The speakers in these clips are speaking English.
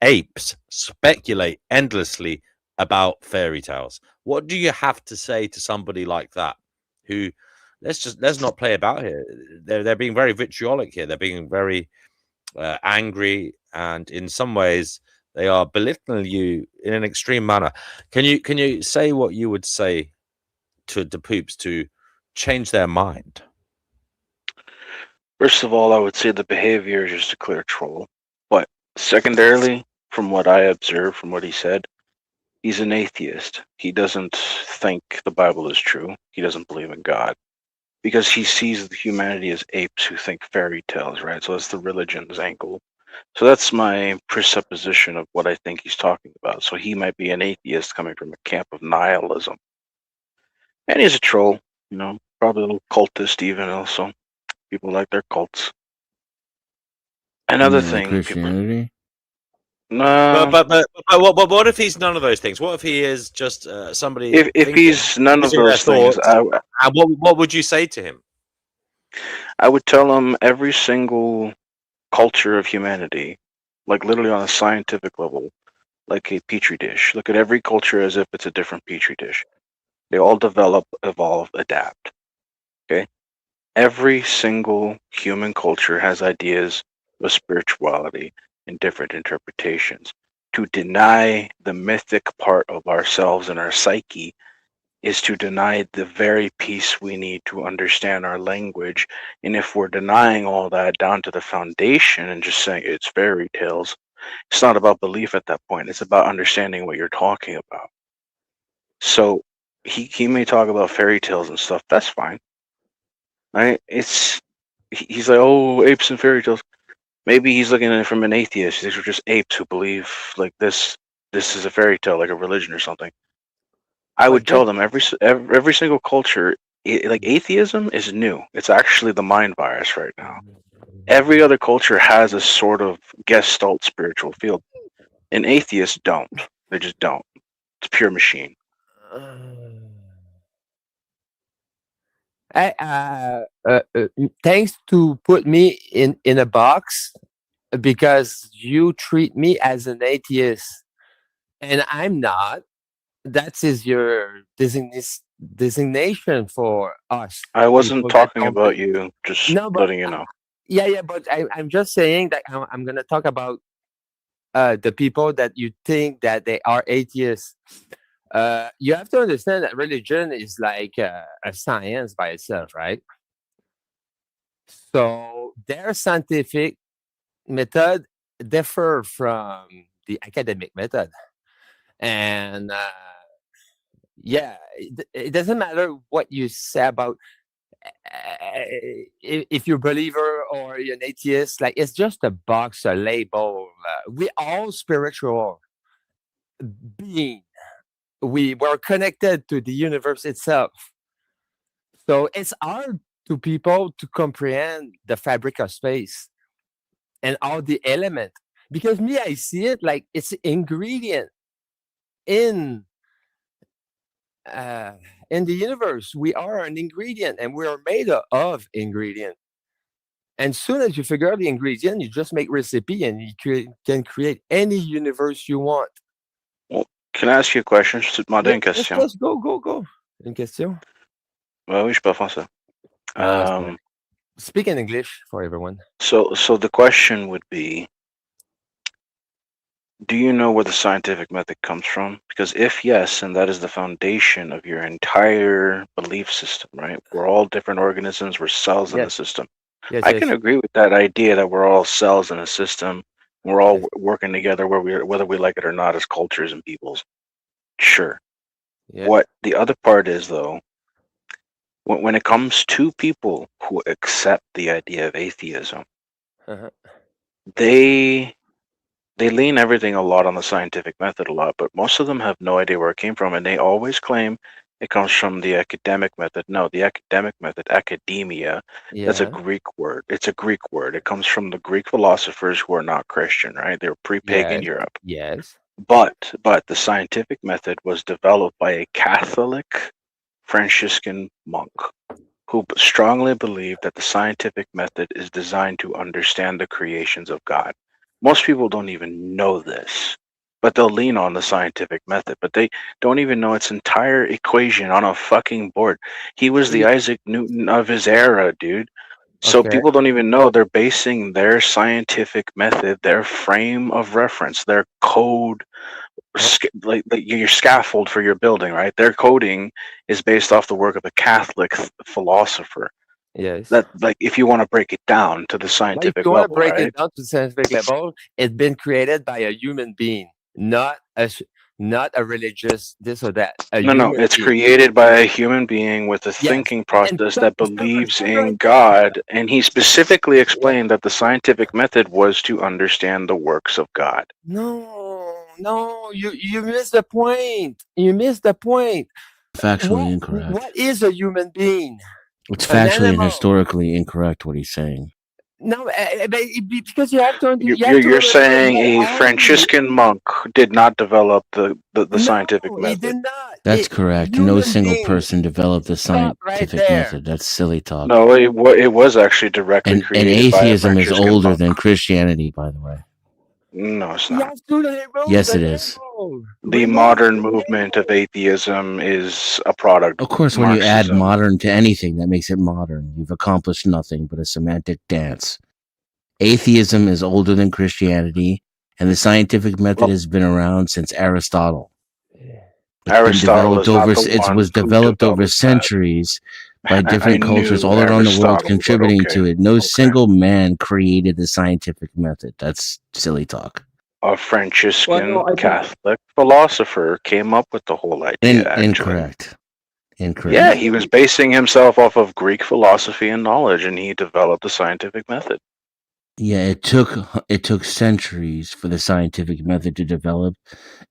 apes speculate endlessly about fairy tales. What do you have to say to somebody like that who let's not play about here. They're being very vitriolic here. They're being very angry, and in some ways they are belittling you in an extreme manner. Can you say what you would say to the poops to change their mind? First of all, I would say the behavior is just a clear troll. But secondarily, from what I observed, from what he said, he's an atheist. He doesn't think the Bible is true. He doesn't believe in God because he sees humanity as apes who think fairy tales, right? So that's the religion's angle. So that's my presupposition of what I think he's talking about. So he might be an atheist coming from a camp of nihilism. And he's a troll, probably a little cultist even also. People like their cults. You Another mean like thing, people. Christianity? No, What if he's none of those things? What if he is just somebody if thinking, he's none of using their those things, thoughts? And what would you say to him? I would tell him every single culture of humanity, like literally on a scientific level, like a petri dish. Look at every culture as if it's a different petri dish. They all develop, evolve, adapt. Okay? Every single human culture has ideas of spirituality and different interpretations. To deny the mythic part of ourselves and our psyche is to deny the very piece we need to understand our language. And if we're denying all that down to the foundation and just saying it's fairy tales, it's not about belief at that point. It's about understanding what you're talking about. So he may talk about fairy tales and stuff. That's fine. Right? He's like, oh, apes and fairy tales. Maybe he's looking at it from an atheist. These are just apes who believe like this. This is a fairy tale, like a religion or something. I But would tell just them every single culture, like atheism is new. It's actually the mind virus right now. Every other culture has a sort of gestalt spiritual field, and atheists don't. They just don't. It's pure machine. Thanks to put me in a box because you treat me as an atheist and I'm not. That is your designation for us I wasn't people that talking don't. about you. Just No, but letting you know. yeah, but I'm just saying that I'm gonna talk about the people that you think that they are atheists. You have to understand that religion is like a science by itself, right? So their scientific method differ from the academic method, and yeah, it doesn't matter what you say about if you're a believer or you're an atheist. Like it's just a box, a label. We all spiritual being. We were connected to the universe itself. So it's hard to people to comprehend the fabric of space and all the element because me I see it like it's ingredient in uh, in the universe. We are an ingredient and we are made of ingredient. And soon as you figure out the ingredient, you just make recipe and you can create any universe you want. Well, can I ask you a question? Je te demandais une Yes, question. yes, go. Une question? Oui, je parle français. Sorry. Speak in English for everyone. So the question would be, do you know where the scientific method comes from? Because if yes, and that is the foundation of your entire belief system, right? We're all different organisms, we're cells in the Yes, system. yes, I can yes, agree with that idea that we're all cells in a system. We're all yes, working together whether we like it or not as cultures and peoples. Sure. yeah. What the other part is though, when it comes to people who accept the idea of atheism, Uh-huh. they they lean everything a lot on the scientific method a lot, but most of them have no idea where it came from, and they always claim it comes from the academic method. No, the academic method, academia, that's a Yeah, Greek word. It's a Greek word. It comes from the Greek philosophers who are not Christian, right? They were pre-pagan yes, Europe. yes, But the scientific method was developed by a Catholic Franciscan monk who strongly believed that the scientific method is designed to understand the creations of God. Most people don't even know this, but they'll lean on the scientific method, but they don't even know its entire equation on a fucking board. He was the Isaac Newton of his era, dude. So Okay. people don't even know they're basing their scientific method, their frame of reference, their code, like your scaffold for your building, right? Their coding is based off the work of a Catholic philosopher. Yes. That, like, if you want to break it down to the But if scientific you want to level, break right? it down to the scientific level, it's been created by a human being, not a religious this or that. A No, human it's being. created by a human being with a Yes. thinking And process stop, that stop, believes stop in right there. God, and he specifically What? explained that the scientific method was to understand the works of God. No, you missed the point. You missed the point. Factually incorrect. What is a human being? It's An factually and animal. historically incorrect what he's saying. No, because you have to. You're saying not a only- Franciscan monk did not develop the scientific No, he method. did not. That's correct. No Human single being. person developed the Stop right scientific there. method. That's silly talk. No, it was actually directly And created by a atheism is Franciscan older monk. than Christianity, by the way. No, it's You not. have to remove Yes, the it is. label. The Remove modern the movement of label. atheism is a product Of of course, when you add Marxism. modern to anything, that makes it modern. You've accomplished nothing but a semantic dance. Atheism is older than Christianity, and the scientific method Well, has been around since Aristotle. It's Aristotle been is developed not over. the It one was who developed over developed that. centuries by I different cultures knew all around the world Aristotle, but contributing okay. to it. No Okay. single man created the scientific method. That's silly talk. A Franciscan Well, no, I think Catholic philosopher came up with the whole idea, actually. Incorrect. Incorrect. Yeah, he was basing himself off of Greek philosophy and knowledge, and he developed the scientific method. Yeah, it took centuries for the scientific method to develop,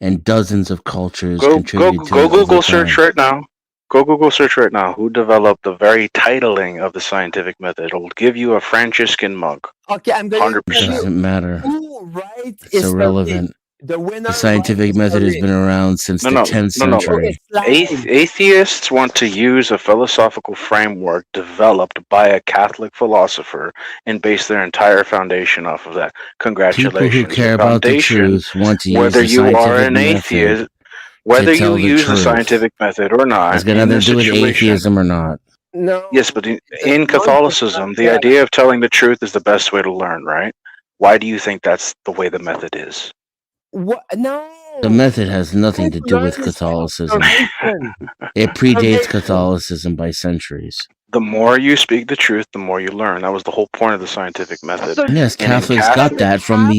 and dozens of cultures Go contributed to it Google over search time. right now. Go Google search right now. Who developed the very titling of the scientific method? It'll give you a Franciscan monk. Okay, I'm going to tell 100%. you Doesn't matter. who writes It's history. irrelevant. The winner The scientific writes method has history. been around since No, the no, 10th no, no. century. It's live. Atheists want to use a philosophical framework developed by a Catholic philosopher and base their entire foundation off of that. People who Congratulations. care Your about the foundation, truth want to use whether the you are scientific an method atheist, whether to you tell the use the truth. scientific method or It's not, got in nothing to this do with situation. atheism or not. No. Yes, but in it's a Catholicism, the non-construct. idea of telling the truth is the best way to learn, right? Why do you think that's the way the method is? What? No. The method has nothing to Trying to do learn with is Catholicism. observation. It predates Observation. Catholicism by centuries. The more you speak the truth, the more you learn. That was the whole point of the scientific method. so. Yes, And in Catholics got that from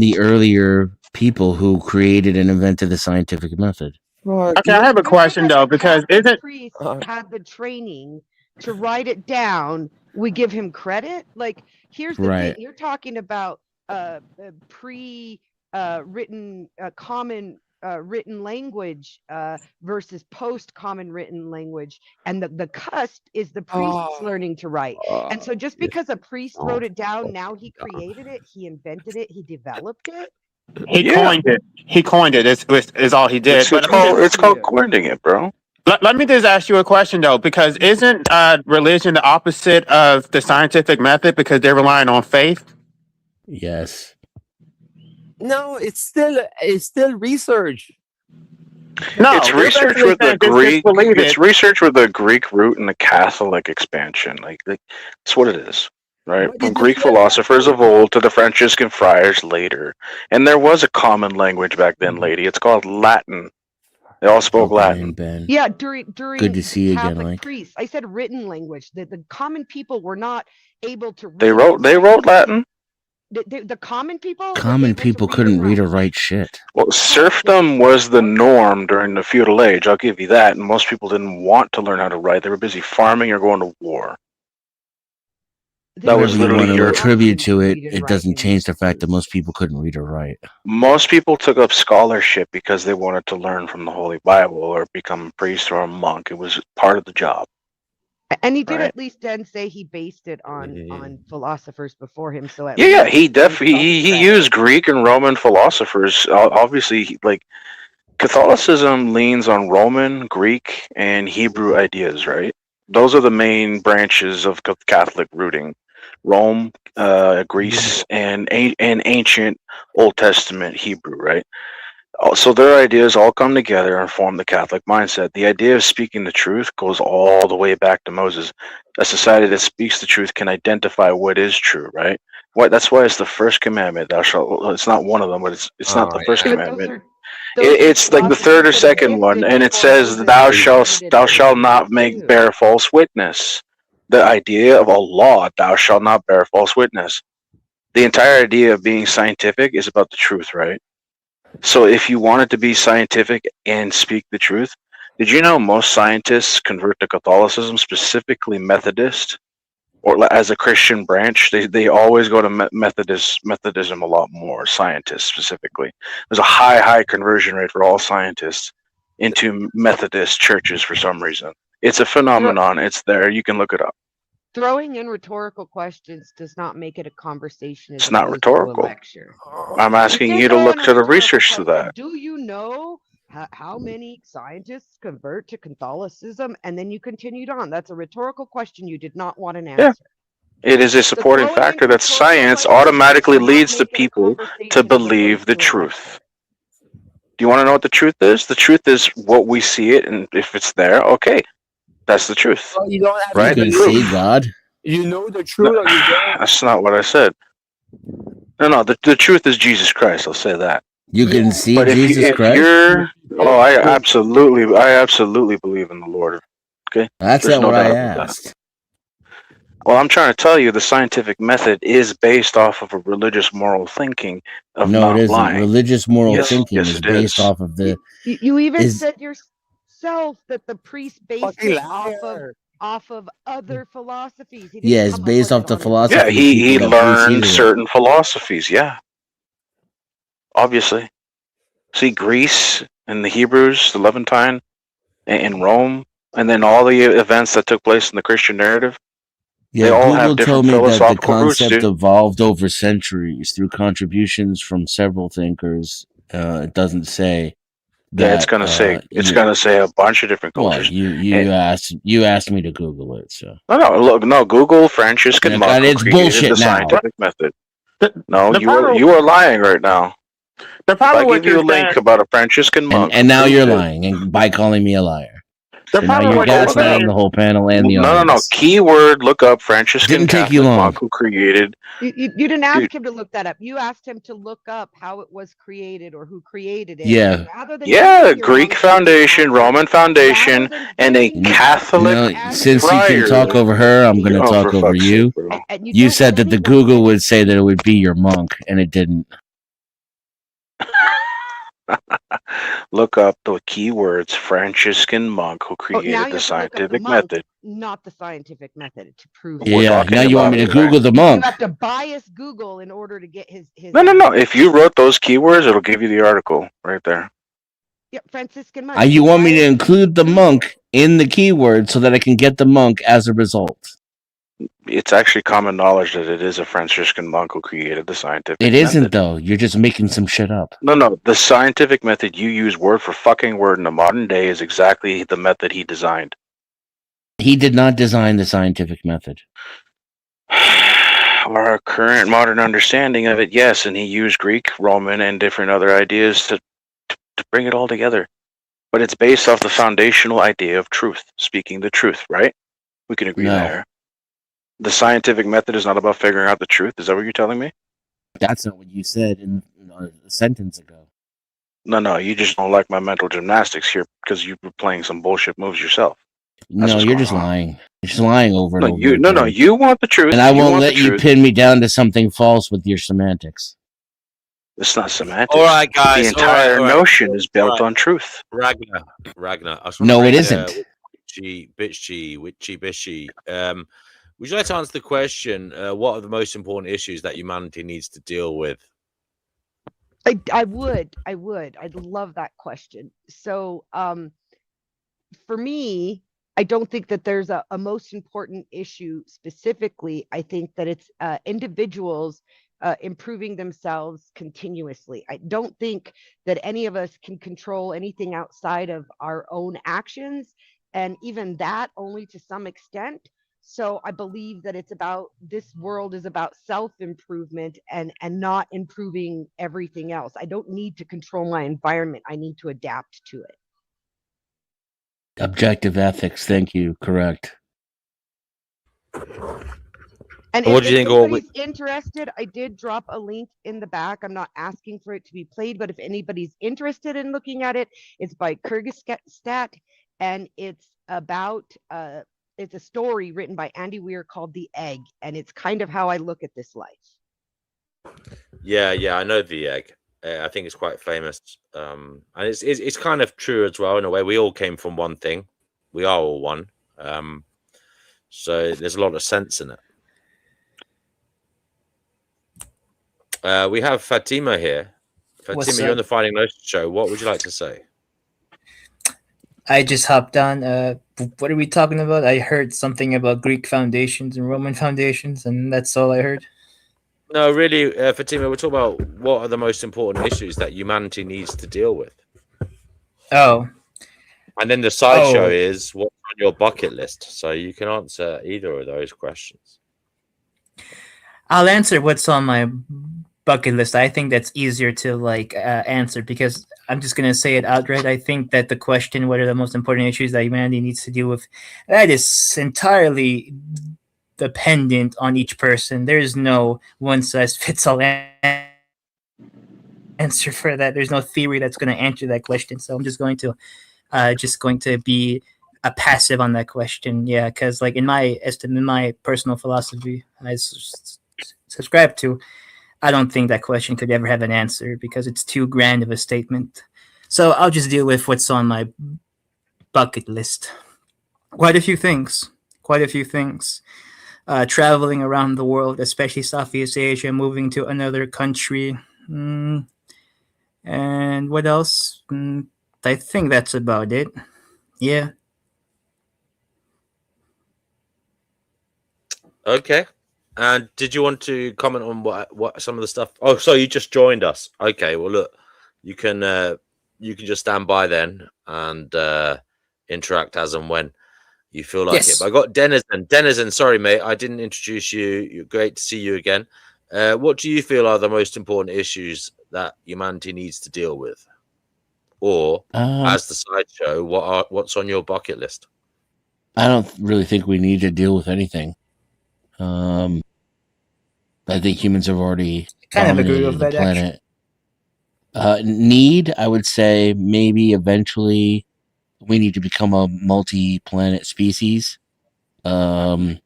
the earlier people who created and invented the scientific method. Okay, I have a question though, because isn't priest had the training to write it down, we give him credit? Like, here's the Right. thing: you're talking about pre written common written language versus post common written language, and the cusp is the priests learning to write. And so just because a priest wrote it down, now he created it, he invented it, he developed it. he coined it? He coined it. Is all he did. But It's called coining it, bro. let me just ask you a question though, because isn't religion the opposite of the scientific method because they're relying on faith? Yes. No, it's still research. No, It's they're research basically with the saying just Greek. believe It's it. research with the Greek root and the Catholic expansion. Like that's what it is, right? But From it Greek is not- philosophers of old to the Franciscan friars later, and there was a common language back then, lady. It's called Latin. They all spoke Latin. Ben. Yeah, during Good to see you again, Catholic Mike. priests, I said written language. The common people were not able to read. They wrote Latin. The common people. were Common able to people read couldn't and read or write. write shit. Well, serfdom was the norm during the feudal age. I'll give you that. And most people didn't want to learn how to write. They were busy farming or going to war. That was Whatever you literally want to your. attribute to it, it doesn't change the fact that most people couldn't read or write. Most people took up scholarship because they wanted to learn from the Holy Bible or become a priest or a monk. It was part of the job. And he did Right. at least then say he based it on philosophers before him. So at Yeah, least he definitely he used Greek and Roman philosophers. Obviously, like Catholicism leans on Roman, Greek, and Hebrew ideas, right? Those are the main branches of Catholic rooting. Rome, Greece, and ancient Old Testament Hebrew, right? So their ideas all come together and form the Catholic mindset. The idea of speaking the truth goes all the way back to Moses. A society that speaks the truth can identify what is true, right? That's why it's the first commandment. Thou shalt. Well, it's not one of them, but it's not the first Yeah, but commandment. those are It's like the third or philosophies that second one, existed and it before says, Moses "Thou interpreted those shalt not things make too. bear false witness." The idea of a law, "Thou shalt not bear false witness." The entire idea of being scientific is about the truth, right? So if you wanted to be scientific and speak the truth, did you know most scientists convert to Catholicism, specifically Methodist, or as a Christian branch? They always go to Methodism a lot more. Scientists specifically, there's a high conversion rate for all scientists into Methodist churches for some reason. It's a phenomenon. It's there. You can look it up. Throwing in rhetorical questions does not make it a conversation as It's not opposed to a rhetorical. lecture. I'm You asking can you to throw look in a to the rhetorical research to question. that. Do you know how many scientists convert to Catholicism? And then you continued on. That's a rhetorical question you did not want an Yeah. answer. It is a So supporting throwing in factor that rhetorical science questions automatically does not leads to make it a people to conversation as believe opposed the to a truth. lecture. Do you want to know what the truth is? The truth is what we see it, and if it's there, okay, that's the truth, Well, you don't have You right? to can believe. see Proof. God. You know the No, truth or you don't. that's not what I said. No, the truth is Jesus Christ. I'll say that. You can Yeah, see But if Jesus Christ. oh, I absolutely believe in the Lord. Okay, That's there's not no what I doubt about that. asked. Well, I'm trying to tell you, the scientific method is based off of a religious moral thinking of No, it not isn't. lying. Religious moral Yes, thinking yes, is it based is. off of the You even is said yourself that the priest based fucking it liar. off of other philosophies. He didn't yeah, it's come up with based it off the on his own. Yeah, philosophy of the people he that learned preceded him. certain philosophies. Yeah, obviously. See, Greece and the Hebrews, the Levantine, and Rome, and then all the events that took place in the Christian narrative, Yeah, they all have Google different told me that the philosophical roots, concept dude. evolved over centuries through contributions from several thinkers. It doesn't say Yeah, it's that. gonna say a bunch of different Well, cultures. you asked me to Google it, so No, look, no. Google Franciscan monk who it's created the bullshit now. scientific method. The, No, the problem you are lying right now. the If I problem give with you this a link that about a Franciscan monk And who now you're proved it, lying, and by calling me a liar. the So now problem you're with no, this no, no, gaslighting the whole panel and the no. audience. Keyword: look up Franciscan Didn't take you Catholic monk long. who created. You didn't Dude, ask him to look that up. You asked him to look up how it was created or who created it. Yeah. And rather than yeah, giving your Greek monkey the foundation, answer, Roman rather foundation, than and a giving your Catholic monkey No, the answer, since you can talk friar. over her, I'm going to Oh, for talk over fuck's sake, you. bro! and you You don't said let that the anyone Google finish. would say that it would be your monk, and it didn't. Look up the keywords Franciscan monk who Oh, now created you the have to look up the scientific monk, method. not the scientific method to prove it. We're Yeah, talking now you want about me it, to right? Google the You monk. have to bias Google in order to get his No. If you wrote those keywords, it'll give you the article right there. Yeah, Franciscan monk. You want me to bias include the Google. monk in the keyword so that I can get the monk as a result? It's actually common knowledge that it is a Franciscan monk who created the scientific It method. isn't, though. You're just making some shit up. No. The scientific method you use word for fucking word in the modern day is exactly the method he designed. He did not design the scientific method. Our current modern understanding of it, yes, and he used Greek, Roman, and different other ideas to bring it all together. But it's based off the foundational idea of truth, speaking the truth, right? We can agree No. there. The scientific method is not about figuring out the truth. Is that what you're telling me? That's not what you said in a sentence ago. No, you just don't like my mental gymnastics here because you were playing some bullshit moves yourself. No, you're just lying. You're just lying over and over again. No, you want the truth. And I you won't want let the you truth. pin me down to something false with your semantics. It's not semantics. All right, guys. The entire all right. notion is built on truth. Ragnar. I just No, want it to isn't. Witchy, Bishy. Would you like to answer the question? What are the most important issues that humanity needs to deal with? I would. I'd love that question. So, for me, I don't think that there's a most important issue specifically. I think that it's individuals improving themselves continuously. I don't think that any of us can control anything outside of our own actions, and even that only to some extent. So I believe that it's about, this world is about self-improvement and not improving everything else. I don't need to control my environment. I need to adapt to it. Objective ethics. Thank you. Correct. And What do you if think? All anybody's interested, I did drop a link in the back. I'm not asking for it to be played, but if anybody's interested in looking at it, it's by Kyrgyzstan, and it's about it's a story written by Andy Weir called The Egg, and it's kind of how I look at this life. Yeah, I know the egg. I think it's quite famous, and it's kind of true as well in a way. We all came from one thing. We are all one. So there's a lot of sense in it. We have Fatima here. What's Fatima, you're on up? the Finding Gnosis show. What would you like to say? I just hopped on. What are we talking about? I heard something about Greek foundations and Roman foundations, and that's all I heard. No, really, Fatima, we're talking about what are the most important issues that humanity needs to deal with. Oh, And then the sideshow Oh. is what's on your bucket list. So you can answer either of those questions. I'll answer what's on my bucket list. I think that's easier to answer because I'm just gonna say it outright. I think that the question, what are the most important issues that humanity needs to deal with, that is entirely dependent on each person. There's no one size fits all answer for that. There's no theory that's going to answer that question. So I'm just going to be a passive on that question. Yeah, because like in my estimate, in my personal philosophy, I subscribe to, I don't think that question could ever have an answer because it's too grand of a statement. So I'll just deal with what's on my bucket list. Quite a few things. Traveling around the world, especially Southeast Asia, moving to another country. And what else? I think that's about it. Yeah. Okay. And did you want to comment on what some of the stuff? Oh, so you just joined us. Okay. Well, look, you can just stand by then and interact as and when you feel like it. But I got Denizen. Denizen, sorry, mate, I didn't introduce you. Great to see you again. What do you feel are the most important issues that humanity needs to deal with? Or as the sideshow, what's on your bucket list? I don't really think we need to deal with anything. I think humans have already Kind of agree dominated with the that, actually. planet. Need, I would say maybe eventually we need to become a multi-planet species. Otherwise,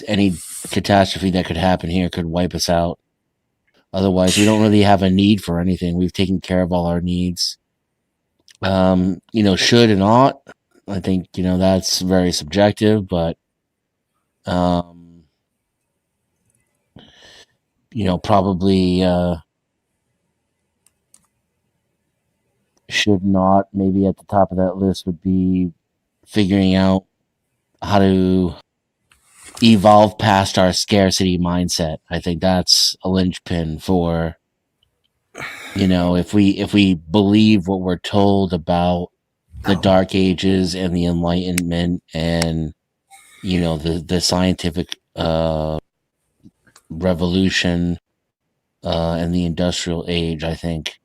any catastrophe that could happen here could wipe us out. Otherwise, we don't really have a need for anything. We've taken care of all our needs. Should and ought, I think, that's very subjective, but probably should not, maybe at the top of that list would be figuring out how to evolve past our scarcity mindset. I think that's a linchpin for, if we believe what we're told about the Dark Ages and the Enlightenment and the scientific revolution and the industrial age, I think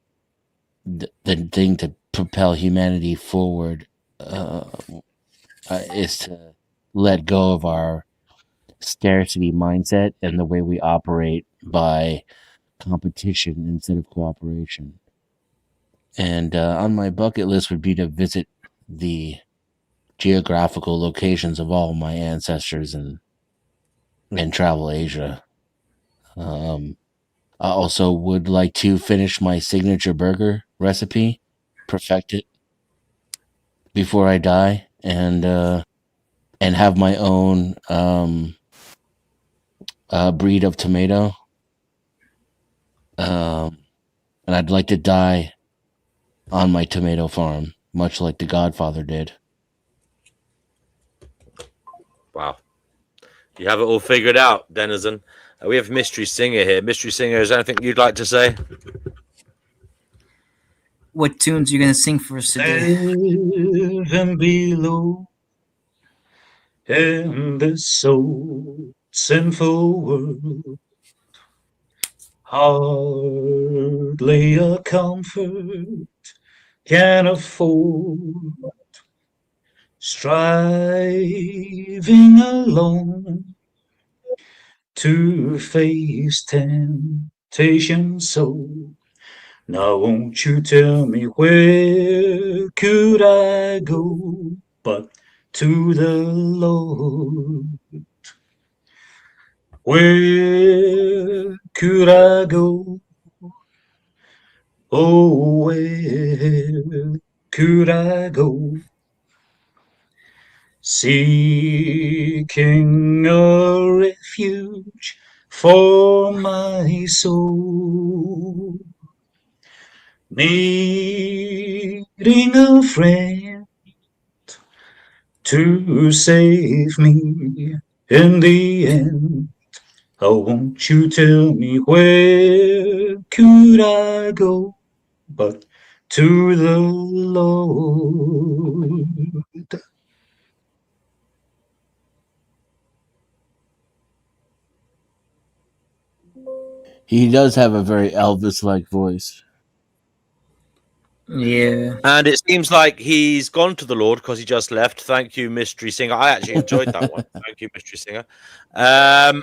the thing to propel humanity forward is to let go of our scarcity mindset and the way we operate by competition instead of cooperation. And on my bucket list would be to visit the geographical locations of all my ancestors and travel Asia. I also would like to finish my signature burger recipe, perfect it before I die, and have my own breed of tomato. And I'd like to die on my tomato farm, much like the Godfather did. Wow. You have it all figured out, Denizen. We have Mystery Singer here. Mystery Singer, is there anything you'd like to say? What tunes are you going to sing for us today? Above and below, in this so sinful world. Hardly a comfort can afford, striving alone to face temptation so. Now won't you tell me where could I go but to the Lord? Where could I go? Oh, where could I go? Seeking a refuge for my soul, needing a friend to save me in the end. Oh, won't you tell me where could I go but to the Lord? He does have a very Elvis-like voice. Yeah. And it seems like he's gone to the Lord because he just left. Thank you, Mystery Singer. I actually enjoyed that one. Thank you, Mystery Singer. I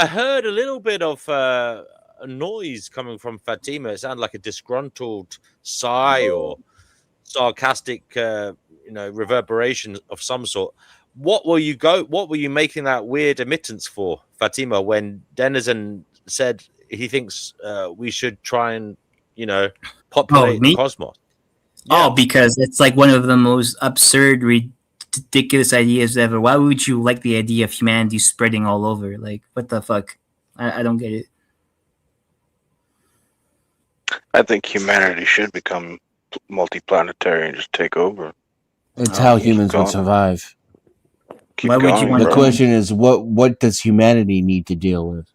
heard a little bit of a noise coming from Fatima. It sounded like a disgruntled sigh or sarcastic, reverberation of some sort. What were you making that weird emittance for, Fatima, when Denizen said he thinks we should try and populate the me? cosmos? Oh, because it's like one of the most absurd, ridiculous ideas ever. Why would you like the idea of humanity spreading all over? Like, what the fuck? I don't get it. I think humanity should become multiplanetary and just take over. It's how Keep humans would going. survive. Keep Why would you going, want The bro. question is, what does humanity need to deal with?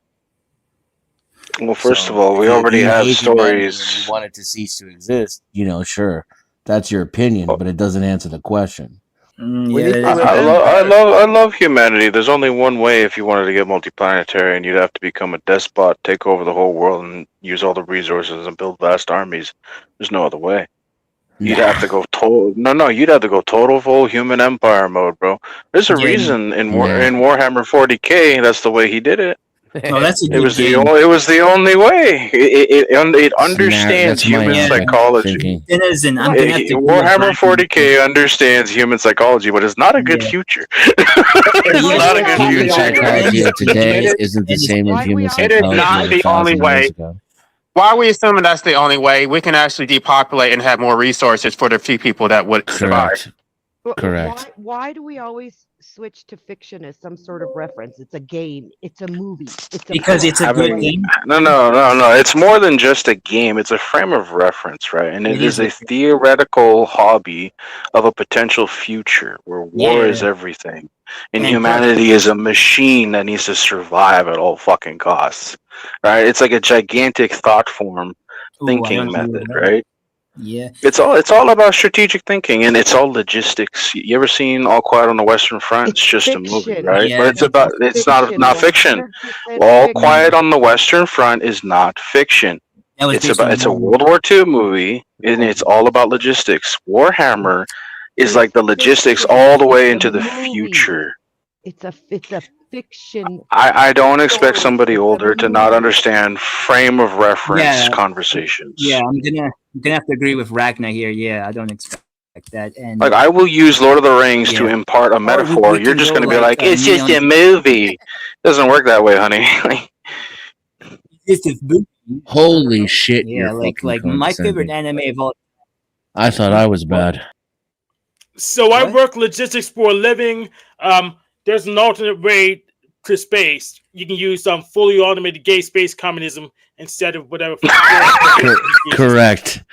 Well, first So, of all, we if already you have hate humanity and you stories. want it to cease to exist, sure, that's your opinion, but it doesn't answer the question. We Yeah, need that to is. remember. I love humanity. There's only one way if you wanted to get multiplanetary, and you'd have to become a despot, take over the whole world, and use all the resources and build vast armies. There's no other way. You'd have to go total. No. You'd have to go total full human empire mode, bro. There's a Yeah. reason in Nah. in Warhammer 40K. That's the way he did it. Oh, that's a It good was game. it was the only way. It understands That's human myopic psychology. thinking. Denizen, I'm gonna have to agree with Warhammer Black 40K understands human psychology, but it's not a good Yeah. future. Why It's do not we a good always Human future. say psychology of today It isn't the is- same as Why do we human always It is say psychology not of the only 1,000 years way. ago. Why are we assuming that's the only way? We can actually depopulate and have more resources for the few people that would survive. Correct. Why do we always switch to fiction as some sort of reference? It's a game. It's a movie. It's a because book. it's a good game. No. It's more than just a game. It's a frame of reference, right? And it is a a- theoretical hobby of a potential future where war is Yeah. everything. And And plus, humanity is a machine that needs to survive at all fucking costs. Right? It's like a gigantic thought form ooh, I thinking don't agree method, with that. right? Yeah. It's all about strategic thinking, and it's all logistics. You ever seen All Quiet on the Western Front? It's just a movie, fiction. right? Yeah. But it's not fiction. 100% All fiction. Quiet on the Western Front is not fiction. That was based on It's a one. World War II movie, and it's all about logistics. Warhammer is It's like the logistics fiction. all the way It's a into the movie. future. It's a fiction. I don't expect story. somebody It's a older to not movie. understand frame of reference Yeah. conversations. Yeah, I'm gonna have to agree with Ragnar here. Yeah, I don't expect that. And Like I will use Lord of the Rings to Yeah. impart a metaphor. we You're can just go going to be like, like, it's just a neon- movie. Doesn't work that way, honey. It's a movie. Holy shit! Yeah, you're like fucking my favorite condescending. anime of all. I thought I was bad. So I What? work logistics for a living. There's an alternate way to space. You can use some fully automated gay space communism instead of whatever. Correct.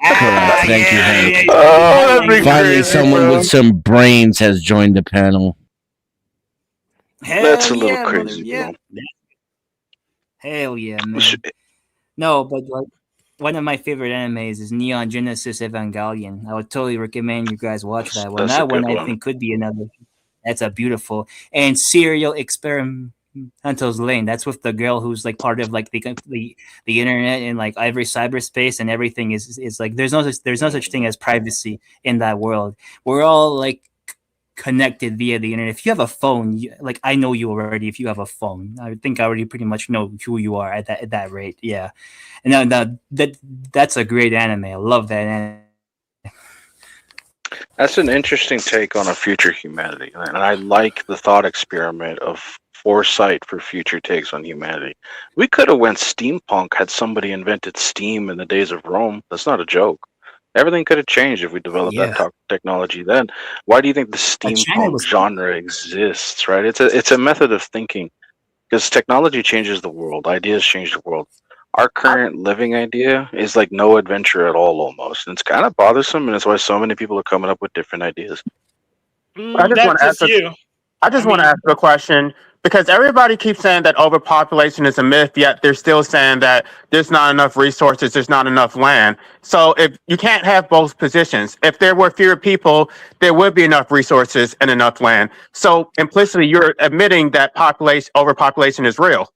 Thank you, Hank. Oh, that'd be Finally, crazy, someone bro. with some brains has joined the panel. That's a little yeah, crazy, yeah. bro. Hell yeah, man. No, but like one of my favorite animes is Neon Genesis Evangelion. I would totally recommend you guys watch that one. That's a That one good I one. think could be another. That's a beautiful and Serial Experimental's Lane. That's with the girl who's like part of like the internet and like every cyberspace and everything is like there's no such thing as privacy in that world. We're all like connected via the internet. If you have a phone, like I know you already. If you have a phone, I think I already pretty much know who you are at that rate. Yeah, and that's a great anime. I love that anime. That's an interesting take on a future humanity, and I like the thought experiment of foresight for future takes on humanity. We could have went steampunk had somebody invented steam in the days of Rome. That's not a joke. Everything could have changed if we developed Yeah, that technology then. Why do you think the China steampunk was genre exists? Right? It's a method of thinking because technology changes the world. Ideas change the world. Our current living idea is like no adventure at all, almost. And it's kind of bothersome, and it's why so many people are coming up with different ideas. I just want That's to ask just you. I just I want to mean, ask a question because everybody keeps saying that overpopulation is a myth, yet they're still saying that there's not enough resources, there's not enough land. So if you can't have both positions, if there were fewer people, there would be enough resources and enough land. So implicitly, you're admitting that overpopulation is real.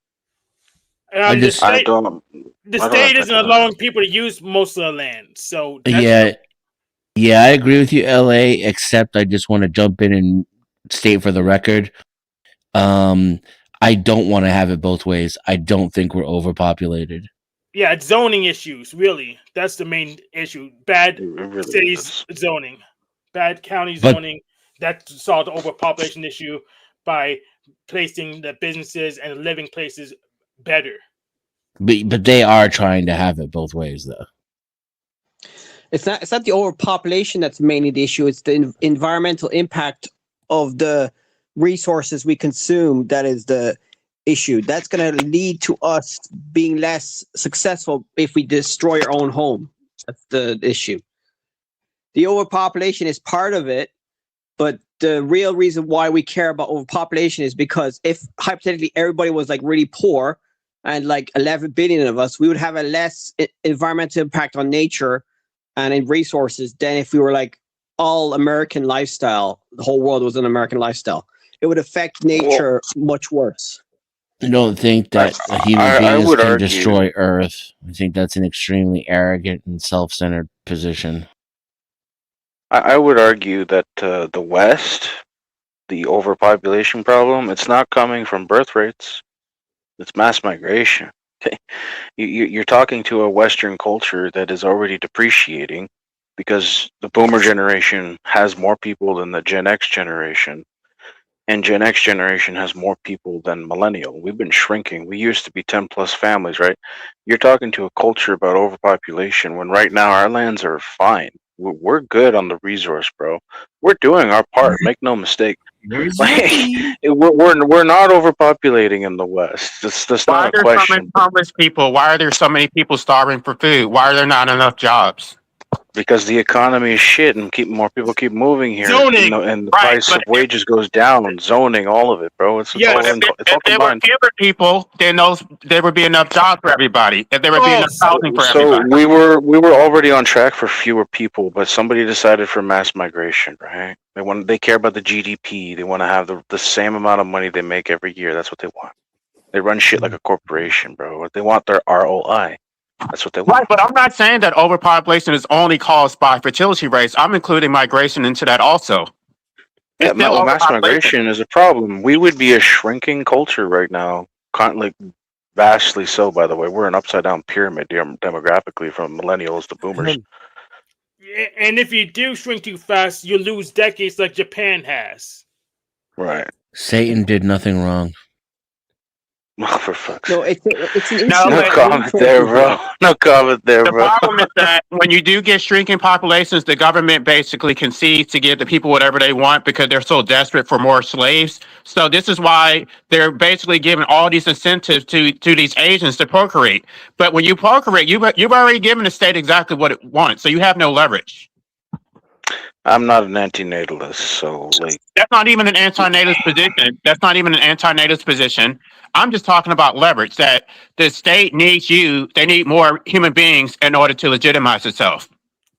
I the just I state don't. the I don't state object isn't to that. allowing people to use most of the land, so that's yeah yeah I agree with you, LA. Except I just want to jump in and state for the record, um, I don't want to have it both ways. I don't think we're overpopulated. yeah, it's zoning issues. Really, that's the main issue. Bad It really cities is. zoning, bad county But zoning. That solved the overpopulation issue by placing the businesses and the living places better. but they are trying to have it both ways though. It's not the overpopulation that's mainly the issue. It's the environmental impact of the resources we consume that is the issue. That's going to lead to us being less successful if we destroy our own home. That's the issue. The overpopulation is part of it, but the real reason why we care about overpopulation is because if hypothetically everybody was like really poor and like 11 billion of us, we would have a less environmental impact on nature and in resources than if we were like all American lifestyle. The whole world was an American lifestyle. It would affect nature much worse. I don't think that human I beings would can argue. destroy Earth. I think that's an extremely arrogant and self-centered position. I would argue that the West, the overpopulation problem, it's not coming from birth rates. It's mass migration. You're talking to a Western culture that is already depreciating because the boomer generation has more people than the Gen X generation. And Gen X generation has more people than millennial. We've been shrinking. We used to be 10 plus families, right? You're talking to a culture about overpopulation when right now our lands are fine. We're good on the resource, bro. We're doing our part. Make no mistake. Like, we're not overpopulating in the West. That's Why not are a there so many question. homeless people? Why are there so many people starving for food? Why are there not enough jobs? Because the economy is shit and more people keep moving here, Zoning. and the Right, price but of wages goes down, zoning, all of it, bro. It's Yes. all But in, it's all if there were combined. fewer people, then there would be enough jobs for everybody. If there would be enough Yes. housing for So everybody. we were already on track for fewer people, but somebody decided for mass migration, right? They care about the GDP. They want to have the same amount of money they make every year. That's what they want. They run shit like a corporation, bro. They want their ROI. That's what they want. Right, but I'm not saying that overpopulation is only caused by fertility rates. I'm including migration into that also. Yeah, It's still mass overpopulation. migration is a problem. We would be a shrinking culture right now, like vastly so. By the way, we're an upside down pyramid demographically from millennials to boomers. And if you do shrink too fast, you lose decades like Japan has. Right. Satan did nothing wrong. Oh, for fuck's No, sake. it's an issue. No, No but comment there, bro. No comment there, the bro. problem is that when you do get shrinking populations, the government basically concedes to give the people whatever they want because they're so desperate for more slaves. So this is why they're basically giving all these incentives to these Asians to procreate. But when you procreate, you've already given the state exactly what it wants, so you have no leverage. I'm not an antinatalist, so like That's not even an anti-natalist position. That's not even an anti-natalist position. I'm just talking about leverage. That the state needs you. They need more human beings in order to legitimize itself.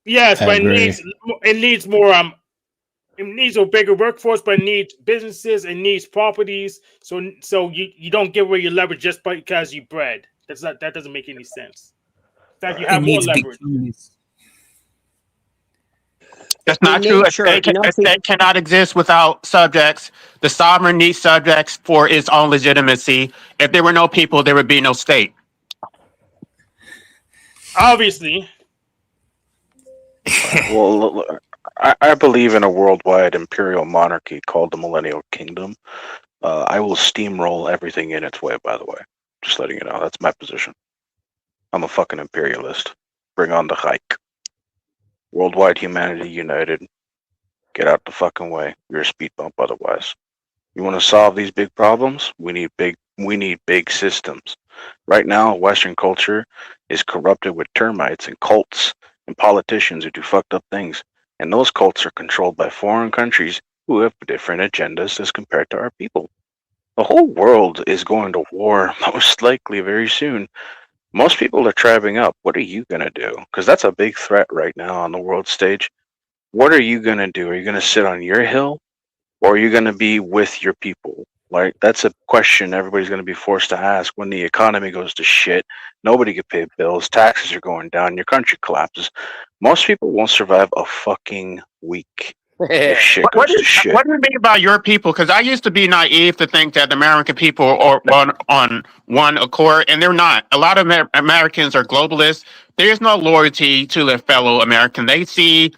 Yes, I but agree. it needs more it needs a bigger workforce, but it needs businesses, it needs properties. So you don't give away your leverage just because you bred. That doesn't make any sense. In fact, you It have more needs big leverage. families. That's In not true. nature, A state cannot exist without subjects. The sovereign needs subjects for its own legitimacy. If there were no people, there would be no state. Obviously, well, I believe in a worldwide imperial monarchy called the Millennial Kingdom. I will steamroll everything in its way. By the way, just letting you know, that's my position. I'm a fucking imperialist. Bring on the hike. Worldwide humanity united. Get out the fucking way. You're a speed bump otherwise. You want to solve these big problems? We need big systems. Right now, Western culture is corrupted with termites and cults and politicians who do fucked up things. And those cults are controlled by foreign countries who have different agendas as compared to our people. The whole world is going to war most likely very soon. Most people are tribing up. What are you going to do? Because that's a big threat right now on the world stage. What are you going to do? Are you going to sit on your hill, or are you going to be with your people? Right? That's a question everybody's going to be forced to ask when the economy goes to shit. Nobody can pay bills. Taxes are going down. Your country collapses. Most people won't survive a fucking week if shit What goes do to shit. what do you mean by your people? Because I used to be naive to think that the American people are on one accord, and they're not. A lot of Americans are globalists. There is no loyalty to their fellow American. They see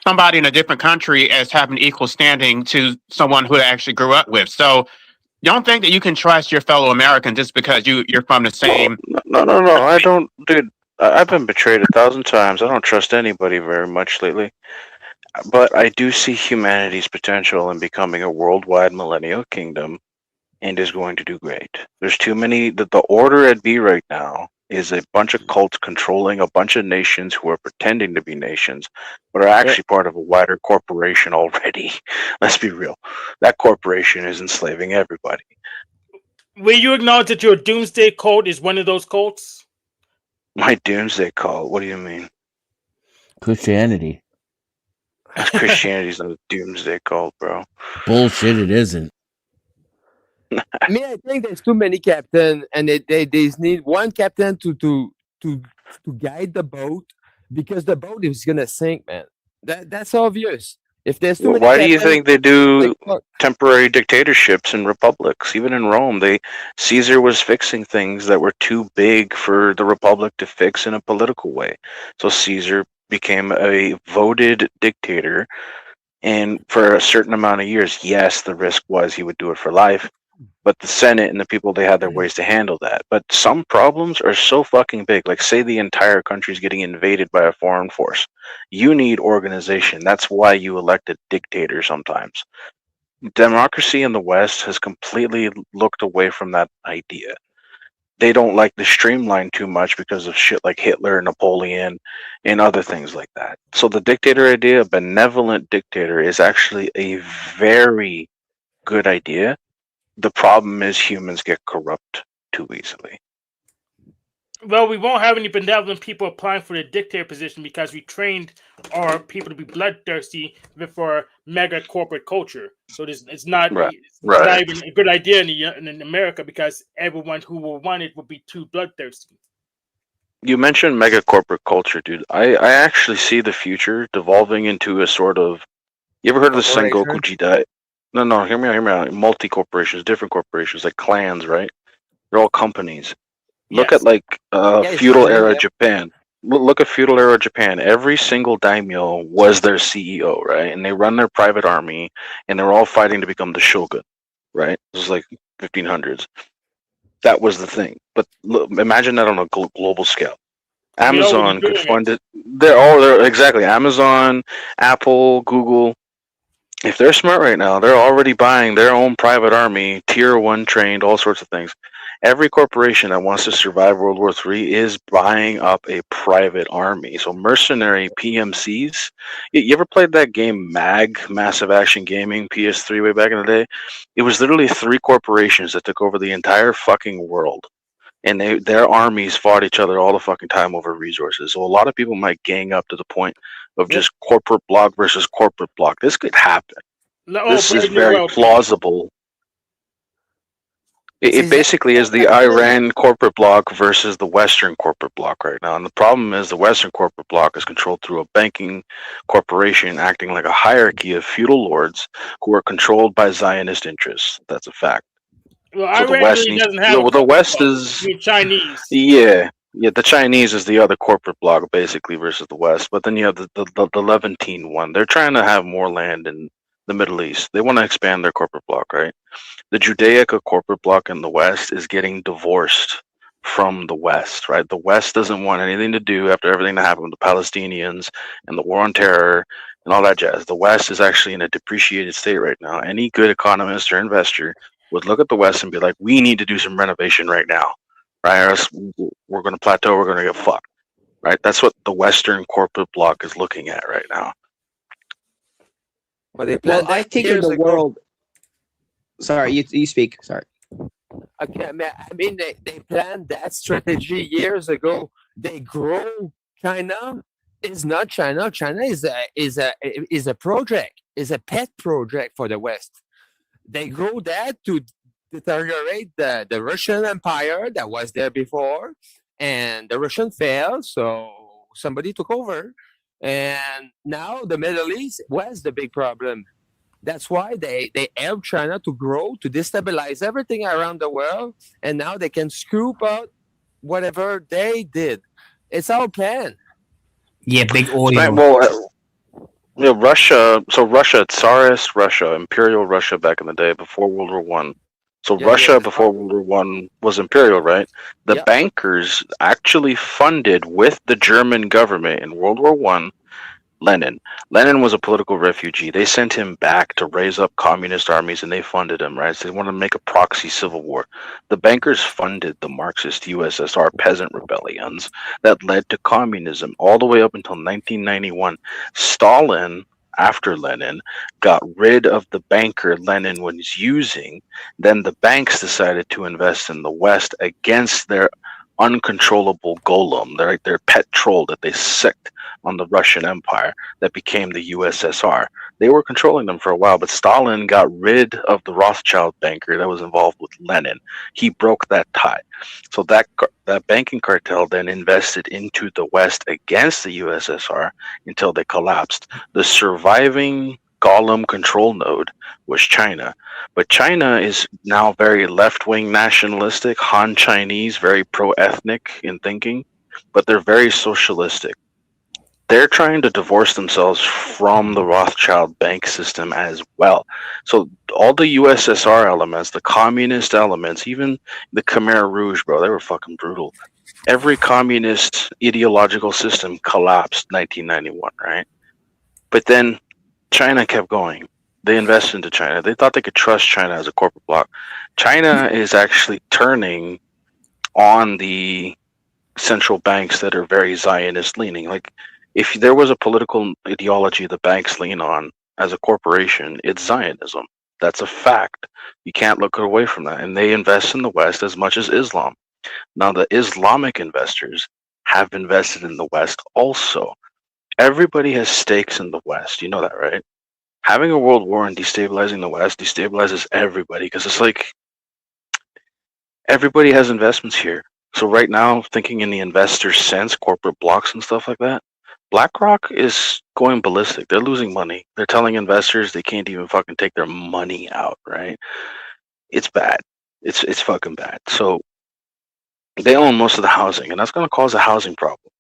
somebody in a different country as having equal standing to someone who they actually grew up with. So you don't think that you can trust your fellow American just because you're from the same. No. I don't, dude. I've been betrayed 1,000 times. I don't trust anybody very much lately. But I do see humanity's potential in becoming a worldwide millennial kingdom and is going to do great. There's too many. The order at B right now is a bunch of cults controlling a bunch of nations who are pretending to be nations, but are actually part of a wider corporation already. Let's be real. That corporation is enslaving everybody. will you acknowledge that your doomsday cult is one of those cults? My doomsday cult. What do you mean? Christianity. Christianity's not a doomsday cult, bro. Bullshit, it isn't. I think there's too many captain, and they need one captain to guide the boat because the boat is gonna sink, man. That's obvious. If there's too many Why do you captains, think they do like, fuck. temporary dictatorships and republics? Even in Rome, Caesar was fixing things that were too big for the republic to fix in a political way. So Caesar became a voted dictator, and for a certain amount of years, yes, the risk was he would do it for life. But the Senate and the people, they had their ways to handle that. But some problems are so fucking big. Like, say the entire country's getting invaded by a foreign force. You need organization. That's why you elect a dictator sometimes. Democracy in the West has completely looked away from that idea. They don't like the streamline too much because of shit like Hitler, Napoleon, and other things like that. So the dictator idea, a benevolent dictator, is actually a very good idea. The problem is humans get corrupt too easily. Well, we won't have any benevolent people applying for the dictator position because we trained our people to be bloodthirsty for mega corporate culture. So it's not Right. not even a good idea in America because everyone who will want it will be too bloodthirsty. You mentioned mega corporate culture, dude. I actually see the future devolving into a sort of. You ever heard of the Sengoku Jidai? No, hear me out. Multi corporations, different corporations, like clans, right? They're all companies. Look Yes. at like Yeah, feudal yeah, era yeah. Japan. Look at feudal era Japan. Every single daimyo was their CEO, right? And they run their private army, and they're all fighting to become the shogun, right? This is like 1500s. That was the thing. But look, imagine that on a global scale. We're already Amazon could doing fund it. it. They're exactly Amazon, Apple, Google. If they're smart right now, they're already buying their own private army, tier 1 trained, all sorts of things. Every corporation that wants to survive World War III is buying up a private army. So mercenary PMCs. You ever played that game MAG, Massive Action Gaming, PS3 way back in the day? It was literally 3 corporations that took over the entire fucking world. And their armies fought each other all the fucking time over resources. So a lot of people might gang up to the point of just corporate bloc versus corporate bloc. This could happen. This is very plausible. It basically is the Iran corporate bloc versus the Western corporate bloc right now. And the problem is the Western corporate bloc is controlled through a banking corporation acting like a hierarchy of feudal lords who are controlled by Zionist interests. That's a fact. Well, So Iran really doesn't have the West is Chinese. Yeah, the Chinese is the other corporate bloc basically versus the West. But then you have the Levantine one. They're trying to have more land in the Middle East. They want to expand their corporate bloc, right? The Judaica corporate bloc in the West is getting divorced from the West, right? The West doesn't want anything to do after everything that happened with the Palestinians and the war on terror and all that jazz. The West is actually in a depreciated state right now. Any good economist or investor would look at the West and be like, we need to do some renovation right now, right? Or else we're going to plateau, we're going to get fucked, right? That's what the Western corporate bloc is looking at right now. Well, I think in the world. Sorry, you speak. Sorry. Okay, I mean they planned that strategy years ago. They grow. China is not China. China is a project, is a pet project for the West. They grow that to deteriorate the Russian Empire that was there before, and the Russian failed, so somebody took over, and now the Middle East was the big problem. That's why they help China to grow, to destabilize everything around the world, and now they can scoop out whatever they did. It's our plan. Yeah, big oil. Right, well, Russia. So Russia, Tsarist Russia, Imperial Russia back in the day before World War One. So Russia before World War One was imperial, right? The bankers actually funded with the German government in World War One Lenin. Lenin was a political refugee. They sent him back to raise up communist armies and they funded him, right? So they wanted to make a proxy civil war. The bankers funded the Marxist USSR peasant rebellions that led to communism all the way up until 1991. Stalin, after Lenin, got rid of the banker Lenin was using. Then the banks decided to invest in the West against their uncontrollable golem, their pet troll that they sicked on the Russian Empire that became the USSR. They were controlling them for a while, but Stalin got rid of the Rothschild banker that was involved with Lenin. He broke that tie. So that banking cartel then invested into the West against the USSR until they collapsed. The surviving golem control node was China. But China is now very left-wing nationalistic, Han Chinese, very pro-ethnic in thinking, but they're very socialistic. They're trying to divorce themselves from the Rothschild bank system as well. So all the USSR elements, the communist elements, even the Khmer Rouge, bro, they were fucking brutal. Every communist ideological system collapsed 1991, right? But then China kept going. They invested into China. They thought they could trust China as a corporate bloc. China is actually turning on the central banks that are very Zionist leaning. Like, if there was a political ideology the banks lean on as a corporation, it's Zionism. That's a fact. You can't look away from that. And they invest in the West as much as Islam. Now, the Islamic investors have invested in the West also. Everybody has stakes in the West. You know that, right? Having a world war and destabilizing the West destabilizes everybody because it's like everybody has investments here. So right now, thinking in the investor sense, corporate blocks and stuff like that, BlackRock is going ballistic. They're losing money. They're telling investors they can't even fucking take their money out, right? It's bad. It's fucking bad. So they own most of the housing, and that's going to cause a housing problem.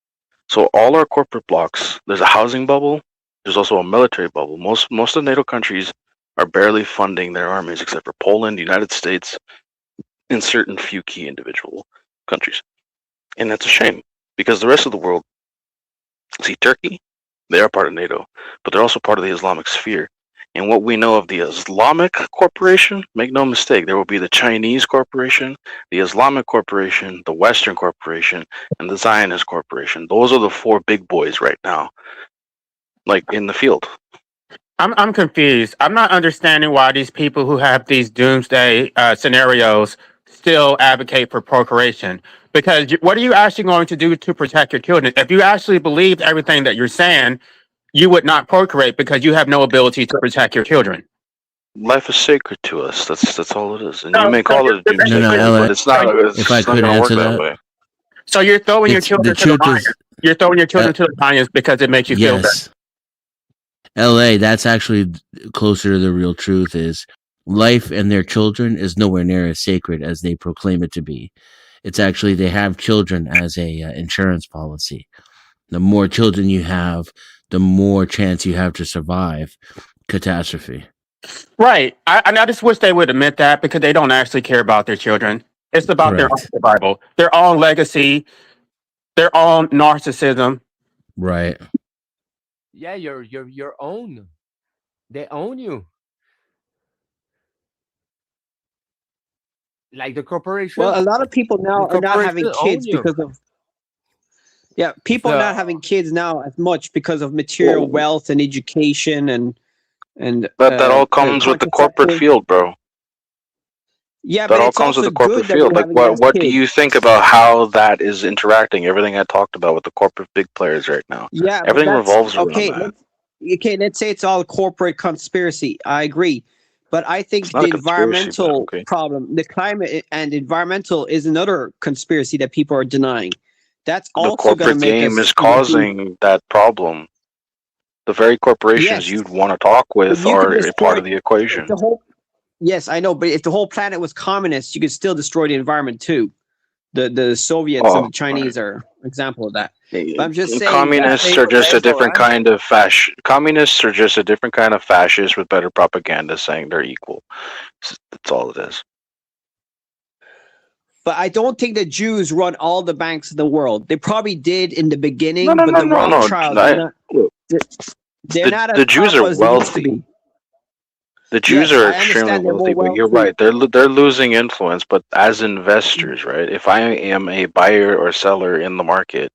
So all our corporate blocks, there's a housing bubble. There's also a military bubble. Most of the NATO countries are barely funding their armies, except for Poland, the United States, and certain few key individual countries. And that's a shame because the rest of the world, see, Turkey, they are part of NATO, but they're also part of the Islamic sphere. And what we know of the Islamic corporation, make no mistake, there will be the Chinese corporation, the Islamic corporation, the Western corporation, and the Zionist corporation. Those are the four big boys right now, like in the field. I'm confused. I'm not understanding why these people who have these doomsday scenarios still advocate for procreation. Because what are you actually going to do to protect your children? If you actually believed everything that you're saying, you would not procreate because you have no ability to protect your children. Life is sacred to us. That's all it is. And So, you may so call you're, it a doomsday No, cult, LA. but it's not. If I It's not could going to work answer that that, way. so you're throwing your it's the children to the truth lions. is You're throwing your children to the lions because it makes you feel better. yes. LA, that's actually closer to the real truth. Is life and their children is nowhere near as sacred as they proclaim it to be. It's actually they have children as a insurance policy. The more children you have, the more chance you have to survive catastrophe. Right. I just wish they would admit that because they don't actually care about their children. It's about their own Correct. survival, their own legacy, their own narcissism. Right. Yeah, your own. They own you. Like the corporation. Well, a lot of people now The are not having corporation own kids you. because of people are not having kids now as much because of material wealth and education and That all comes with the corporate contraceptive. field, bro. Yeah, That but all it's comes with also the corporate good that field. we're Like, having less what do kids. you think about how that is interacting? Everything I talked about with the corporate big players right now. Yeah, but Everything that's revolves around okay. that. Let's say it's all corporate conspiracy. I agree, but I think It's not the a conspiracy, but environmental okay. problem, the climate and environmental, is another conspiracy that people are denying. That's The also going to corporate make game us is causing that problem. The very corporations Yes, you'd want to talk but with you could are a part destroy of the if equation. the whole. Yes, I know, but if the whole planet was communist, you could still destroy the environment too. The Soviets and the Chinese are example of that. But I'm just saying, Communists are just a different kind of Communists are just a different kind of fascist with better propaganda saying they're equal. That's all it is. but I don't think the Jews run all the banks in the world. They probably did in the beginning, No. but the Rothschilds, they're not as The Jews are powerful as they used to wealthy. be. The Jews Yes, are I extremely understand they're more wealthy, but you're wealthy. right. They're losing influence. But as investors, right? If I am a buyer or seller in the market,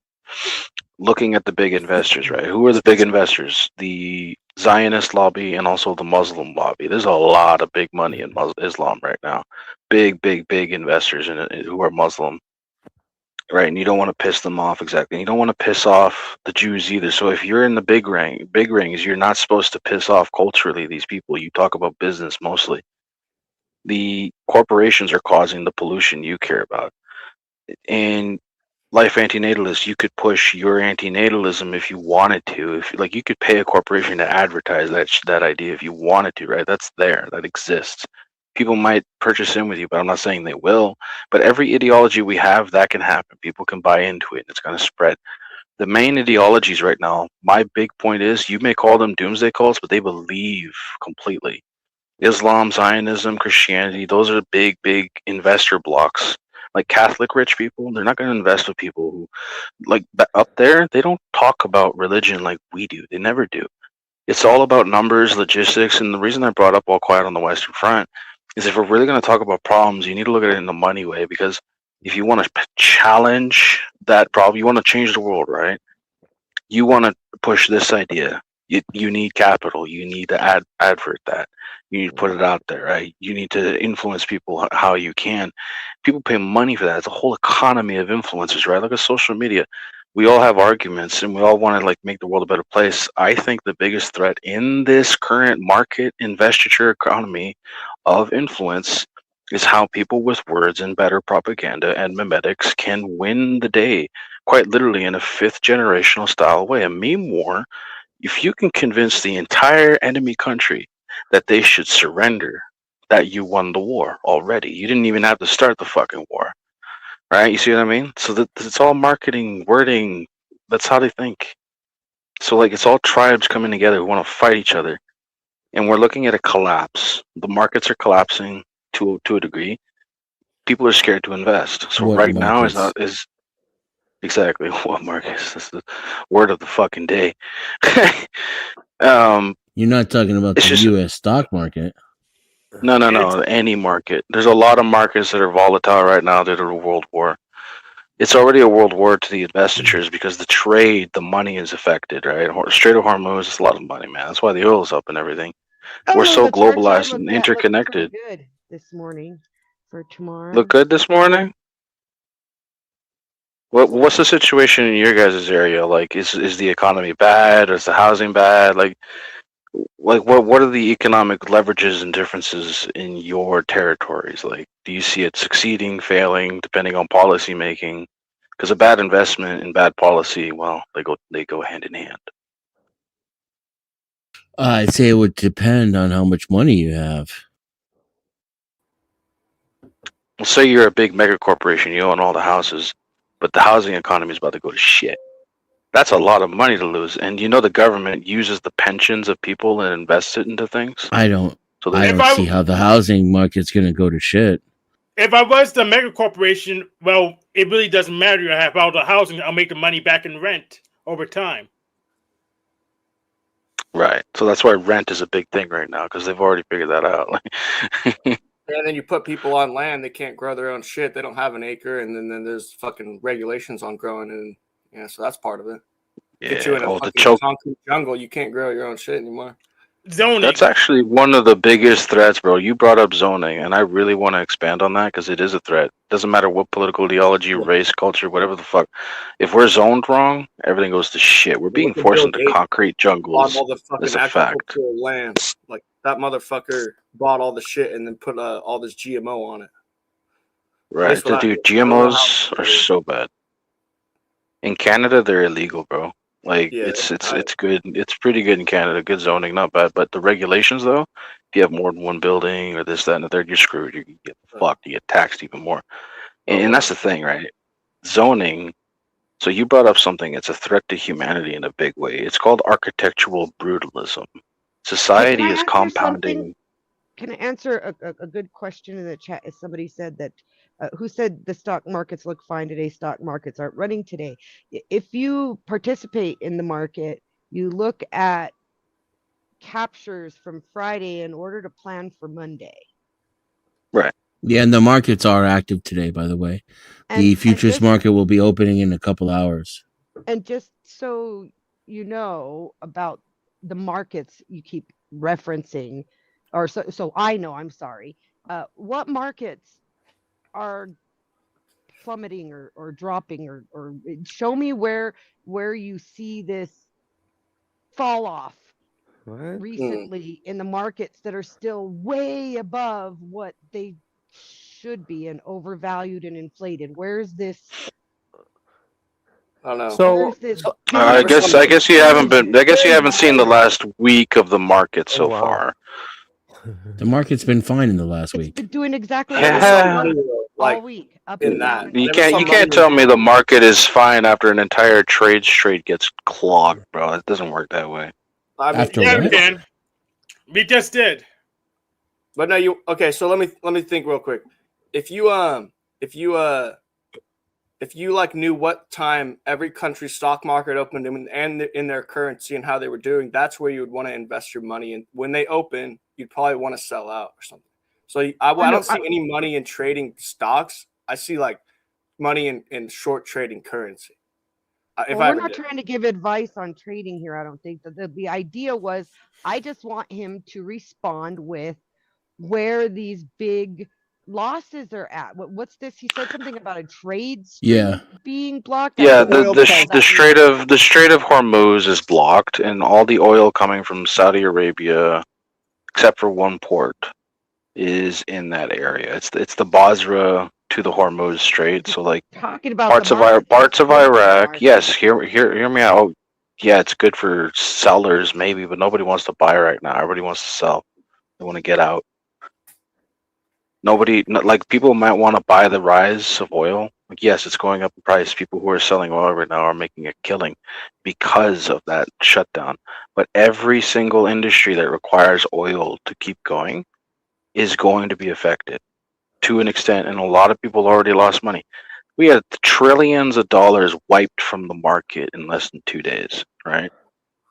looking at the big investors, right? Who are the big investors? The Zionist lobby and also the Muslim lobby. There's a lot of big money in Islam right now. Big investors in it who are Muslim, right? And you don't want to piss them off exactly. And you don't want to piss off the Jews either. So if you're in the big rings, you're not supposed to piss off culturally these people. You talk about business mostly. The corporations are causing the pollution you care about. And life antinatalists, you could push your antinatalism if you wanted to. If like you could pay a corporation to advertise that idea if you wanted to, right? That's there, that exists. People might purchase in with you, but I'm not saying they will. But every ideology we have, that can happen. People can buy into it, and it's going to spread. The main ideologies right now, my big point is, you may call them doomsday cults, but they believe completely. Islam, Zionism, Christianity, those are big investor blocks. Like Catholic rich people, they're not going to invest with people who, like up there, they don't talk about religion like we do. They never do. It's all about numbers, logistics, and the reason I brought up All Quiet on the Western Front is if we're really going to talk about problems, you need to look at it in the money way, because if you want to challenge that problem, you want to change the world, right? You want to push this idea. You need capital. You need to advert that. You need to put it out there, right? You need to influence people how you can. People pay money for that. It's a whole economy of influencers, right? Look at social media. We all have arguments and we all want to like make the world a better place. I think the biggest threat in this current market investiture economy of influence is how people with words and better propaganda and memetics can win the day, quite literally in a fifth generational style way. A meme war, if you can convince the entire enemy country that they should surrender, that you won the war already. You didn't even have to start the fucking war. Right? You see what I mean? So that it's all marketing, wording. That's how they think. So like it's all tribes coming together who want to fight each other. And we're looking at a collapse. The markets are collapsing to a degree. People are scared to invest. So What right now markets? is exactly what markets. That's the word of the fucking day. You're not talking about It's the just U.S. stock market. no, It's- any market. There's a lot of markets that are volatile right now due to the world war. It's already a world war to the investitures because the trade, the money is affected, right? Strait of Hormuz is a lot of money, man. That's why the oil's up and everything. We're Oh, so the charts I globalized and looked at looked pretty interconnected. good this morning for tomorrow. Look good this morning. What's the situation in your guys' area? Like, is the economy bad? Or is the housing bad? Like what are the economic leverages and differences in your territories? Like, do you see it succeeding, failing, depending on policy making? Because a bad investment and bad policy, well, they go hand in hand. I'd say it would depend on how much money you have. Well, say you're a big mega corporation, you own all the houses, but the housing economy is about to go to shit. That's a lot of money to lose, and you know the government uses the pensions of people and invests it into things. I don't So they, If see how the housing market's going to go to shit. If I was the mega corporation, well, it really doesn't matter about the housing. I'll make the money back in rent over time. right. So that's why rent is a big thing right now because they've already figured that out. And then you put people on land, they can't grow their own shit. They don't have an acre, and then there's fucking regulations on growing, and yeah, so that's part of it. Get you in a fucking concrete jungle, you can't grow your own shit anymore. Zoning. That's actually one of the biggest threats, bro. You brought up zoning, and I really want to expand on that because it is a threat. Doesn't matter what political ideology, race, culture, whatever the fuck. If we're zoned wrong, everything goes to shit. We're being forced into concrete jungles. All the fucking It's a fact. agricultural land. Like that motherfucker bought all the shit and then put all this GMO on it. Right, dude. GMOs are so bad. In Canada, they're illegal, bro. Like it's good. It's pretty good in Canada. Good zoning, not bad. But the regulations, though, if you have more than one building or this, that, and the third, you're screwed. You get fucked. You get taxed even more. And that's the thing, right? Zoning. So you brought up something. It's a threat to humanity in a big way. It's called architectural brutalism. Society is compounding. Can I answer a good question in the chat? As somebody said that, who said the stock markets look fine today? Stock markets aren't running today. If you participate in the market, you look at captures from Friday in order to plan for Monday. Right. Yeah, and the markets are active today, by the way. The futures market will be opening in a couple hours. And just so you know about the markets you keep referencing, or so I know, I'm sorry. What markets are plummeting or dropping or show me where you see this fall off recently in the markets that are still way above what they should be and overvalued and inflated. Where's this? I don't know. So I guess you haven't been. I guess you haven't seen the last week of the market so far. The market's been fine in the last week. It's been doing exactly like all week. Up in that. You can't tell me the market is fine after an entire trade straight gets clogged, bro. It doesn't work that way. After what? Ken, we just did. But no, you okay? So let me think real quick. If you like knew what time every country's stock market opened and in their currency and how they were doing, that's where you would want to invest your money. And when they open, you'd probably want to sell out or something. So I don't see any money in trading stocks. I see like money in short trading currency. We're not trying to give advice on trading here. I don't think that the idea was I just want him to respond with where these big losses are at. What's this? He said something about a trade street being blocked. Yeah, the Strait of Hormuz is blocked, and all the oil coming from Saudi Arabia, except for one port, is in that area. It's the Basra to the Hormuz Strait. So like talking about parts of Iraq. Yes, hear me out. Oh, yeah, it's good for sellers maybe, but nobody wants to buy right now. Everybody wants to sell. They want to get out. Like people might want to buy the rise of oil. Like, yes, it's going up in price. People who are selling oil right now are making a killing because of that shutdown. But every single industry that requires oil to keep going is going to be affected to an extent, and a lot of people already lost money. We had trillions of dollars wiped from the market in less than 2 days, right?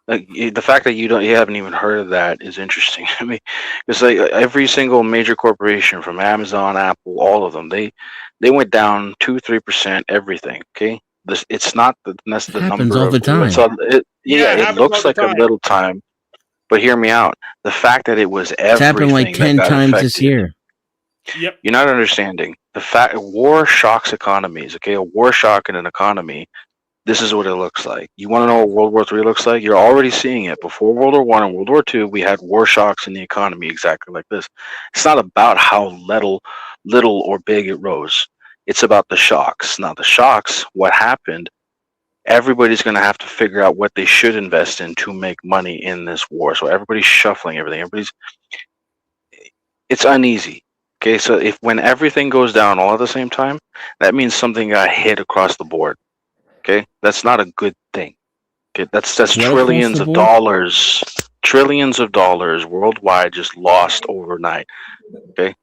Like the fact that you haven't even heard of that is interesting to me. It's like every single major corporation, from Amazon, Apple, all of them, they went down 2-3% everything. Okay, it's not that's It the happens number all of the time. yeah, it it happens all looks the like a time. little time, but hear me out. The fact that it was It's happened like everything that 10 got times this affected. year. Yep. You're not understanding the fact. War shocks economies. Okay, a war shock in an economy. This is what it looks like. You want to know what World War III looks like? You're already seeing it. Before World War I and World War II, we had war shocks in the economy exactly like this. It's not about how little or big it rose. It's about the shocks. Now, the shocks, what happened, everybody's going to have to figure out what they should invest in to make money in this war. So everybody's shuffling everything. It's uneasy. Okay, so if when everything goes down all at the same time, that means something got hit across the board. Okay, that's not a good thing. Okay, that's What across trillions the of board? dollars, trillions of dollars worldwide just lost overnight. Okay, It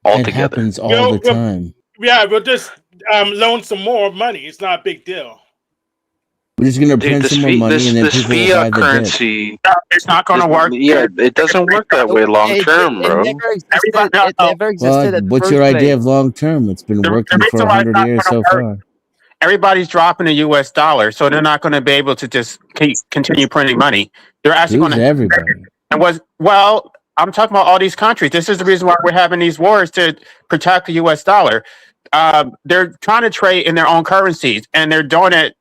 altogether. happens all the time. Yeah, we'll just loan some more money. It's not a big deal. We're just gonna Dude, print some more money, and then this people will buy fiat the dip. currency, It's not going to work. yeah, it doesn't work that way long It, term, it bro. never existed. Everybody, no, It never existed Well, at the what's first your idea place. of long term? It's been the working for reason why it's 100 not years going so to work, far. everybody's dropping the U.S. dollar, so they're not going to be able to just continue printing money. They're actually Who's going to. everybody? And I'm talking about all these countries. This is the reason why we're having these wars, to protect the U.S. dollar. They're trying to trade in their own currencies, and they're doing it.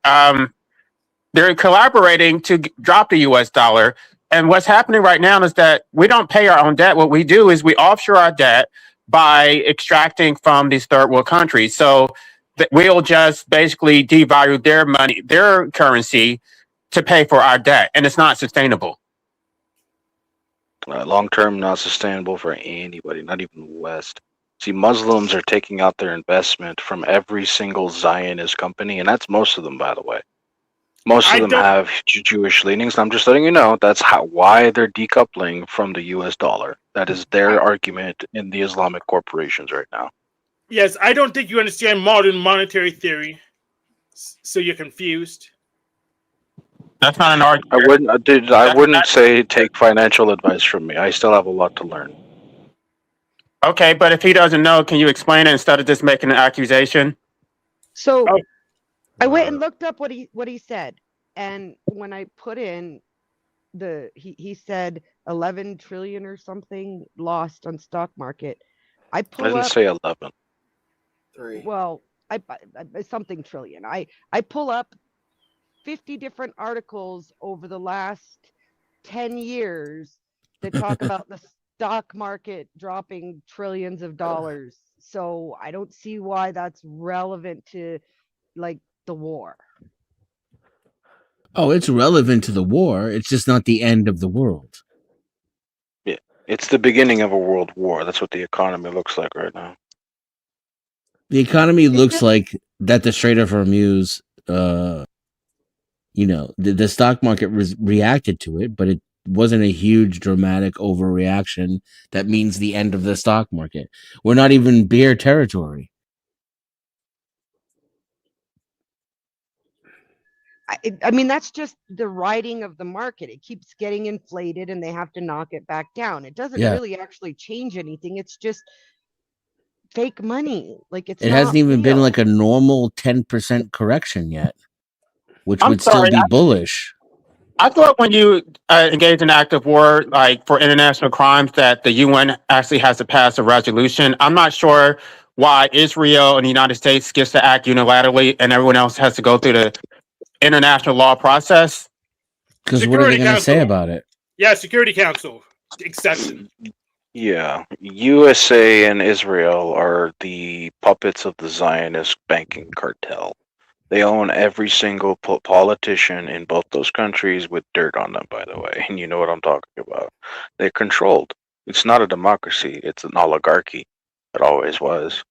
They're collaborating to drop the U.S. dollar. And what's happening right now is that we don't pay our own debt. What we do is we offshore our debt by extracting from these third world countries. So we'll just basically devalue their money, their currency, to pay for our debt, and it's not sustainable. Long term, not sustainable for anybody, not even the West. See, Muslims are taking out their investment from every single Zionist company, and that's most of them, by the way. Most of them have Jewish leanings. And I'm just letting you know that's why they're decoupling from the U.S. dollar. That is their argument in the Islamic corporations right now. Yes, I don't think you understand modern monetary theory, so you're confused. That's not an argument. I wouldn't say take financial advice from me. I still have a lot to learn. Okay, but if he doesn't know, can you explain it instead of just making an accusation? So I went and looked up what he said, and when I put in he said 11 trillion or something lost on stock market. I didn't say 11. 3. Well, I something trillion. I pull up 50 different articles over the last 10 years that talk about the stock market dropping trillions of dollars. So I don't see why that's relevant to like the war. Oh, it's relevant to the war. It's just not the end of the world. Yeah, it's the beginning of a world war. That's what the economy looks like right now. The economy looks like that the Strait of Hormuz, the stock market reacted to it, but it wasn't a huge dramatic overreaction that means the end of the stock market. We're not even bear territory. I mean, that's just the riding of the market. It keeps getting inflated and they have to knock it back down. It doesn't really actually change anything. It's just fake money. Like it hasn't even been like a normal 10% correction yet, which would still be bullish. I thought when you engage in active war, like for international crimes, that the UN actually has to pass a resolution. I'm not sure why Israel and the United States gets to act unilaterally and everyone else has to go through the international law process. Because what are they going to say about it? Yeah, Security Council exception. Yeah, USA and Israel are the puppets of the Zionist banking cartel. They own every single politician in both those countries with dirt on them, by the way. And you know what I'm talking about. They're controlled. It's not a democracy. It's an oligarchy. It always was.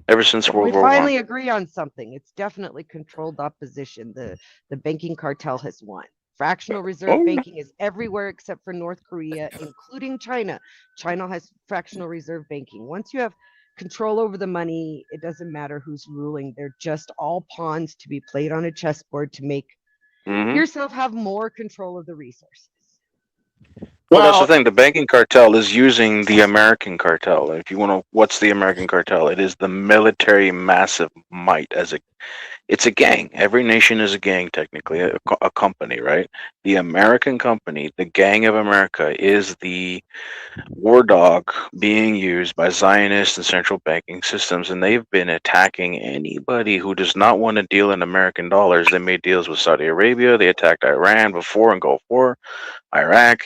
Ever since World War I. We finally agree on something. It's definitely controlled opposition. The banking cartel has won. Fractional reserve banking is everywhere except for North Korea, including China. China has fractional reserve banking. Once you have control over the money. It doesn't matter who's ruling. They're just all pawns to be played on a chessboard to make yourself have more control of the resources. Well, that's the Well, thing. The banking cartel is using the American cartel. If you want to, what's the American cartel? It is the military massive might. It's a gang. Every nation is a gang, technically, a company, right? The American company, the Gang of America, is the war dog being used by Zionists and central banking systems, and they've been attacking anybody who does not want to deal in American dollars. They made deals with Saudi Arabia. They attacked Iran before in Gulf War, Iraq.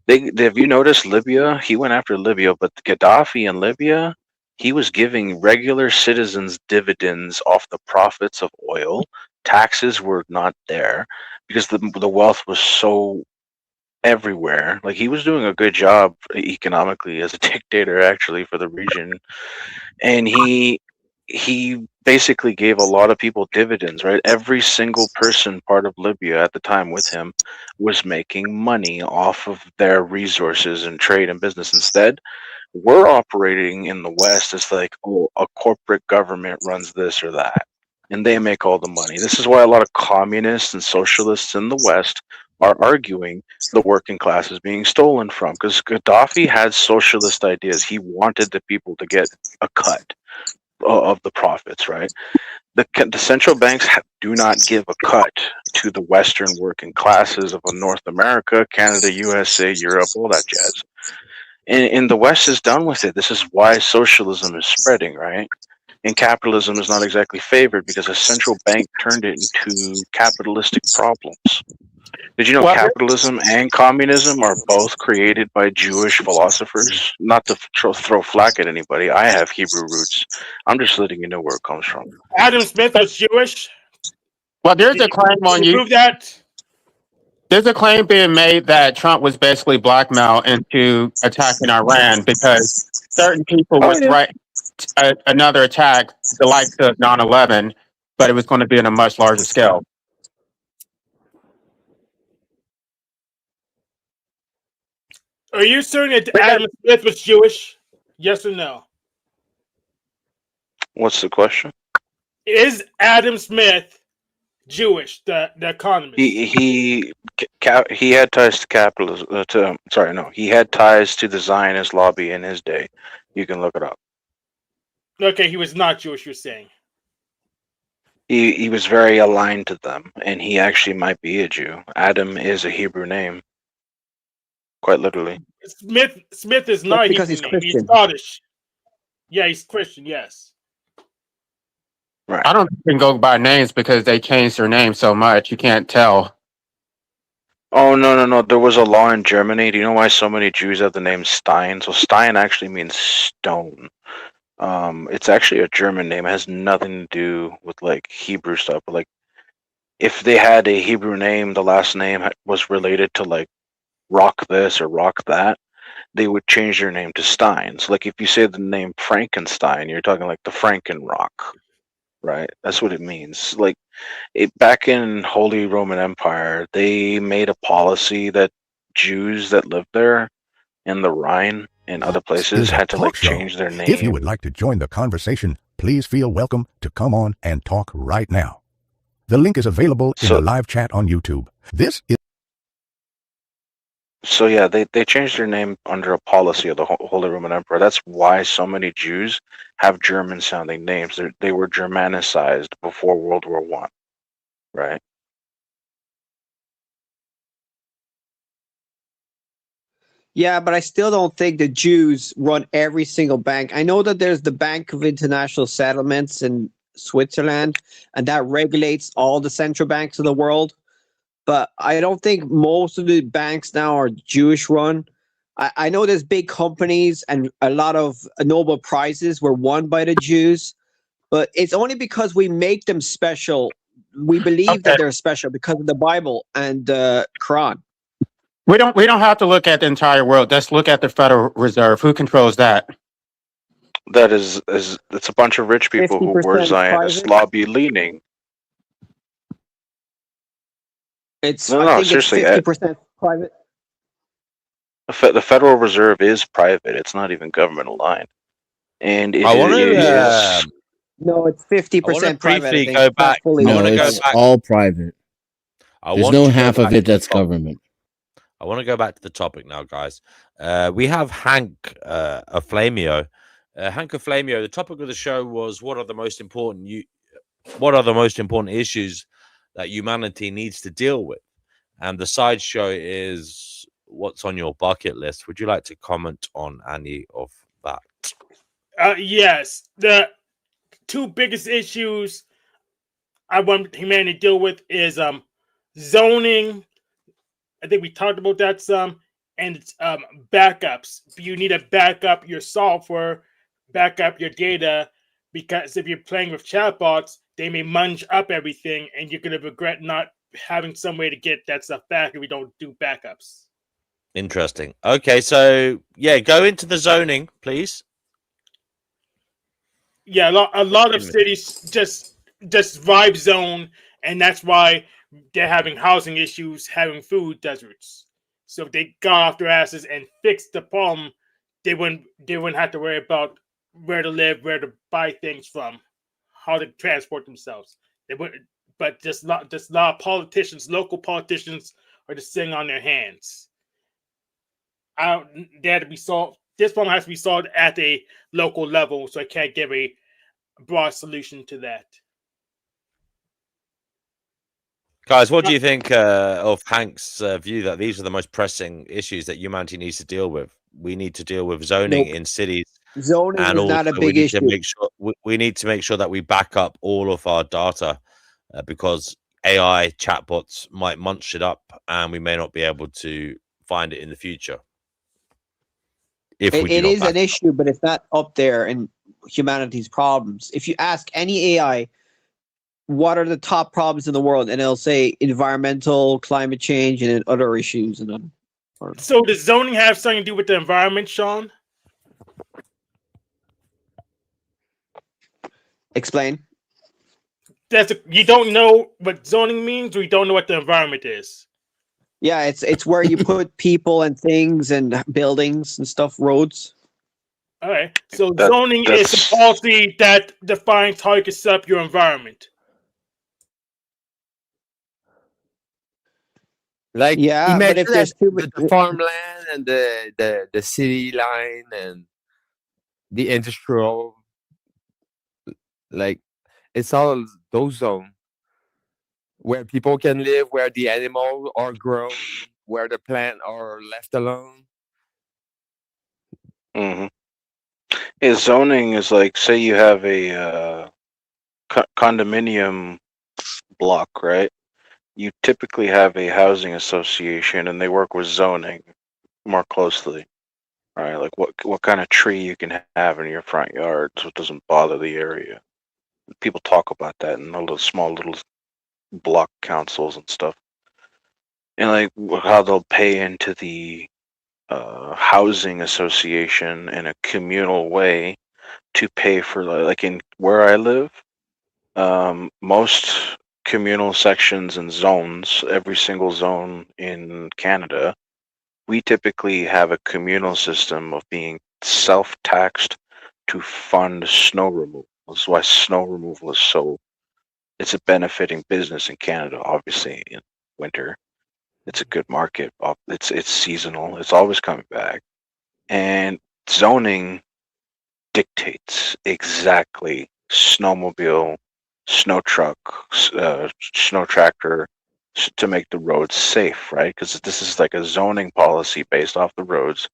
Have you noticed Libya? He went after Libya, but Gaddafi in Libya, he was giving regular citizens dividends off the profits of oil. Taxes were not there because the wealth was so everywhere. Like, he was doing a good job economically as a dictator, actually, for the region, and he basically gave a lot of people dividends, right? Every single person part of Libya at the time with him was making money off of their resources and trade and business. Instead, we're operating in the West as like, oh, a corporate government runs this or that, and they make all the money. This is why a lot of communists and socialists in the West are arguing the working class is being stolen from, because Gaddafi had socialist ideas. He wanted the people to get a cut of the profits, right? The central banks do not give a cut to the Western working classes of North America, Canada, USA, Europe, all that jazz. And the West is done with it. This is why socialism is spreading, right? And capitalism is not exactly favored because a central bank turned it into capitalistic problems. Did you know well, capitalism and communism are both created by Jewish philosophers? Not to throw flack at anybody. I have Hebrew roots. I'm just letting you know where it comes from. Adam Smith was Jewish. well, there's a claim on Can you you. prove that? There's a claim being made that Trump was basically blackmailed into attacking Iran because certain people Oh would yeah. threaten another attack, the likes of 9/11, but it was going to be on a much larger scale. Are you certain that Adam Smith was Jewish? Yes or no? What's the question? Is Adam Smith Jewish? The economist. He had ties to capitalism. He had ties to the Zionist lobby in his day. You can look it up. Okay, he was not Jewish. You're saying. He was very aligned to them, and he actually might be a Jew. Adam is a Hebrew name, quite literally. Smith is not because Hebrew he's name. He's Christian. Scottish. Yeah, he's Christian. Yes. Right. I don't think we can go by names because they changed their name so much you can't tell. Oh no! There was a law in Germany. Do you know why so many Jews have the name Stein? So Stein actually means stone. It's actually a German name. It has nothing to do with like Hebrew stuff. But like, if they had a Hebrew name, the last name was related to like rock this or rock that, they would change their name to Stein. So like, if you say the name Frankenstein, you're talking like the Franken rock, right? That's what it means. Like, back in Holy Roman Empire, they made a policy that Jews that lived there in the Rhine and other places Is a had to like talk show. change their name. If you would like to join the conversation, please feel welcome to come on and talk right now. The link is available in the live chat on YouTube. This is So yeah, they changed their name under a policy of the Holy Roman Emperor. That's why so many Jews have German-sounding names. They were Germanicized before World War I, right? Yeah, but I still don't think the Jews run every single bank. I know that there's the Bank of International Settlements in Switzerland, and that regulates all the central banks of the world. But I don't think most of the banks now are Jewish run. I know there's big companies and a lot of Nobel Prizes were won by the Jews, but it's only because we make them special. We believe that they're special because of the Bible and the Quran. We don't have to look at the entire world. Let's look at the Federal Reserve. Who controls that? That is it's a bunch of rich people who were 50% Zionist private. lobby leaning. It's No, I think it's seriously, 50% private. the Federal Reserve is private. It's not even government aligned. and it I want to. is No, it's 50% I want to private. I briefly think go not back. fully. No, wanna go it's back- all private. I There's want no to go half of back it to the that's topic. government. I want to go back to the topic now, guys. We have Hank Aflamio. Hank Aflamio. The topic of the show was what are the most important issues that humanity needs to deal with, and the side show is what's on your bucket list. Would you like to comment on any of that? Yes, the two biggest issues I want humanity to deal with is zoning. I think we talked about that some, and it's backups. You need to back up your software, back up your data, because if you're playing with chatbots, they may munge up everything, and you're gonna regret not having some way to get that stuff back if we don't do backups. Interesting. Okay, so yeah, go into the zoning, please. Yeah, a lot of cities just vibe zone, and that's why they're having housing issues, having food deserts. So if they got off their asses and fixed the problem, they wouldn't have to worry about where to live, where to buy things from, how to transport themselves. They would, but just a lot of politicians, local politicians, are just sitting on their hands. They had to be solved. This problem has to be solved at a local level, so I can't give a broad solution to that. Guys, what do you think of Hank's view that these are the most pressing issues that humanity needs to deal with? We need to deal with zoning in cities, Zoning and is not a also we big need to issue. make sure we need to make sure that we back up all of our data because AI chatbots might munch it up, and we may not be able to find it in the future. If we do It not is back an it up. issue, but it's not up there in humanity's problems. If you ask any AI, what are the top problems in the world, and it'll say environmental, climate change, and then other issues. And So does zoning have something to do with the environment, Sean? Explain. You don't know what zoning means, or you don't know what the environment is? Yeah, it's where you put people and things and buildings and stuff, roads. All right. So zoning is a policy that defines how you can set up your environment. Like, Yeah, but imagine if there's the farmland and the city line and the industrial, like, it's all those zones where people can live, where the animals are grown, where the plant are left alone. Mm-hmm. Yeah, zoning is like, say you have a condominium block, right? You typically have a housing association, and they work with zoning more closely, right? Like what kind of tree you can have in your front yard, so it doesn't bother the area. People talk about that in the small little block councils and stuff, and like how they'll pay into the housing association in a communal way to pay for, like in where I live, most communal sections and zones, every single zone in Canada, we typically have a communal system of being self-taxed to fund snow removal. This is why snow removal is it's a benefiting business in Canada. Obviously, in winter, it's a good market. It's seasonal. It's always coming back, and zoning dictates exactly snowmobile, snow truck, snow tractor to make the roads safe, right? Because this is like a zoning policy based off the roads.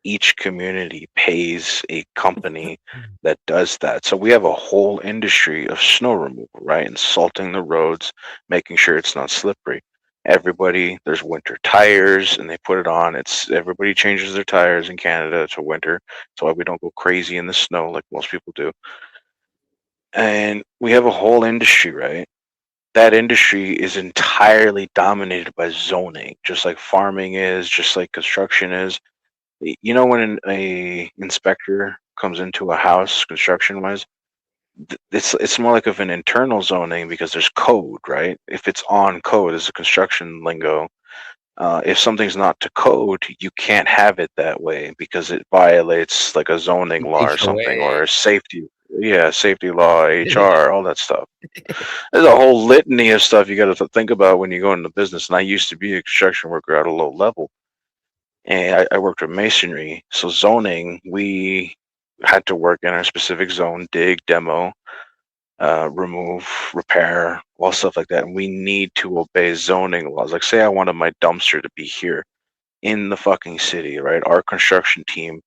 Each community pays a company that does that. So we have a whole industry of snow removal, right? And salting the roads, making sure it's not slippery. There's winter tires, and they put it on. Everybody changes their tires in Canada to winter. So we don't go crazy in the snow like most people do. And we have a whole industry, right? That industry is entirely dominated by zoning, just like farming is, just like construction is. You know, when a inspector comes into a house construction wise, it's more like of an internal zoning because there's code, right? If it's on code as a construction lingo, If something's not to code, you can't have it that way because it violates like a zoning law or something, or a safety law, HR, all that stuff. There's a whole litany of stuff you got to think about when you go into business. And I used to be a construction worker at a low level, and I worked with masonry. So zoning, we had to work in a specific zone: dig, demo, remove, repair, all stuff like that. And we need to obey zoning laws. Like, say I wanted my dumpster to be here in the fucking city, right? Our construction team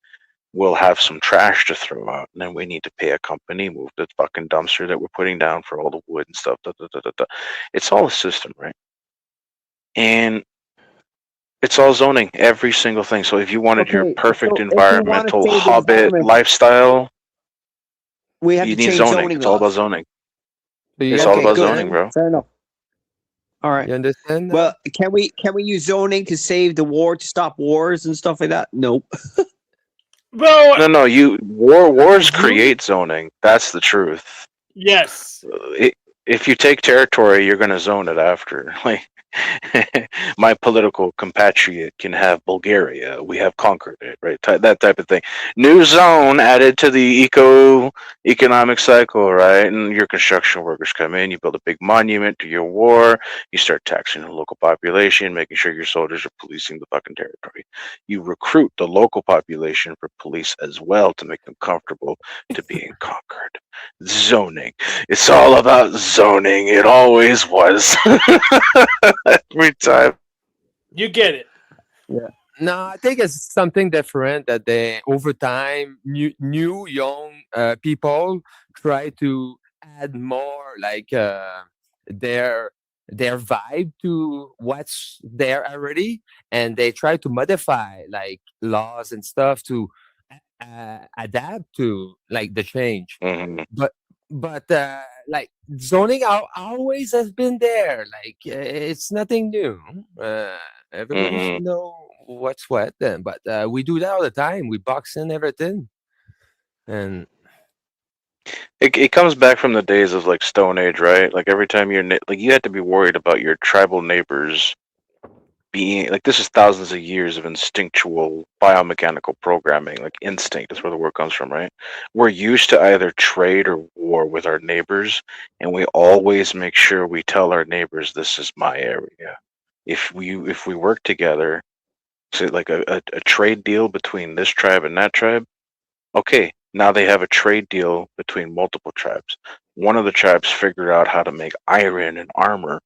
will have some trash to throw out, and then we need to pay a company move the fucking dumpster that we're putting down for all the wood and stuff. It's all a system, right? And it's all zoning, every single thing. So if you wanted your perfect so if we want to environmental save the hobbit environment, lifestyle, we have you to need change zoning. zoning It's all about laws. zoning. Do you It's all about understand? zoning, bro. Fair enough. All right. You understand? now? Well, can we use zoning to save the war, to stop wars and stuff like that? Nope. Bro, No, wars you- create zoning. That's the truth. yes. If you take territory, you're gonna zone it after. Like, my political compatriot can have Bulgaria. We have conquered it, right? That type of thing. New zone added to the economic cycle, right? And your construction workers come in. You build a big monument to your war. You start taxing the local population, making sure your soldiers are policing the fucking territory. You recruit the local population for police as well to make them comfortable to being conquered. Zoning. It's all about zoning. It always was. Every time. You get it. Yeah. No, I think it's something different that they over time new young people try to add more like their vibe to what's there already, and they try to modify like laws and stuff to adapt to like the change. Mhm. But like zoning always has been there. Like it's nothing new. Everybody Mhm. should know what's what. Then, but we do that all the time. We box in everything, and It comes back from the days of like Stone Age, right? Like every time like you had to be worried about your tribal neighbors being like, this is thousands of years of instinctual biomechanical programming. Like instinct is where the word comes from, right? We're used to either trade or war with our neighbors, and we always make sure we tell our neighbors this is my area. If we work together, say like a trade deal between this tribe and that tribe, okay, now they have a trade deal between multiple tribes. One of the tribes figured out how to make iron and armor.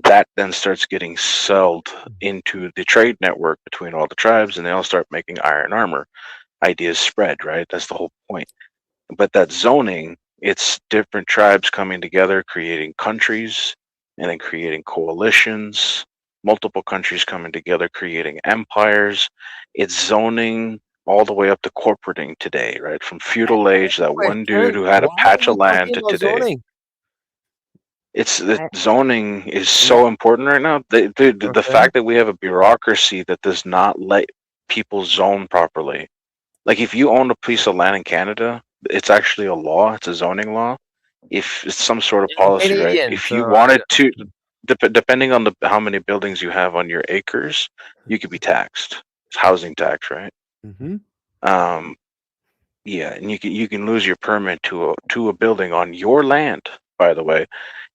That then starts getting sold into the trade network between all the tribes, and they all start making iron armor. Ideas spread, right? That's the whole point. But that zoning, it's different tribes coming together, creating countries, and then creating coalitions, multiple countries coming together, creating empires. It's zoning all the way up to corporating today, right? From feudal age, that one dude who had a why patch are of we land, talking to about today. zoning? It's the zoning is so important right now. The Okay. fact that we have a bureaucracy that does not let people zone properly. Like if you own a piece of land in Canada, it's actually a law. It's a zoning law. If it's some sort of policy, right? Canadian, If you so wanted to, depending on how many buildings you have on your acres, you could be taxed. It's housing tax, right? Mhm. Yeah, and you can lose your permit to a building on your land, by the way,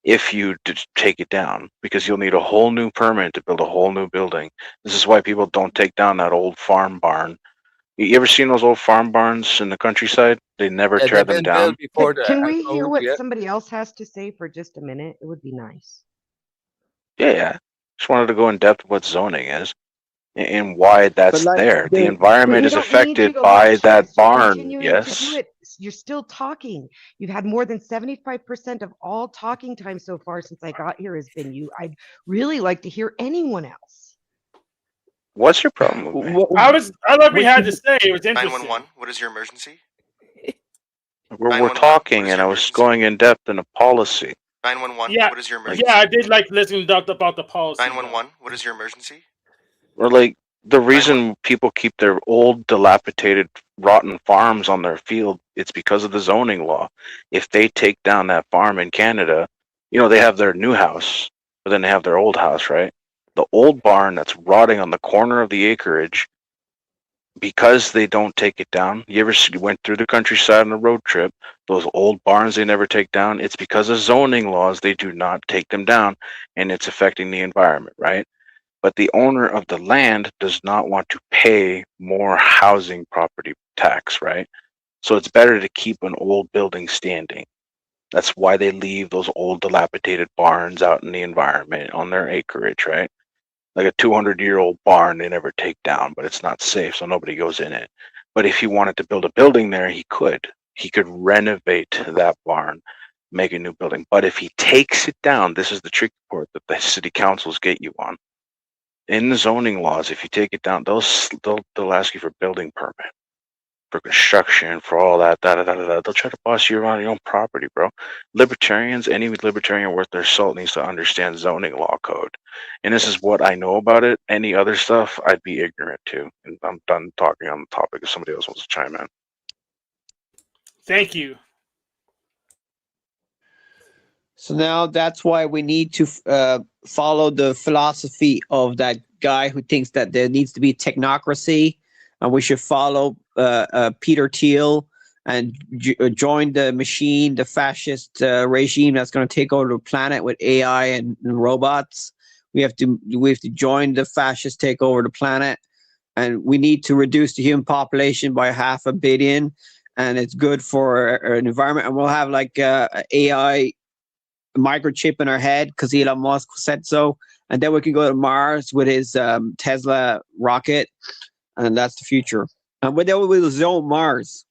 if you take it down, because you'll need a whole new permit to build a whole new building. This is why people don't take down that old farm barn. You ever seen those old farm barns in the countryside? They never Yeah, tear they've them been down. built before the Can we hear code. what Yeah. somebody else has to say for just a minute? It would be nice. Yeah. Just wanted to go in depth what zoning is and why that's like there. The But environment we is don't need you affected to by lecture that us. You're barn. continuing to do Yes. it. You're still talking. You've had more than 75% of all talking time so far since I got here has been you. I'd really like to hear anyone else. What's your problem with me? I love what you had to say. It was interesting. 911, what is your emergency? We're 911, what talking, is and I your was emergency? going in depth in a policy. 911, Yeah, what is your emergency? yeah, I did like listening about the policy. 911, what is your emergency? Or like the reason people keep their old, dilapidated, rotten farms on their field, it's because of the zoning law. If they take down that farm in Canada, they have their new house, but then they have their old house, right? The old barn that's rotting on the corner of the acreage, because they don't take it down. You ever went through the countryside on a road trip? Those old barns they never take down. It's because of zoning laws they do not take them down, and it's affecting the environment, right? But the owner of the land does not want to pay more housing property tax, right? So it's better to keep an old building standing. That's why they leave those old dilapidated barns out in the environment on their acreage, right? Like a 200-year-old barn they never take down, but it's not safe, so nobody goes in it. But if he wanted to build a building there, he could. He could renovate that barn, make a new building. But if he takes it down, this is the tricky part that the city councils get you on. In the zoning laws, if you take it down, they'll ask you for building permit, for construction, for all that, They'll try to boss you around your own property, bro. Libertarians, any libertarian worth their salt needs to understand zoning law code. And this is what I know about it. Any other stuff, I'd be ignorant to. And I'm done talking on the topic if somebody else wants to chime in. Thank you. So now that's why we need to follow the philosophy of that guy who thinks that there needs to be technocracy, and we should follow Peter Thiel and join the machine, the fascist regime that's going to take over the planet with AI and robots. We have to join the fascists, take over the planet, and we need to reduce the human population by 500 million. And it's good for our environment. And we'll have like AI microchip in our head because Elon Musk said so, and then we can go to Mars with his Tesla rocket, and that's the future. And then we will zone Mars.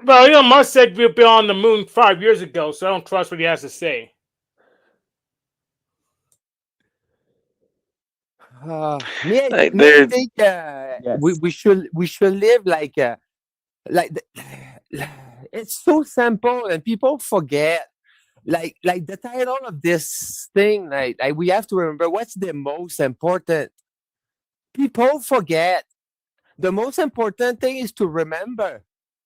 Well, Elon Musk said we'll be on the moon 5 years ago, so I don't trust what he has to say. I think we should live like it's so simple and people forget. Like the title of this thing, like we have to remember what's the most important. People forget. The most important thing is to remember.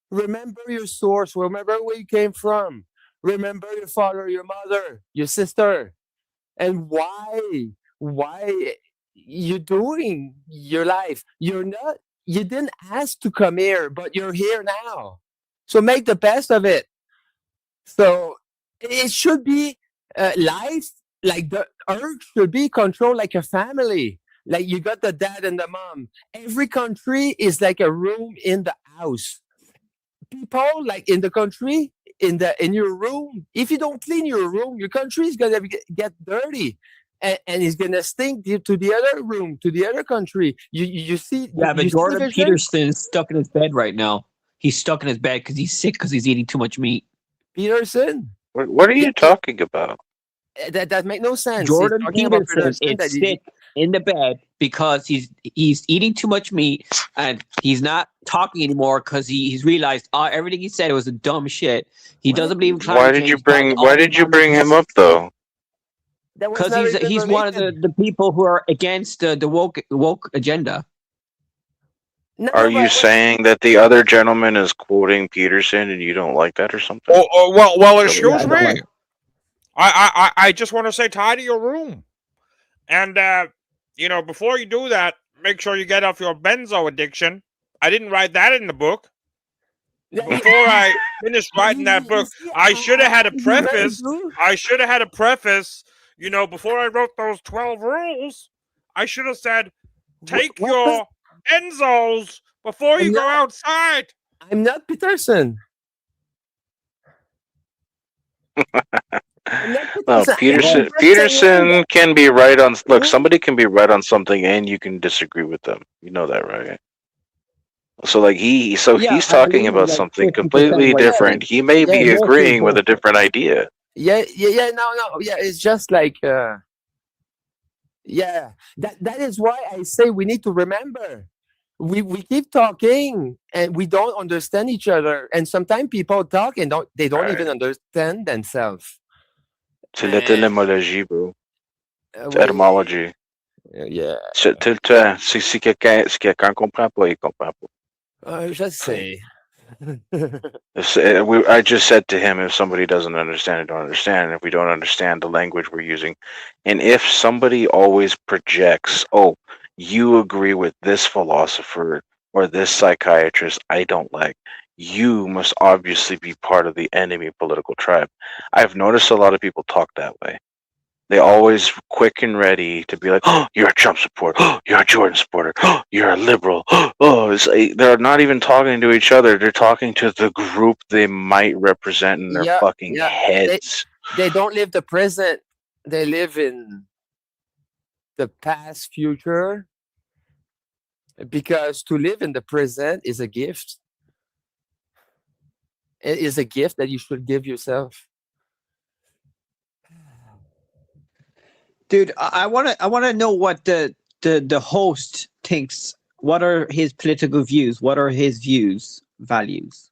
Remember your source. Remember where you came from. Remember your father, your mother, your sister, and why you're doing your life. You didn't ask to come here, but you're here now. So make the best of it. So it should be life, like the earth should be controlled like a family. Like you got the dad and the mom. Every country is like a room in the house. People like in the country, in your room, if you don't clean your room, your country is gonna get dirty. And it's gonna stink to the other room, to the other country. You see? Yeah, but you Jordan see Peterson is stuck in his bed right now. He's stuck in his bed because he's sick because he's eating too much meat. Peterson. What are you talking about? That make no sense. Jordan Peterson is sick in the bed because he's eating too much meat and he's not talking anymore because he's realized everything he said was a dumb shit. He doesn't believe in climate Why did you change. Why did you bring him up though? Because he's one of the people who are against the woke agenda. Are you saying that the other gentleman is quoting Peterson and you don't like that or something? Well, excuse me. I just want to say tidy your room. And, before you do that, make sure you get off your benzo addiction. I didn't write that in the book. Before I finished writing that book, I should have had a preface. Before I wrote those 12 rules, I should have said, take your benzos before you go outside. I'm not Peterson. No, Peterson can be right on. Look, somebody can be right on something, and you can disagree with them. You know that, right? So, he's talking about something completely different. He may be agreeing with a different idea. No. Yeah, it's just like, that is why I say we need to remember. We keep talking and we don't understand each other. And sometimes people talk and they don't even understand themselves. C'est l'étymologie, bro. C'est etymology. Yeah. Si quelqu'un comprend pas, il comprend pas. Je sais. I just said to him, if somebody doesn't understand, they don't understand. And if we don't understand the language we're using, and if somebody always projects, oh, you agree with this philosopher or this psychiatrist I don't like, you must obviously be part of the enemy political tribe. I've noticed a lot of people talk that way. They always quick and ready to be like, "Oh, you're a Trump supporter. Oh, you're a Jordan supporter. Oh, you're a liberal." Oh, they're not even talking to each other. They're talking to the group they might represent in their Yeah, fucking yeah. heads. They don't live the present. They live in the past, future. Because to live in the present is a gift. It is a gift that you should give yourself. Dude, I wanna know what the host thinks. What are his political views? What are his views, values?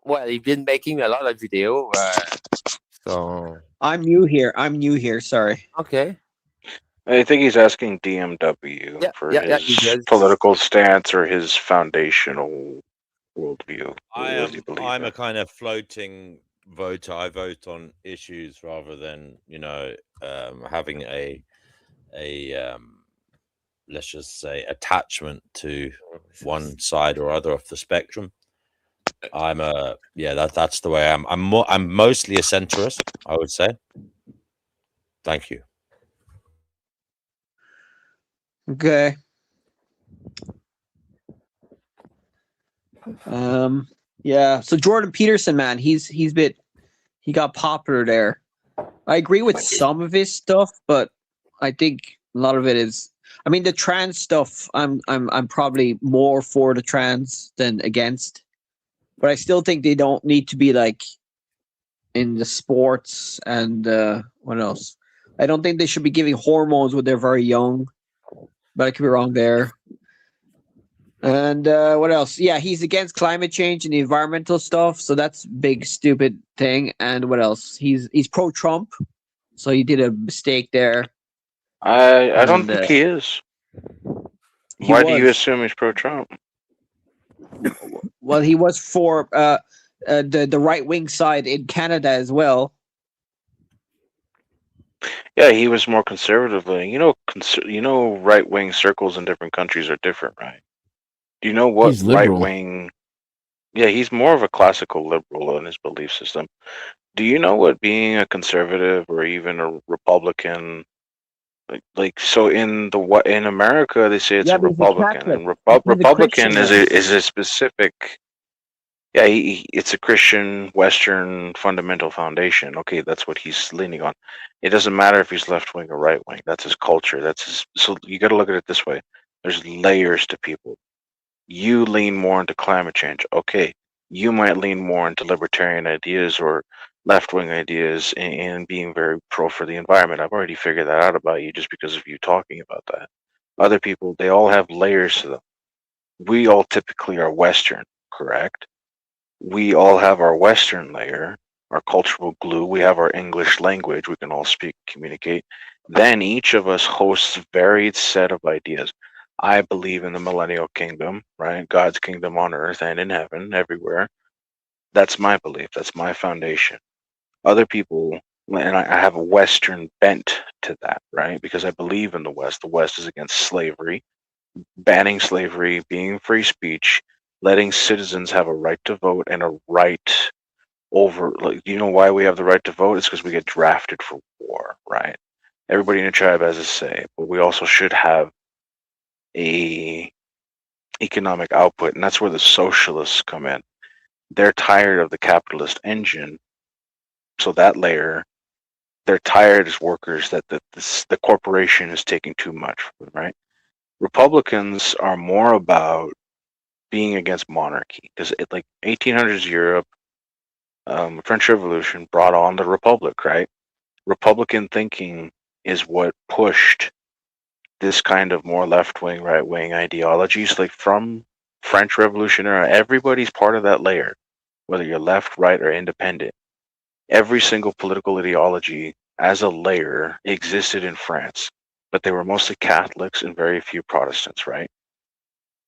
Well, he's been making a lot of video, so I'm new here. Sorry. okay. I think he's asking DMW Yeah, for yeah, he his does. political stance or his foundational worldview. I What does he am. believe I'm in? a kind of floating voter. I vote on issues rather than having a let's just say attachment to one side or other of the spectrum. I'm a that's the way I am. I'm mostly a centrist, I would say. Thank you. Okay. Yeah. So Jordan Peterson, man, he got popular there. I agree with some of his stuff, but I think a lot of it is. I mean, the trans stuff. I'm probably more for the trans than against, but I still think they don't need to be like in the sports and what else? I don't think they should be giving hormones when they're very young, but I could be wrong there. And what else? Yeah, he's against climate change and the environmental stuff, so that's big stupid thing. And what else? He's pro Trump, so he did a mistake there. I don't And think he is. he Why do you was. assume he's pro Trump? Well, he was for the right wing side in Canada as well. Yeah, he was more conservatively. You know, right wing circles in different countries are different, right? Do you know what He's right liberal. wing? Yeah, he's more of a classical liberal in his belief system. Do you know what being a conservative or even a Republican like? So in America they say it's Yeah, a but he's a Republican, Catholic. and He's a Christian Republican though. is a specific. Yeah, it's a Christian Western fundamental foundation. Okay, that's what he's leaning on. It doesn't matter if he's left wing or right wing. That's his culture. That's his. So you got to look at it this way. There's layers to people. You lean more into climate change. Okay, you might lean more into libertarian ideas or left wing ideas and being very pro for the environment. I've already figured that out about you just because of you talking about that. Other people, they all have layers to them. We all typically are Western, correct? We all have our Western layer, our cultural glue. We have our English language. We can all speak, communicate. Then each of us hosts a varied set of ideas. I believe in the millennial kingdom, right? God's kingdom on earth and in heaven, everywhere. That's my belief. That's my foundation. Other people, and I have a Western bent to that, right? Because I believe in the West. The West is against slavery, banning slavery, being free speech, letting citizens have a right to vote and a right over. Like, you know why we have the right to vote? It's because we get drafted for war, right? Everybody in a tribe has a say, but we also should have a economic output, and that's where the socialists come in. They're tired of the capitalist engine, so that layer, they're tired as workers that the corporation is taking too much, right? Republicans are more about being against monarchy because like 1800s Europe, French Revolution brought on the republic, right? Republican thinking is what pushed this kind of more left wing, right wing ideologies. Like from French Revolution era, everybody's part of that layer, whether you're left, right, or independent. Every single political ideology as a layer existed in France. but they were mostly Catholics and very few Protestants, right?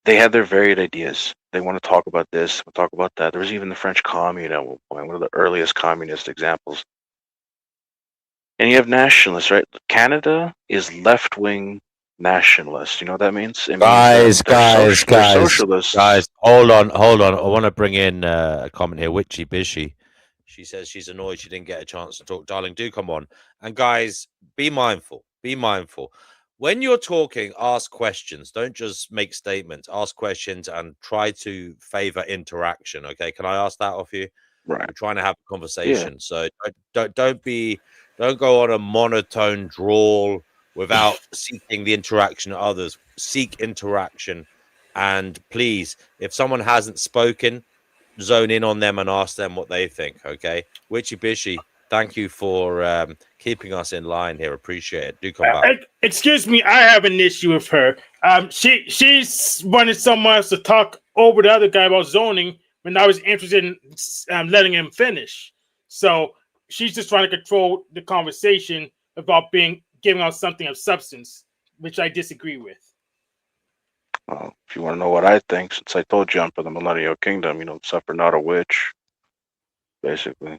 They had their varied ideas. They want to talk about this, talk about that. There was even the French Commune at one point, one of the earliest communist examples. And you have nationalists, right? Canada is left-wing nationalist. You know what that means? It means they're socialists. Guys, hold on. I want to bring in a comment here. Witchy Bishy. She says she's annoyed she didn't get a chance to talk. Darling, do come on. And guys, be mindful. Be mindful. When you're talking, ask questions. Don't just make statements. Ask questions and try to favor interaction. Okay, can I ask that of you? Right. We're trying to have a conversation, so don't go on a monotone drawl without seeking the interaction of others. Seek interaction, and please, if someone hasn't spoken, zone in on them and ask them what they think. Okay, Witchy Bishy, thank you for keeping us in line here. Appreciate it. Do come back. Excuse me, I have an issue with her. She's wanted someone else to talk over the other guy about zoning when I was interested in letting him finish. So she's just trying to control the conversation about giving out something of substance, which I disagree with. Well, if you want to know what I think, since I told you I'm for the Millennial Kingdom, suffer not a witch. Basically,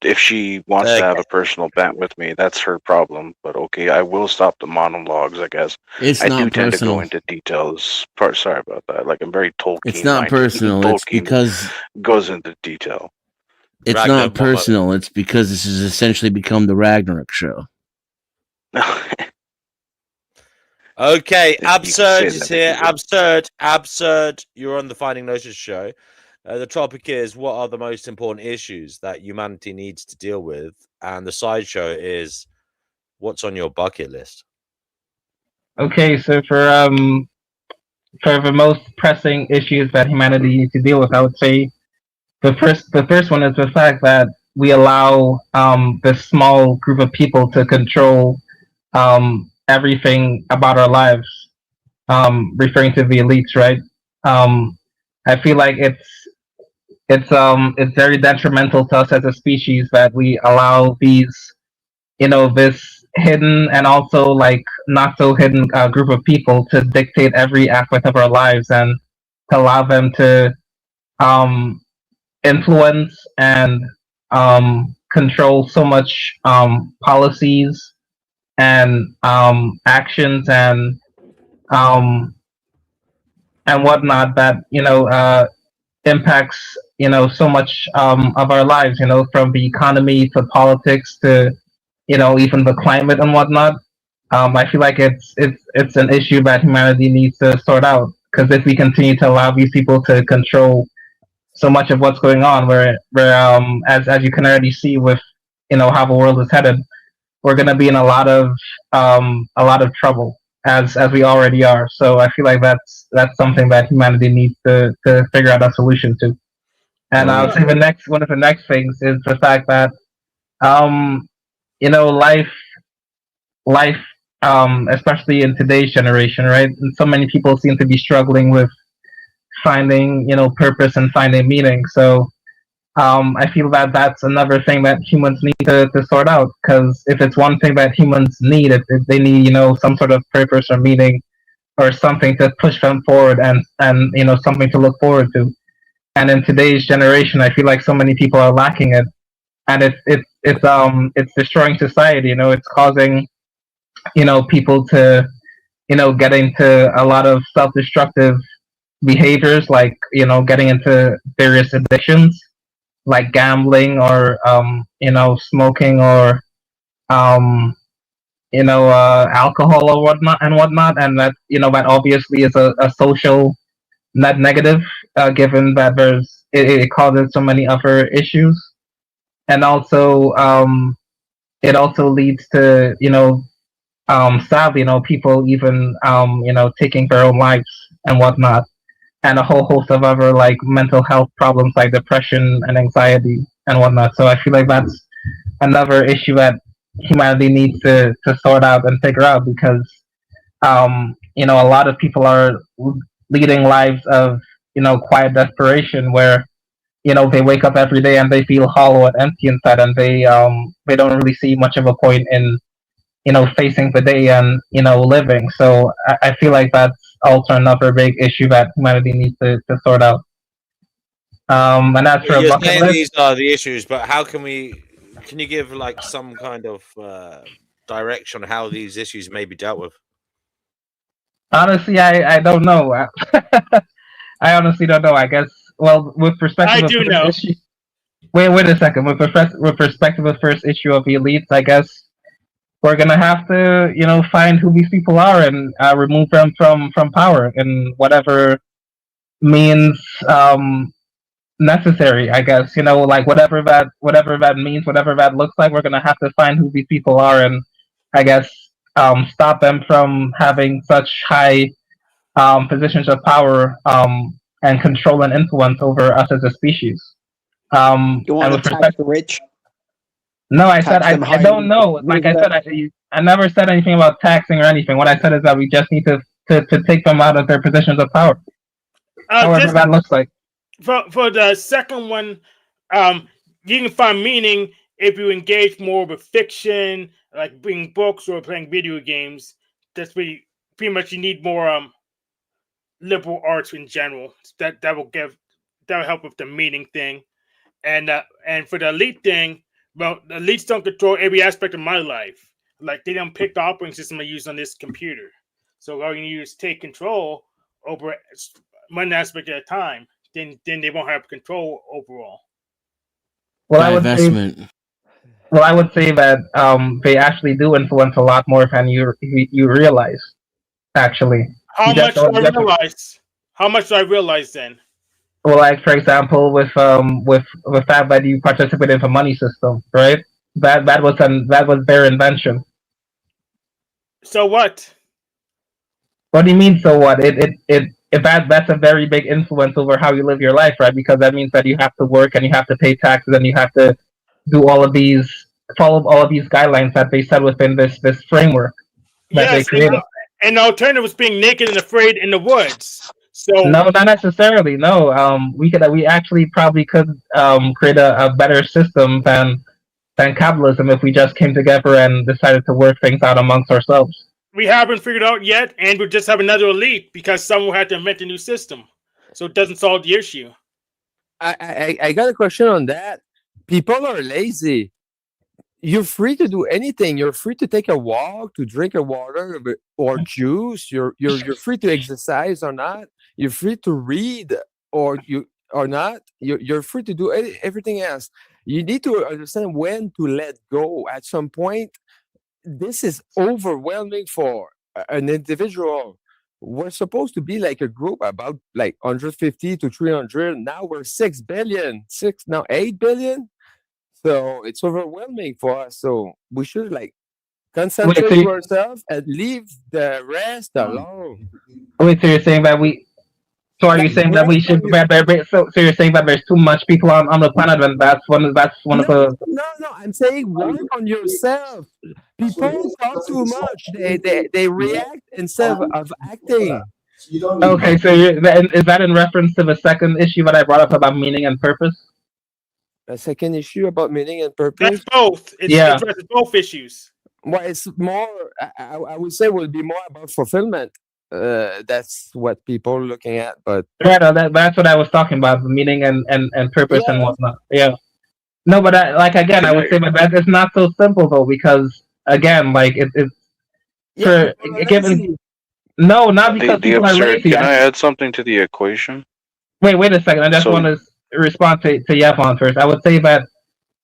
if she wants to have a personal bent with me, that's her problem. But okay, I will stop the monologues, I guess. It's I not do tend to personal. go into details. Sorry about that. Like I'm very Tolkien. It's not personal. It's because goes into detail. it's Ragnar, not personal. It's because this has essentially become the Ragnarok show. Okay, You can Absurd say is that here. if you Absurd. You're on the Finding Gnosis show. The topic is, what are the most important issues that humanity needs to deal with? And the sideshow is, what's on your bucket list? Okay, so for the most pressing issues that humanity needs to deal with, I would say the first one is the fact that we allow this small group of people to control everything about our lives, referring to the elites, right? I feel like it's very detrimental to us as a species that we allow these, this hidden and also like not so hidden group of people to dictate every aspect of our lives and to allow them to influence and control so much policies and actions and whatnot that impacts so much of our lives, from the economy to politics to even the climate and whatnot. I feel like it's an issue that humanity needs to sort out, because if we continue to allow these people to control so much of what's going on, where as you can already see with how the world is headed, we're going to be in a lot of trouble as we already are. So I feel like that's something that humanity needs to figure out a solution to. And I would say one of the next things is the fact that life especially in today's generation, right? And so many people seem to be struggling with finding purpose and finding meaning. So I feel that that's another thing that humans need to sort out, because if it's one thing that humans need, if they need some sort of purpose or meaning or something to push them forward and something to look forward to. And in today's generation, I feel like so many people are lacking it, and it's destroying society. It's causing people to get into a lot of self-destructive behaviors, like getting into various addictions like gambling or smoking or alcohol or whatnot, and that that obviously is a social net negative, given that it causes so many other issues, and also it also leads to sadly people even taking their own lives and whatnot, and a whole host of other like mental health problems like depression and anxiety and whatnot. So I feel like that's another issue that humanity needs to sort out and figure out, because a lot of people are leading lives of quiet desperation, where they wake up every day and they feel hollow and empty inside, and they don't really see much of a point in facing today and living. So I feel like that's also another big issue that humanity needs to sort out. And as for a You're bucket saying list, these are the issues, but how can we? Can you give like some kind of direction on how these issues may be dealt with? honestly, I don't know. I honestly don't know. I guess, well, with perspective I of do first know. issue. Wait a second. With perspective of first issue of Elites, I guess we're gonna have to, find who these people are and remove them from power in whatever means necessary. I guess like whatever that means, whatever that looks like. We're gonna have to find who these people are and I guess stop them from having such high positions of power and control and influence over us as a species. You And want to with tax respect, the rich? no, I said Tax them I don't highly? know. Like I said, I never said anything about taxing or anything. What I said is that we just need to take them out of their positions of power, however Just that looks like. for the second one, you can find meaning if you engage more with fiction, like reading books or playing video games. That's pretty much you need more liberal arts in general. That will help with the meaning thing, and for the elite thing, well, the elites don't control every aspect of my life. Like they don't pick the operating system I use on this computer, so all you need is take control over one aspect at a time. Then they won't have control overall. Well, Divestment. I would say that they actually do influence a lot more than you realize. Actually, How you just much do don't. I realize? How much do I realize then? Well, like for example, with the fact that you participate in the money system, right? That was their invention. So what? What do you mean? So what? If that's a very big influence over how you live your life, right? Because that means that you have to work and you have to pay taxes and you have to do all of these, follow all of these guidelines that they set within this framework that they Yes, created. and the alternative was being naked and afraid in the woods. So No, not necessarily. No, we actually probably could create a better system than capitalism if we just came together and decided to work things out amongst ourselves. we haven't figured out yet, and we just have another elite because someone had to invent a new system. So it doesn't solve the issue. I got a question on that. People are lazy. You're free to do anything. You're free to take a walk, to drink a water or juice. You're free to exercise or not. You're free to read or not. You're free to do everything else. You need to understand when to let go. At some point, this is overwhelming for an individual. We're supposed to be like a group about like 150 to 300. Now we're 6 billion, 8 billion. So it's overwhelming for us. So we should like concentrate to ourselves and leave the rest alone. Wait, so you're saying that so are you saying that we should? So you're saying that there's too much people on the planet, and that's one of the. No. I'm saying work on yourself. People talk too much. They react instead of acting. Okay, so is that in reference to the second issue that I brought up about meaning and purpose? A second issue about meaning and purpose. That's both. It addresses both issues. Well, it's more. I would say would be more about fulfillment. That's what people are looking at. But right, that's what I was talking about: the meaning and purpose and whatnot. Yeah. No, but again, I would say that it's not so simple though, because again, like it's given. No, not because people are lazy. Can I add something to the equation? Wait a second. I just want to respond to Yevon first. I would say that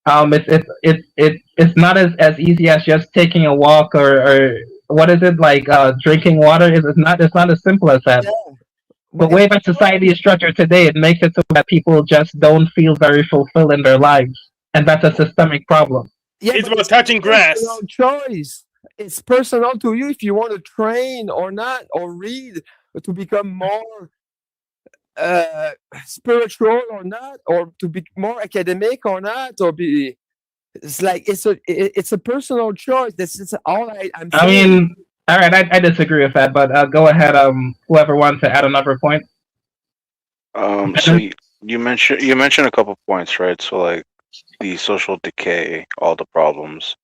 it's not as easy as just taking a walk or what is it like drinking water. It's not as simple as that. The way that society is structured today, it makes it so that people just don't feel very fulfilled in their lives, and that's a systemic problem. Yeah, it's about touching grass. Choice. It's personal to you if you want to train or not, or read to become more spiritual or not, or to be more academic or not, or be. It's like it's a personal choice. This is all I'm saying. I mean, all right, I disagree with that, but go ahead. Whoever wants to add another point. So you mentioned a couple points, right? So like the social decay, all the problems,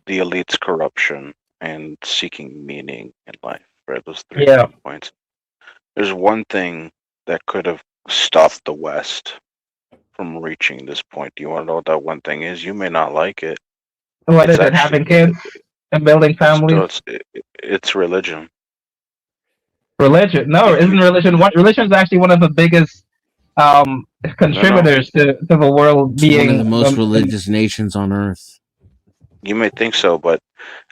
the elite's corruption, and seeking meaning in life, right? Those three Yeah. main points. There's one thing that could have stopped the West from reaching this point. Do you want to know what that one thing is? You may not like it. What It's is it? actually Having kids and building families? It's religion. Religion? No, isn't religion? What religion is actually one of the biggest contributors to the world It's being one of the most religious nations on earth. You may think so, but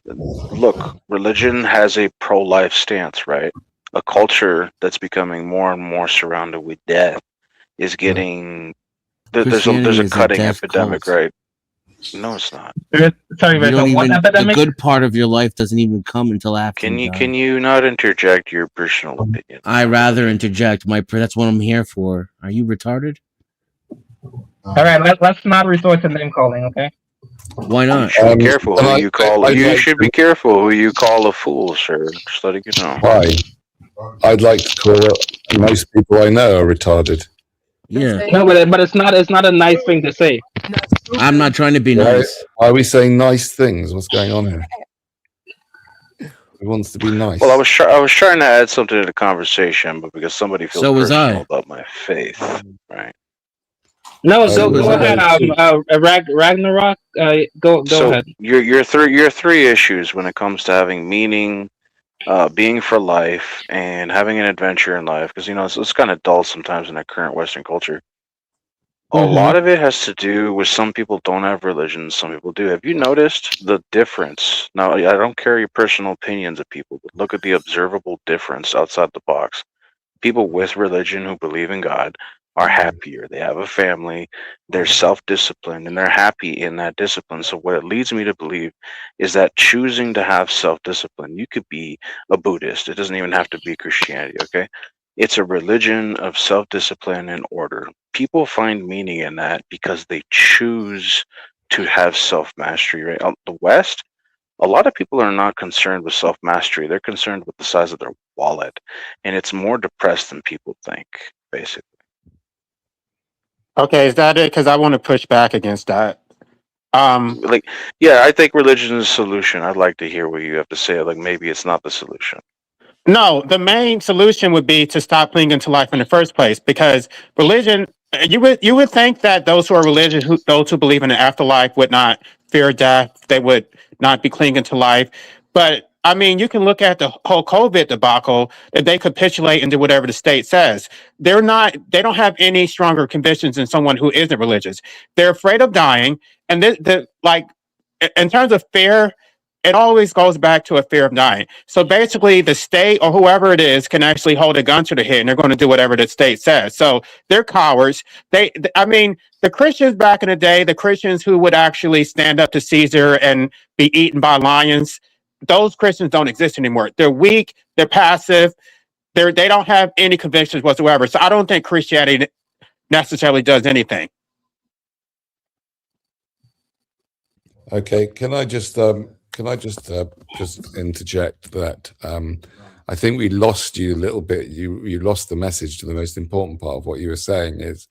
look, religion has a pro-life stance, right? A culture that's becoming more and more surrounded with death is getting there's Christianity a is a cutting death epidemic, cult. right? No, it's not. Sorry, You there's don't a what even, the epidemic? good part of your life doesn't even come until after you die. Can you not interject your personal opinion? I rather interject. That's what I'm here for. Are you retarded? All right, let's not resort to name calling, okay? Why not? You should be careful who you call. You should be careful who you call a fool, sir. Just letting you know. Why? I'd like to call it. Most people I know are retarded. Yeah. No, but it's not a nice thing to say. I'm not trying to be nice. Why are we saying nice things? What's going on here? Who wants to be nice? Well, I was trying to add something to the conversation, but because somebody feels So was personal I. about my faith, right? No, go ahead. Ragnarok. Go So ahead. your three issues when it comes to having meaning, being for life, and having an adventure in life, because it's kind of dull sometimes in our current Western culture. A lot of it has to do with some people don't have religion, some people do. Have you noticed the difference? Now, I don't care your personal opinions of people, but look at the observable difference outside the box. People with religion who believe in God are happier. They have a family, they're self-disciplined, and they're happy in that discipline. So what it leads me to believe is that choosing to have self-discipline, you could be a Buddhist. It doesn't even have to be Christianity, okay? It's a religion of self-discipline and order. People find meaning in that because they choose to have self-mastery, right? The West, a lot of people are not concerned with self-mastery. They're concerned with the size of their wallet. And it's more depressed than people think, basically. Okay, is that it? Because I want to push back against that. Yeah, I think religion is a solution. I'd like to hear what you have to say. Like, maybe it's not the solution. No, the main solution would be to stop clinging to life in the first place, because religion. You would think that those who are religious, those who believe in the afterlife, would not fear death. They would not be clinging to life. But I mean, you can look at the whole COVID debacle, that they capitulate and do whatever the state says. They don't have any stronger convictions than someone who isn't religious. They're afraid of dying, and in terms of fear, it always goes back to a fear of dying. So basically, the state or whoever it is can actually hold a gun to the head, and they're going to do whatever the state says. So they're cowards. I mean, the Christians back in the day, the Christians who would actually stand up to Caesar and be eaten by lions, those Christians don't exist anymore. They're weak. They're passive. They don't have any convictions whatsoever. So I don't think Christianity necessarily does anything. Okay, can I just interject that I think we lost you a little bit. You lost the message to the most important part of what you were saying, is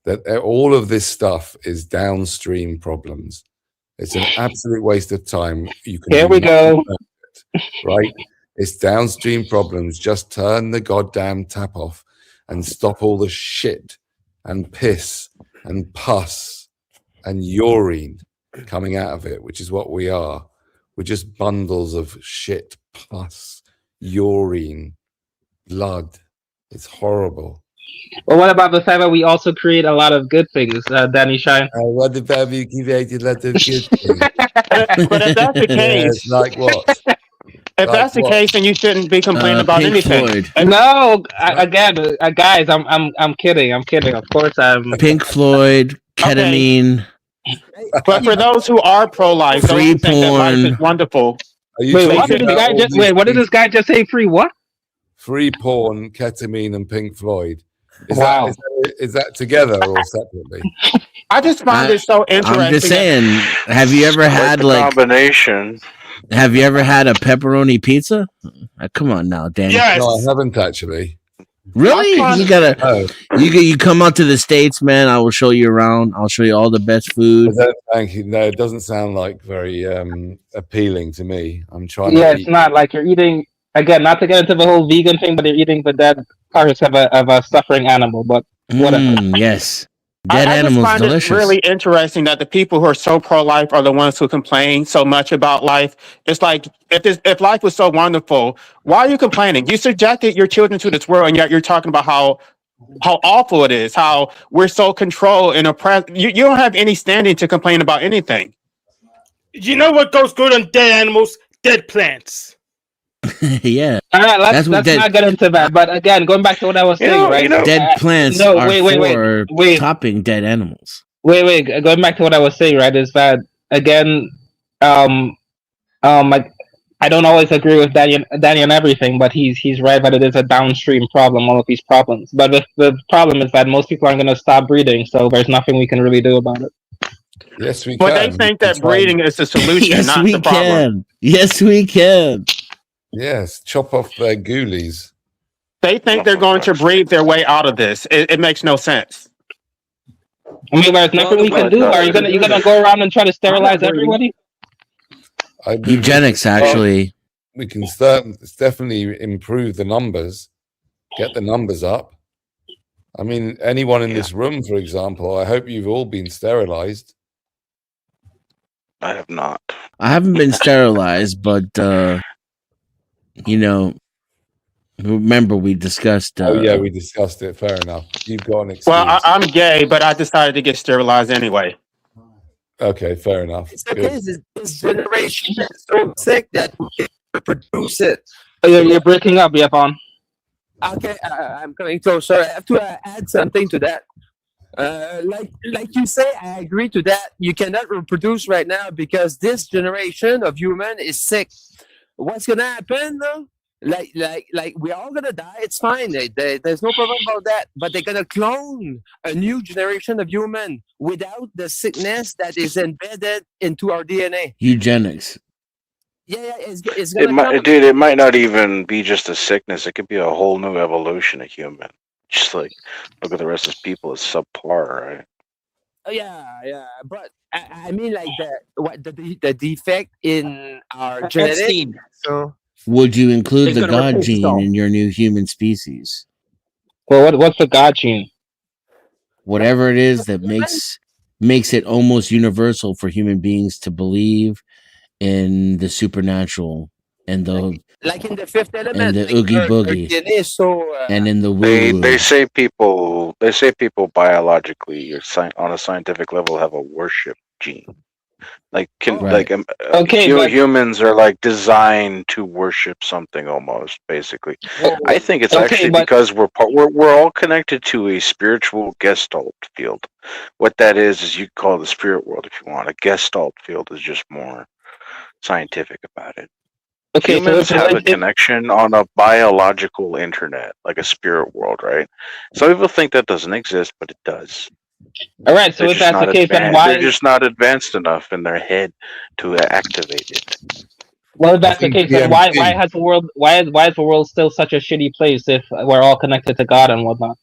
that all of this stuff is downstream problems. It's an absolute waste of time. Here we go. Right? It's downstream problems. Just turn the goddamn tap off and stop all the shit and piss and pus and urine coming out of it, which is what we are. We're just bundles of shit, pus, urine, blood. It's horrible. Well, what about the fact that we also create a lot of good things, Danny Shine? What about we create a lot of good things? But if that's the case, like what? If that's the case, then you shouldn't be complaining about Pink anything. Floyd. No, again, guys, I'm kidding. I'm kidding. Of course, I'm Pink Floyd, ketamine. But for those who are pro-life, those Free who think that life porn. is wonderful. Wait, what did this guy just say? Free what? Free porn, ketamine, and Pink Floyd. Wow. Is that together or separately? I just found it so interesting. I'm just saying, have you ever had combination? Have you ever had a pepperoni pizza? Come on now, Danny. Yes. No, I haven't actually. Really? You gotta No, you come out to the States, man. I will show you around. I'll show you all the best food. thank you. No, it doesn't sound like very appealing to me. I'm trying Yeah, to it's eat. not like you're eating again. Not to get into the whole vegan thing, but you're eating the dead carcass of a suffering animal. But whatever. Yes. Dead I just animals, find delicious. it really interesting that the people who are so pro-life are the ones who complain so much about life. It's like if life was so wonderful, why are you complaining? You subjected your children to this world, and yet you're talking about how awful it is, how we're so controlled and oppressed. You don't have any standing to complain about anything. You know what goes good on dead animals? Dead plants. Yeah. All right, That's what let's not get into that. But again, going back to what I was saying, right? Dead plants no, are wait, for topping dead animals. Wait. Going back to what I was saying, right? Is that again, like I don't always agree with Danny on everything, but he's right that it is a downstream problem. All of these problems, but the problem is that most people aren't going to stop breeding, so there's nothing we can really do about it. Yes, we But can. they think that breeding is the solution, Yes, not we the problem. can. Yes, we can. Yes, chop off their ghoulies. They think they're going to breed their way out of this. It makes no sense. I mean, there's nothing we can do. Are you gonna go around and try to sterilize everybody? Eugenics, actually. We can definitely improve the numbers, get the numbers up. I mean, anyone in this room, for example, I hope you've all been sterilized. I have not. I haven't been sterilized, but you know, remember we discussed. Oh yeah, we discussed it. Fair enough. You've got an excuse. Well, I'm gay, but I decided to get sterilized anyway. Okay, fair enough. It's okay. This generation is so sick that we can't produce it. You're breaking up, Yvonne. Okay, I'm coming closer. I have to add something to that. Like you say, I agree to that. You cannot reproduce right now because this generation of human is sick. What's gonna happen though? Like we're all gonna die. It's fine. There's no problem about that. But they're gonna clone a new generation of human without the sickness that is embedded into our DNA. Eugenics. Yeah, it's gonna come. Dude, it might not even be just a sickness. It could be a whole new evolution of human. Just like look at the rest of people as subpar, right? Yeah, but I mean like the defect in our genetics. So Would you include It's the gonna God replace gene itself. in your new human species? Well, what's the God gene? Whatever it is that makes it almost universal for human beings to believe in the supernatural and the like in the fifth element and the like oogie our boogie DNA is so and in the They woo. say people biologically or on a scientific level have a worship gene. Like Right. Okay, but- humans are like designed to worship something almost basically. I think it's Okay, actually but- because we're all connected to a spiritual gestalt field. What that is you call the spirit world if you want. A gestalt field is just more scientific about it. Okay, so Humans if- have a if- connection on a biological internet, like a spirit world, right? Some people think that doesn't exist, but it does. All right, so They're if just that's the not case, then advan- why? they're just not advanced enough in their head to activate it. Well, if that's the think case, then why DMT has the world why is the world still such a shitty place if we're all connected to God and whatnot?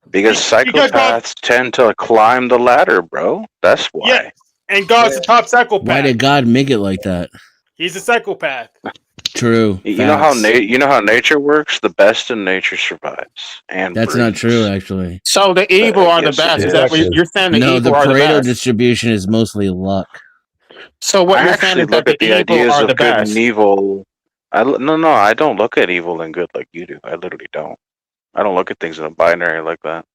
Because psychopaths tend to climb the ladder, bro. That's why. Yeah, and God's the top psychopath. Why did God make it like that? He's a psychopath. True. You know how Facts. you know how nature works. The best in nature survives, and That's not breeds. true, actually. So the evil are the Yes, it best. is. Is that what you're saying? The No, evil the are the Pareto best. distribution is mostly luck. So what I you're saying actually is that look at the evil ideas are of the good best. and evil. No, I don't look at evil and good like you do. I literally don't. I don't look at things in a binary like that.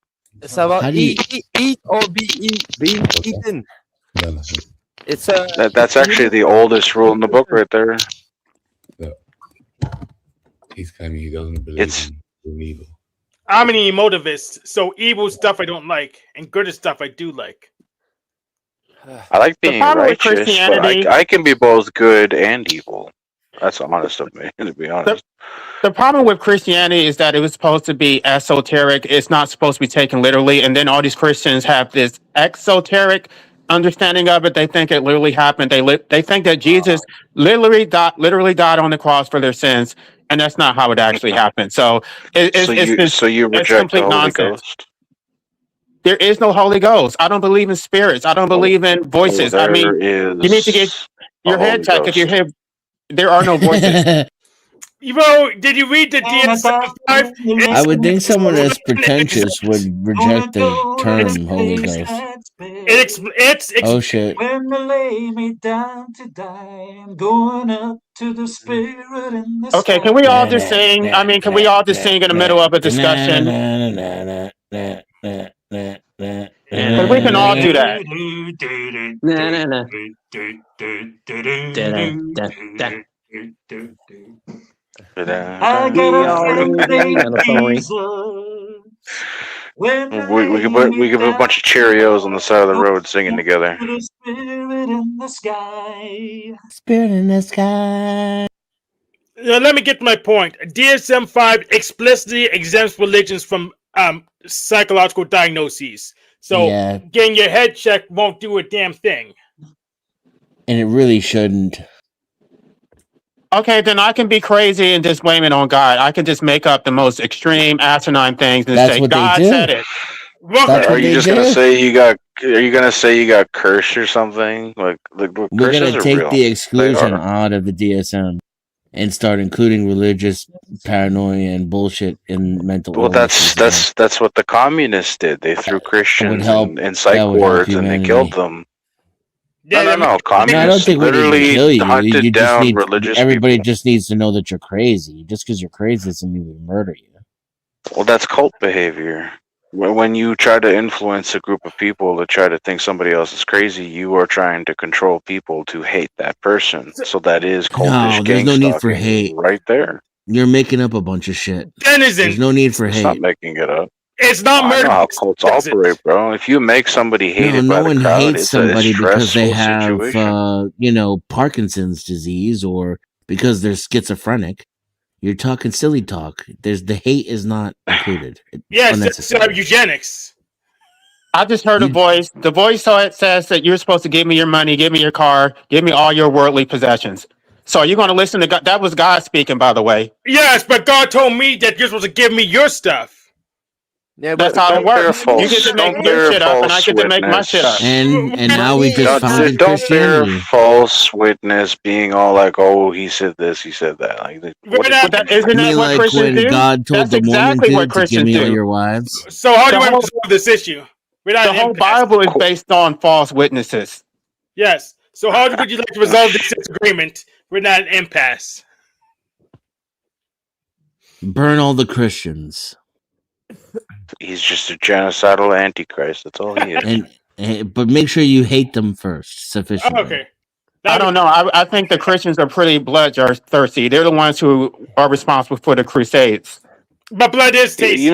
it's about How do you- eat or being eaten. No. It's That's actually the oldest rule in the book right there. He's claiming he doesn't believe It's in evil. I'm an emotivist, so evil stuff I don't like, and good stuff I do like. I like The being problem with righteous, but Christianity- I can be both good and evil. That's honest of me, to be honest. The problem with Christianity is that it was supposed to be esoteric. It's not supposed to be taken literally. And then all these Christians have this exoteric understanding of it. They think it literally happened. They think that Jesus literally died on the cross for their sins. and that's not how it actually happened. So So you it's reject the complete Holy nonsense. Ghost? There is no Holy Ghost. I don't believe in spirits. I don't believe in voices. I mean, There you need to get is a your head Holy checked. If your Ghost. head, there are no voices. Bro, did you read the DSM-5? I would think someone as pretentious would reject the term Holy Ghost. It's Oh shit. When they lay me down to die, I'm going up to the spirit in the Okay, sky. can we all just sing? I mean, can we all just sing in the middle of a discussion? Because we can all do that. Nah, nah, nah. I got We a all friend need named mandatory. Jesus. When We could put a bunch of Cheerios on the side of the road singing together. to the spirit in the sky. Spirit in the sky. Let me get to my point. DSM-5 explicitly exempts religions from psychological diagnoses. So Yeah. getting your head checked won't do a damn thing. And it really shouldn't. Okay, then I can be crazy and just blame it on God. I can just make up the most extreme, asinine things and That's say, what they God do. said it. That's Are what you they just do. gonna say you got? Are you gonna say you got cursed or something? Like We're curses gonna are take real. the They exclusion are. out of the DSM and start including religious paranoia and bullshit in mental Well, illnesses again. that's what the communists did. They threw That would Christians help. in psych That would help wards and they killed humanity. them. Yeah, No. No, I don't Communists think we need to literally kill you. hunted You just down need religious everybody people. just needs to know that you're crazy. Just because you're crazy doesn't mean we murder you. Well, that's cult behavior. When you try to influence a group of people to try to think somebody else is crazy, you are trying to control people to hate that person. So that is cultish No, there's gang no need for stalking hate. right there. You're making up a bunch of shit. Denizen. There's no need for It's not hate. making it up. It's not I murder. know how cults operate, bro. If you make somebody No, hated no by the one crowd, hates it's a somebody because they stressful have, situation. Parkinson's disease or because they're schizophrenic. You're talking silly talk. The hate is not included. It's Yes, unnecessary. I eugenics. just heard a voice. The voice says that you're supposed to give me your money, give me your car, give me all your worldly possessions. So are you going to listen to God? That was God speaking, by the way. Yes, but God told me that you're supposed to give me your stuff. Yeah, That's but how it Don't bear works. You get to make your shit up, and I get to make my shit up. And now we just founded Don't bear Christianity. false witness, being all like, "Oh, he said this, he said that." Like, But isn't You that mean what like Christians when do? God told That's the Mormon exactly what dude to give Christians me all do. your wives? So how do The I whole, resolve this issue without the an whole impasse? Bible is based on false witnesses. Yes. So how would you like to resolve this disagreement without an impasse? Burn all the Christians. He's just a genocidal antichrist. That's all he is. But make sure you hate them first sufficiently. Okay. I don't know. I think the Christians are pretty bloodthirsty. They're the ones who are responsible for the Crusades. But blood is tasty.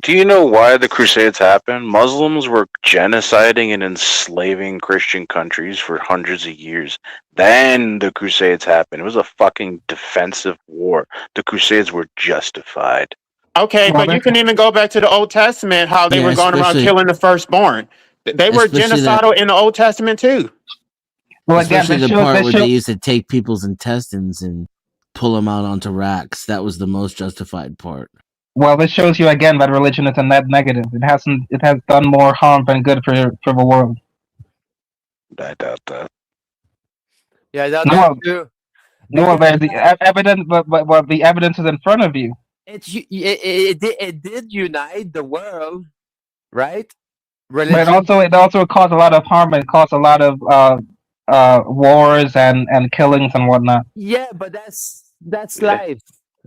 Do you know why the Crusades happened? Muslims were genociding and enslaving Christian countries for hundreds of years. Then the Crusades happened. It was a fucking defensive war. The Crusades were justified. Okay, but you can even go back to the Old Testament, how they were going around killing the firstborn. They were genocidal in the Old Testament too. Well, again, Especially the part where they used to take people's intestines and pull them out onto racks. That was the most justified part. Well, this shows you again that religion is a net negative. It has done more harm than good for the world. I doubt that. Yeah, that's No, true. no, there's the evidence, but the evidence is in front of you. It did unite the world, right? But it also caused a lot of harm and caused a lot of wars and killings and whatnot. Yeah, but that's life.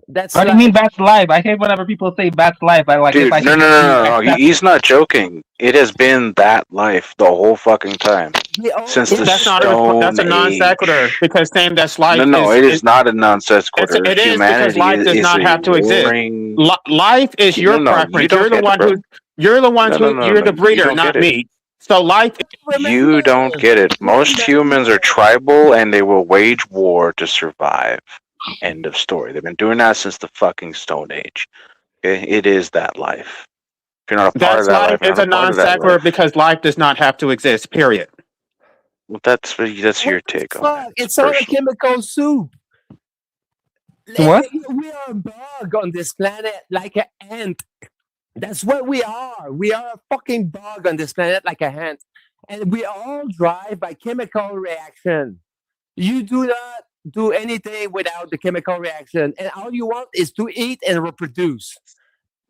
That's What do you mean that's life? I hate whenever people say that's life. Dude, no. He's not joking. It has been that life the whole fucking time. Since the That's a non Age. sequitur because saying that's life. No, it is not a non sequitur. It is because Humanity life does is not a have to exist. warring- Life is your No, preference. you don't You're the get it, one bro. who. You're the ones No, who. no, You're no, the you breeder, don't not get it. me. So life. You don't get it. Most humans are tribal and they will wage war to survive. End of story. They've been doing that since the fucking Stone Age. Okay? It is that life. If you're not a part of That's that life. life, you're It's not a a part non of that sequitur life. because life does not have to exist. Period. Well, that's your take on it. It's all a chemical soup. What? We are a bug on this planet, like an ant. That's what we are. We are a fucking bug on this planet, like a ant, and we all drive by chemical reaction. You do not do anything without the chemical reaction, and all you want is to eat and reproduce.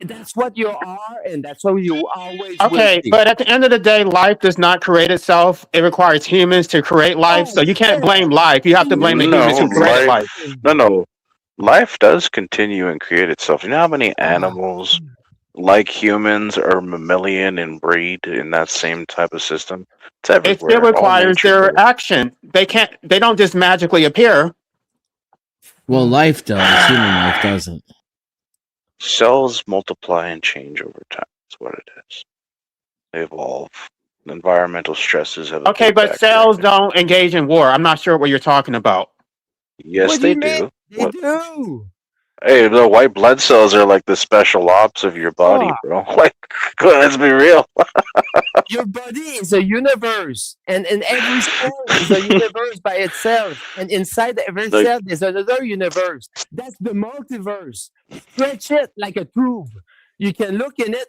That's what you are, and that's what you always will Okay, be. but at the end of the day, life does not create itself. It requires humans to create life. So Oh you can't yeah, blame life. You have to blame the humans No, who created life. no. Life does continue and create itself. You know how many animals, like humans, are mammalian in breed in that same type of system? It's It still everywhere. All requires nature their does. action. They don't just magically appear. Well, life does. Human life doesn't. Cells multiply and change over time. That's what it is. They evolve. Environmental stresses have a Okay, big but factor. cells don't engage in war. I'm not sure what you're talking about. Yes, what do they you mean? do. They What? do. Hey, the white blood cells are like the special ops of your body, Oh, bro. Like, let's be real. your body is a universe, and every cell is a universe by itself. And inside every Like, cell, there's another universe. That's the multiverse. Stretch it like a tube. You can look in it,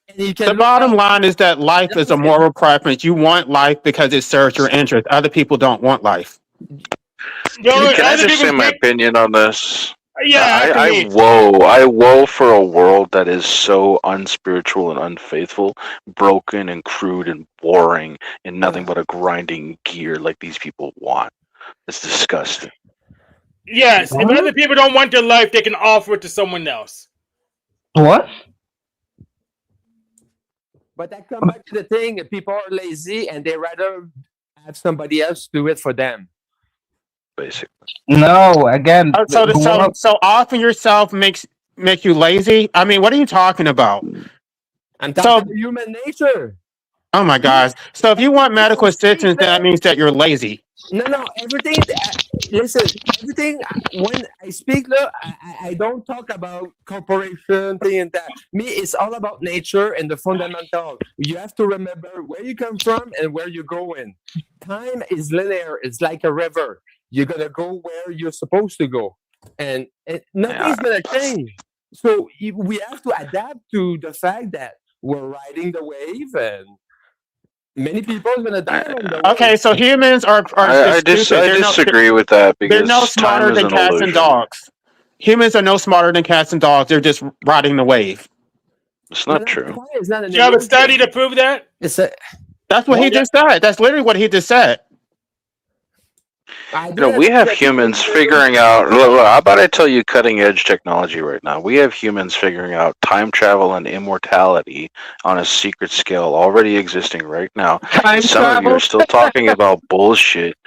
and you can The look bottom out. line is that life is a moral preference. You want life because it serves your interest. Other people don't want life. can I Other just say people my think. opinion on this? Yeah, after me. I woe for a world that is so unspiritual and unfaithful, broken and crude and boring, and nothing but a grinding gear like these people want. It's disgusting. Yes, if other people don't want their life, they can offer it to someone else. What? But that come back to the thing: people are lazy, and they rather have somebody else do it for them. Basically. No, again, So offering yourself make you lazy? I mean, what are you talking about? I'm talking about human nature. Oh my gosh. So if you want medical assistance, then that means that you're lazy. No, everything. Listen, everything. When I speak, look, I don't talk about corporation thing and that. Me, it's all about nature and the fundamental. You have to remember where you come from and where you're going. Time is linear. It's like a river. You're gonna go where you're supposed to go, and nothing's gonna change. So we have to adapt to the fact that we're riding the wave, and many people are gonna die on the way. Okay, so humans are I stupid. They're disagree with that they're no because smarter time is than an cats and illusion. dogs. Humans are no smarter than cats and dogs. They're just riding the wave. It's not true. It's not Do you have a study to prove that? That's what he just said. That's literally what he just said. We have humans figuring out. Look, how about I tell you cutting edge technology right now? We have humans figuring out time travel and immortality on a secret scale already existing right now. And some of you are still talking about bullshit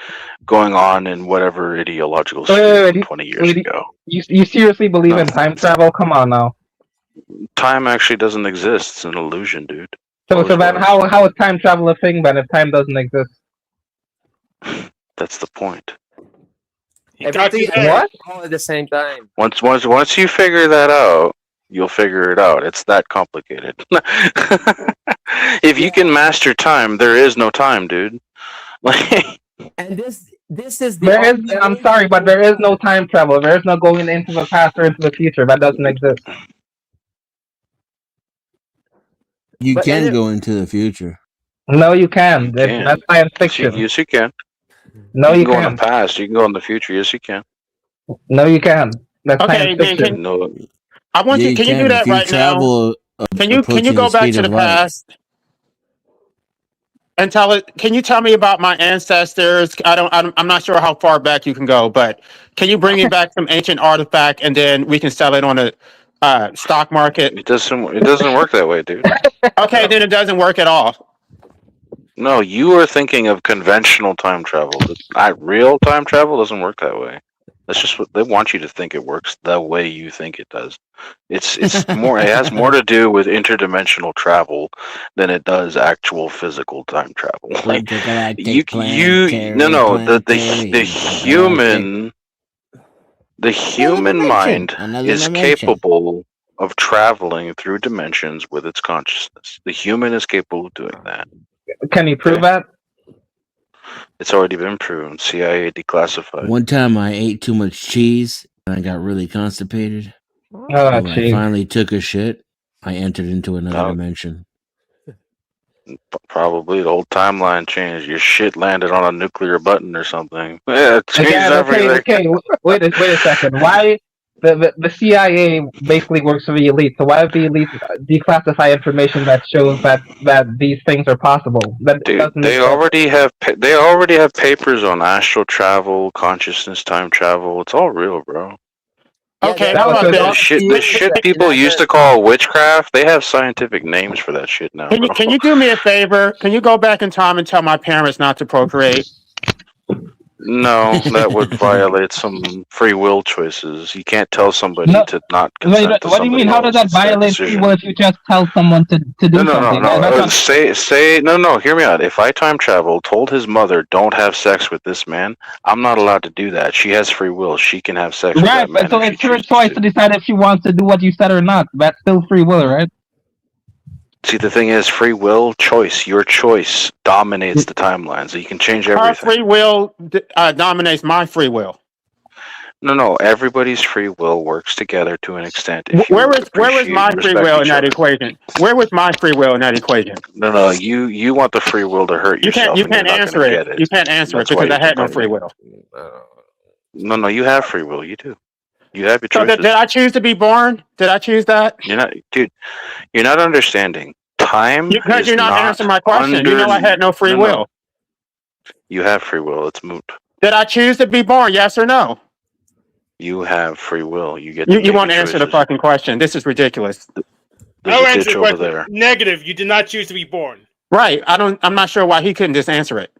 going on in whatever ideological sphere from 20 years ago. You seriously believe in time travel? Come on now. Time actually doesn't exist. It's an illusion, dude. So then how is time travel a thing then if time doesn't exist? That's the point. Everything What? all at the same time. Once you figure that out, you'll figure it out. It's that complicated. If you can master time, there is no time, dude. And this is the I'm sorry, but there is no time travel. There is no going into the past or into the future. That doesn't exist. You can go into the future. No, you can. That's science fiction. Yes, you can. No, you can go in can't. the past. You can go in the future. Yes, you can. No, you can. That's Okay, science then fiction. No. I want Yeah, you. Can you do can. that If you right travel, now? Can you approaching go the back speed to the of light. past and tell it? Can you tell me about my ancestors? I'm not sure how far back you can go, but can you bring me back some ancient artifact and then we can sell it on a stock market? It doesn't work that way, dude. Okay, then it doesn't work at all. No, you are thinking of conventional time travel. Real time travel doesn't work that way. That's just what they want you to think it works the way you think it does. It's more. It has more to do with interdimensional travel than it does actual physical time travel. Like the human mind is capable of traveling through dimensions with its consciousness. The human is capable of doing that. Can you prove that? It's already been proven. CIA declassified. One time I ate too much cheese I got really constipated. Oh, When I jeez. finally took a shit, I entered into another No. dimension. Probably the whole timeline changed. Your shit landed on a nuclear button or something. Yeah, it changed Again, everything. okay. Wait a second. Why the CIA basically works for the elite? So why would the elite declassify information that shows that these things are possible? That Dude, doesn't make they sense. already have papers on astral travel, consciousness, time travel. It's all real, bro. Okay, That how was about so- The shit people used to call witchcraft, they have scientific names for that shit now, bro. Can you do me a favor? Can you go back in time and tell my parents not to procreate? No, that would violate some free will choices. You can't tell somebody No. to not Wait, consent to what do you somebody mean? How does that else. It's their violate free decision. will if you just tell someone to do No, something? That's not- say no. Hear me out. If I time travel, told his mother, "Don't have sex with this man," I'm not allowed to do that. She has free will. She can have sex with Right, that man. so if it's she her chooses choice to decide if she wants to do what you said or not. That's still free will, right? See, the thing is, free will, choice. Your choice dominates the timeline, so you can change Her everything. free will dominates my free will. No. Everybody's free will works together to an extent. If Where you was appreciate my and free respect will in each that other. equation? Where was my free will in that equation? No. You want the free will to hurt You yourself, and you're can't not answer going to it. get it. You can't answer it That's why because I you're had no free complaining. will. No. You have free will. You do. You have your So choices. did I choose to be born? Did I choose that? You're not, dude. You're not understanding. Time Because is you're not answering my question. You know I had no free will. You have free will. It's moot. Did I choose to be born? Yes or no? You have free will. You get. You won't answer the fucking question. This is ridiculous. There's I'll a answer ditch the over question. there. Negative. You did not choose to be born. Right. I'm not sure why he couldn't just answer it.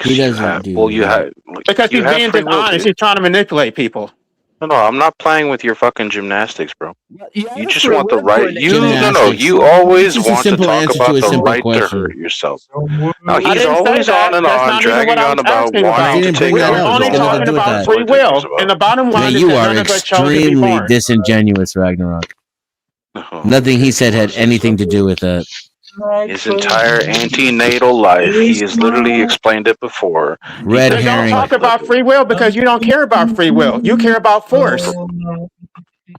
He doesn't do Well, you that. have. Because you he's have being free will, dishonest. dude. He's trying to manipulate people. No, I'm not playing with your fucking gymnastics, bro. You just free want the will to right. an Gymnastics. You always It's just a want to simple talk answer about to a the simple right to question. hurt yourself. Now I he's didn't say always that. on and That's on, not even what dragging I on was about asking wanting about. to Didn't take bring We that were up. only It's got nothing talking to do with about that. free will, and the bottom Man, line is you that are none of us chose to be extremely born. disingenuous, Ragnarok. Nothing he said had anything to do with that. His entire antenatal life, he has literally explained it before. Red Then don't herring. talk about free will because you don't care about free will. You care about force.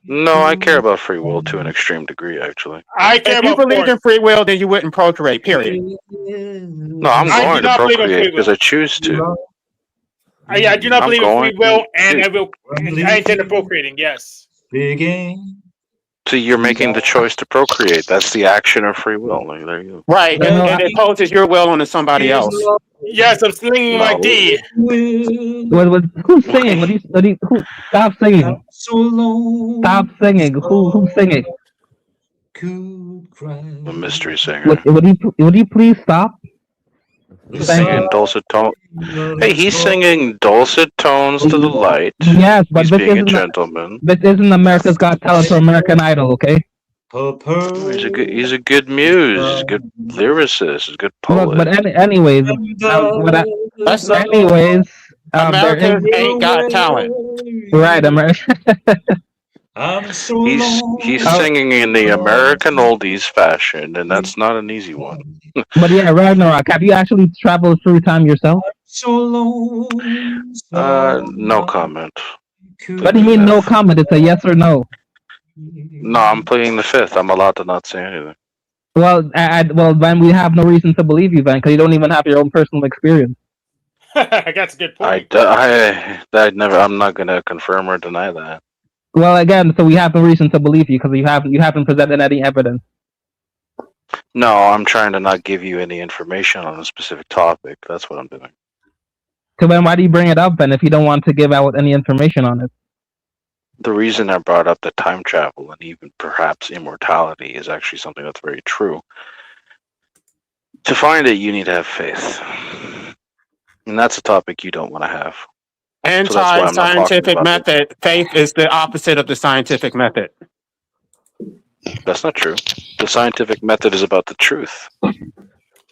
No, I care about free will to an extreme degree, actually. I care If you about believed force. in free will, then you wouldn't procreate. Period. No, I'm I do going to not believe in procreate free because will. I choose to. I do not I'm believe in going. free will, and Dude, I intend to procreating. Yes. so you're making the choice to procreate. That's the action of free will. Like, there you go. Right, and it poses your will onto somebody else. Yes, I'm slinging my D. Who's singing? Who? Stop singing. Stop singing. Who's singing? The mystery singer. Would you please stop? He's singing dulcet tones. Hey, he's singing dulcet tones to the light. Yes, but He's this being a isn't gentleman. this isn't America's Got Talent or American Idol, okay? He's a good muse. He's a good lyricist. He's a good Look, poet. but anyways, there America is ain't got talent. right, America. He's singing in the American oldies fashion, and that's not an easy one. But yeah, Ragnarok, have you actually traveled through time yourself? No comment. What do you mean no comment? It's a yes or no. No, I'm pleading the fifth. I'm allowed to not say anything. Well, well, then we have no reason to believe you, then, because you don't even have your own personal experience. That's a good point. I'm not gonna confirm or deny that. Well, again, so we have no reason to believe you because you haven't presented any evidence. No, I'm trying to not give you any information on a specific topic. That's what I'm doing. So then, why do you bring it up then if you don't want to give out any information on it? The reason I brought up the time travel and even perhaps immortality is actually something that's very true. To find it, you need to have faith. And that's a topic you don't want to have. Anti-scientific method. Faith is the opposite of the scientific method. That's not true. The scientific method is about the truth.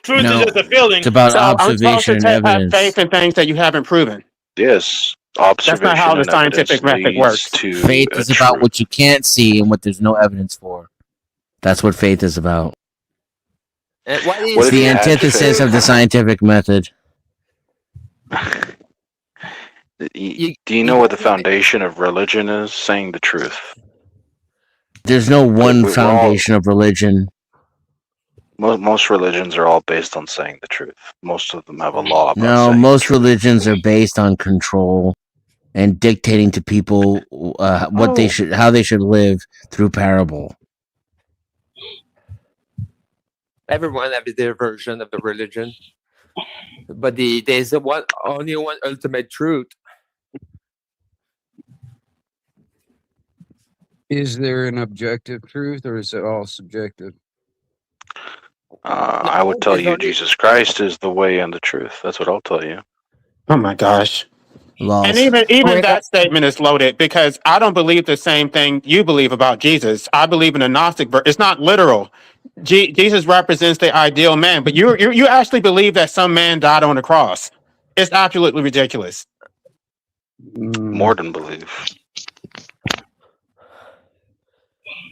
Truth is just a feeling. It's about So observation I'm supposed and to have evidence. faith in things that you haven't proven. Yes. That's Observation not how the and scientific evidence method works. leads to Faith a is about truth. what you can't see and what there's no evidence for. That's what faith is about. What is It's the antithesis of the scientific method. Do you know what the foundation of religion is? Saying the truth. There's no one we're all- foundation of religion. Most religions are all based on saying the truth. Most of them have a law about No, saying most religions are based on control and dictating to people what they should, how they should live through parable. Everyone has their version of the religion, but there's only one ultimate truth. Is there an objective truth, or is it all subjective? I would tell you Jesus Christ is the way and the truth. That's what I'll tell you. Oh my gosh. Lost. And even that statement is loaded because I don't believe the same thing you believe about Jesus. I believe in a Gnostic verse. It's not literal. Jesus represents the ideal man, but you actually believe that some man died on the cross. It's absolutely ridiculous. More than believe.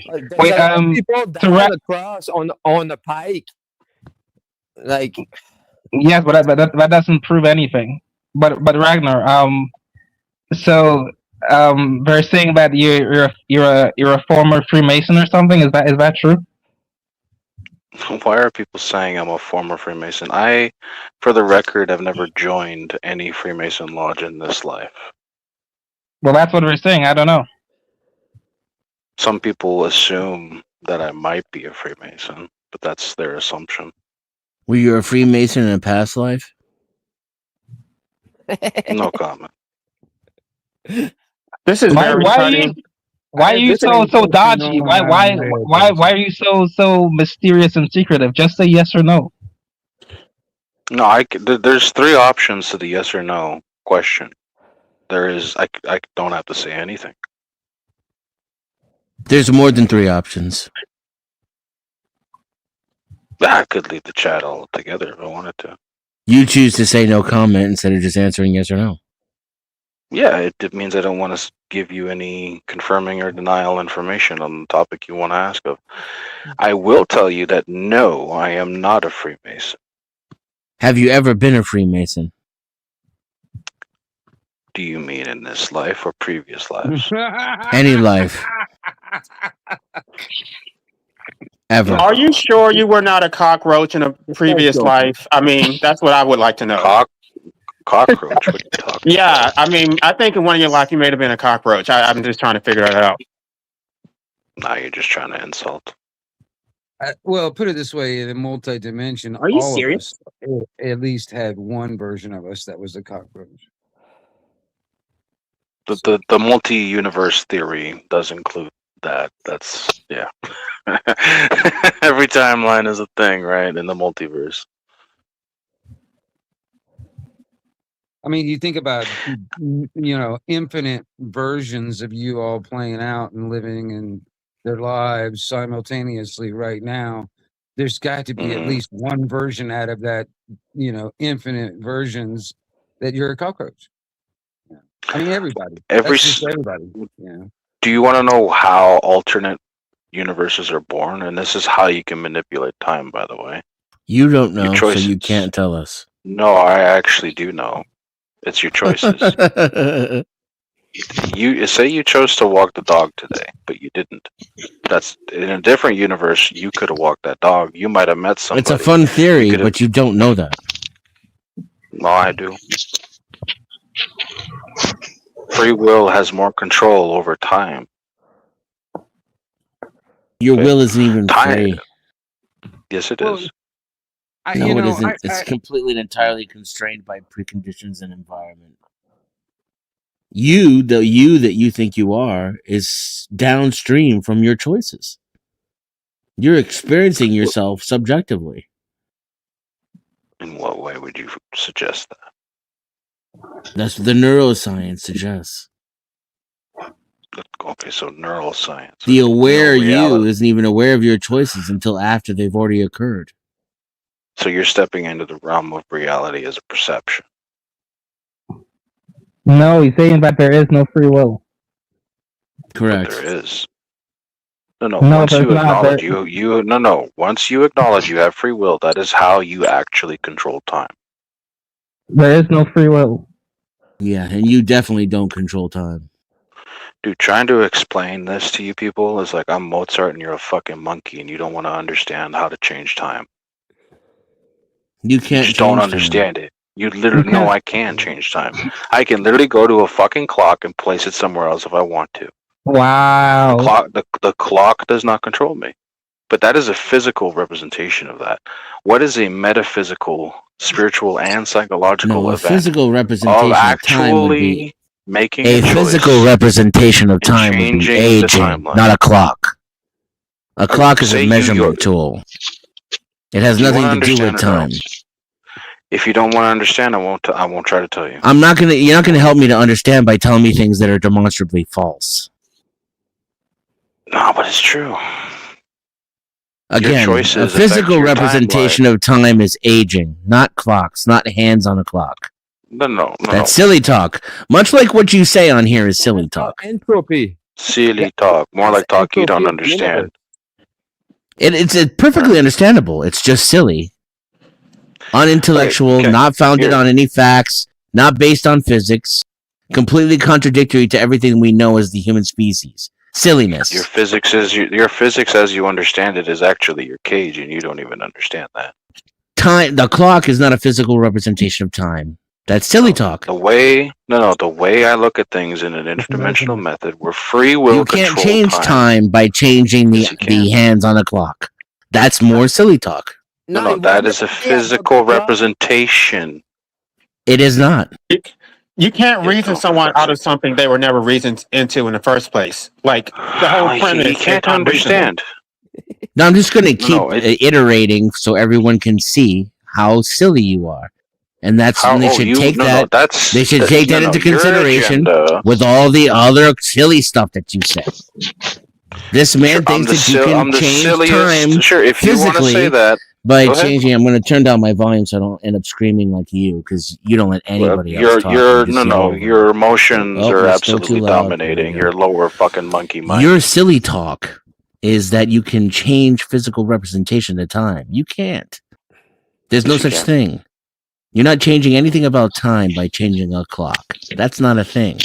There's a lot of people down on the cross on the pike. Like, yes, but that doesn't prove anything. But Ragnar, so they're saying that you're a former Freemason or something. Is that true? Why are people saying I'm a former Freemason? I, for the record, have never joined any Freemason lodge in this life. Well, that's what they're saying. I don't know. Some people assume that I might be a Freemason, but that's their assumption. Were you a Freemason in a past life? No comment. This is very funny. Why are you so dodgy? Why are you so mysterious and secretive? Just say yes or no. No, there's three options to the yes or no question. There is, I don't have to say anything. There's more than three options. I could leave the chat altogether if I wanted to. You choose to say no comment instead of just answering yes or no. Yeah, it means I don't want to give you any confirming or denial information on the topic you want to ask of. I will tell you that no, I am not a Freemason. Have you ever been a Freemason? Do you mean in this life or previous lives? Any life. Ever. Are you sure you were not a cockroach in a previous life? I mean, that's what I would like to know. Cockroach? What are you talking Yeah, I mean, I think in one of your life you may have been a cockroach. I'm just trying to figure that out. Now you're just trying to insult. Well, put it this way: in a multi-dimension, Are you all serious? of us at least had one version of us that was a cockroach. The multi-universe theory does include that. That's yeah. Every timeline is a thing, right? In the multiverse. I mean, you think about, infinite versions of you all playing out and living in their lives simultaneously right now. There's got to be at least one version out of that, infinite versions that you're a cockroach. Yeah. I mean, everybody. That's just everybody. Yeah. Do you want to know how alternate universes are born? And this is how you can manipulate time, by the way. You don't know, so you can't tell us. No, I actually do know. It's your choices. You say you chose to walk the dog today, but you didn't. That's in a different universe. You could have walked that dog. You might have met somebody. It's a fun theory, but you don't know that. No, I do. Free will has more control over time. Your will isn't even free. Yes, it is. No, it isn't. It's completely and entirely constrained by preconditions and environment. The you that you think you are is downstream from your choices. You're experiencing yourself subjectively. In what way would you suggest that? That's what the neuroscience suggests. Okay, so neuroscience. The aware you isn't even aware of your choices until after they've already occurred. So you're stepping into the realm of reality as a perception. No, he's saying that there is no free will. Correct. But there is. No. Once you acknowledge once you acknowledge you have free will, that is how you actually control time. There is no free will. Yeah, and you definitely don't control time. Dude, trying to explain this to you people is like I'm Mozart and you're a fucking monkey and you don't want to understand how to change time. You You can't just don't change time. understand it. You literally know I can change time. I can literally go to a fucking clock and place it somewhere else if I want to. Wow. The clock does not control me. But that is a physical representation of that. What is a metaphysical, spiritual, and psychological No, a event physical of representation of time would be actually making a a physical choice representation of and time would be changing the aging, timeline? not a clock. A clock is a Say measurement tool. It has do you want nothing to to do with understand or no? time. If you don't want to understand, I won't try to tell you. You're not gonna help me to understand by telling me things that are demonstrably false. No, but it's true. Again, choices a affect physical your representation of time is aging, not clocks, not hands on a clock. No. That's silly talk. Much like what you say on here is silly talk. Entropy. Silly talk. More like talk you don't understand. It's perfectly understandable. It's just silly. Unintellectual, Okay, not founded here. on any facts, not based on physics, completely contradictory to everything we know as the human species. Silliness. Your physics as you understand it is actually your cage, and you don't even understand that. Time. The clock is not a physical representation of time. That's silly talk. The way I look at things in an interdimensional method, where free will You can't control change time by changing the hands on a clock. That's more silly talk. No, that is a physical representation. It is not. You can't reason someone out of something they were never reasoned into in the first place. Like the whole premise. You can't understand. Now I'm just going to keep iterating so everyone can see how silly you are, and they should take that into consideration with all the other silly stuff that you said. This man thinks that you can change time if you want to say physically that, by go ahead. changing. I'm going to turn down my volume so I don't end up screaming like you, because you don't let anybody else talk. Your emotions Oh, are we're still too absolutely loud. dominating your lower fucking monkey mind. Your silly talk is that you can change physical representation of time. You can't. There's no Yes, you such can. thing. You're not changing anything about time by changing a clock. That's not a thing.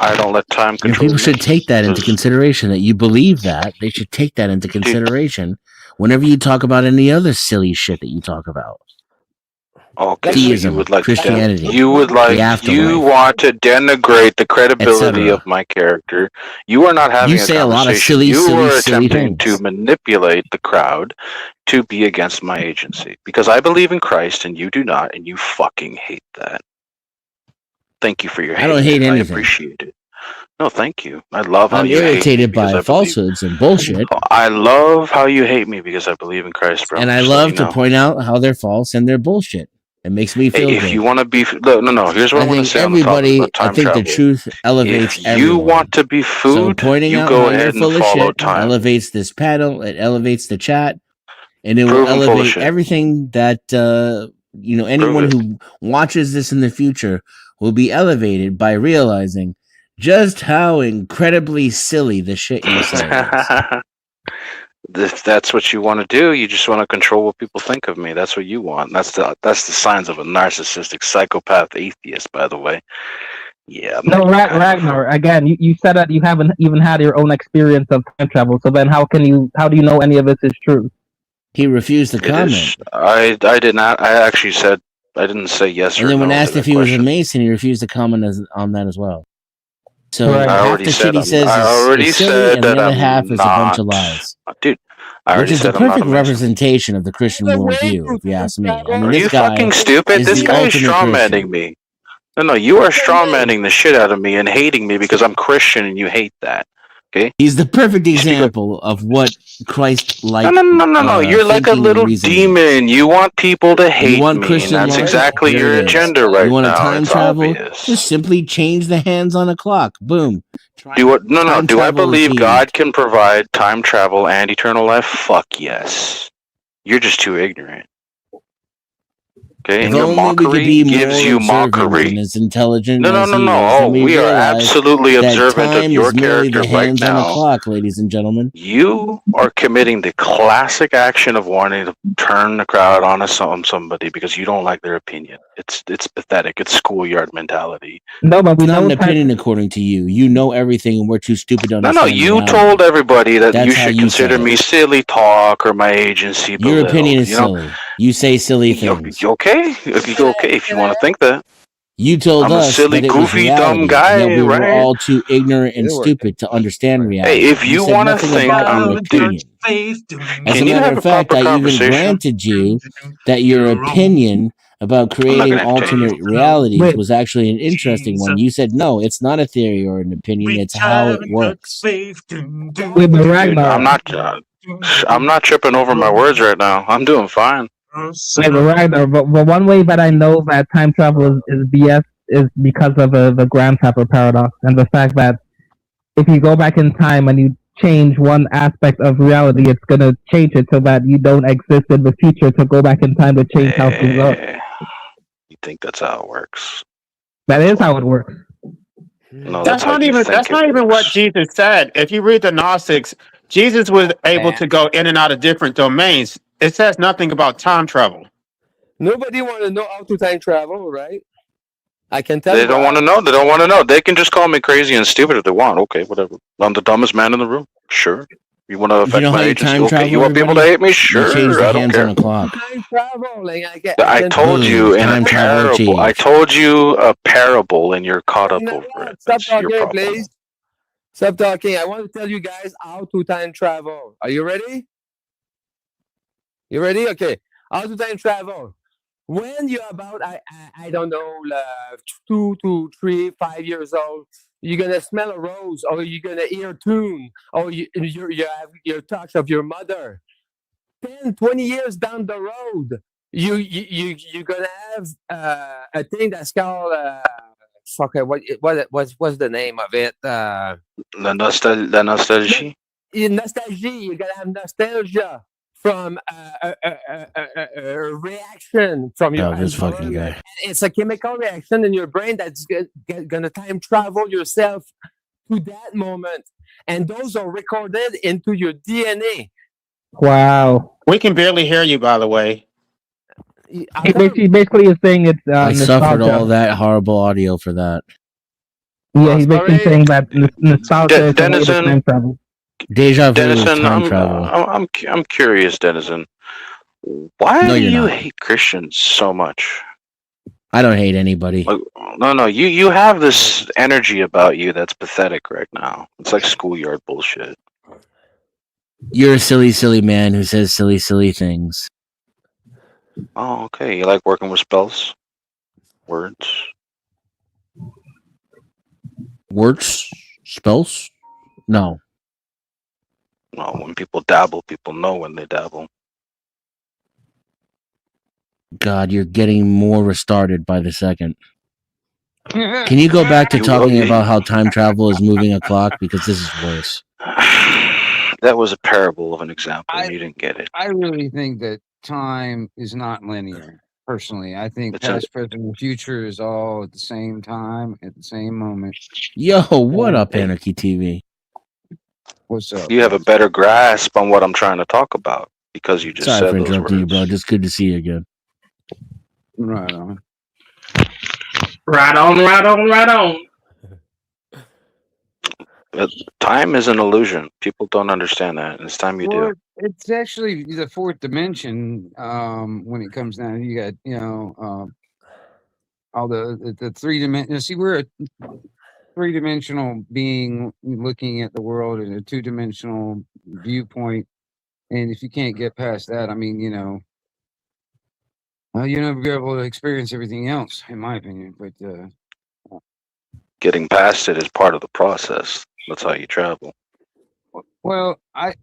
I don't let time And control people me. should take that into consideration, that you believe that. They should take that into consideration whenever you talk about any other silly shit that you talk about. Okay, Theism, so you would like Christianity, you want to denigrate the credibility of my character. You are not having You say a lot of silly, you silly, are silly attempting things. to manipulate the crowd to be against my agency because I believe in Christ and you do not, and you fucking hate that. Thank you for your hate. I don't hate I anything. appreciate it. No, thank you. I love how I'm you hate me irritated because by I believe. falsehoods and bullshit, I love how you hate me because I believe in Christ, bro. and I Just let love you to know. point out how they're false and they're bullshit. It makes me feel If good. you want to be, no. Here's what I want to say on the topic about time I think travel. the truth elevates If you everyone. want to be So food, pointing you out go how you're ahead and full of follow shit time. elevates this panel. It elevates the chat, and it will Prove 'em full of elevate shit. everything that anyone who watches this in the future will be elevated by realizing just how incredibly silly the shit you say is. If that's what you want to do, you just want to control what people think of me. That's what you want. That's the signs of a narcissistic psychopath atheist, by the way. Yeah. No, Ragnar. Again, you said that you haven't even had your own experience of time travel. So then, how do you know any of this is true? He refused to comment. I did not. I actually said I didn't say yes or And then no. when to asked that if he was a question. Mason, he refused to comment on that as well. So Right. half the shit he says is silly, and the other half is a bunch of lies. Dude, I Which already is the said I'm not perfect a Mason. representation of the Christian worldview, if you ask me. I mean, Are this you guy fucking stupid? is This the guy is ultimate strawmanning Christian. me. No, you are strawmanning the shit out of me and hating me because I'm Christian and you hate that. Okay? He's the perfect example of what Christ-like. No. You're like a thinking and little reasoning. demon. You want people to hate You want me, Christian and that's love? exactly Here your it is. agenda right You want now. to time It's travel? obvious. Just simply change the hands on a clock. Boom. Do I travel believe achieved. God can provide time travel and eternal life? Fuck yes. You're just too ignorant. Okay, If and your only we could mockery be gives more you observant mockery. and as intelligent No, no, as no, he no. is, then Oh, we we are realize absolutely that observant of time your is merely character the right hands on a now. clock, ladies and gentlemen. You are committing the classic action of wanting to turn the crowd on somebody because you don't like their opinion. It's pathetic. It's schoolyard mentality. No, but we It's not know an opinion according to you. You know everything, and we're too stupid to No, understand you reality. told everybody that That's you how should you said consider it. me silly talk or my agency Your belittled. opinion is You know, silly. You say silly things. okay, okay if you want to think that. You told I'm a us silly, that it was goofy, dumb reality, guy, yet we were right? all too ignorant and stupid to understand reality. Hey, if you said want to nothing think about your I'm opinion. As can a you matter have of a fact, proper I even conversation? granted you that your opinion about creating gonna entertain alternate you. realities Wait. was actually an interesting one. You said, no, it's not a theory or an opinion, it's how it works. Wait, but Dude, Ragnar. I'm not tripping over my words right now. I'm doing fine. Wait, but Ragnar, but one way that I know that time travel is BS is because of the grandpapa paradox and the fact that if you go back in time and you change one aspect of reality, it's gonna change it so that you don't exist in the future to go back in time to change how things are. You think that's how it works? That is how it works. No, That's not even what Jesus said. If you read the Gnostics, Jesus was able to go in and out of different domains. It says nothing about time travel. Nobody want to know how to time travel, right? I can tell They you don't want to know. They don't want to know. They can just call me crazy and stupid if they want. Okay, whatever. I'm the dumbest man in the room. Sure. You want to affect know my how you agency? time Okay. travel, You want people to everybody? hate me? You change Sure. the I don't hands care. on a clock. time travel. Like, I told you in a Time travel parable. I achieved. told you a parable, and you're caught up over it. Stop That's your talking, problem. please. Stop talking. I want to tell you guys how to time travel. Are you ready? You ready? Okay. How to time travel. When you're about, I don't know, 2 to 3, 5 years old, you're gonna smell a rose, or you're gonna hear a tune, or you have your touch of your mother. 10, 20 years down the road, you're gonna have a thing that's called fuck it, what's the name of it? La nostalgie. Nostalgia. You're gonna have nostalgia from a reaction from your Oh, this fucking environment. guy. It's a chemical reaction in your brain that's gonna time travel yourself to that moment, and those are recorded into your DNA. Wow. We can barely hear you, by the way. He basically is saying it's I suffered all nostalgia. that horrible audio for that. Yeah, he's basically saying that nostalgia is a way to Denizen. time travel. Deja vu is Denizen, time travel. I'm curious, Denizen. Why No, do you're you not. hate Christians so much? I don't hate anybody. No. You have this energy about you that's pathetic right now. It's like schoolyard bullshit. You're a silly, silly man who says silly, silly things. Oh, okay. You like working with spells, words. Words? Spells? No. No, when people dabble, people know when they dabble. God, you're getting more restarted by the second. Can you go back to talking about how time travel is moving a clock? Because this is worse. That was a parable of an example, and you didn't get it. I really think that time is not linear. Personally, I think past, present, and future is all at the same time, at the same moment. Yo, what up, Anarchy TV? What's up? You have a better grasp on what I'm trying to talk about because you just Sorry said for those interrupting you, words. bro. Just good to see you again. Right on. Right on, right on, right on. But time is an illusion. People don't understand that, and it's time you do. It's actually the fourth dimension. When it comes down, you got all the 3 dimension. See, we're a 3-dimensional being looking at the world in a 2-dimensional viewpoint, and if you can't get past that, I mean, you'll never be able to experience everything else, in my opinion. But Getting past it is part of the process. That's how you travel. well, I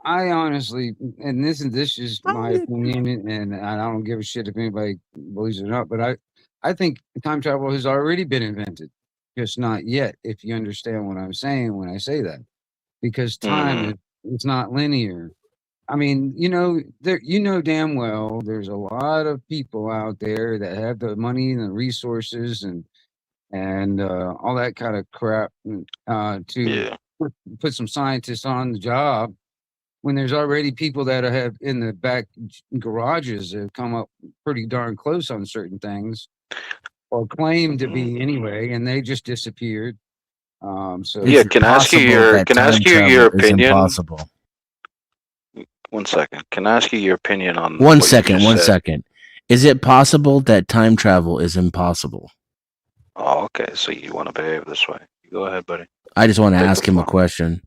honestly, and this is my opinion, and I don't give a shit if anybody believes it or not, but I think time travel has already been invented, just not yet. If you understand what I'm saying when I say that, because time is not linear. I mean, you know damn well there's a lot of people out there that have the money and the resources and all that kind of crap to put some scientists on the job when there's already people that have in the back garages that have come up pretty darn close on certain things or claim to be anyway, and they just disappeared. So Yeah, can I ask you your opinion? Impossible. One second. Can I ask you your opinion on One what second. you just said? Is it possible that time travel is impossible? Oh, okay. So you want to behave this way? Go ahead, buddy. I just want to Take the ask him a floor. question.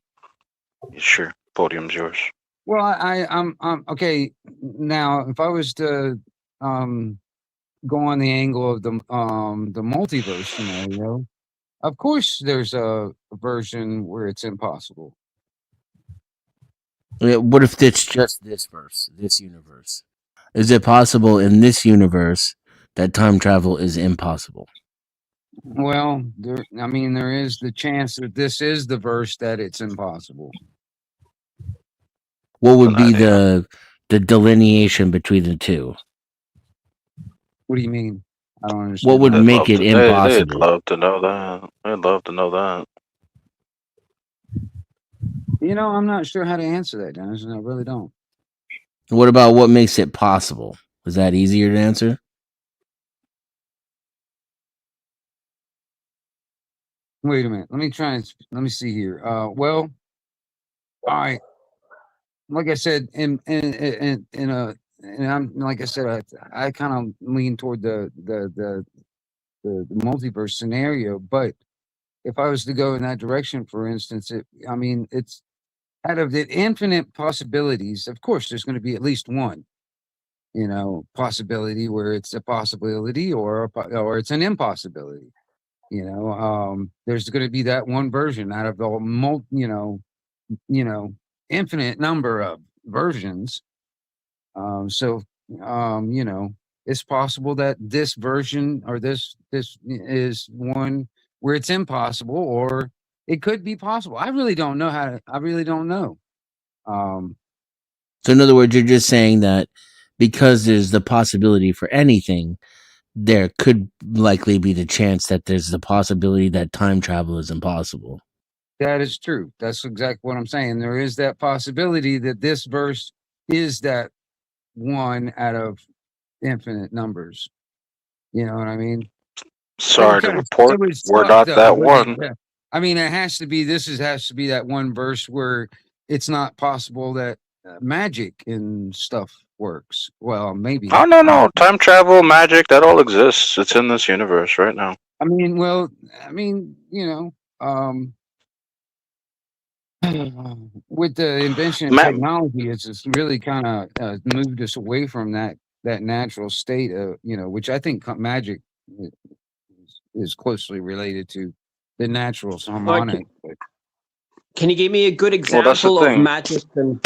Sure. Podium's yours. Well, I'm okay. Now, if I was to go on the angle of the multiverse scenario, of course there's a version where it's impossible. What if it's just this universe? Is it possible in this universe that time travel is impossible? Well, there is the chance that this is the verse that it's impossible. What would be the delineation between the two? What do you mean? I don't understand. What would make it impossible? They'd love to know that. I'd love to know that. I'm not sure how to answer that, Dennis, and I really don't. What about what makes it possible? Is that easier to answer? Wait a minute. Let me see here. Well, all right. Like I said, and I'm like I said, I kind of lean toward the multiverse scenario. But if I was to go in that direction, for instance, it's out of the infinite possibilities. Of course, there's going to be at least one, possibility where it's a possibility or it's an impossibility. There's going to be that one version out of the infinite number of versions. It's possible that this version or this is one where it's impossible, or it could be possible. I really don't know I really don't know. So in other words, you're just saying that because there's the possibility for anything, there could likely be the chance that there's the possibility that time travel is impossible. That is true. That's exactly what I'm saying. There is that possibility that this verse is that one out of infinite numbers. You know what I mean? Sorry to report, we're not that one. I mean, it has to be. Has to be that one verse where it's not possible that magic and stuff works. Well, maybe. Oh no! Time travel, magic, that all exists. It's in this universe right now. With the invention of technology, it's really kind of moved us away from that natural state of which I think magic is closely related to the natural harmonic. Can you give me a good example of magic and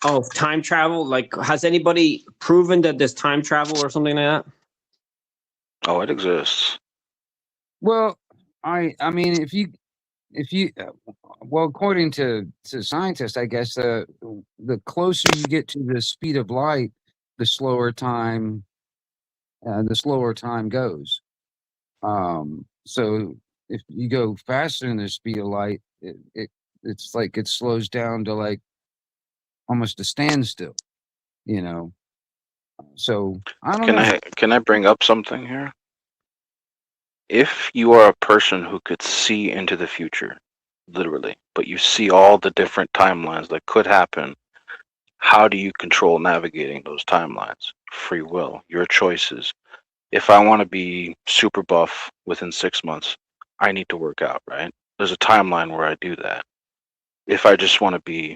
of time travel? Like, has anybody proven that there's time travel or something like that? Oh, it exists. Well, I mean, if you well, according to scientists, I guess the closer you get to the speed of light, the slower time goes. So if you go faster than the speed of light, it's like it slows down to like almost a standstill. So I don't know. Can I bring up something here? If you are a person who could see into the future, literally, but you see all the different timelines that could happen, how do you control navigating those timelines? Free will, your choices. If I want to be super buff within 6 months, I need to work out, right? There's a timeline where I do that. If I just want to be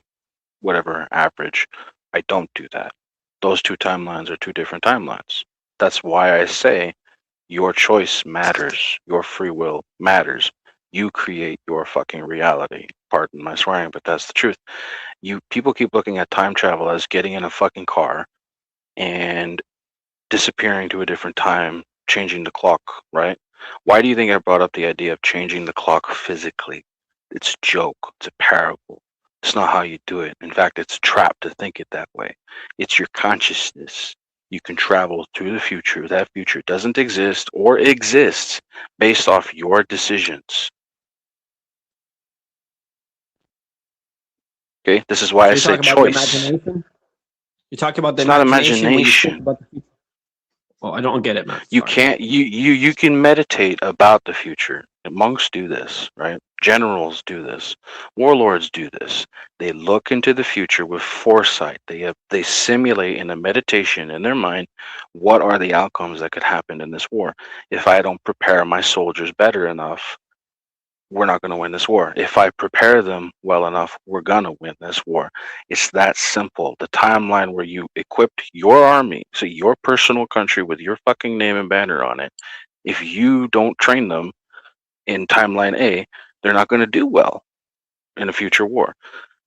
whatever, average, I don't do that. Those two timelines are two different timelines. That's why I say your choice matters. Your free will matters. You create your fucking reality. Pardon my swearing, but that's the truth. People keep looking at time travel as getting in a fucking car and disappearing to a different time, changing the clock, right? Why do you think I brought up the idea of changing the clock physically? It's a joke. It's a parable. It's not how you do it. In fact, it's a trap to think it that way. It's your consciousness. You can travel through the future. That future doesn't exist or exists based off your decisions. Okay, this is why So I you're said talking about the choice. imagination? You're talking about the It's not imagination when you think imagination. about the future. Oh, I don't get it, man. You Sorry. can't. You can meditate about the future. Monks do this, right? Generals do this. Warlords do this. They look into the future with foresight. They simulate in a meditation in their mind what are the outcomes that could happen in this war. If I don't prepare my soldiers better enough, we're not going to win this war. If I prepare them well enough, we're going to win this war. It's that simple. The timeline where you equipped your army, so your personal country with your fucking name and banner on it, if you don't train them in timeline A, they're not going to do well in a future war.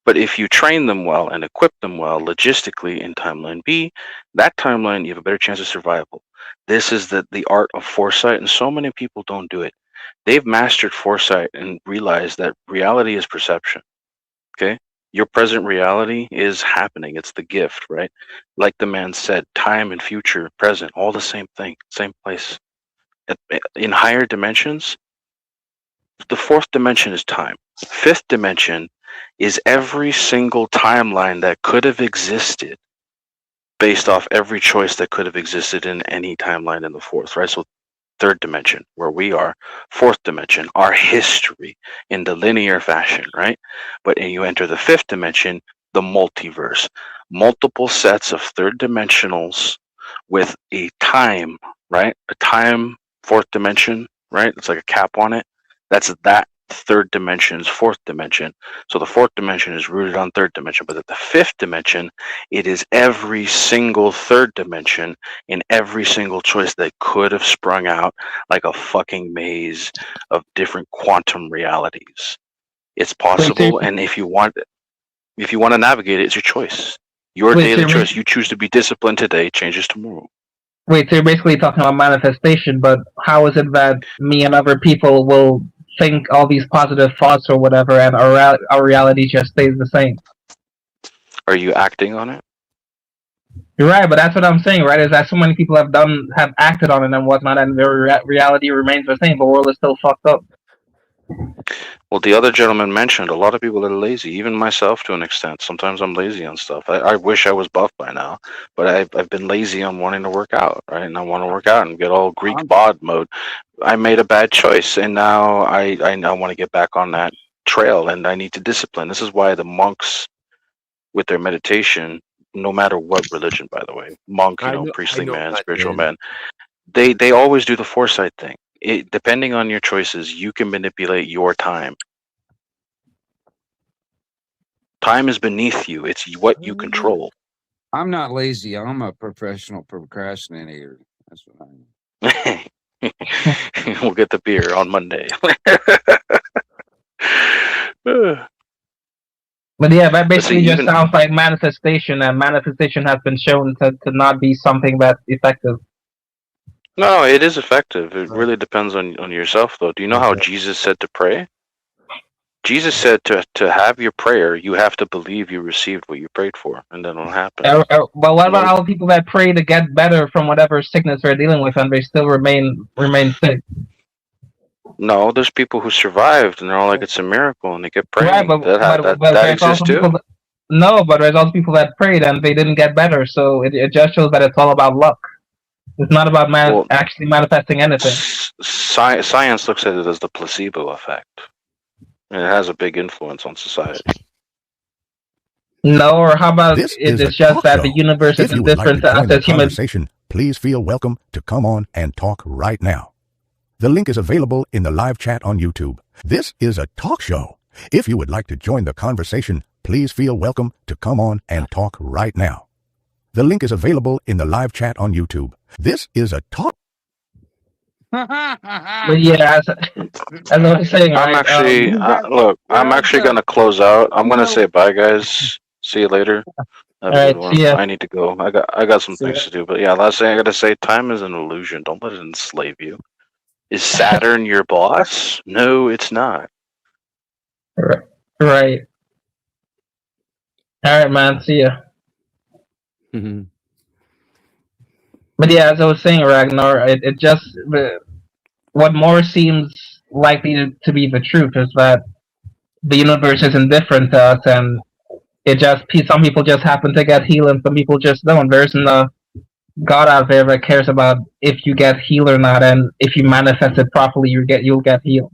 But if you train them well and equip them well logistically in timeline B, that timeline you have a better chance of survival. This is the art of foresight, and so many people don't do it. They've mastered foresight and realized that reality is perception. Okay? Your present reality is happening. It's the gift, right? Like the man said, time and future, present, all the same thing, same place. In higher dimensions, the fourth dimension is time. Fifth dimension is every single timeline that could have existed based off every choice that could have existed in any timeline in the fourth, right? So third dimension, where we are, fourth dimension, our history in the linear fashion, right? But and you enter the fifth dimension, the multiverse, multiple sets of third dimensionals with a time, right? A time, fourth dimension, right? It's like a cap on it. That's that third dimension's fourth dimension. So the fourth dimension is rooted on third dimension, but at the fifth dimension, it is every single third dimension in every single choice that could have sprung out like a fucking maze of different quantum realities. It's possible, and if you want to navigate it, it's your choice. Your Wait, so daily you're, choice. You choose to be disciplined today, changes tomorrow. wait, so you're basically talking about manifestation, but how is it that me and other people will think all these positive thoughts or whatever, and our reality just stays the same? Are you acting on it? You're right, but that's what I'm saying, right? Is that so many people have acted on it and whatnot, and their reality remains the same. The world is still fucked up. Well, the other gentleman mentioned a lot of people are lazy, even myself to an extent. Sometimes I'm lazy on stuff. I wish I was buff by now, but I've been lazy on wanting to work out, right? And I want to work out and get all Greek bod mode. I made a bad choice, and now I now want to get back on that trail, and I need to discipline. This is why the monks, with their meditation, no matter what religion, by the way, monk, I know, priestly man, that, spiritual man. man, they always do the foresight thing. Depending on your choices, you can manipulate your time. Time is beneath you. It's what you control. I'm not lazy. I'm a professional procrastinator. That's what I am. We'll get the beer on Monday. But yeah, that basically just sounds like manifestation, and manifestation has been shown to not be something that's effective. No, it is effective. It really depends on yourself, though. Do you know how Jesus said to pray? Jesus said to have your prayer, you have to believe you received what you prayed for, and then it'll happen. Well, what about all the people that pray to get better from whatever sickness they're dealing with, and they still remain sick? No, there's people who survived, and they're all like, it's a miracle, and they kept praying. Right, that there's exists also too. people no, but there's also people that prayed and they didn't get better, so it just shows that it's all about luck. It's not about actually manifesting anything. Science looks at it as the placebo effect, and it has a big influence on society. No, or how about This is it's a just talk that show. the universe If you isn't would like to different to join us the as humans? conversation, please feel welcome to come on and talk right now. The link is available in the live chat on YouTube. This is a talk show. If you would like to join the conversation, please feel welcome to come on and talk right now. The link is available in the live chat on YouTube. This is a talk. But yeah, as I was saying, I'm right? actually look. I'm actually gonna close out. I'm gonna say bye, guys. See you later. Have a good one. See ya. I need to go. I got some See things ya. to do. But yeah, last thing I gotta say, time is an illusion. Don't let it enslave you. Is Saturn your boss? No, it's not. Right. All right, man. See ya. Mhm. But yeah, as I was saying, Ragnar, it just what more seems likely to be the truth is that the universe is indifferent to us, and it just some people just happen to get healed, and some people just don't. There's no God out there that cares about if you get healed or not, and if you manifest it properly, you'll get healed.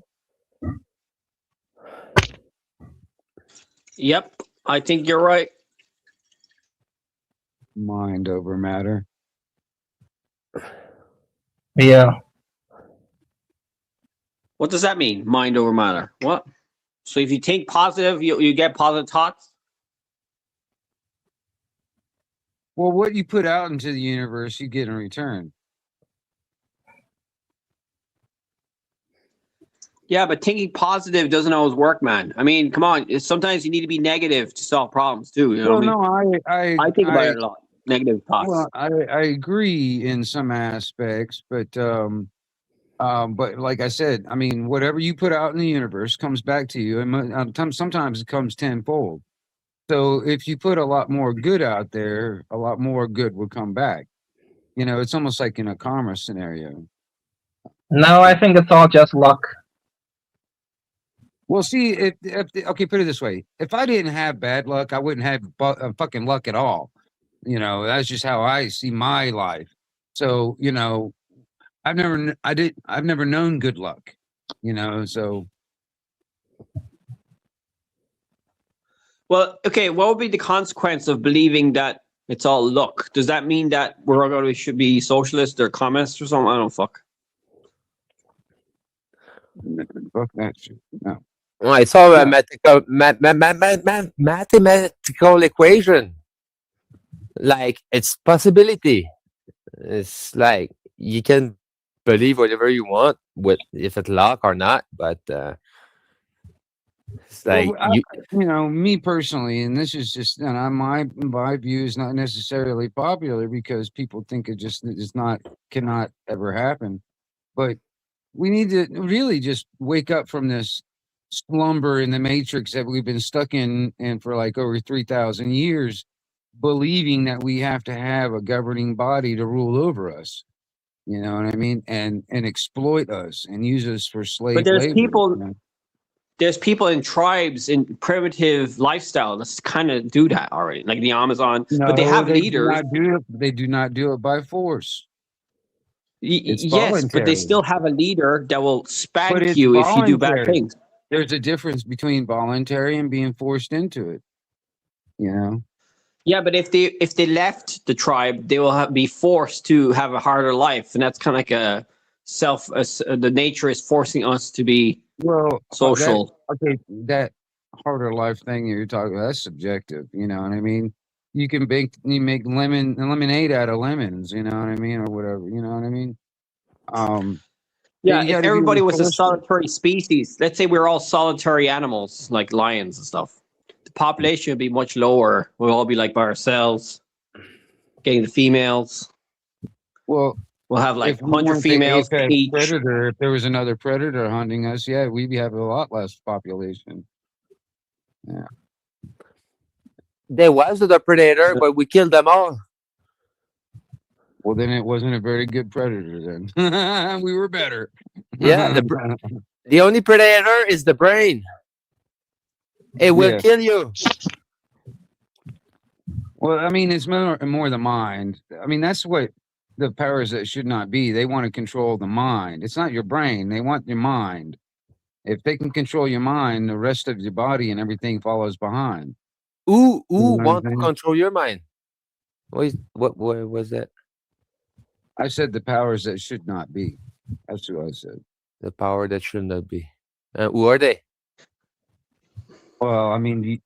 Yep, I think you're right. Mind over matter. Yeah. What does that mean? Mind over matter. What? So if you think positive, you get positive thoughts? Well, what you put out into the universe, you get in return. Yeah, but thinking positive doesn't always work, man. I mean, come on. Sometimes you need to be negative to solve problems too. You know Well, what I mean? no, I think about it a lot. Negative thoughts. well, I agree in some aspects, but like I said, I mean, whatever you put out in the universe comes back to you, and sometimes it comes tenfold. So if you put a lot more good out there, a lot more good will come back. You know, it's almost like in a karma scenario. No, I think it's all just luck. Well, see, okay, put it this way: if I didn't have bad luck, I wouldn't have fucking luck at all. You know, that's just how I see my life. So, you know, I've never known good luck. You know, so Well, okay. What would be the consequence of believing that it's all luck? Does that mean that we should be socialists or communists or something? I don't fuck. fuck that shit. No. Well, it's all a mathematical equation. Like it's possibility. It's like you can believe whatever you want with if it's luck or not, but it's like Well, you know, me personally, and this is just, my view is not necessarily popular because people think it just is not cannot ever happen. But we need to really just wake up from this slumber in the matrix that we've been stuck in and for like over 3,000 years, believing that we have to have a governing body to rule over us. You know what I mean? And exploit us and use us for slave But there's labor. people. You know? There's people in tribes in primitive lifestyle that kind of do that already, like the Amazon. But they No, have they do leaders. not do it. They do not do it by force. It's Yes, but they voluntary. still have a leader that will But spank it's you if you do bad voluntary. things. There's a difference between voluntary and being forced into it. You know. Yeah, but if they left the tribe, they will be forced to have a harder life, and that's kind of like a the nature is forcing us to be social. That harder life thing you're talking about, that's subjective. You know what I mean? You make lemonade out of lemons. You know what I mean, or whatever. You know what I mean? Yeah, you if gotta be everybody was a realistic. solitary species, let's say we're all solitary animals like lions and stuff, the population would be much lower. We'll all be like by ourselves, getting the females. Well, we'll have like if we 100 weren't the females apex each. predator, if there was another predator hunting us, yeah, we'd have a lot less population. Yeah. there was the predator, but we killed them all. Well, then it wasn't a very good predator. Then we were better. Yeah, the only predator is the brain. It will Yeah. kill you. Well, I mean, it's more the mind. I mean, that's what the powers that should not be. They want to control the mind. It's not your brain. They want your mind. If they can control your mind, the rest of your body and everything follows behind. Who You know what I'm want to saying? control your mind? What was that? I said the powers that should not be. That's what I said. The power that should not be. Who are they? Well, I mean, do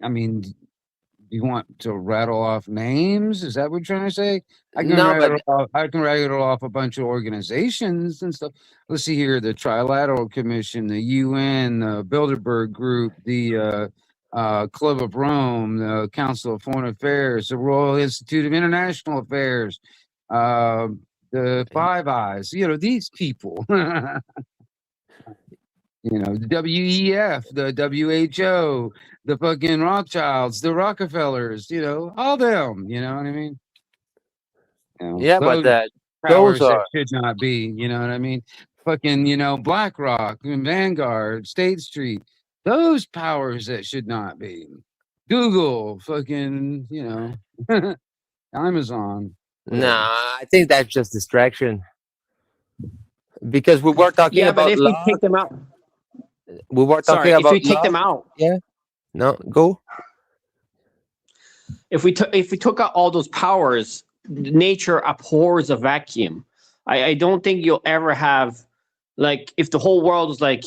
you want to rattle off names? Is that what you're trying to say? I can No, but rattle off a bunch of organizations and stuff. Let's see here: the Trilateral Commission, the UN, the Bilderberg Group, the Club of Rome, the Council of Foreign Affairs, the Royal Institute of International Affairs, the Five Eyes. You know these people. You know, the WEF, the WHO, the fucking Rothschilds, the Rockefellers, you know, all them, you know what I mean? You know, Yeah, but those those powers that are should not be, you know what I mean? Fucking, you know, BlackRock and Vanguard, State Street, those powers that should not be. Google, fucking, you know, Amazon. no. Whatever. I think that's just distraction because we were talking Yeah, but about if we law. take them out, We were talking sorry, if we about take law. them out, Yeah. No, go. if we took out all those powers, nature abhors a vacuum. I don't think you'll ever have, like, if the whole world is like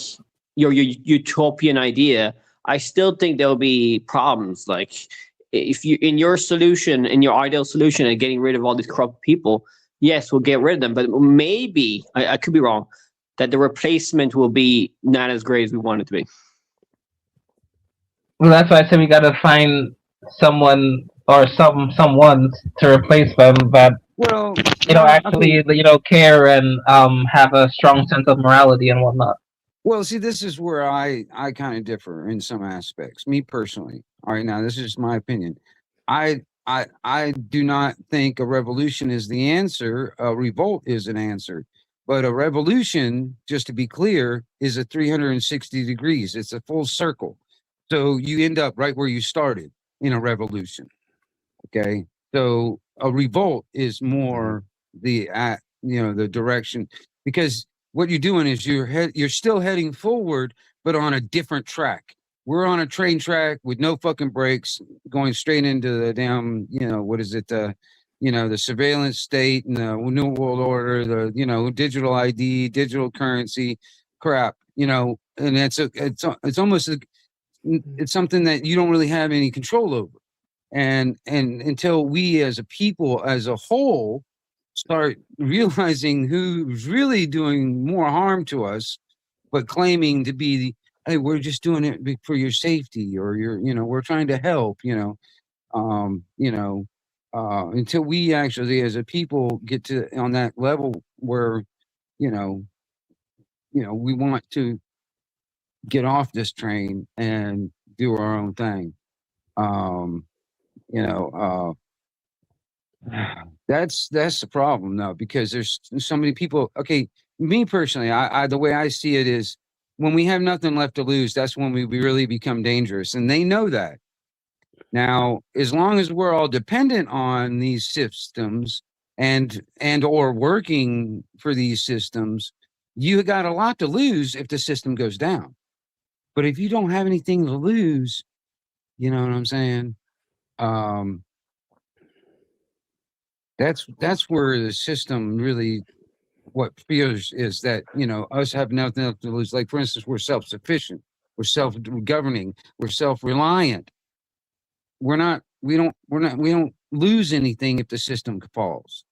your utopian idea, I still think there'll be problems. Like, if you, in your solution, in your ideal solution, and getting rid of all these corrupt people, yes, we'll get rid of them, but maybe I could be wrong, that the replacement will be not as great as we want it to be. Well, that's why I said we gotta find someone or someone to replace them that Well, actually care and have a strong sense of morality and whatnot. Well, see, this is where I kind of differ in some aspects. Me personally, all right, now this is my opinion. I do not think a revolution is the answer. A revolt is an answer, but a revolution, just to be clear, is a 360 degrees. It's a full circle, so you end up right where you started in a revolution. Okay, so a revolt is more the the direction, because what you're doing is you're still heading forward, but on a different track. We're on a train track with no fucking brakes, going straight into the damn, what is it, the surveillance state and the new world order, the digital ID, digital currency, crap, and it's almost it's something that you don't really have any control over. And until we as a people as a whole start realizing who's really doing more harm to us, but claiming to be hey, we're just doing it for your safety, or we're trying to help, until we actually as a people get to on that level where you know we want to get off this train and do our own thing. um you know That's the problem though, because there's so many people. Okay, me personally, I the way I see it is, when we have nothing left to lose, that's when we really become dangerous, and they know that. Now, as long as we're all dependent on these systems and or working for these systems, you got a lot to lose if the system goes down. But if you don't have anything to lose, you know what I'm saying? Um, that's where the system really, what fears is that us have nothing else to lose. Like, for instance, we're self-sufficient, we're self-governing, we're self-reliant. We don't lose anything if the system falls.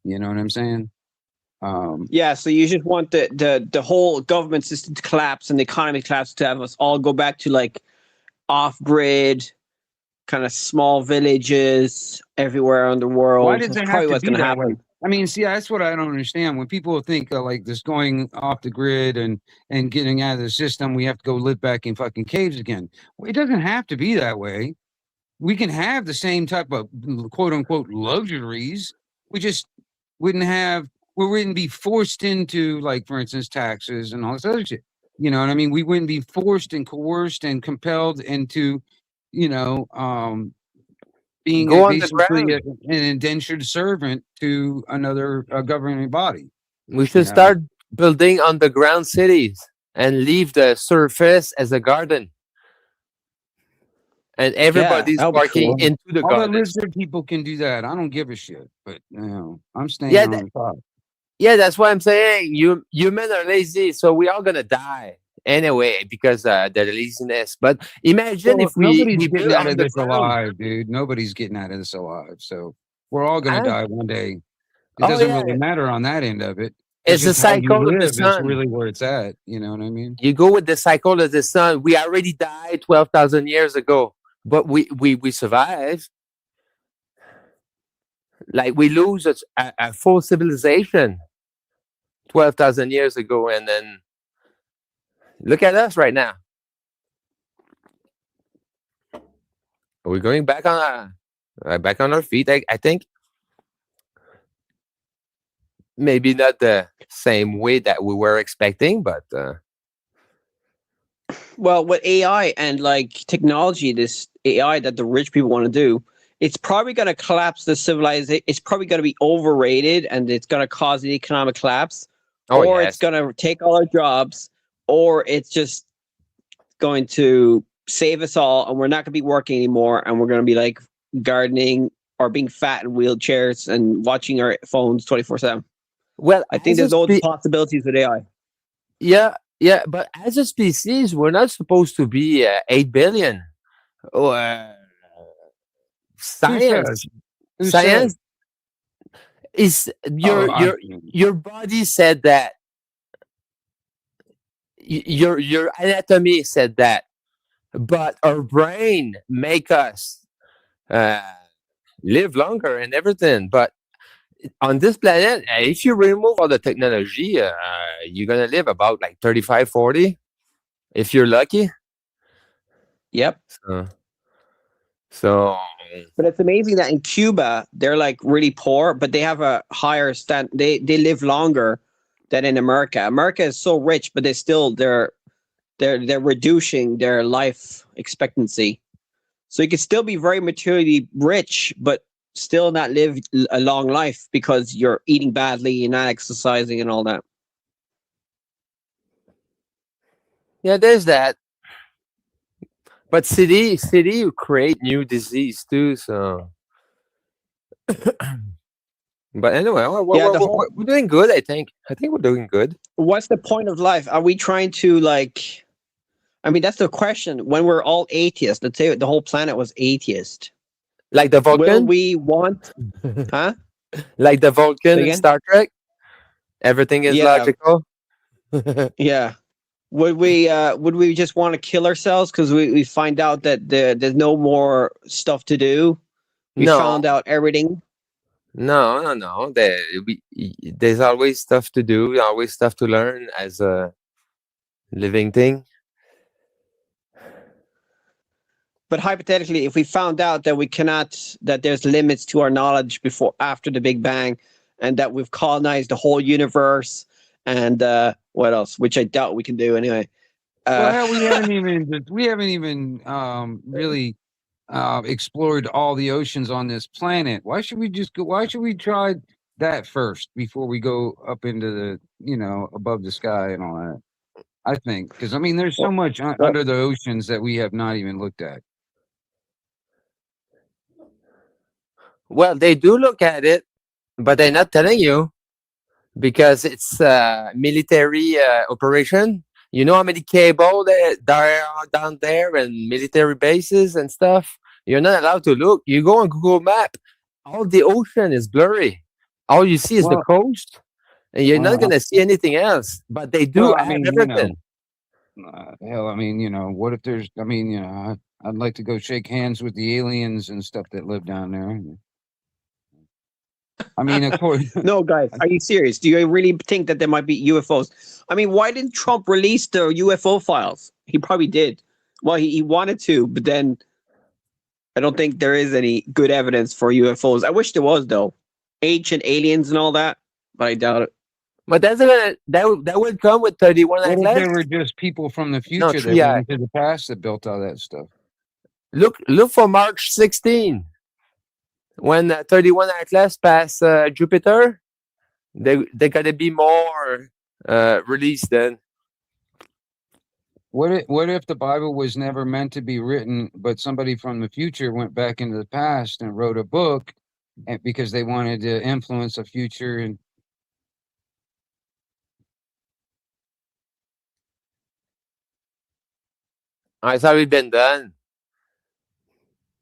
You know what I'm saying? Yeah, so you just want the whole government system to collapse and the economy collapse, to have us all go back to like off-grid kind of small villages everywhere in the Why world. does That's it have probably to what's be going to that way? happen. I mean, see, that's what I don't understand. When people think like this going off the grid and getting out of the system, we have to go live back in fucking caves again. Well, it doesn't have to be that way. We can have the same type of quote unquote luxuries. We just we wouldn't be forced into, like, for instance, taxes and all this other shit. You know what I mean? We wouldn't be forced and coerced and compelled into, being Go basically underground. an indentured servant to another governing body. We should Yeah. start building underground cities and leave the surface as a garden. And everybody's that'll be working cool. into the All the garden. lizard people can do that. I don't give a shit, but I'm staying Yeah, on the top. Yeah, that's what I'm saying. Humans are lazy, so we are gonna die anyway because the laziness. But imagine Well, if nobody's we getting build out of this underground. alive, dude. Nobody's getting out of this alive. So we're all gonna Huh? die one day. It Oh doesn't yeah, really matter on that end of it. it's It's the just how you cycle of the live is sun. really where it's at. You know what I mean? You go with the cycle of the sun. We already died 12,000 years ago, but we survive. Like we lose a full civilization 12,000 years ago, and then Look at us right now. We're going back on our feet. I think maybe not the same way that we were expecting, but Well, with AI and like technology, this AI that the rich people want to do, it's probably going to collapse the civilization. It's probably going to be overrated, and it's going to cause an economic collapse, oh or it's yes, going to take all our jobs, or it's just going to save us all, and we're not going to be working anymore, and we're going to be like gardening or being fat in wheelchairs and watching our phones 24/7. well, I think as a there's loads of possibilities with AI. yeah, but as a species, we're not supposed to be 8 billion. Oh, Who said? science, Who said? science is Oh, your body said that. Your anatomy said that, but our brain make us uh, live longer and everything. But on this planet, if you remove all the technology, you're gonna live about like 35, 40, if you're lucky. Yep. So But it's amazing that in Cuba they're like really poor, but they have a higher stand. They live longer than in America. America is so rich, but they're reducing their life expectancy. So you can still be very materially rich, but still not live a long life because you're eating badly, you're not exercising, and all that. yeah, there's that. But city create new disease too. So, but anyway, Yeah, the whole. we're doing good. I think we're doing good. What's the point of life? Are we trying to like? I mean, that's the question. When we're all atheists, let's say the whole planet was atheist. Like the Will Vulcan, we want? Huh? like the Vulcan Say in again? Star Trek. Everything is Yeah, logical. yeah. Would we just want to kill ourselves because we find out that there's no more stuff to do? We No, found out everything. no. There's always stuff to do, always stuff to learn as a living thing. But hypothetically, if we found out that we cannot, that there's limits to our knowledge before after the Big Bang, and that we've colonized the whole universe, and what else? Which I doubt we can do anyway. well, hell, we haven't even really explored all the oceans on this planet. Why should we just go? Why should we try that first before we go up into the above the sky and all that? I think because I mean, there's so much under the oceans that we have not even looked at. Well, they do look at it, but they're not telling you because it's military operation. You know how many cable there are down there and military bases and stuff. You're not allowed to look. You go on Google Map, all the ocean is blurry. All you see is the Well, coast, and you're not well, gonna see anything else. But they do well, I have mean, everything. hell, I mean, what if there's? I mean, I'd like to go shake hands with the aliens and stuff that live down there. I mean, of course. No, guys, are you serious? Do you really think that there might be UFOs? I mean, why didn't Trump release the UFO files? He probably did. Well, he wanted to, but then I don't think there is any good evidence for UFOs. I wish there was, though. Ancient aliens and all that, but I doubt it. But that would come with 31 What if Atlas. there were just people from the No, future that 3i. went into the past that built all that stuff? Look for March 16 when 31 Atlas pass Jupiter. They gotta be more released then. What if the Bible was never meant to be written, but somebody from the future went back into the past and wrote a book, and because they wanted to influence a future and It's already been done,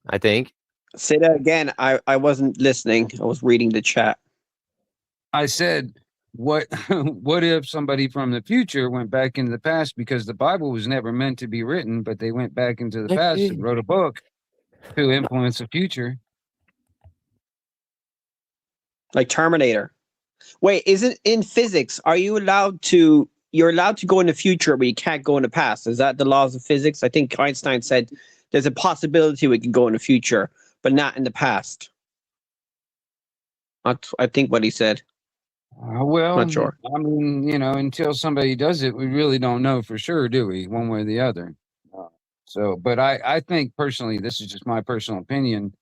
I think. Say that again. I wasn't listening. I was reading the chat. I said, what what if somebody from the future went back into the past because the Bible was never meant to be written, but they went back into the past and wrote a book to influence the future? Like Terminator. Wait, isn't in physics, are you allowed to you're allowed to go in the future, but you can't go in the past. Is that the laws of physics? I think Einstein said there's a possibility we can go in the future, but not in the past. I think what he said. Well, Not sure. I mean, until somebody does it, we really don't know for sure, do we? One way or the other. But I think personally, this is just my personal opinion.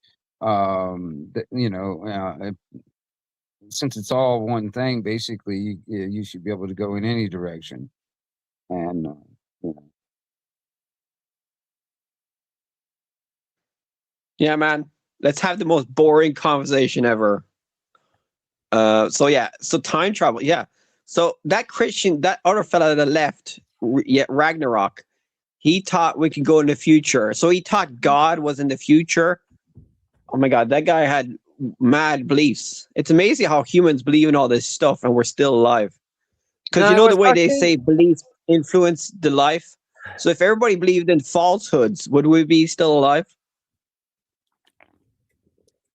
That since it's all one thing, basically, you should be able to go in any direction. And Yeah, man. Let's have the most boring conversation ever. So time travel, yeah. So that Christian, that other fella that left, Ragnarok, he thought we could go in the future. So he thought God was in the future. Oh my God, that guy had mad beliefs. It's amazing how humans believe in all this stuff and we're still alive. Because No, you I know was the way they talking. say beliefs influence the life. So if everybody believed in falsehoods, would we be still alive?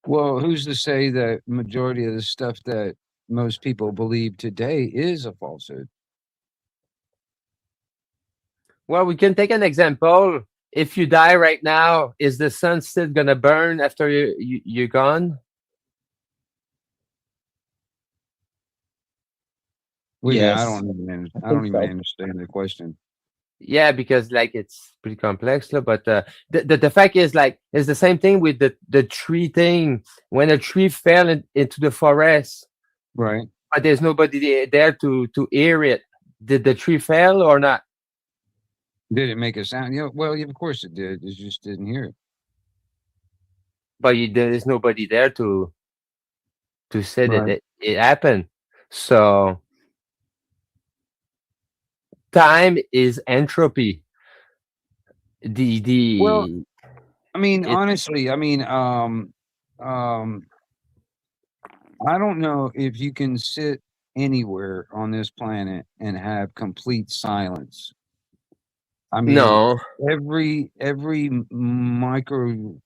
well, who's to say that majority of the stuff that most people believe today is a falsehood? Well, we can take an example. If you die right now, is the sun still gonna burn after you're gone? Wait a minute, I Yes, I don't think even so. understand the question. Yeah, because like it's pretty complex, but the fact is like it's the same thing with the tree thing. When a tree fell into the forest, Right. but there's nobody there to hear it, did the tree fail or not? Did it make a sound? Well, of course it did. You just didn't hear it. But there is nobody there to say that Right. it happened. So time is entropy. Well, The I mean, it honestly, I don't know if you can sit anywhere on this planet and have complete silence. I mean, no. every micro,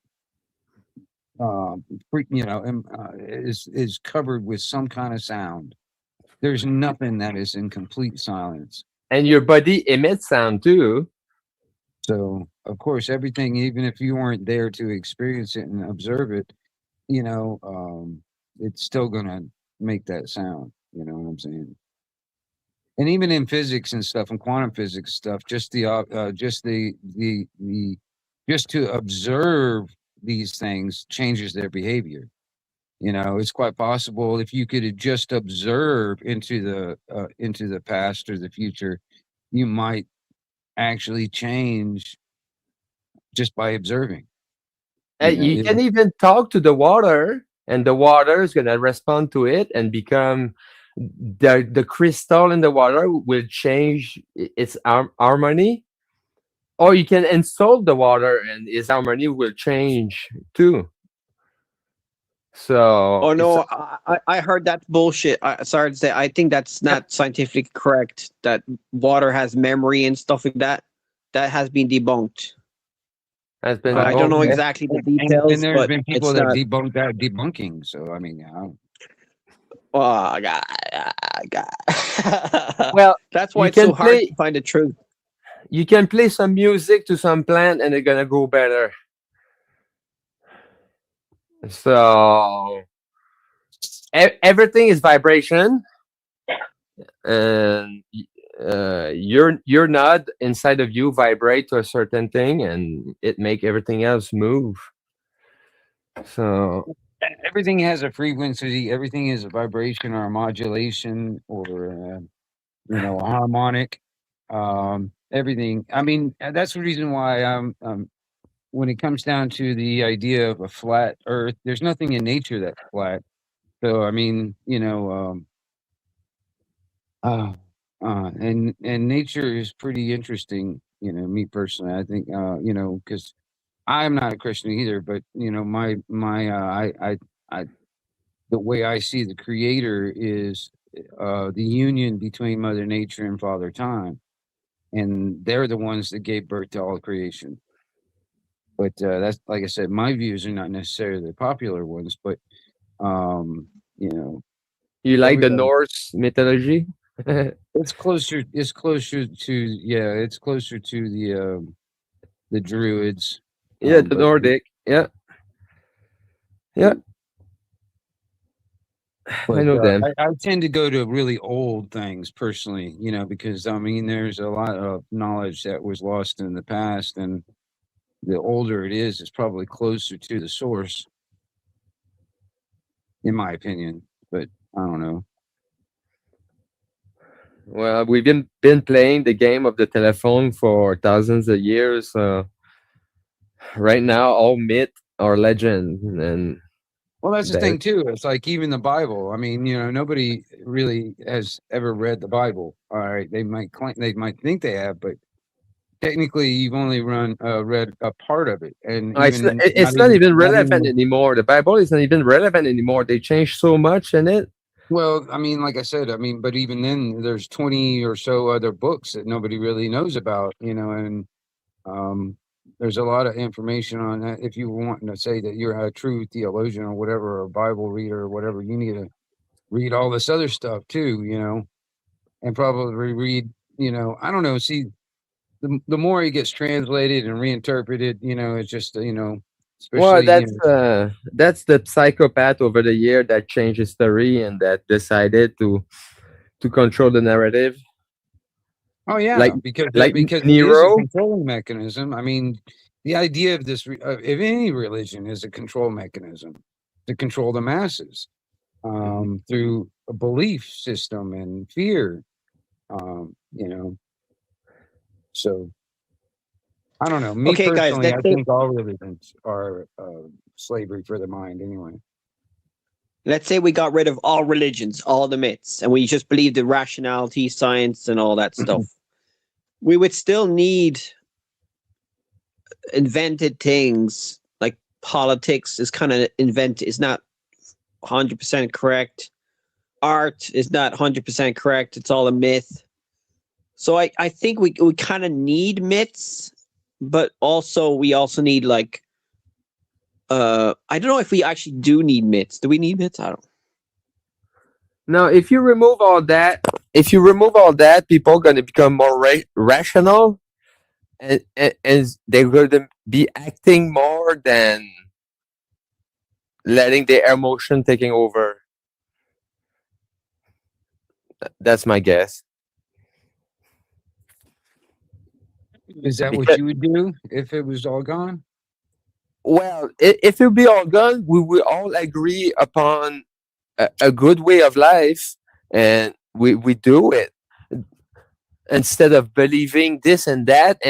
is covered with some kind of sound. There's nothing that is in complete silence. And your body emits sound too. So, of course, everything, even if you weren't there to experience it and observe it, it's still gonna make that sound. You know what I'm saying? And even in physics and stuff, and quantum physics stuff, just just to observe these things changes their behavior. It's quite possible if you could just observe into the past or the future, you might actually change just by observing. You can even talk to the water, and the water is gonna respond to it and become the crystal in the water will change its harmony. Or you can insult the water, and its harmony will change too. So Oh it's no, I heard that bullshit. Sorry to say, I think that's not scientifically correct. That water has memory and stuff like that. That has been debunked. has been I don't know debunked. exactly the And details, there's but been people it's that not. debunk that debunking. So I mean, Oh God. Well, That's why you it's so can hard play. to find the truth. You can play some music to some plant, and they're gonna go better. So everything is vibration, and your node inside of you vibrate to a certain thing, and it make everything else move. So everything has a frequency. Everything is a vibration or a modulation or a harmonic. Everything. I mean, that's the reason why when it comes down to the idea of a flat Earth, there's nothing in nature that's flat. So I mean, and nature is pretty interesting. Me personally, I think because I'm not a Christian either, but my I the way I see the Creator is the union between Mother Nature and Father Time, and they're the ones that gave birth to all creation. But that's like I said, my views are not necessarily the popular ones, but you know, you like the everybody. Norse mythology? It's closer. It's closer to It's closer to the Druids. Yeah, the But Nordic. Yeah. Yeah. I know them. I tend to go to really old things personally, because I mean, there's a lot of knowledge that was lost in the past, and the older it is, it's probably closer to the source, in my opinion. But I don't know. Well, we've been playing the game of the telephone for thousands of years. Right now, all myth or legend, and Well, that's the that thing too. It's like even the Bible. I mean, nobody really has ever read the Bible. All right, they might claim, they might think they have, but technically, you've only read a part of it, and it's not, even it's not even relevant anymore. The Bible is not even relevant anymore. They changed so much in it. Well, I mean, like I said, I mean, but even then, there's 20 or so other books that nobody really knows about, and there's a lot of information on that. If you want to say that you're a true theologian or whatever, or a Bible reader or whatever, you need to read all this other stuff too, and probably read, I don't know. See, the more it gets translated and reinterpreted, it's just, Well, especially, that's the psychopath over the year that changed history and that decided to control the narrative. Oh yeah, Like because Nero. it is a controlling mechanism. I mean, the idea of this of any religion is a control mechanism to control the masses through a belief system and fear. So I don't know. Me Okay, guys, personally, I let's say, think all religions are slavery for the mind. Anyway. let's say we got rid of all religions, all the myths, and we just believed in rationality, science, and all that stuff. We would still need invented things like politics is kind of invented, is not 100% correct. Art is not 100% correct. It's all a myth. So I think we kind of need myths, but we also need like I don't know if we actually do need myths. Do we need myths? I don't. Now, if you remove all that, people are going to become more rational, and they're going to be acting more than letting their emotion taking over. That's my guess. Is that what you would do if it was all gone? Well, if it be all gone, we will all agree upon a good way of life, and we do it instead of believing this and that.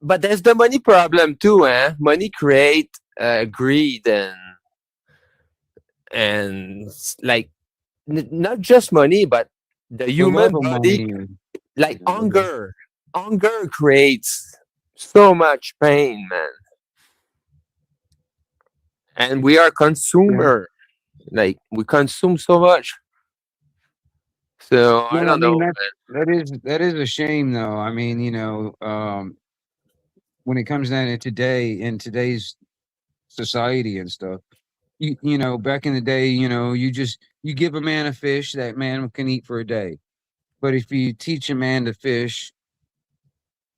But there's the money problem too, eh? Money create greed and like not just money, but the human body, like hunger. Hunger creates so much pain, man. And we are consumer. Like we consume so much. So I don't know. That is a shame, though. I mean, when it comes down to in today's society and stuff, back in the day, you give a man a fish, that man can eat for a day. But if you teach a man to fish,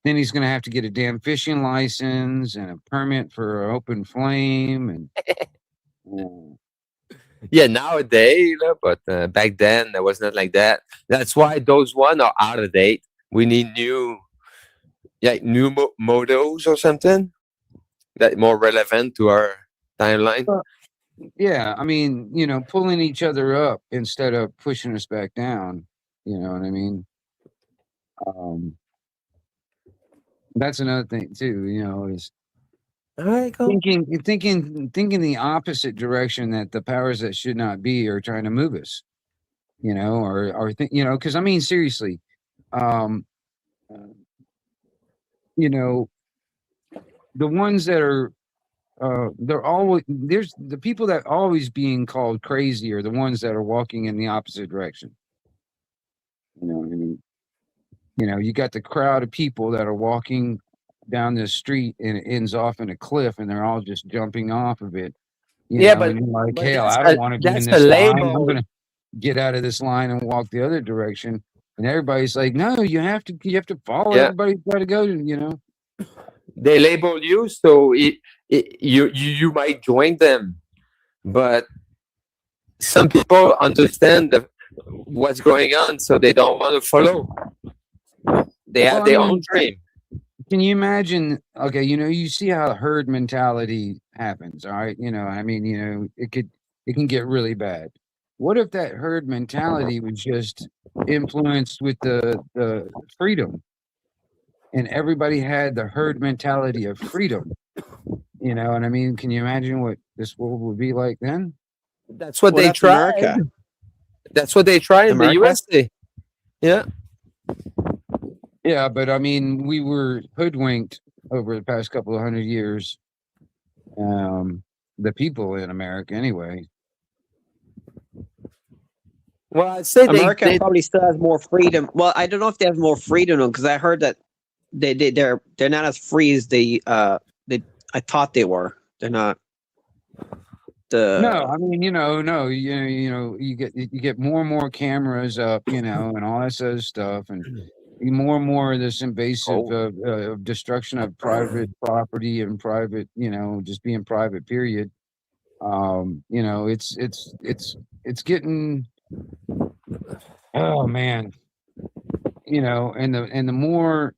then he's going to have to get a damn fishing license and a permit for an open flame and. Yeah, nowadays, but back then it was not like that. That's why those one are out of date. We need new modos or something that more relevant to our timeline. Yeah, I mean, pulling each other up instead of pushing us back down. You know what I mean? That's another thing too. Is thinking the opposite direction that the powers that should not be are trying to move us. Because I mean, seriously, the ones that are there's the people that are always being called crazy are the ones that are walking in the opposite direction. You know what I mean? You got the crowd of people that are walking down this street and it ends off in a cliff and they're all just jumping off of it. But and you're like, but hell, that's I don't want to be in that's this a line. label. get out of this line and walk the other direction. And everybody's like, no, you have to follow. Yeah. Everybody's got to go. You know. They label you, so you might join them, but some people understand what's going on, so they don't want to follow. They have Well, I their own mean, dream. can you imagine? Okay, you see how herd mentality happens. All right, I mean, it can get really bad. What if that herd mentality was just influenced with the freedom, and everybody had the herd mentality of freedom? And I mean, can you imagine what this world would be like then? That's what Well, they that's tried. America. That's what they try in the America? USA. Yeah. Yeah, but I mean, we were hoodwinked over the past couple of 100 years. The people in America, anyway. Well, I'd say America probably still has more freedom. Well, I don't know if they have more freedom because I heard that they're not as free as I thought they were. They're not. No, I mean, no, you get more and more cameras up, and all that sort of stuff, and more and more of this invasive destruction of private property and private, just being private. Period. It's getting. Oh man, and the more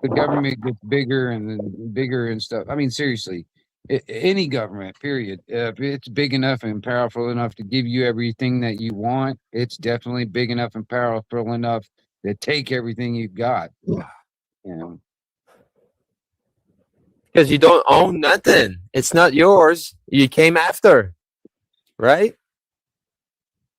the government gets bigger and bigger and stuff. I mean, seriously, any government, period. If it's big enough and powerful enough to give you everything that you want, it's definitely big enough and powerful enough to take everything you've got. Because you don't own nothing. It's not yours. You came after, right?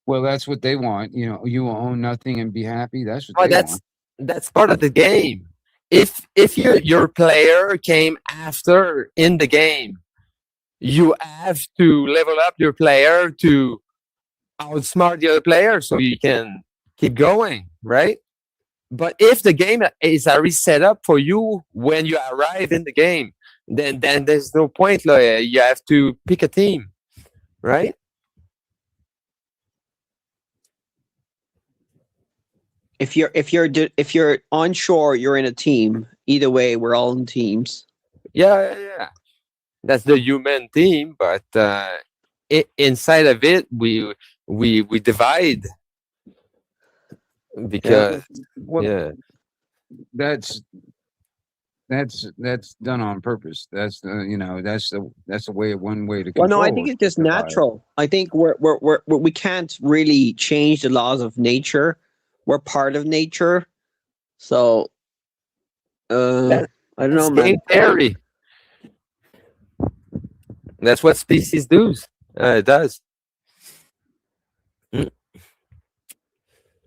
Well, that's what they want. You will own nothing and be happy. That's what Well, they want. that's part of the game. If your player came after in the game, you have to level up your player to outsmart the other player so you can keep going, right? But if the game is already set up for you when you arrive in the game, then there's no point. You have to pick a team, right? If you're onshore, you're in a team. Either way, we're all in teams. Yeah. That's the human team, but inside of it, we divide because That's done on purpose. That's that's the way one way to Well, control. no, I think it's just divide. natural. I think we can't really change the laws of nature. We're part of nature, so I don't know, man. game theory. That's what species do. It does.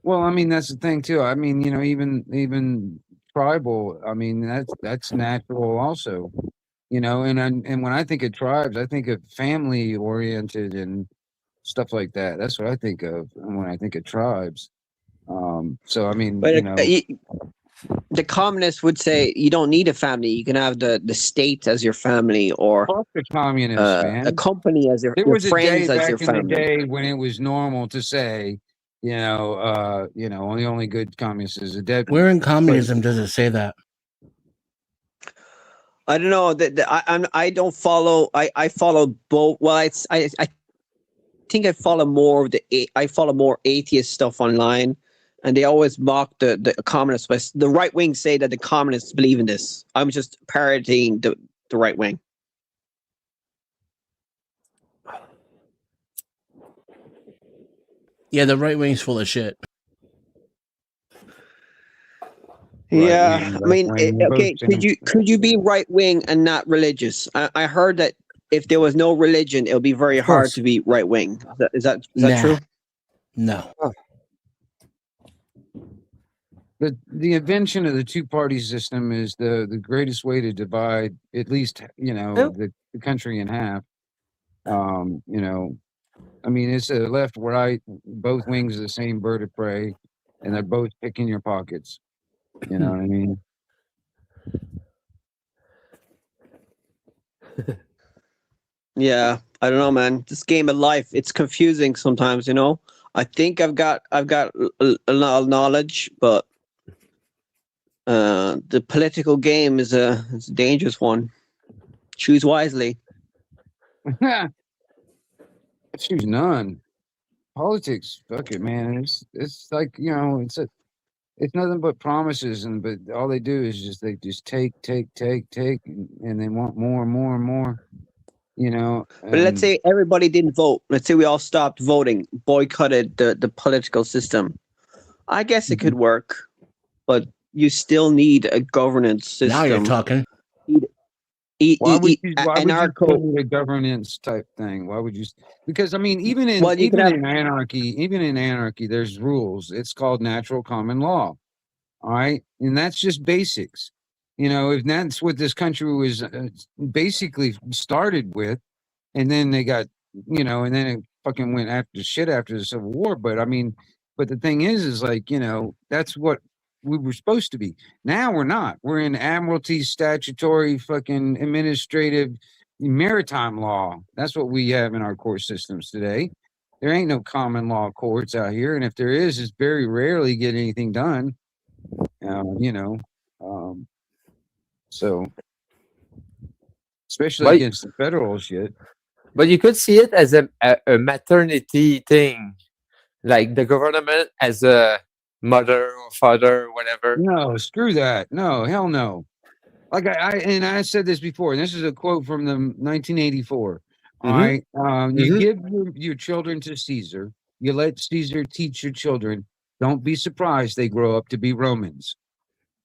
Well, I mean, that's the thing too. I mean, even tribal. I mean, that's natural also. And when I think of tribes, I think of family oriented and stuff like that. That's what I think of when I think of tribes. So I mean, But the communists would say you don't need a family. You can have the state as your family, or the communists, man. a company as your There was a friends day as your back in the family. day when it was normal to say, the only good communist is a dead. Where in communism does it say that? I don't know. I don't follow. I follow both. Well, I think I follow more of I follow more atheist stuff online, and they always mock the communists. But the right wing say that the communists believe in this. I'm just parodying the right wing. Yeah, the right wing's full of shit. Yeah, I mean, okay. Could you be right wing and not religious? I heard that if there was no religion, it would be very hard to be right wing. Is that true? No. The invention of the two-party system is the greatest way to divide at least the country in half. I mean, it's a left, right, both wings of the same bird of prey, and they're both picking your pockets. You know what I mean? Yeah, I don't know, man. This game of life, it's confusing sometimes. I think I've got a lot of knowledge, but the political game is it's a dangerous one. Choose wisely. Choose none. Politics, fuck it, man. It's like it's nothing but promises, but all they do is they just take, and they want more and more and more. But let's And say everybody didn't vote. Let's say we all stopped voting, boycotted the political system. I guess it could work, but you still need a governance system. Now you're talking. why would you Anarcho. still need a governance type thing? Why would you? Because I mean, even in Well, you could even have- in anarchy, there's rules. It's called natural common law. All right, and that's just basics. If that's what this country was basically started with, and then they got, and then it fucking went after shit after the Civil War. But I mean, but the thing is like, that's what we were supposed to be. Now we're not. We're in admiralty, statutory, fucking administrative, maritime law. That's what we have in our court systems today. There ain't no common law courts out here, and if there is, it's very rarely get anything done. So especially But- against the federal shit. But you could see it as a maternity thing, like the government as a mother or father, whatever. No, screw that. No, hell no. Like I said this before, and this is a quote from the 1984. All Mhm. right, you Mhm. give your children to Caesar. You let Caesar teach your children. Don't be surprised they grow up to be Romans.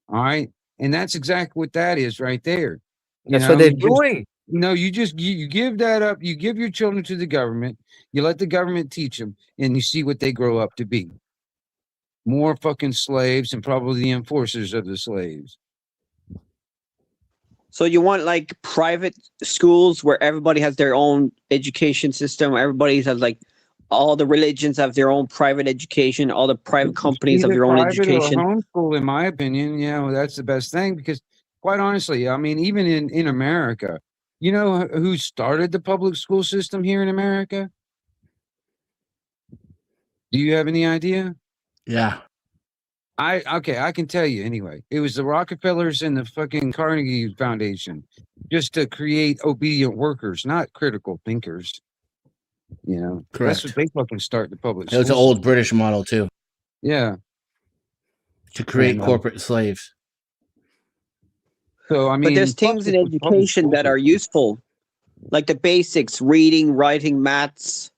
All right, and that's exactly what that is right there. That's what they're doing. You give that up. You give your children to the government. You let the government teach them, and you see what they grow up to be. More fucking slaves, and probably the enforcers of the slaves. So you want like private schools where everybody has their own education system, where everybody has like all the religions have their own private education, all the private companies have Either their own private education. or homeschool, in my opinion. That's the best thing because, quite honestly, I mean, even in America, you know who started the public school system here in America? Do you have any idea? Yeah. I can tell you anyway. It was the Rockefellers and the fucking Carnegie Foundation, just to create obedient workers, not critical thinkers. That's Correct. what they fucking start the public It was school an old system. British model too, Yeah. to create And, corporate slaves. So I mean, But there's things in education that are useful, like the basics: reading, writing, maths.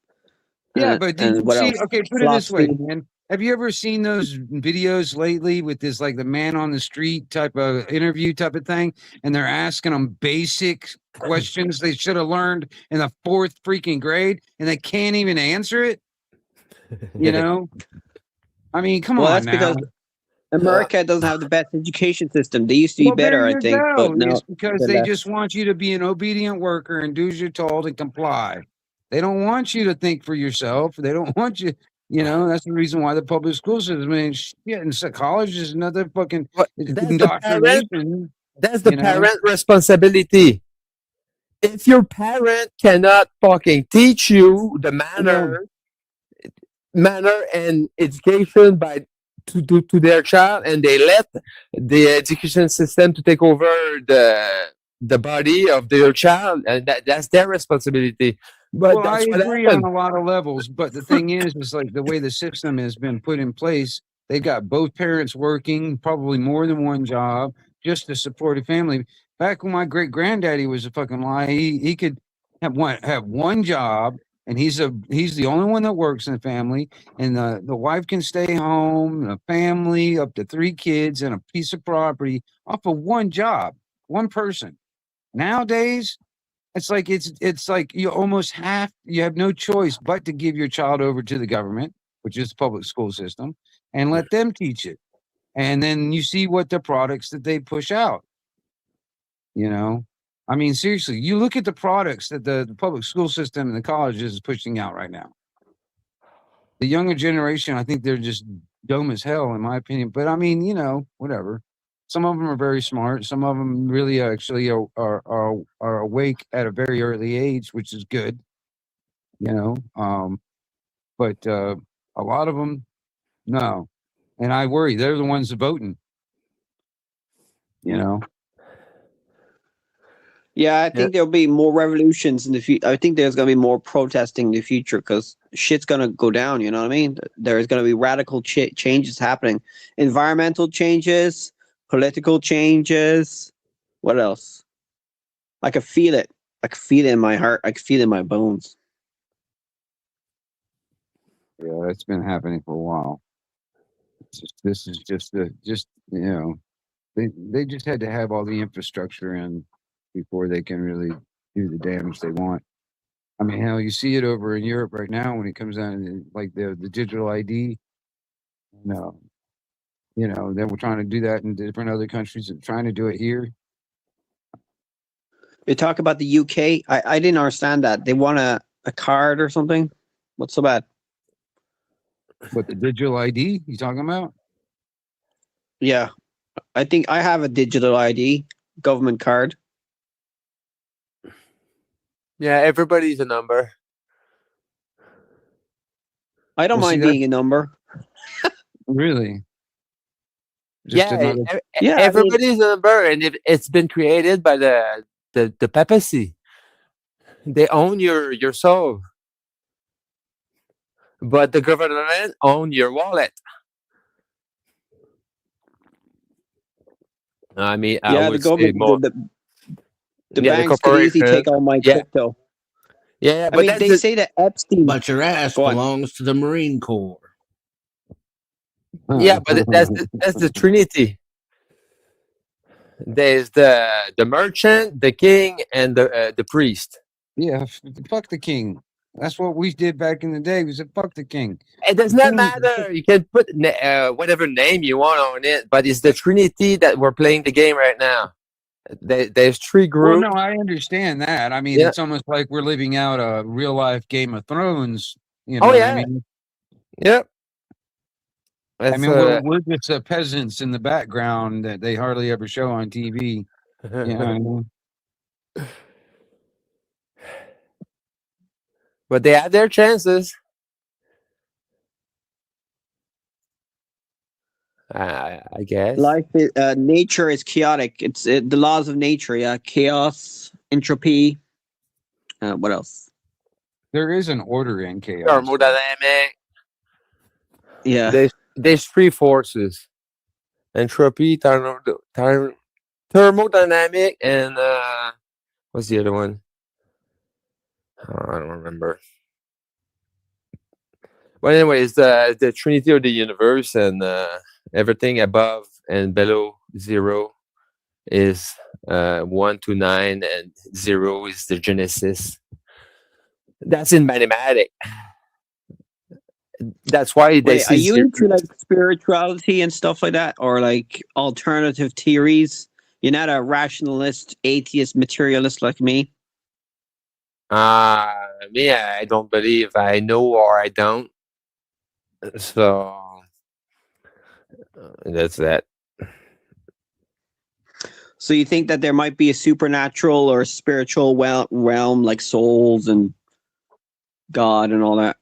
Yeah, but did and you what see? else? Okay, put it this way, Philosophy. man. Have you ever seen those videos lately with this like the man on the street type of interview type of thing, and they're asking them basic questions they should have learned in the 4th freaking grade, and they can't even answer it? I mean, come Well, on that's now. because America doesn't have the best education system. They used to be Well, better, there I you think, go. but now It's because they're they less. just want you to be an obedient worker and do as you're told and comply. They don't want you to think for yourself. They don't want you. That's the reason why the public school system. I mean, shit, and so college is another fucking indoctrination. That's the parent responsibility. If your parent cannot fucking teach you the manner and education to their child, and they let the education system to take over the body of their child, and that's their responsibility. But Well, I that's what agree on happened. a lot of levels, but the thing is like the way the system has been put in place, they got both parents working, probably more than one job, just to support a family. Back when my great granddaddy was a fucking lie, he could have one job, and he's the only one that works in the family, and the wife can stay home, a family up to 3 kids and a piece of property off of one job, one person. Nowadays, it's like you have no choice but to give your child over to the government, which is the public school system, and let them teach it. And then you see what the products that they push out. I mean, seriously, you look at the products that the public school system and the colleges is pushing out right now. The younger generation, I think they're just dumb as hell, in my opinion. But I mean, whatever. Some of them are very smart. Some of them really actually are awake at a very early age, which is good. But a lot of them, no. And I worry they're the ones voting. Yeah, I think there'll be more revolutions in the future. I think there's going to be more protesting in the future because shit's going to go down. You know what I mean? There's going to be radical changes happening, environmental changes, political changes. What else? I can feel it. I can feel it in my heart. I can feel it in my bones. Yeah, it's been happening for a while. This is just they just had to have all the infrastructure in before they can really do the damage they want. I mean, hell, you see it over in Europe right now when it comes down to like the digital ID. No, then we're trying to do that in different other countries and trying to do it here. They talk about the UK. I didn't understand that. They want a card or something. What's so bad? What, the digital ID you talking about? Yeah, I think I have a digital ID, government card. Yeah, everybody's a number. I don't Well, see, mind being a number. Really? Yeah, another- Yeah, I mean- everybody's a number, and it's been created by the papacy. They own your soul, but the government own your wallet. I mean, I Yeah, the would say government, more. the Yeah, the banks could easily take corporation. all my Yeah. crypto. Yeah, I but mean, that's they the- say that Epstein. But your ass Go on. belongs to the Marine Corps. Yeah, but that's the Trinity. There's the merchant, the king, and the priest. Yeah, fuck the king. That's what we did back in the day. We said fuck the king. It does not matter. You can put whatever name you want on it, but it's the Trinity that we're playing the game right now. There's three Well, groups. no, I understand that. I mean, Yeah. it's almost like we're living out a real life Game of Thrones. You Oh, know what yeah. I mean? Yep. I mean, we're just peasants in the background that they hardly ever show on TV. You know what I mean? But they have their chances. I guess. Life, nature is chaotic. It's the laws of nature. Yeah, chaos, entropy. What else? There is an order in chaos. Thermodynamic. Yeah. There's three forces: entropy, thermodynamic, and what's the other one? Oh, I don't remember. But anyway, it's the Trinity of the universe, and everything above and below zero is 1 to 9, and 0 is the Genesis. That's in mathematics. That's why they Wait, say are you zero. into like spirituality and stuff like that, or like alternative theories? You're not a rationalist, atheist, materialist like me. Me, I don't believe I know or I don't. So that's that. So you think that there might be a supernatural or spiritual realm like souls and God and all that?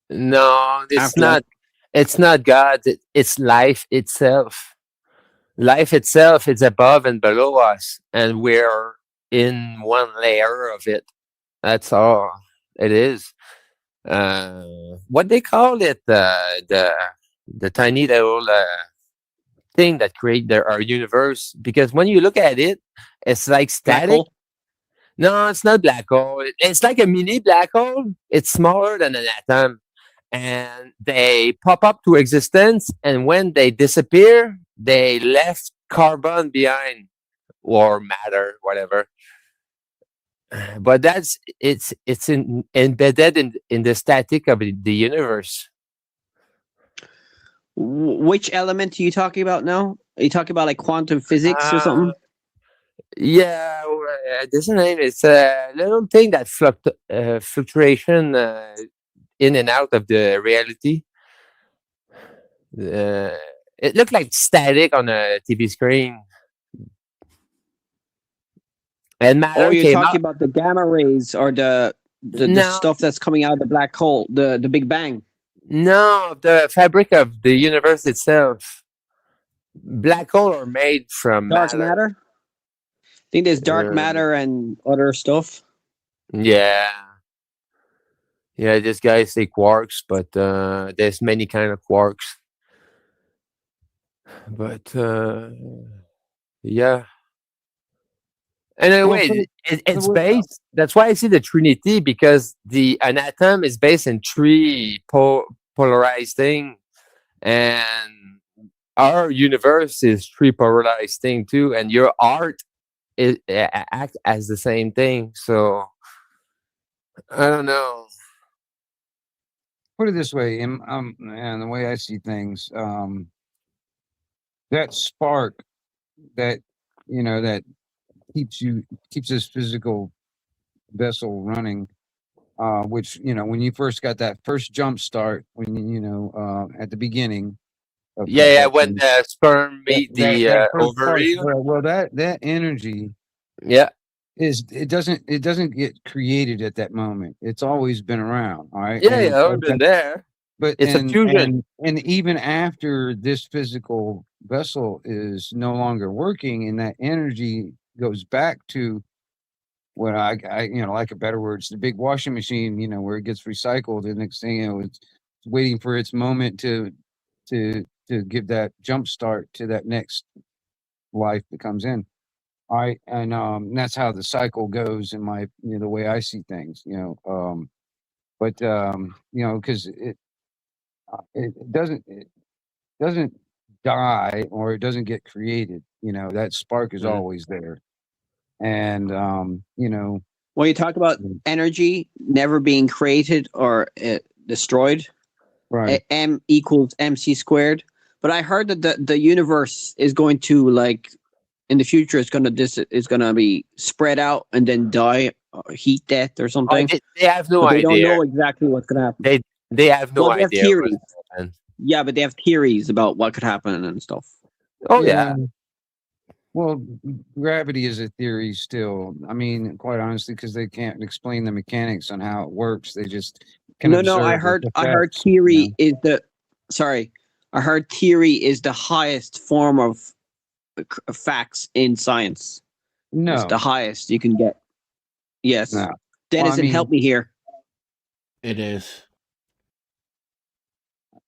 No, it's Afterlife. not. It's not God. It's life itself. Life itself is above and below us, and we're in one layer of it. That's all it is. What they call it, the tiny little thing that create our universe. Because when you look at it, it's like Black static. hole? No, it's not black hole. It's like a mini black hole. It's smaller than an atom, and they pop up to existence. And when they disappear, they left carbon behind or matter, whatever. But it's embedded in the static of the universe. Which element are you talking about now? Are you talking about like quantum physics or something? Yeah, this name is a little thing that fluctuation in and out of the reality. It looked like static on a TV screen. And Oh, matter you're came talking out. about the gamma rays or the No, stuff that's coming out of the black hole, the Big Bang. no, the fabric of the universe itself. Black hole are made from Dark matter. matter. I think there's dark Uh, matter and other stuff. yeah, yeah. This guy say quarks, but there's many kind of quarks. But yeah. And Well, anyway, it's what- based. That's why I see the Trinity, because an atom is based in three polarized thing, and our universe is three polarized thing too. And your art is act as the same thing. So I don't know. put it this way, and the way I see things, that spark that that keeps this physical vessel running. Which when you first got that first jump start, when at the beginning of Yeah, that when thing, the sperm that meet the that first spark, ovary. well, that energy Yeah, it doesn't get created at that moment. It's always been around, all right. yeah, And yeah. I've been there. but It's a fusion. and even after this physical vessel is no longer working, and that energy goes back to what I like a better words, the big washing machine, where it gets recycled. The next thing it's waiting for its moment to give that jump start to that next life that comes in. All right, and that's how the cycle goes in my the way I see things. But because it doesn't die or it doesn't get created. That spark is Mm. always there, and When you talk about energy never being created or destroyed, right. M equals MC squared. But I heard that the universe is going to, like, in the future, it's gonna be spread out and then die, or heat death or Oh, something. they have no But they don't idea. know exactly what's gonna happen. They have no Well, they have idea theories. what's happened. Yeah, but they have theories about what could happen and stuff. Oh yeah. Well, gravity is a theory still. I mean, quite honestly, because they can't explain the mechanics on how it works. They just can No, observe I its heard effects, theory is the sorry. I heard theory is the highest form of facts in science. It's the No, highest you can get. Yes. no. Dennison, help me here. It is.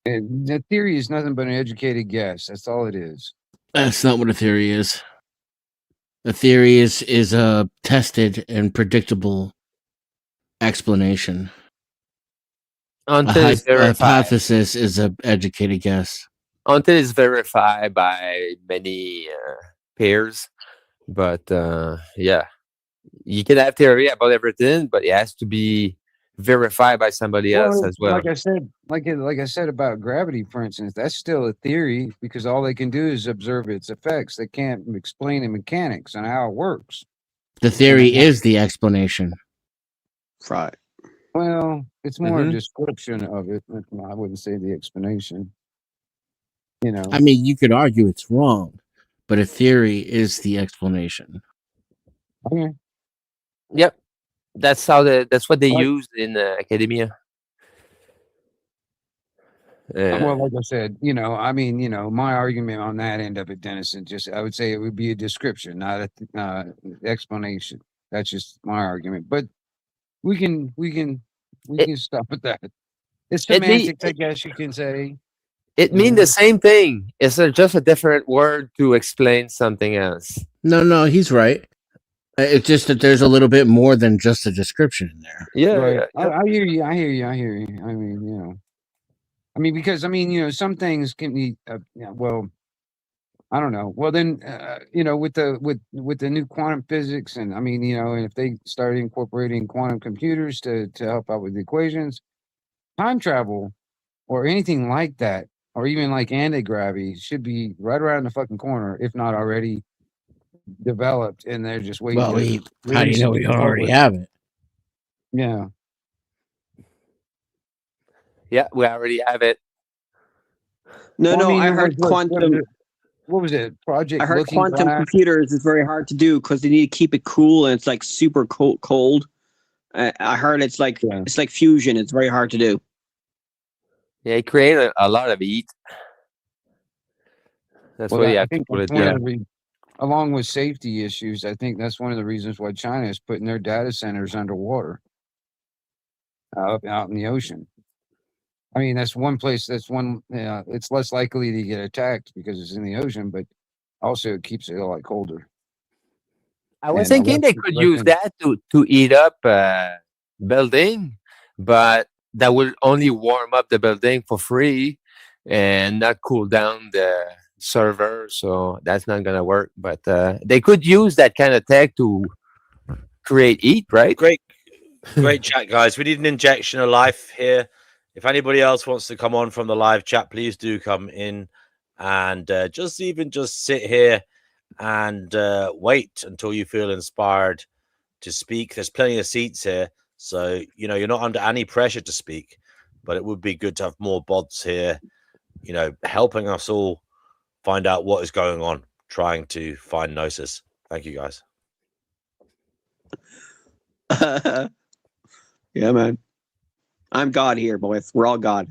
The theory is nothing but an educated guess. That's all it is. That's not what a theory is. A theory is a tested and predictable explanation. Until it's A verified. hypothesis is an educated guess. Until it's verified by many peers. But yeah, you can have theory about everything, but it has to be verified by somebody else as well. Like I said about gravity, for instance, that's still a theory because all they can do is observe its effects. They can't explain the mechanics and how it works. The theory is the explanation. Right. Well, it's more a description of it. I wouldn't say the explanation. I mean, you could argue it's wrong, but a theory is the explanation. Okay. Yep, that's what they use in academia. Well, like I said, I mean, my argument on that end of it, Dennis, I would say it would be a description, not a explanation. That's just my argument. But we can stop at that. It's semantics, I guess you can say. It means the same thing. It's just a different word to explain something else. No, he's right. It's just that there's a little bit more than just a description in there. Yeah, right. yeah. I hear you. I mean, because some things can be. Well, I don't know. Well, then, with the new quantum physics, and I mean, and if they start incorporating quantum computers to help out with the equations, time travel or anything like that, or even like anti-gravity, should be right around the fucking corner, if not already developed, and they're just waiting. Well, how do you release know it we to already public. have it? Yeah. Yeah, we already have it. No, Well, I no, mean, I it heard was quantum. what was it? Project I heard Looking quantum Glass. computers is very hard to do because they need to keep it cool and it's like super cold. I heard it's like fusion. It's very hard to do. Yeah, it created a lot of heat. That's Well, why you I have to think cool that's it one of down. the along with safety issues. I think that's one of the reasons why China is putting their data centers underwater, out in the ocean. I mean, that's one place. That's one. It's less likely to get attacked because it's in the ocean, but also it keeps it a lot colder. I was And thinking they could use that to heat up building, but that will only warm up the building for free and not cool down the server. So that's not gonna work. But they could use that kind of tech to create heat, right? Great chat, guys. We need an injection of life here. If anybody else wants to come on from the live chat, please do come in and just sit here and wait until you feel inspired to speak. There's plenty of seats here, so you're not under any pressure to speak, but it would be good to have more bods here, helping us all find out what is going on, trying to find Gnosis. Thank you, guys. Yeah, man. I'm God here, boys. We're all God.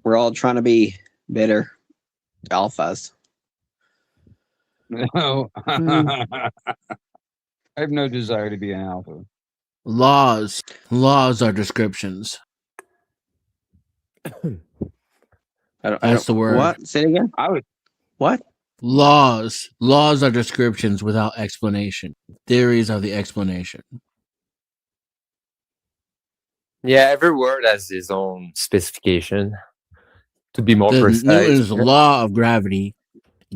We're all trying to be better alphas. No, I have no desire to be an alpha. Laws are descriptions. That's the word. What? Say it again. What? Laws are descriptions without explanation. Theories are the explanation. Yeah, every word has its own specification. To be more precise, Newton's law of gravity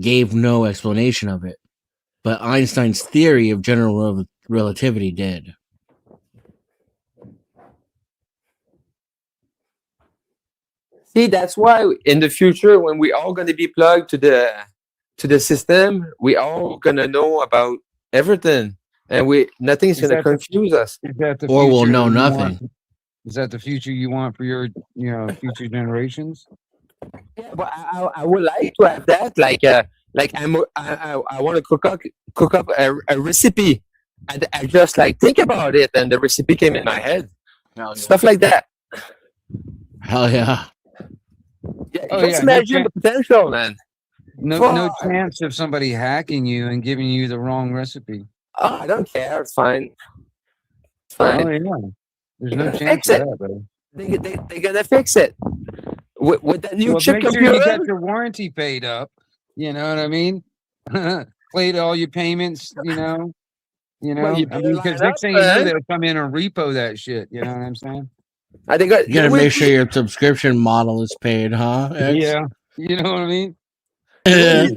gave no explanation of it, but Einstein's theory of general relativity did. See, that's why in the future, when we all going to be plugged to the system, we all going to know about everything, and nothing's going to confuse us. Is that the Or we'll future know you nothing. want? Is that the future you want for your future generations? Yeah, but I would like to have that. Like I want to cook up a recipe. I just think about it, and the recipe came in my head. Stuff like that. Hell yeah. Yeah, just imagine the potential, man. No chance of somebody hacking you and giving you the wrong recipe. Oh, I don't care. It's fine. It's fine. Oh yeah. There's no chance Fix of it. that, buddy. They're gonna fix it with that new Well, chip make computer. sure you got your warranty paid up. You know what I mean? Paid all your payments. Well, Because next thing you know, they'll come in and repo that shit. You know what I'm saying? You gotta make sure your subscription model is paid, huh? X? Yeah. You know what I mean? Yeah.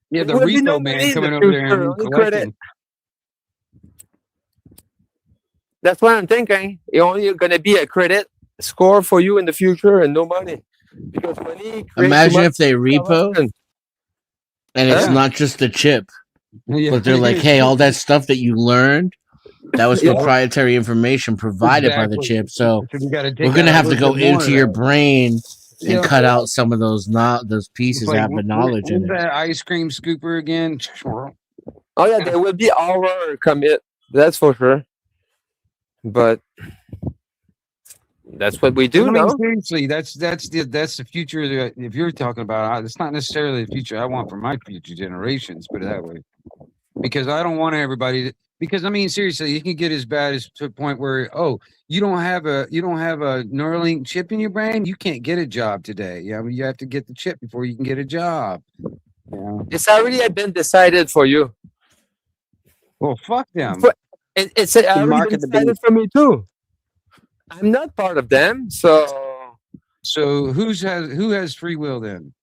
Yeah, the Will be repo no man money in coming the over there future, and only collecting. That's what I'm thinking. You're only gonna be a credit score for you in the future, and no money because money. Imagine if they repo and it's Huh? not just the chip, Yeah. but they're like, hey, all that stuff that you learned, that was Yeah. proprietary information provided by the Exactly. chip. So So we gotta take we're gonna out a have to little go bit more into of your that. brain and Yeah. cut out some of those pieces that have the knowledge in when's it. that ice cream scooper again? Oh yeah, there will be our commit. That's for sure. But that's what we do I mean, now. seriously, that's the future. That if you're talking about, it's not necessarily the future I want for my future generations. Put it that way, because I don't want everybody to. Because I mean, seriously, it can get as bad as to a point where you don't have a Neuralink chip in your brain, you can't get a job today. Yeah, you have to get the chip before you can get a job. Yeah. It's already been decided for you. Well, fuck them. It's already been market the decided for me too. I'm not part of them, so who has free will then?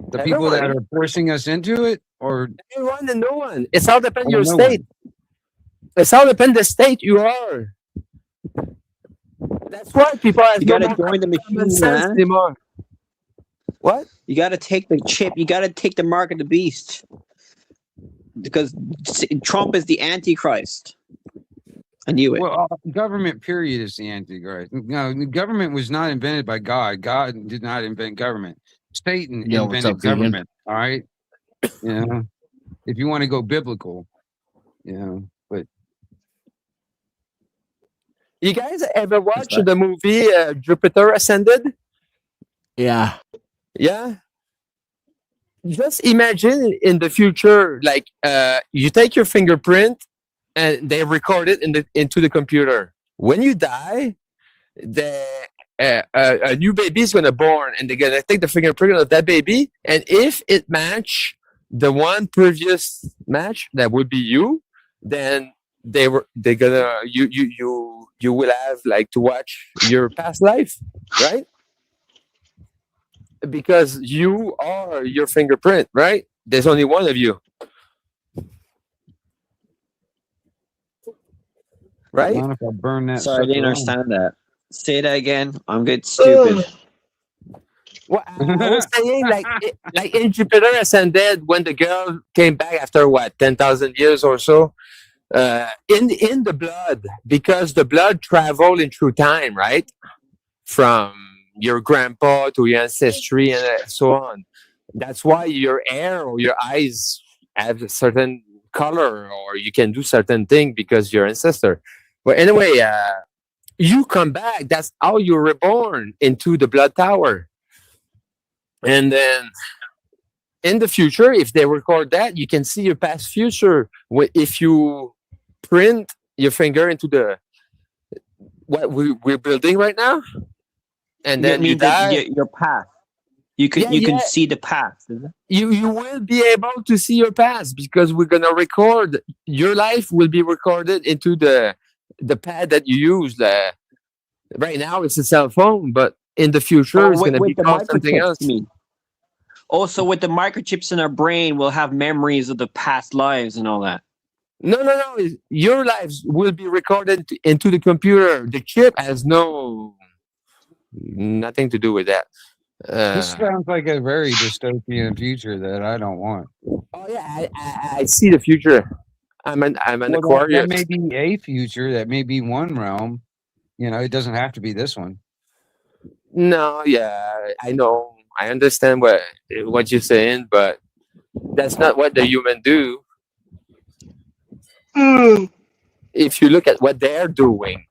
The people that are forcing us into it, or everyone and no one. It's all depend Oh, your no state. It's all depend the state you are. That's why people have You no gotta more join the common machine, sense man. anymore. What? You gotta take the chip. You gotta take the mark of the beast. Because Trump is the Antichrist. I knew it. Well, government period is the Antichrist. No, the government was not invented by God. God did not invent government. Satan Yo, what's up, invented Keegan? government. All right. You know, if you want to go biblical, you know, but You guys ever watch the movie Jupiter Ascended? Yeah. Yeah. Just imagine in the future, like you take your fingerprint and they record it into the computer. When you die, a new baby is gonna born, and they're gonna take the fingerprint of that baby, and if it match the one previous match that would be you, then they're gonna you will have like to watch your past life, right? Because you are your fingerprint, right? There's only one of you, right? not if I burn that Sorry, I didn't sucker on. understand that. Say that again. I'm getting stupid. Well, I was saying, like in Jupiter Ascended, when the girl came back after what 10,000 years or so, in the blood, because the blood traveled in through time, right, from your grandpa to your ancestry and so on. That's why your hair or your eyes have a certain color, or you can do certain thing because your ancestor. But anyway, you come back. That's how you're reborn into the blood tower. And then in the future, if they record that, you can see your past future. If you print your finger into the what we're building right now, and then you die, your path. You can see the path. You will be able to see your past because we're gonna record your life. Will be recorded into the pad that you use. Right now, it's a cell phone, but in the future, it's gonna be the called something microchips, else. you mean? Also, with the microchips in our brain, we'll have memories of the past lives and all that. No. Your lives will be recorded into the computer. The chip has nothing to do with that. This sounds like a very dystopian future that I don't want. Oh yeah, I see the future. I'm an Aquarius. That may be a future. That may be one realm. You know, it doesn't have to be this one. No, yeah, I know. I understand what you're saying, but that's not what the human do. If you look at what they're doing,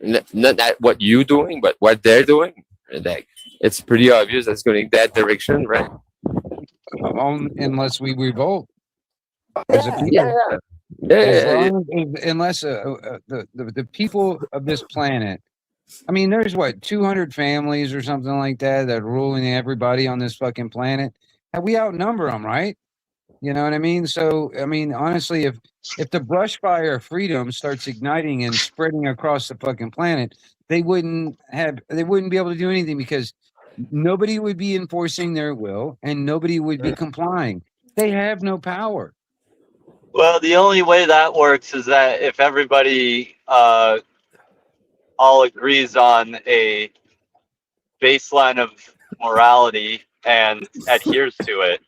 not at what you're doing, but what they're doing, like it's pretty obvious that's going in that direction, right? Unless we revolt. Unless the people of this planet, I mean, there's what 200 families or something like that that are ruling everybody on this fucking planet, and we outnumber them, right? You know what I mean? So, I mean, honestly, if the brush fire of freedom starts igniting and spreading across the fucking planet, they wouldn't be able to do anything because nobody would be enforcing their will and nobody would be complying. They have no power. Well, the only way that works is that if everybody all agrees on a baseline of morality and adheres to it.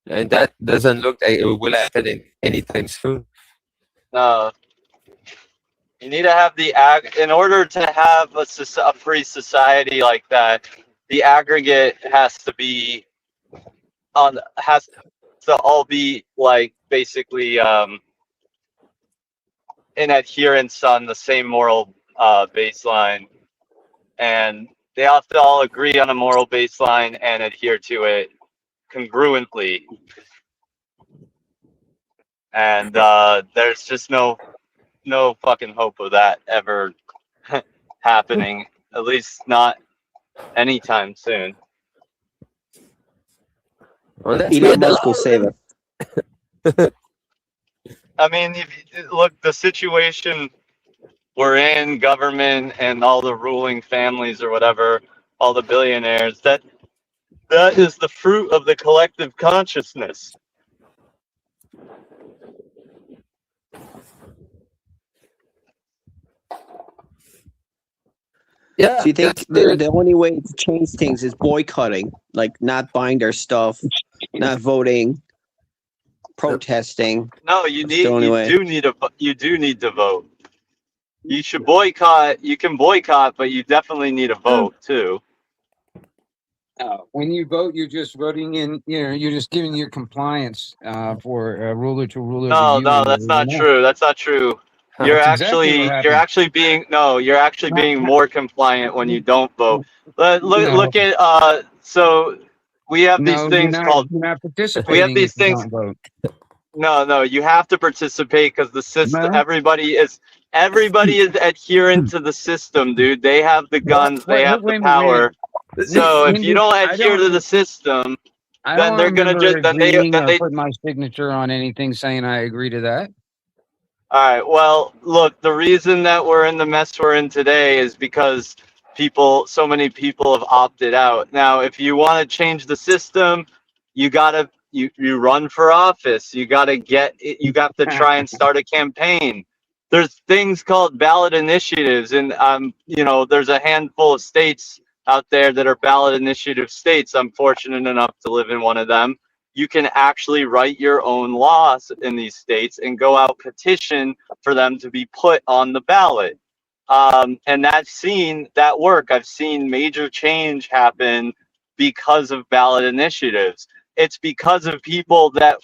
And that doesn't look like it will happen anytime soon. No. You need to have in order to have a free society like that, the aggregate has to all be like basically in adherence on the same moral baseline, and they have to all agree on a moral baseline and adhere to it congruently. And there's just no fucking hope of that ever happening, at least not anytime soon. Well, Elon Musk will save us. I mean, look, the situation we're in, government and all the ruling families or whatever, all the billionaires, that is the fruit of the collective consciousness. Yeah. So you think the only way to change things is boycotting, like not buying their stuff, not voting? protesting. No, you That's the only way. do need to vote. You should boycott. You can boycott, but you definitely need a vote too. When you vote, you're just voting in. You're just giving your compliance for ruler to ruler. No, to you and that's not everyone else. true. That's not true. You're That's exactly what you're happened. actually being more compliant when you don't vote. Look at so we have these No, things called you're not we have participating these if you things. don't vote. No, you have to participate because the system. No. Everybody is adherent to the system, dude. They have the guns. They have the Wait a power. minute. So When if you did- don't I adhere to the system, I then don't they're gonna remember just then agreeing or they. put my signature on anything saying I agree to that. All right. Well, look, the reason that we're in the mess we're in today is because so many people have opted out. Now, if you want to change the system, you gotta you run for office. You gotta you got to try and start a campaign. There's things called ballot initiatives, and there's a handful of states out there that are ballot initiative states. I'm fortunate enough to live in one of them. You can actually write your own laws in these states and go out petition for them to be put on the ballot. And I've seen that work. I've seen major change happen because of ballot initiatives. It's because of people that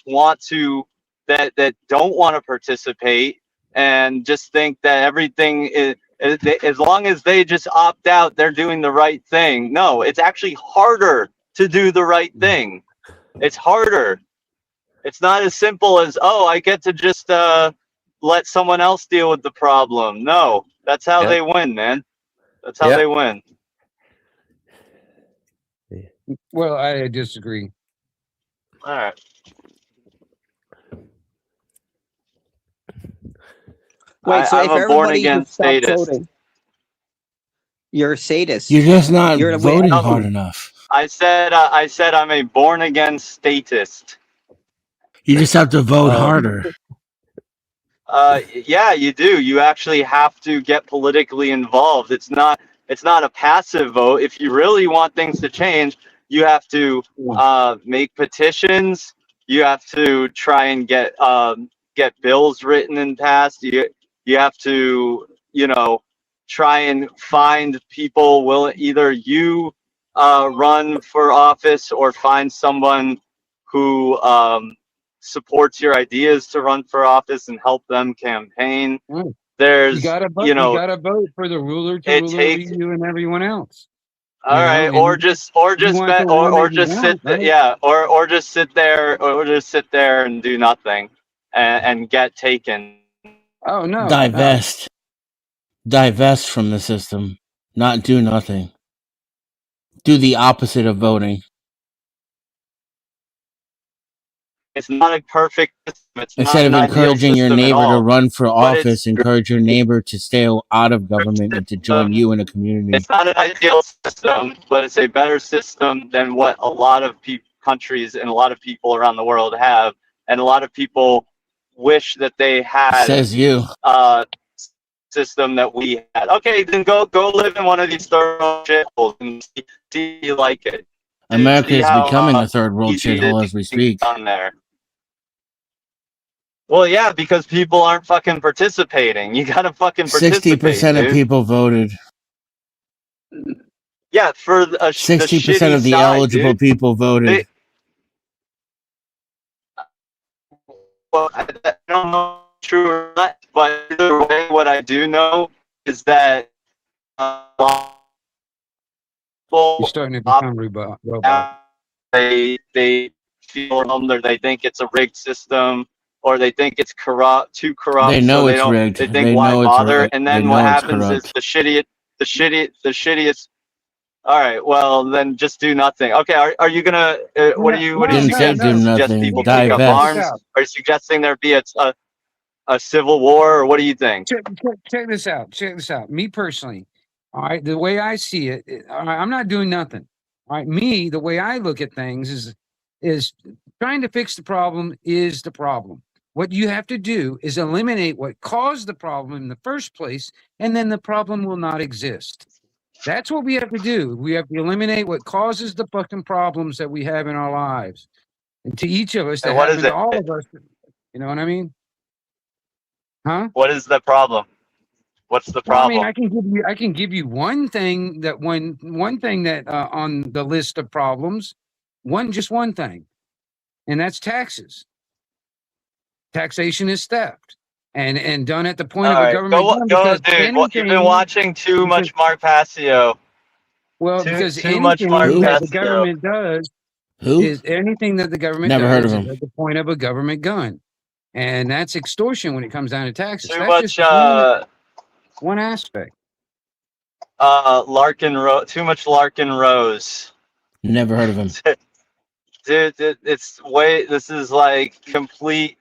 that don't want to participate and just think that everything is, as long as they just opt out, they're doing the right thing. No, it's actually harder to do the right thing. It's harder. It's not as simple as, oh, I get to just let someone else deal with the problem. No, that's how they win, man. That's how they win. Well, I disagree. All right. Wait, so I'm if a born everybody again just stopped statist. voting, you're a sadist. You're just not You're voting no. hard enough. I said I'm a born again statist. You just have to vote harder. Yeah, you do. You actually have to get politically involved. It's not a passive vote. If you really want things to change, you have to make petitions. You have to try and get bills written and passed. You have to try and find people willing. Either you run for office or find someone who supports your ideas to run for office and help them campaign. There's You gotta vote for the ruler to ruler you and everyone else. All right, or just sit there, yeah, or just sit there and do nothing and get taken. Oh no. Divest from the system, not do nothing. Do the opposite of voting. It's not a perfect system. It's Instead of not an ideal encouraging your system at neighbor to all. run for But it's office, encourage your neighbor to stay out of government and to join you in a community. It's not an ideal system, but it's a better system than what a lot of countries and a lot of people around the world have, and a lot of people wish that they had. Says you. System that we had. Okay, then go live in one of these third world shitholes and see if you like it. America is how, becoming a third world easy it shithole is as we to speak. get on there. Well, yeah, because people aren't fucking participating. You gotta fucking participate. 60% of people voted. Yeah, for the 60% of the side, eligible dude. people voted. Well, I don't know if it's true or not, but either way, what I do know is that You're starting to become robot. they feel or they think it's a rigged system, or they think it's too corrupt. They know so it's rigged. They think They why know it's bother? rigged. And They then know what it's happens is corrupt. the shittiest. All right, well then just do nothing. Okay, are you gonna? What are you Didn't say do suggest nothing. people take up Divest. arms? Are you suggesting there be a civil war, or what do you think? Check this out. Check this out. Me personally, all right, the way I see it, all right, I'm not doing nothing. All right, me, the way I look at things is trying to fix the problem is the problem. What you have to do is eliminate what caused the problem in the first place, and then the problem will not exist. That's what we have to do. We have to eliminate what causes the fucking problems that we have in our lives. And to each of us, that And what is happens to it? all of us. You know what I mean? Huh? What is the problem? What's the Well, I mean, problem? I can give you one thing that on the list of problems, just one thing, and that's taxes. Taxation is theft, and done at the point All of a right, government gun, go, because dude. What you've been anything, watching too much Mark Passio. well, Too because too much Mark anything that the Passio. government does Who? is anything that the government Never heard does of is him. at the point of a government gun, and that's extortion when it comes down to taxes. Too That's much just one aspect. Larkin too much Larkin Rose. Never heard of him. Dude, this is like complete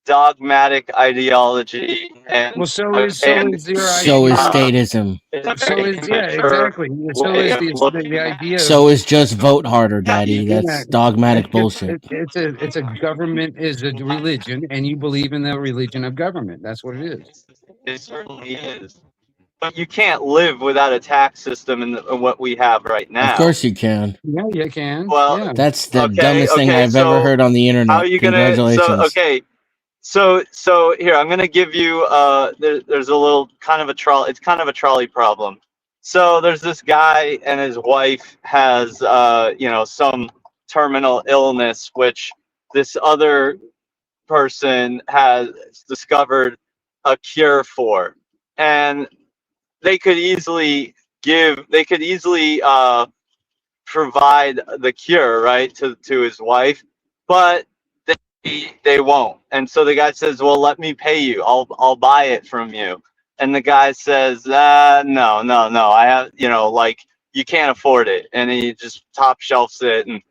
dogmatic ideology, and Well, so is your So is idea. statism. So is exactly. So is the idea of So is just vote harder, Daddy. That's dogmatic bullshit. it's a government is a religion, and you believe in the religion of government. That's what it is. It certainly is. But you can't live without a tax system in what we have right now. Of course you can. Yeah, you can. Well, yeah. That's the okay, dumbest thing I've ever heard on the how internet. are you Congratulations. So here I'm gonna give you there's a little kind of a trolley. It's kind of a trolley problem. So there's this guy and his wife has some terminal illness which this other person has discovered a cure for, and they could easily provide the cure, right, to his wife, but they won't. And so the guy says, well, let me pay you, I'll buy it from you. And the guy says, no, I have, like, you can't afford it. And he just top shelves it and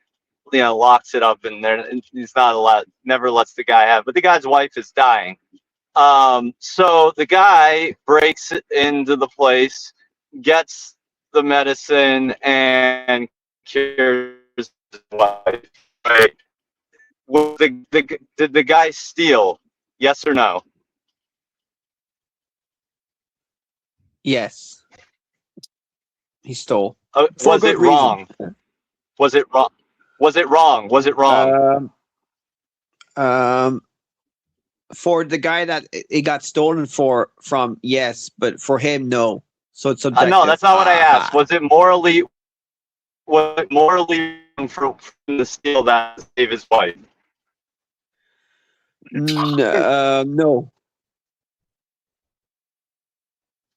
locks it up, and there he's not allowed, never lets the guy have. But the guy's wife is dying. So the guy breaks into the place, gets the medicine, and cures his wife. Right? Did the guy steal? Yes or no? Yes, he stole. Was it wrong? Was it wrong? Was it wrong? Was it wrong? For the guy that it got stolen from, yes, but for him, no. So it's subjective. No, that's not what I asked. Was it morally wrong for him to steal that to save his wife? No.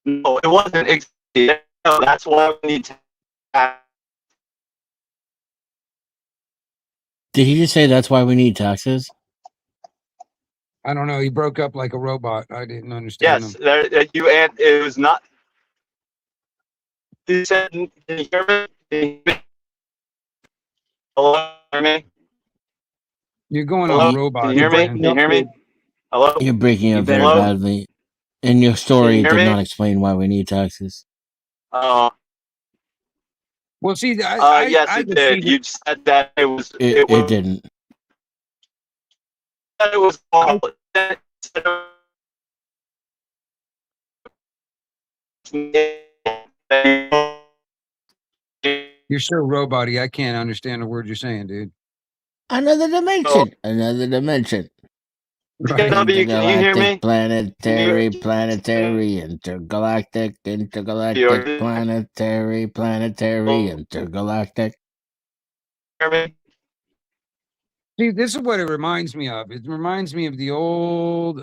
No, it wasn't. No, that's why we need to. Did he just say that's why we need taxes? I don't know. He broke up like a robot. I didn't understand Yes, him. it was not. He said, "Can you hear me? Can you hear me? Hello, hear me? You're going Hello? on robot. Can you hear me? Can you hear me? Hello? You're breaking up very Hello? badly. And your story hear did me? not explain why we need taxes. Well, see, yes, it did. You said that it was. It didn't. It was. You're so robot-y. I can't understand a word you're saying, dude. Another dimension. Another dimension. DNW, can you hear me? Planetary, intergalactic, planetary, intergalactic. Hear me? See, this is what it reminds me of. It reminds me of the old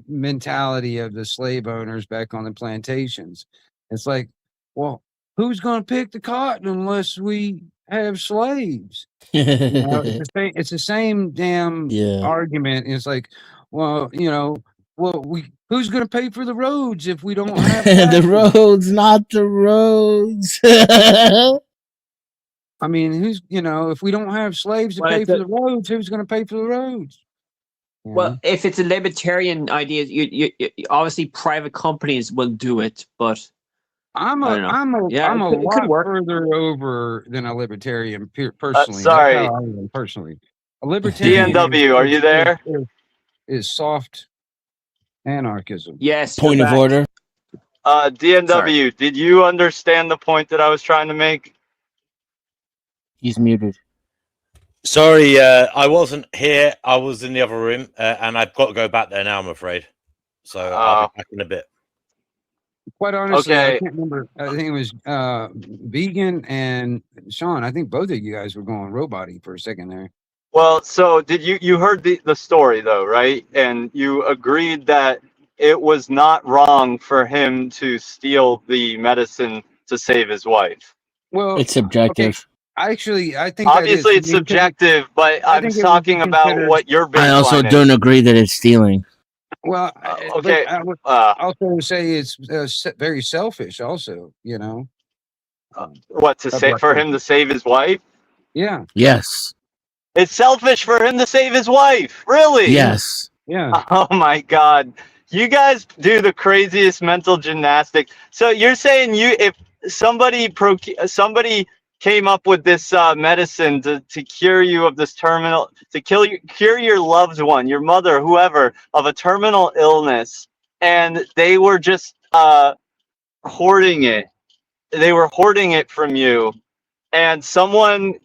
mentality of the slave owners back on the plantations. It's like, well, who's going to pick the cotton unless we have slaves? It's the same damn argument. It's like, well, who's going to pay for the roads if we don't have the roads, not the roads. I mean, if we don't have slaves to pay for the roads, who's going to pay for the roads? Well, if it's a libertarian idea, you obviously private companies will do it, but I'm a lot further over than a libertarian personally. Sorry. That's how I am personally. A libertarian DNW, are you there? Is soft anarchism. Yes. Point of order. DNW, Sorry. did you understand the point that I was trying to make? He's muted. Sorry, I wasn't here. I was in the other room, and I've got to go back there now, I'm afraid. So I'll be back in a bit. Quite honestly, I Okay. can't remember. I think it was Vegan and Sean. I think both of you guys were going robot-y for a second there. Well, so did you heard the story though, right? And you agreed that it was not wrong for him to steal the medicine to save his wife. Well, It's okay. subjective. Actually, I think that is. Obviously, I it's mean, 'cause subjective, but I I'm think it would be talking about considered. what your I also baseline don't is. agree that it's stealing. Well, Okay. but I would also say it's very selfish. Also, you know. What to say for him to save his wife? Yeah. Yes. It's selfish for him to save his wife. Really? Yes. Yeah. Oh my God. You guys do the craziest mental gymnastics. So you're saying if somebody came up with this medicine to cure you of this terminal, to cure your loved one, your mother, whoever, of a terminal illness, and they were just hoarding it. They were hoarding it from you, and someone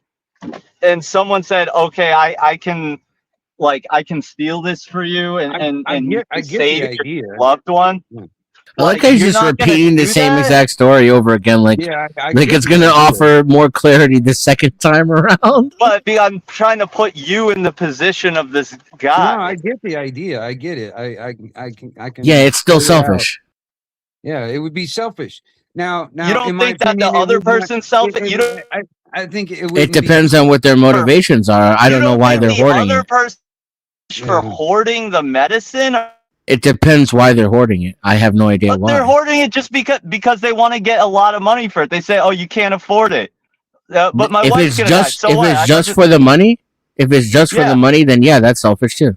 said, "Okay, I can." Like I can steal this for you and I get the save idea. your loved one. I like Like how he's you're just not gonna repeating the do same that? exact story over again, like Yeah, I like get it's the gonna idea. offer more clarity the second time around. But I'm trying to put you in the position of this guy. No, I get the idea. I get it. I can. Yeah, it's still figure it out. selfish. Yeah, it would be selfish. Now, You don't in my think that the opinion, it other would not. person's selfish? You don't. I think it It wouldn't be. depends on what their motivations are. I You don't know don't why think they're the hoarding other it. person for hoarding the medicine? It depends why they're hoarding it. I have no idea But they're why. hoarding it just because they want to get a lot of money for it. They say, "Oh, you can't afford it." But my If wife's it's gonna die. just So if what? it's I just just for the money, if it's just for the Yeah. money, then yeah, that's selfish too.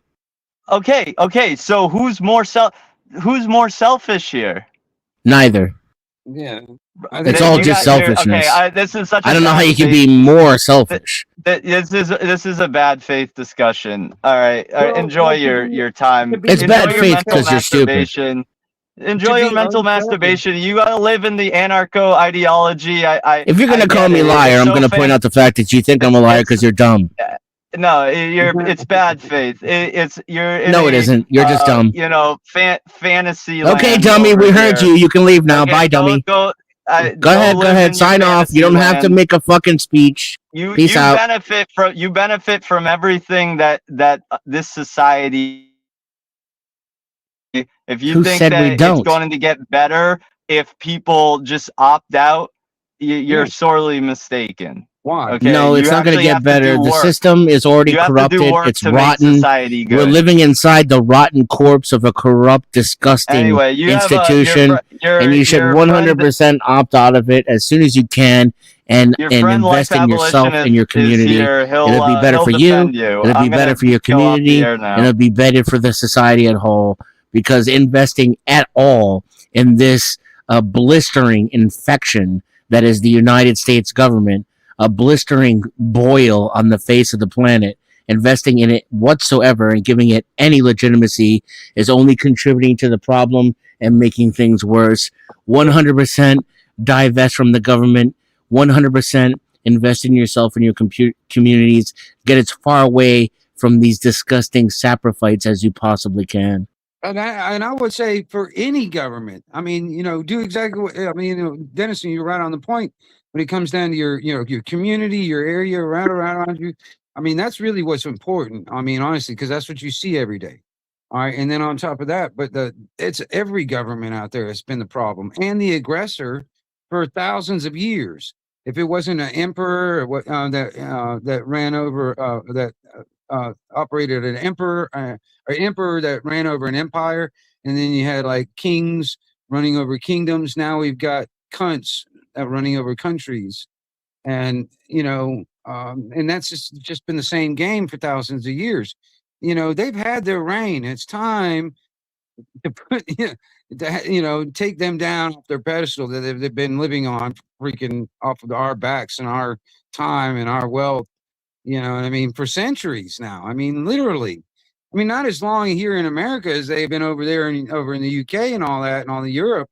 Okay. So who's more selfish here? Neither. Yeah. It's all just selfishness. This is such a I don't know how bad you can faith- be more selfish. This is a bad faith discussion. All right, Well, enjoy well, your time. It's Enjoy bad your faith mental 'cause you're stupid. masturbation. Enjoy your be mental unselfish. masturbation. You gotta live in the anarcho ideology. If you're I gonna call get me it. liar, It's I'm so gonna point out the fact that you think I'm a liar because you're dumb. No, it's bad faith. You're in No, it isn't. You're just dumb. You know, fantasy Okay, land dummy, over we heard here. you. You can leave now. Okay, Bye, dummy. Go Go ahead. live in your Sign off. You don't have to fantasy make a fucking speech. You Peace out. benefit from everything that this society. If you Who think said we that it's don't? going to get better if people just opt out, you're Yeah. sorely mistaken. Why? Okay, No, it's you not going to actually get have to better. do The work. system is already You have to do corrupted. work It's to make rotten. society We're good. living inside the rotten corpse of a corrupt, disgusting Anyway, you have institution, and you should 100% opt out of it as soon as you can, and Your friend invest Life in yourself and your Abolitionist is community. here. It'll be better He'll for you. defend you. It'll be I'm better gonna for your go off the community, air now. and it'll be better for the society at whole. Because investing at all in this blistering infection that is the United States government, a blistering boil on the face of the planet, investing in it whatsoever and giving it any legitimacy is only contributing to the problem and making things worse. 100% divest from the government. 100% invest in yourself and your communities. Get as far away from these disgusting saprophytes as you possibly can. And I would say for any government, I mean, you know, do exactly what I mean. You know, Dennison, you're right on the point when it comes down to your community, your area around you. I mean, that's really what's important. I mean, honestly, because that's what you see every day. All right, and then on top of that, but it's every government out there has been the problem and the aggressor for thousands of years. If it wasn't an emperor that ran over operated an emperor, an emperor that ran over an empire, and then you had like kings running over kingdoms. Now we've got cunts running over countries, and you know, and that's just been the same game for thousands of years. You know, they've had their reign. It's time to put, take them down off their pedestal that they've been living on, freaking off of our backs and our time and our wealth. You know what I mean? For centuries now. I mean, literally. I mean, not as long here in America as they've been over there over in the UK and all that and all the Europe.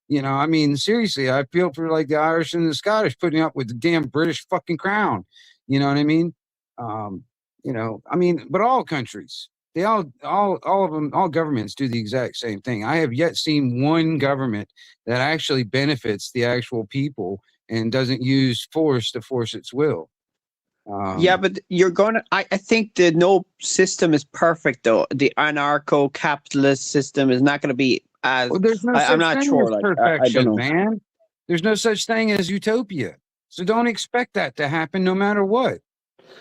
You know, I mean, seriously, I feel for like the Irish and the Scottish putting up with the damn British fucking crown. You know what I mean? I mean, but all countries, they all of them, all governments do the exact same thing. I have yet seen one government that actually benefits the actual people and doesn't use force to force its will. Yeah, but you're gonna. I think the no system is perfect though. The anarcho-capitalist system is not going to be as. Well, there's no I'm such not thing sure. as Like I don't perfection, know. man. There's no such thing as utopia. So don't expect that to happen no matter what.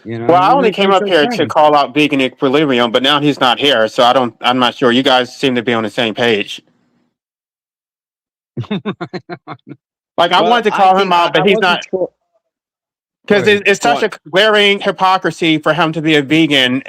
Well, I only There's came no up such here to thing. call out vegan equilibrium, but now he's not here, so I'm not sure. You guys seem to be on the same page. Like I Well, wanted to I call him think out, I but he's not. wasn't sure. Because it's Go such on. a glaring hypocrisy for him to be a vegan.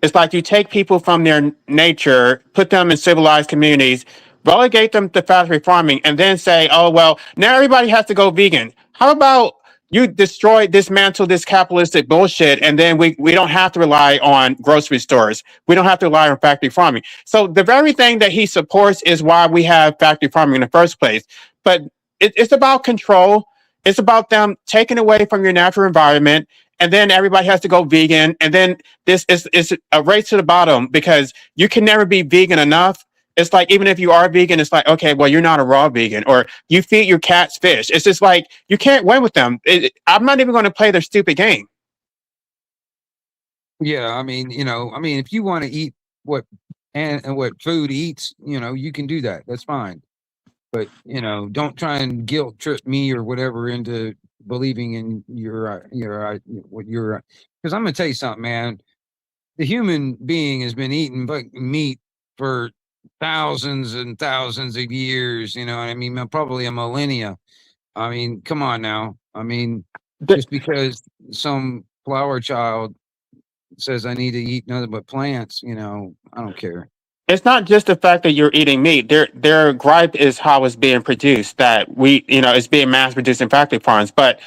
It's like you take people from their nature, put them in civilized communities, relegate them to factory farming, and then say, "Oh well, now everybody has to go vegan." How about you dismantle this capitalistic bullshit, and then we don't have to rely on grocery stores. We don't have to rely on factory farming. So the very thing that he supports is why we have factory farming in the first place. But it's about control. It's about them taking away from your natural environment, and then everybody has to go vegan, and then this is a race to the bottom because you can never be vegan enough. It's like even if you are vegan, it's like okay, well you're not a raw vegan, or you feed your cats fish. It's just like you can't win with them. I'm not even going to play their stupid game. Yeah, I mean, if you want to eat what and what food eats, you can do that. That's fine. But don't try and guilt trip me or whatever into believing in what you're. Because I'm gonna tell you something, man. The human being has been eating meat for thousands and thousands of years. You know what I mean? Probably a millennia. I mean, come on now. I mean, just because some flower child says I need to eat nothing but plants, I don't care. It's not just the fact that you're eating meat. Their gripe is how it's being produced. That it's being mass produced in factory farms, but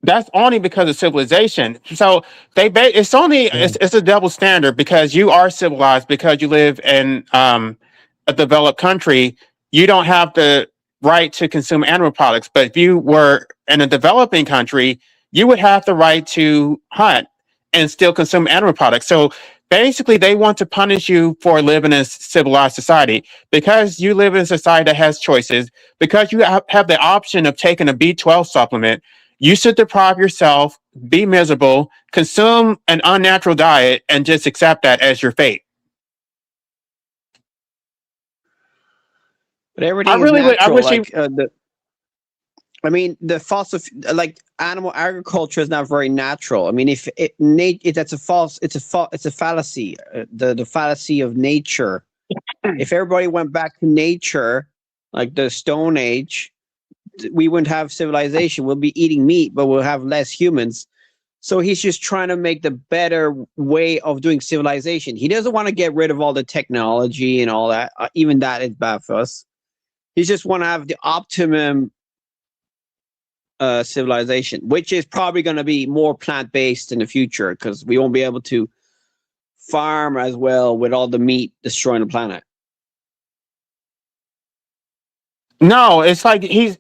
that's only because of civilization. So it's a double standard because you are civilized because you live in a developed country. You don't have the right to consume animal products, but if you were in a developing country, you would have the right to hunt and still consume animal products. So basically, they want to punish you for living in a civilized society because you live in a society that has choices. Because you have the option of taking a B12 supplement, you should deprive yourself, be miserable, consume an unnatural diet, and just accept that as your fate. But everything is I natural. wish he. Like the fossil, like animal agriculture is not very natural. I mean, if that's it's a fallacy. The fallacy of nature. If everybody went back to nature, like the Stone Age, we wouldn't have civilization. We'll be eating meat, but we'll have less humans. So he's just trying to make the better way of doing civilization. He doesn't want to get rid of all the technology and all that. Even that is bad for us. He just want to have the optimum civilization, which is probably going to be more plant-based in the future because we won't be able to farm as well with all the meat destroying the planet. No, it's like he's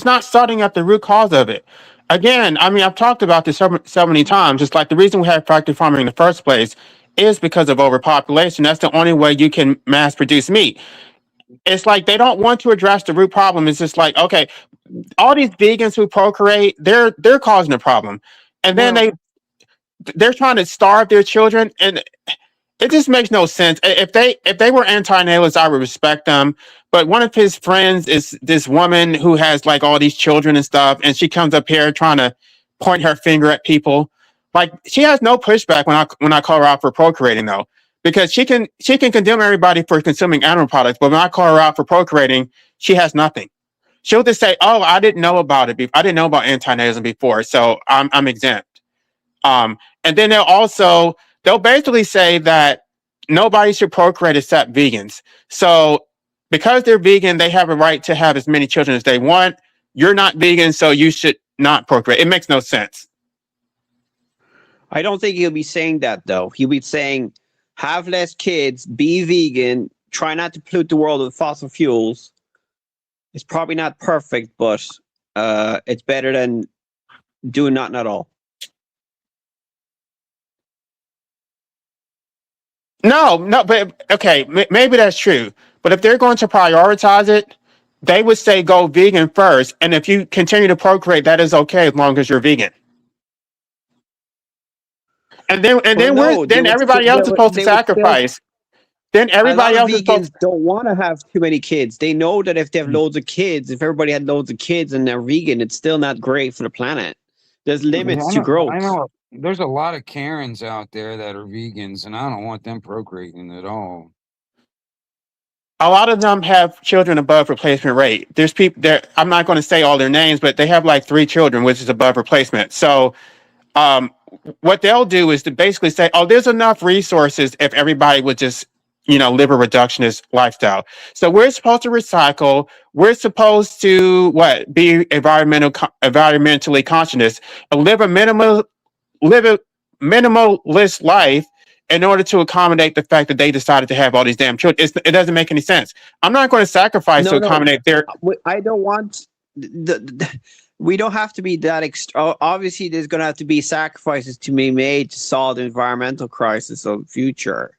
not starting at the root cause of it. Again, I mean, I've talked about this so many times. It's like the reason we have factory farming in the first place is because of overpopulation. That's the only way you can mass produce meat. It's like they don't want to address the root problem. It's just like, okay, all these vegans who procreate, they're causing a problem. And then they're trying to starve their children, and it just makes no sense. If they were anti-natalists, I would respect them. But one of his friends is this woman who has like all these children and stuff, and she comes up here trying to point her finger at people. Like she has no pushback when I call her out for procreating though, because she can condemn everybody for consuming animal products, but when I call her out for procreating, she has nothing. She'll just say, "Oh, I didn't know about it. I didn't know about anti-natalism before, so I'm exempt." And then they'll basically say that nobody should procreate except vegans. So because they're vegan, they have a right to have as many children as they want. You're not vegan, so you should not procreate. It makes no sense. I don't think he'll be saying that though. He'll be saying, have less kids, be vegan, try not to pollute the world with fossil fuels. It's probably not perfect, but it's better than doing nothing at all. No, but okay, maybe that's true. But if they're going to prioritize it, they would say go vegan first, and if you continue to procreate, that is okay as long as you're vegan. Well, no, Then everybody else is supposed to they would still. sacrifice. Then A lot everybody of else is supposed. vegans don't want to have too many kids. They know that if they have loads of kids, if everybody had loads of kids and they're vegan, it's still not great for the planet. There's limits to growth. I know. There's a lot of Karens out there that are vegans, and I don't want them procreating at all. A lot of them have children above replacement rate. There's people there. I'm not going to say all their names, but they have like 3 children, which is above replacement. So, um, what they'll do is to basically say, "Oh, there's enough resources if everybody would just, live a reductionist lifestyle." So we're supposed to recycle. We're supposed to be environmentally conscious, and live a minimalist life in order to accommodate the fact that they decided to have all these damn children. It doesn't make any sense. I'm not going to sacrifice to No, no, accommodate their. I don't want we don't have to be that obviously there's going to have to be sacrifices to be made to solve the environmental crisis of the future.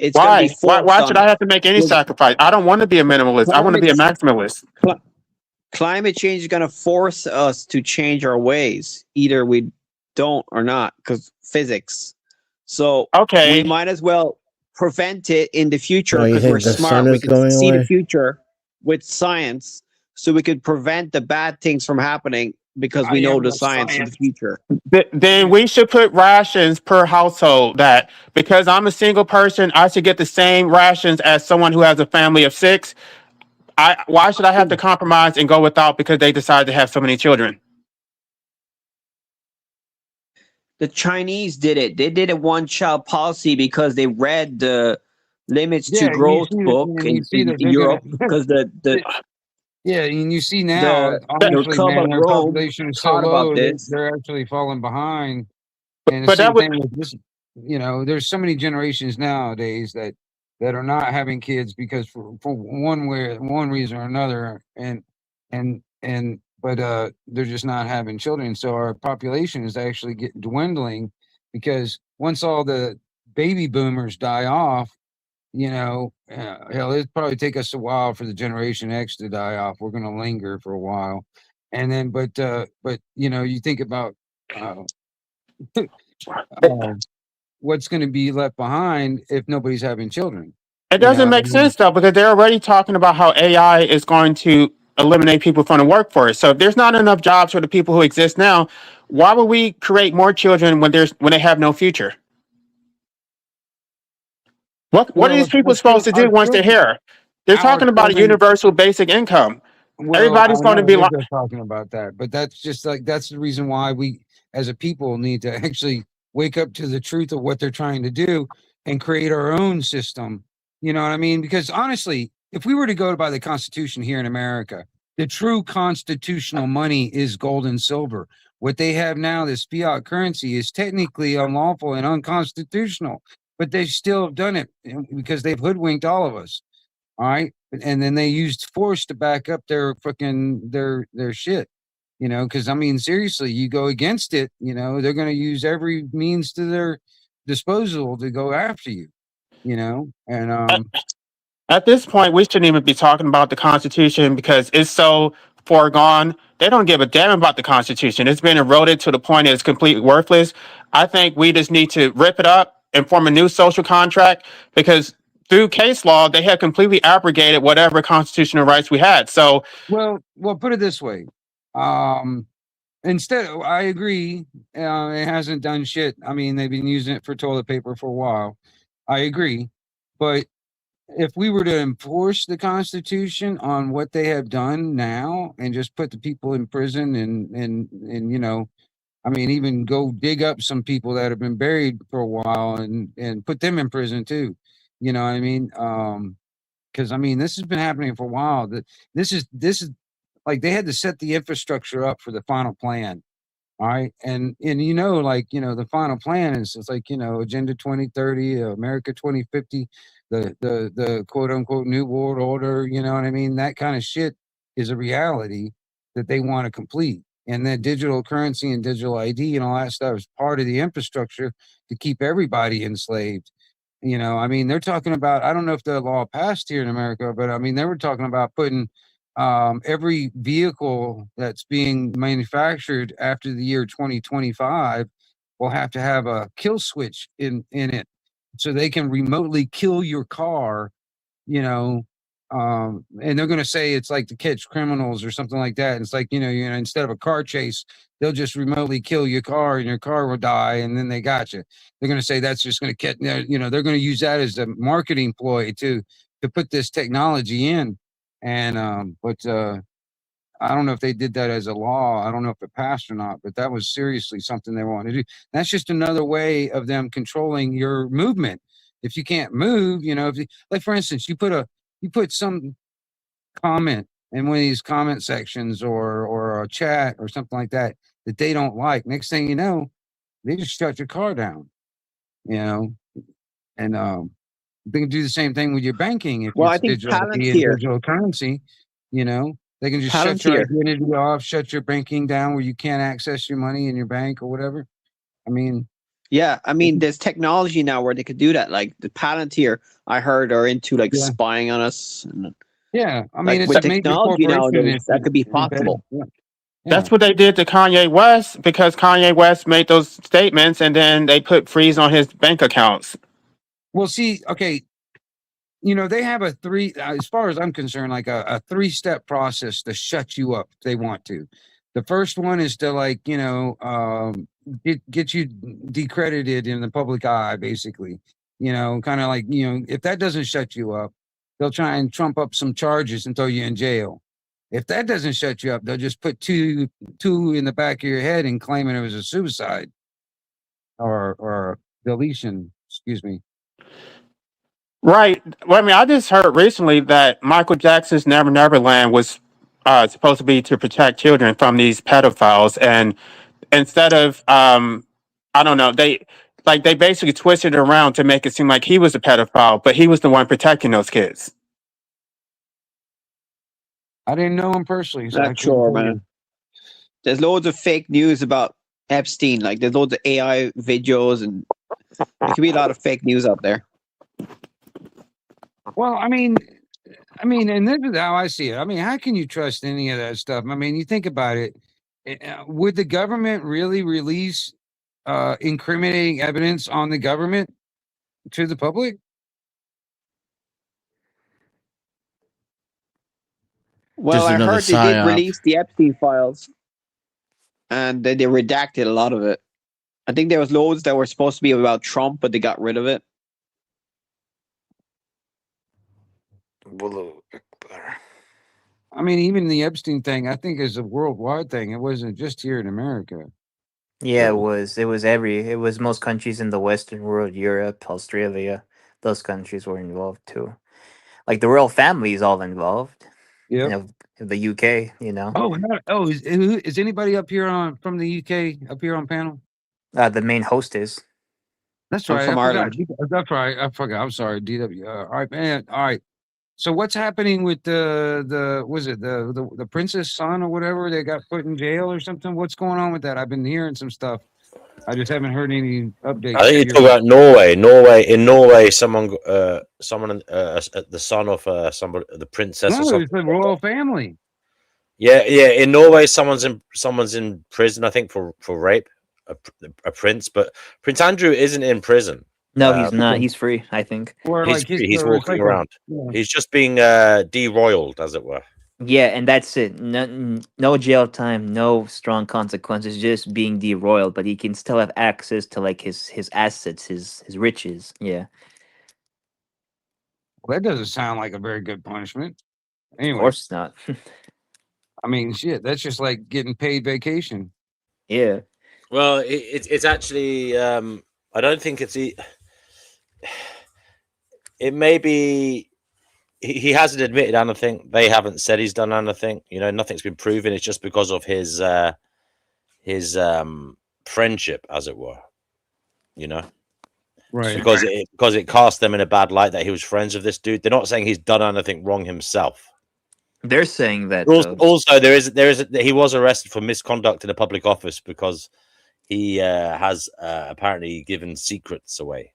It's going to be forced Why should on I have to make any sacrifice? I don't want to be a minimalist. I want to be a maximalist. Climate change is going to force us to change our ways. Either we don't or not, because physics. So we might as well prevent it in the future Well, you because think we're the smart. sun We is can going see the away? future with science, so we could prevent the bad things from happening because we know the science of the future. Then we should put rations per household. That because I'm a single person, I should get the same rations as someone who has a family of 6. Why should I have to compromise and go without because they decide to have so many children? The Chinese did it. They did a one-child policy because they read the Limits to Growth book in Europe because Yeah, and you see now, the honestly, Club man, of their Rome population is so taught about low, this. they're actually falling behind. And the But that same would thing with this, there's so many generations nowadays that are not having kids because for one reason or another, but they're just not having children. So our population is actually dwindling because once all the baby boomers die off, hell, it'd probably take us a while for the Generation X to die off. We're going to linger for a while, and then, but you think about what's going to be left behind if nobody's having children. It doesn't make sense though, because they're already talking about how AI is going to eliminate people from the workforce. So if there's not enough jobs for the people who exist now, why would we create more children when they have no future? What are these people supposed to do once they're here? They're talking about a universal basic income. Everybody's going to be like, they're talking about that, but that's the reason why we, as a people, need to actually wake up to the truth of what they're trying to do and create our own system. You know what I mean? Because honestly, if we were to go by the Constitution here in America, the true constitutional money is gold and silver. What they have now, this fiat currency, is technically unlawful and unconstitutional, but they still have done it because they've hoodwinked all of us. All right. And then they used force to back up their fucking their shit, because I mean, seriously, you go against it, they're going to use every means to their disposal to go after you, and at this point, we shouldn't even be talking about the Constitution because it's so foregone. They don't give a damn about the Constitution. It's been eroded to the point that it's completely worthless. I think we just need to rip it up and form a new social contract because through case law, they have completely abrogated whatever constitutional rights we had. So, well, put it this way. Instead, I agree. It hasn't done shit. I mean, they've been using it for toilet paper for a while. I agree. But if we were to enforce the Constitution on what they have done now and just put the people in prison and I mean, even go dig up some people that have been buried for a while and put them in prison too. You know what I mean? Because I mean, this has been happening for a while. This is like they had to set the infrastructure up for the final plan. All right. And the final plan is it's like, Agenda 2030, America 2050, the quote unquote new world order, you know what I mean? That kind of shit is a reality that they want to complete. And then digital currency and digital ID and all that stuff is part of the infrastructure to keep everybody enslaved. You know, I mean, they're talking about, I don't know if the law passed here in America, but I mean, they were talking about putting every vehicle that's being manufactured after the year 2025 will have to have a kill switch in it, so they can remotely kill your car, you know. And they're going to say it's like to catch criminals or something like that. It's like, you know, instead of a car chase, they'll just remotely kill your car and your car will die, and then they got you. They're going to say that's just going to catch, you know, they're going to use that as a marketing ploy to put this technology in. And but I don't know if they did that as a law. I don't know if it passed or not, but that was seriously something they wanted to do. That's just another way of them controlling your movement. If you can't move, you know, if you, like for instance, you put some comment in one of these comment sections or a chat or something like that that they don't like. Next thing you know, they just shut your car down. You know, and they can do the same thing with your banking if Well, I it's think digital, in Palantir, digital currency. You know, they can just shut your Palantir. identity off, shut your banking down where you can't access your money in your bank or whatever. I mean, Yeah, I mean, there's technology now where they could do that. Like the Palantir, I heard, are into like yeah, spying on us. And, yeah. I mean, like it's with a major technology corporation. nowadays, It's that could be embedded. possible. Yeah. That's what they did to Kanye West because Kanye West made those statements and then they put freeze on his bank accounts. Well, see, okay, you know, they have a as far as I'm concerned, like a 3-step process to shut you up if they want to. The first one is to, like, you know, get you decredited in the public eye, basically. You know, kind of like, you know, if that doesn't shut you up, they'll try and trump up some charges and throw you in jail. If that doesn't shut you up, they'll just put two in the back of your head and claiming it was a suicide or deletion. Excuse me. Right. Well, I mean, I just heard recently that Michael Jackson's Never Never Land was supposed to be to protect children from these pedophiles, and instead of I don't know, they basically twisted it around to make it seem like he was a pedophile, but he was the one protecting those kids. I didn't know him personally, so I Not couldn't sure, tell you. man. There's loads of fake news about Epstein. Like there's loads of AI videos, and there could be a lot of fake news out there. Well, I mean, and this is how I see it. I mean, how can you trust any of that stuff? I mean, you think about it. Would the government really release incriminating evidence on the government to the public? Well, Just I another heard they did psyop. release the Epstein files, and they redacted a lot of it. I think there was loads that were supposed to be about Trump, but they got rid of it. I mean, even the Epstein thing, I think, is a worldwide thing. It wasn't just here in America. Yeah, it was. It was most countries in the Western world, Europe, Australia. Those countries were involved too. Like the royal family is all involved. You Yep. know, the UK. You know, Is anybody up here from the UK up here on panel? the main hostess. That's I'm right. from I forgot. Ireland. That's right. I forgot. I'm sorry. DW. All right, man. All right. So what's happening with the princess son or whatever? They got put in jail or something. What's going on with that? I've been hearing some stuff. I just haven't heard any updates. I think you here. talk about Norway. In Norway, someone, the son of somebody, the princess or No, something. it's the royal family. Yeah. In Norway, someone's in prison. I think for rape, a prince. But Prince Andrew isn't in prison. No, he's not. He's free. I think. Or He's like his, he's or it's walking like around. yeah. He's just being deroyaled, as it were. Yeah, and that's it. No jail time, no strong consequences, just being deroyal, but he can still have access to like his assets, his riches. Yeah. Well, that doesn't sound like a very good punishment. Anyway, Of course not. I mean, shit, that's just like getting paid vacation. Yeah. Well, it's actually I don't think it's it may be he hasn't admitted anything. They haven't said he's done anything. You know, nothing's been proven. It's just because of his friendship, as it were. You know, right? Because it cast them in a bad light that he was friends with this dude. They're not saying he's done anything wrong himself. They're saying that. Also, he was arrested for misconduct in a public office because he has apparently given secrets away.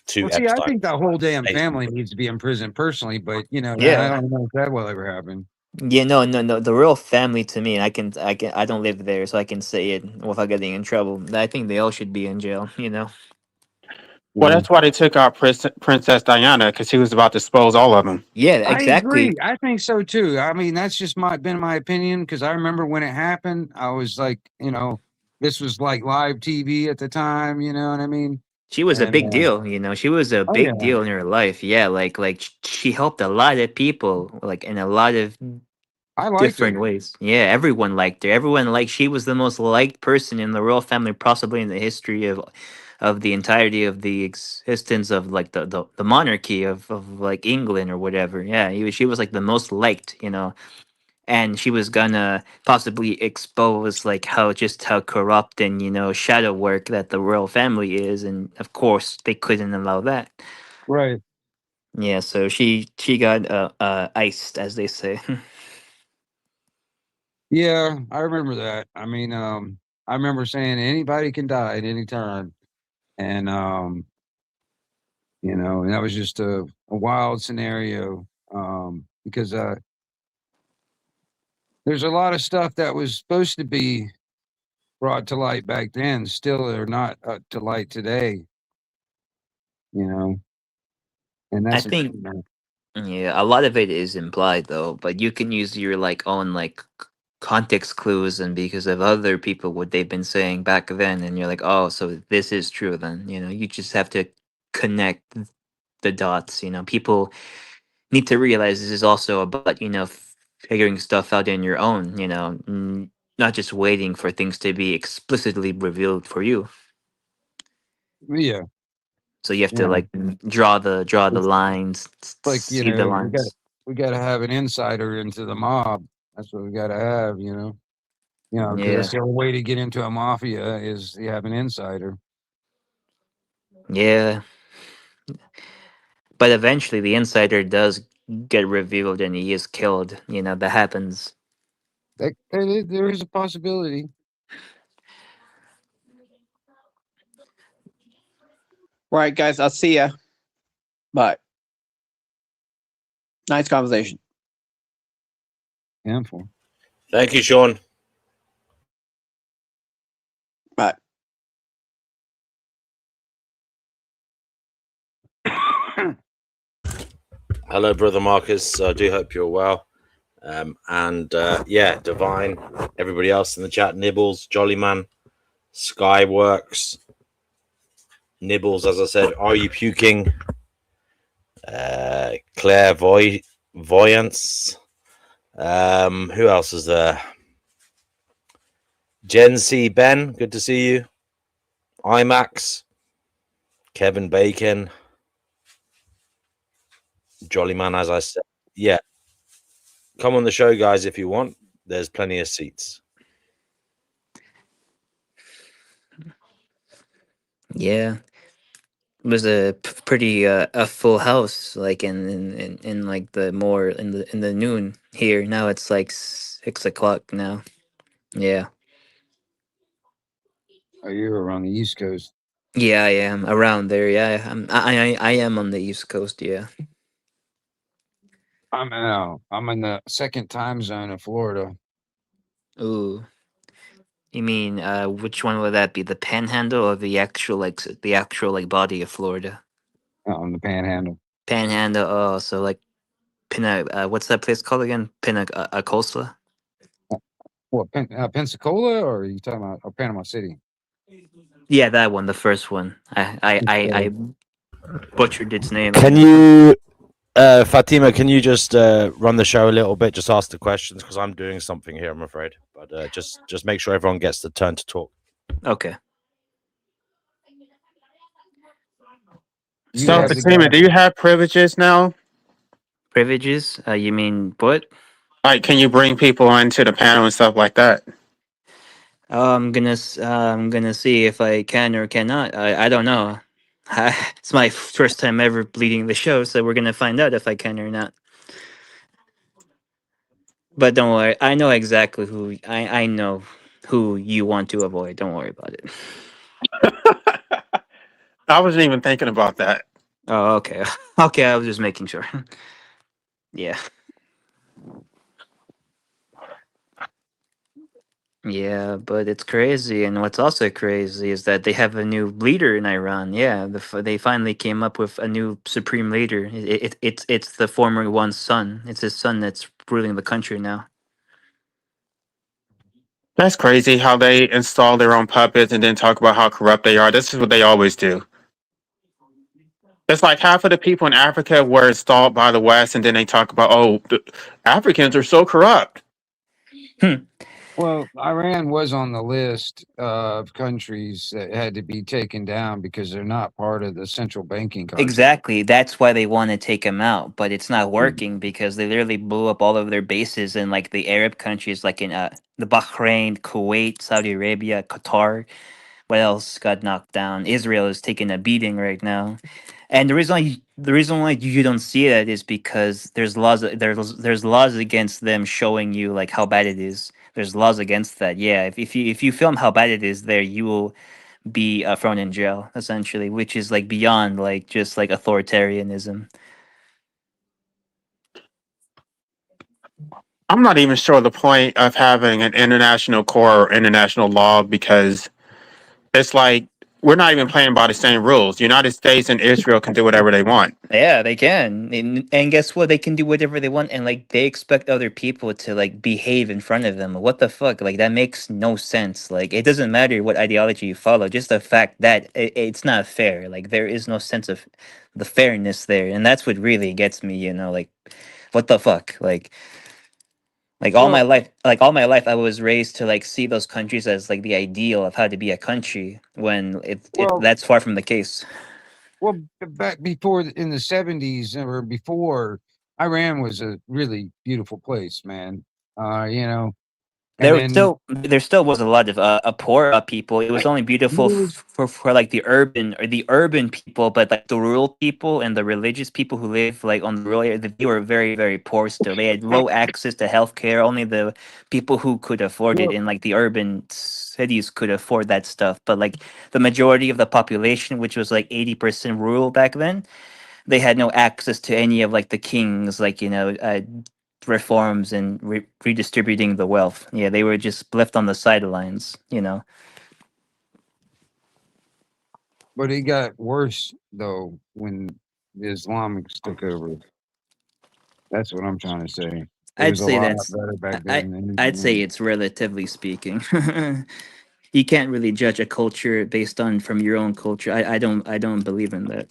to Well, see, I Epstein. think the whole damn family needs to be in prison personally, but I Yeah. don't know if that will ever happen. Yeah, no. The royal family to me, I don't live there, so I can say it without getting in trouble. I think they all should be in jail. Well, that's why they took out Princess Diana because he was about to expose all of them. Yeah, I exactly. agree. I think so too. I mean, that's just been my opinion because I remember when it happened, I was like, this was like live TV at the time. You know what I mean? She was a And big deal. She was a oh yeah, big deal in her life. Yeah, she helped a lot of people, like in a lot of I liked her. different ways. Yeah, everyone liked her. Everyone she was the most liked person in the royal family, possibly in the history of the entirety of the existence of like the monarchy of like England or whatever. Yeah, she was like the most liked. And she was gonna possibly expose like how corrupt and shadow work that the royal family is, and of course they couldn't allow that. Right. Yeah, so she got iced, as they say. Yeah, I remember that. I mean, I remember saying anybody can die at any time, and and that was just a wild scenario. Because there's a lot of stuff that was supposed to be brought to light back then, still are not to light today. And I that's think yeah, a lot of it is implied though, but you can use your own context clues and because of other people what they've been saying back then, and you're like, oh, so this is true then. You just have to connect the dots. People need to realize this is also about figuring stuff out in your own. Not just waiting for things to be explicitly revealed for you. yeah. So you have to Yeah. draw the It's lines, like see the we got lines. we got to have an insider into the mob. That's what we got to have. Because Yeah, that's the only way to get into a mafia is you have an insider. yeah. But eventually, the insider does get revealed, and he is killed. That happens. There is a possibility. Right, guys. I'll see ya. Bye. Nice conversation. Handful. Thank you, Sean. Bye. Hello, brother Marcus. I do hope you're well. Yeah, Divine, everybody else in the chat, Nibbles, Jollyman, Skyworks, Nibbles, as I said, are you puking? Clairvoyance. Who else is there? Gen C Ben, good to see you. IMAX, Kevin Bacon, Jollyman, as I said. Yeah. Come on the show, guys, if you want. There's plenty of seats. Yeah, it was a pretty a full house, like in like the more in the noon here. Now it's like 6 o'clock now. Yeah, Oh, you're around the East Coast. yeah, I am around there. Yeah, I am on the East Coast. Yeah. I'm in the second time zone of Florida. Ooh. You mean which one would that be? The Panhandle or the actual body of Florida? On the Panhandle. Panhandle. Oh, so like what's that place called again? Acosta? What, Pensacola, or are you talking about Panama City? Yeah, that one, the first one. I butchered its name. Can you, Fatima, can you just run the show a little bit? Just ask the questions because I'm doing something here, I'm afraid. But just make sure everyone gets the turn to talk. Okay. So, Fatima, do you have privileges now? Privileges? You mean what? Like, can you bring people onto the panel and stuff like that? I'm gonna see if I can or cannot. I don't know. It's my first time ever leading the show, so we're gonna find out if I can or not. But don't worry, I know exactly who I know who you want to avoid. Don't worry about it. I wasn't even thinking about that. Oh, okay. Okay, I was just making sure. Yeah. Yeah, but it's crazy, and what's also crazy is that they have a new leader in Iran. Yeah, they finally came up with a new supreme leader. It's the former one's son. It's his son that's ruling the country now. That's crazy how they install their own puppets and then talk about how corrupt they are. This is what they always do. It's like half of the people in Africa were installed by the West, and then they talk about, oh, the Africans are so corrupt. Well, Iran was on the list of countries that had to be taken down because they're not part of the central banking concept. Exactly. That's why they want to take him out, but it's not Hmm. working because they literally blew up all of their bases in like the Arab countries, like in the Bahrain, Kuwait, Saudi Arabia, Qatar. What else got knocked down? Israel is taking a beating right now, and the reason why you don't see that is because there's laws against them showing you like how bad it is. There's laws against that. Yeah, if you film how bad it is there, you will be thrown in jail essentially, which is like beyond like just like authoritarianism. I'm not even sure the point of having an international core or international law because it's like we're not even playing by the same rules. United States and Israel can do whatever they want. Yeah, they can. And guess what? They can do whatever they want and like they expect other people to like behave in front of them. What the fuck? Like that makes no sense. Like it doesn't matter what ideology you follow, just the fact that it's not fair. Like there is no sense of the fairness there. And that's what really gets me, like what the fuck? Like Well, all my life I was raised to like see those countries as like the ideal of how to be a country when it well, that's far from the case. well. Back before in the 70s or before, Iran was a really beautiful place, man. You know, and then There still was a lot of poor people. It was only beautiful for like the urban people, but like the rural people and the religious people who live like on the rural area, they were very very poor still. They had low access to healthcare. Only the people who could afford it well, in like the urban cities could afford that stuff. But like the majority of the population, which was like 80% rural back then, they had no access to any of like the kings, like reforms and redistributing the wealth. Yeah, they were just left on the sidelines. but it got worse though when the Islamics took over. That's what I'm trying to say. It I'd was a say lot that's better back I then than I'd anything say else. it's relatively speaking. You can't really judge a culture based on from your own culture. I don't believe in that.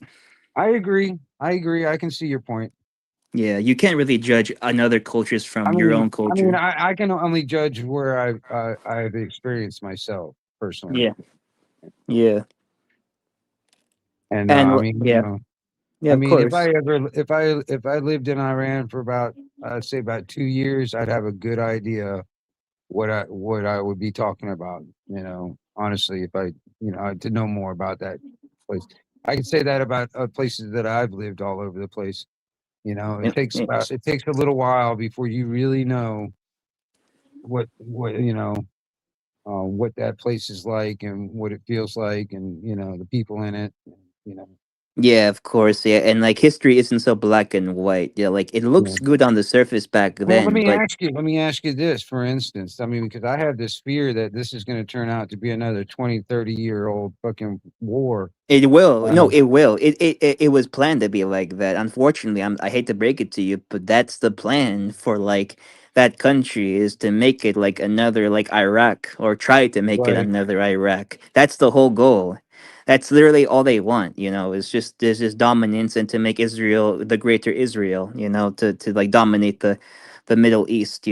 I agree. I agree. I can see your point. Yeah, you can't really judge another cultures I from your mean, own I mean, culture. I can only judge where I've experienced myself personally, Yeah, yeah, and and I mean, yeah, yeah, I of mean, course. if I lived in Iran for about say about 2 years, I'd have a good idea what I would be talking about. Honestly, if to know more about that place, I could say that about places that I've lived all over the place. Yeah, yeah. It takes a little while before you really know what that place is like and what it feels like and the people in it. You know, Yeah, of course. Yeah, and like history isn't so black and white. Yeah, like it yeah. looks good on the surface back Well, let then, me but ask you. Let me ask you this, for instance. I mean, because I have this fear that this is going to turn out to be another 20, 30-year-old fucking war. it will. No, Um, it will. It was planned to be like that. Unfortunately, I hate to break it to you, but that's the plan for like that country is to make it like another like Iraq or try to make it right. another Iraq. That's the whole goal. That's literally all they want. It's just there's just dominance and to make Israel the greater Israel, to like dominate the Middle East.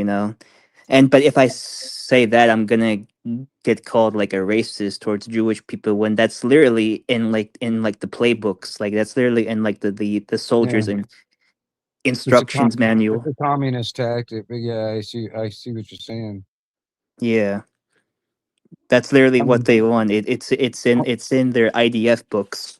And but if I say that, I'm gonna get called like a racist towards Jewish people when that's literally in like the playbooks, like that's literally in like the Yeah. soldiers and It's instructions it's manual. a communist tactic, but yeah, I see what you're saying. Yeah, that's literally I what mean, they want. It's in their IDF books.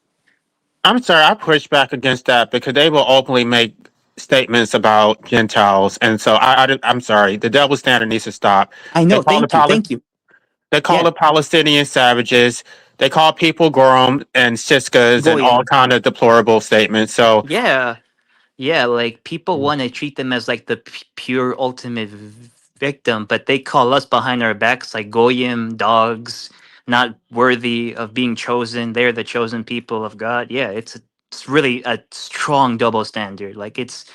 I'm sorry, I push back against that because they will openly make statements about Gentiles, and so I'm sorry, the double standard needs to stop. I They know. call the Thank you. Thank you. They call the Palestinians savages. They call people Gorum and Siskas and all Goyim. kind of deplorable statements. So Yeah, yeah, like people want to treat them as like the pure ultimate victim, but they call us behind our backs like goyim, dogs, not worthy of being chosen. They're the chosen people of God. Yeah, it's really a strong double standard. Like it's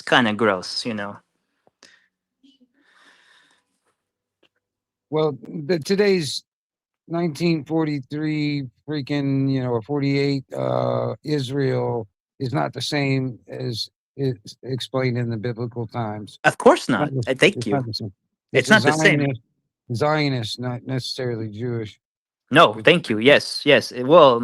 kind of gross, you know. Well, today's 1943 freaking, or 48 Israel is not the same as it's explained in the biblical times. Of course It's not not. the- Thank it's you. not the same. It's It's a not the same. Zionist, not necessarily Jewish. No, thank you. Yes, yes. Well,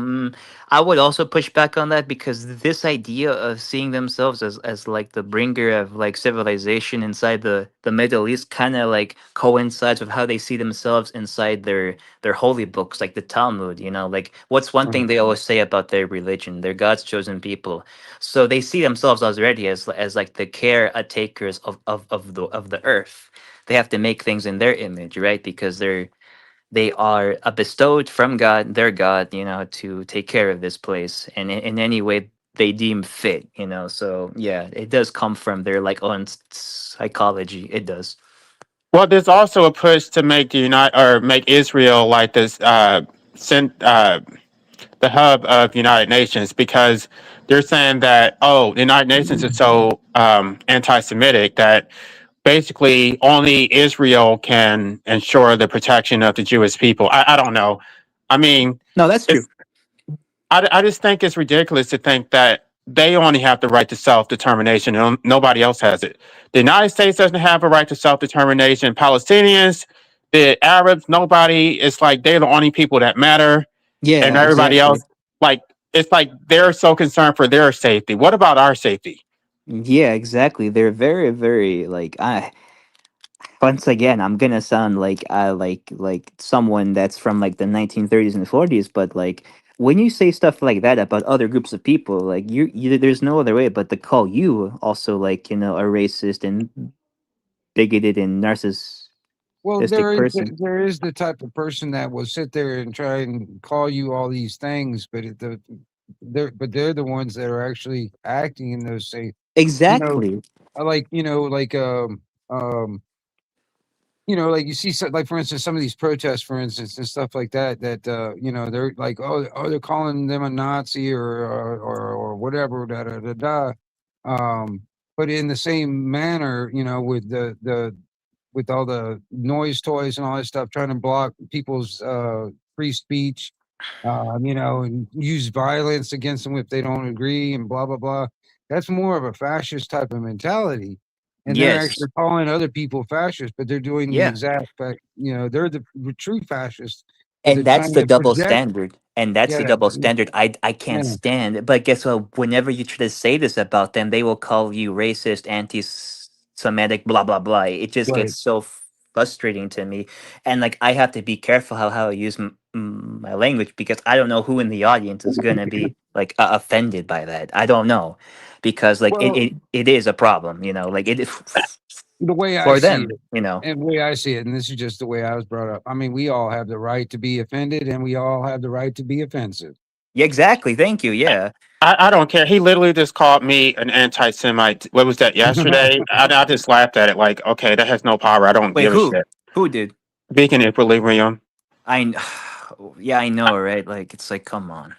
I would also push back on that because this idea of seeing themselves as like the bringer of like civilization inside the Middle East kind of like coincides with how they see themselves inside their holy books, like the Talmud. You know, like what's one thing they always say about their religion? They're God's chosen people. So they see themselves already as like the caretakers of the earth. They have to make things in their image, right? Because they are bestowed from God, their God, you know, to take care of this place and in any way they deem fit, you know. So yeah, it does come from their like own psychology. It does. well, there's also a push to make make Israel like this the hub of United Nations because they're saying that the United Nations is so anti-Semitic that basically only Israel can ensure the protection of the Jewish people. I don't know. I mean, No, that's true. I just think it's ridiculous to think that they only have the right to self-determination and nobody else has it. The United States doesn't have a right to self-determination. Palestinians, the Arabs, nobody. It's like they're the only people that matter, and Yeah, everybody exactly. else, like it's like they're so concerned for their safety. What about our safety? Yeah, exactly. They're very, very like I once again I'm gonna sound like like someone that's from like the 1930s and 40s, but like when you say stuff like that about other groups of people, like you there's no other way but to call you also like, you know, a racist and bigoted and Well, narcissistic person. there is the type of person that will sit there and try and call you all these things, but they're the ones that are actually acting in those say, you know, Exactly. like um like you see, like for instance, some of these protests, for instance, and stuff like that. They're like, they're calling them a Nazi or whatever, da da da da. But in the same manner, with the with all the noise toys and all that stuff, trying to block people's free speech, and use violence against them if they don't agree, and blah blah blah. That's more of a fascist type of mentality, and they're Yes. actually calling other people fascists, but they're doing the Yeah. exact fact. They're the true fascists, but they're And that's trying the to double project. standard. And that's Yeah, the double standard I yeah, can't stand. But guess what? Whenever you try to say this about them, they will call you racist, anti-Semitic, blah blah blah. It just right. gets so frustrating to me. And like I have to be careful how I use my language because I don't know who in the audience is gonna be like offended by that. I don't know because like Well, it is a problem, you know, like it the way I for see them, it, you know. and the way I see it, and this is just the way I was brought up. I mean, we all have the right to be offended, and we all have the right to be offensive. Yeah, exactly. Thank you. Yeah. I don't care. He literally just called me an anti-Semite. What was that yesterday? I just laughed at it. Like, okay, that has no power. I don't Wait, give a who? shit. Who did? Speaking equilibrium. I kn- yeah, I know, right? Like it's like come on.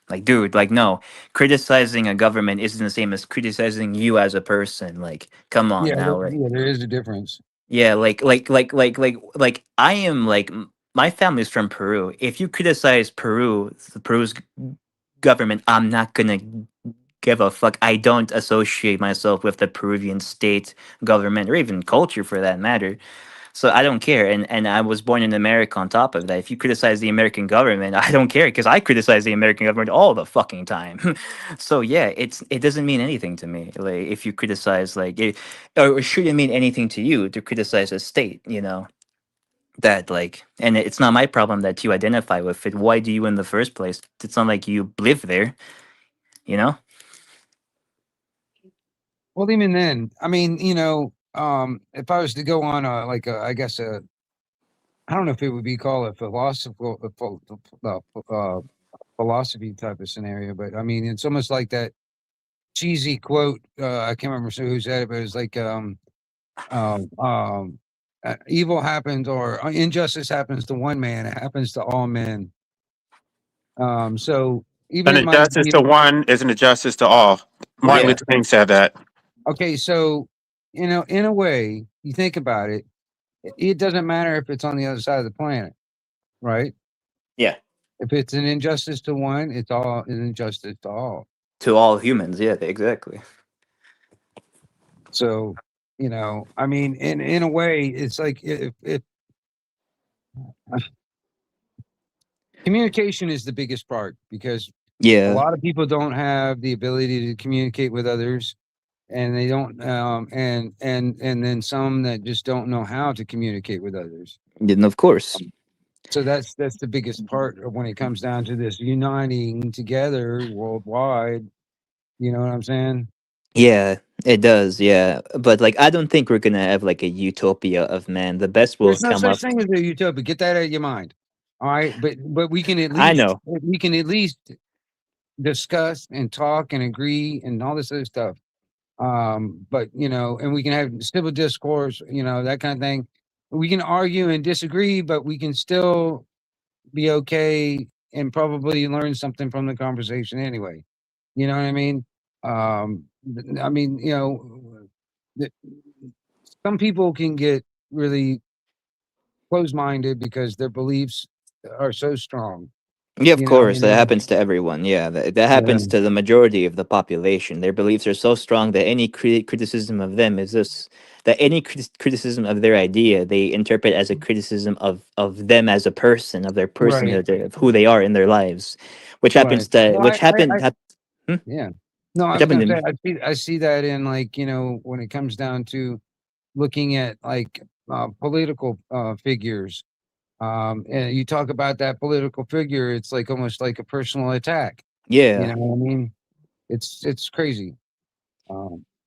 Like dude, like no. Criticizing a government isn't the same as criticizing you as a person. Like come on now, right? Yeah, there is a difference. Yeah, like I am like my family's from Peru. If you criticize Peru's government, I'm not gonna give a fuck. I don't associate myself with the Peruvian state government or even culture for that matter. So I don't care. And I was born in America on top of that. If you criticize the American government, I don't care because I criticize the American government all the fucking time. So yeah, it doesn't mean anything to me. Like if you criticize like or it shouldn't mean anything to you to criticize a state, you know. That like and it's not my problem that you identify with it. Why do you in the first place? It's not like you live there, you know? Well, even then, I mean, if I was to go on I guess I don't know if it would be called a philosophical philosophy type of scenario, but I mean, it's almost like that cheesy quote. I can't remember who said it, but it's like, um, um, evil happens or injustice happens to one man, it happens to all men. So even An it might injustice be to one is an injustice to all. Martin right. Luther King said that. Okay, so in a way, you think about it, it doesn't matter if it's on the other side of the planet, right? Yeah. If it's an injustice to one, it's all an injustice to all. To all humans, yeah, exactly. So, I mean, in a way, it's like if communication is the biggest part because a Yeah. lot of people don't have the ability to communicate with others, and they don't, and then some that just don't know how to communicate with others. And of course. So that's the biggest part of when it comes down to this uniting together worldwide. You know what I'm saying? Yeah, it does, yeah. But like I don't think we're gonna have like a utopia of man. The best will There's no come such up. thing as a utopia. Get that out of your mind. All right, but we can at I least know. discuss and talk and agree and all this other stuff. But and we can have civil discourse, that kind of thing. We can argue and disagree, but we can still be okay and probably learn something from the conversation anyway. You know what I mean? I mean, th- some people can get really closed-minded because their beliefs are so strong. Yeah, of You know what I course, that mean? happens to everyone. Yeah, that Yeah. happens to the majority of the population. Their beliefs are so strong that any criticism of them is just that any criticism of their idea they interpret as a criticism of them as a person, of their Right. personhood, of who they are in their lives, which Right. happens to No, which happened. I Hmm? yeah. No, I Which was happened gonna to say me. I see that in like, when it comes down to looking at like political figures. And you talk about that political figure, it's like almost like a personal attack. You Yeah. know what I mean? It's crazy.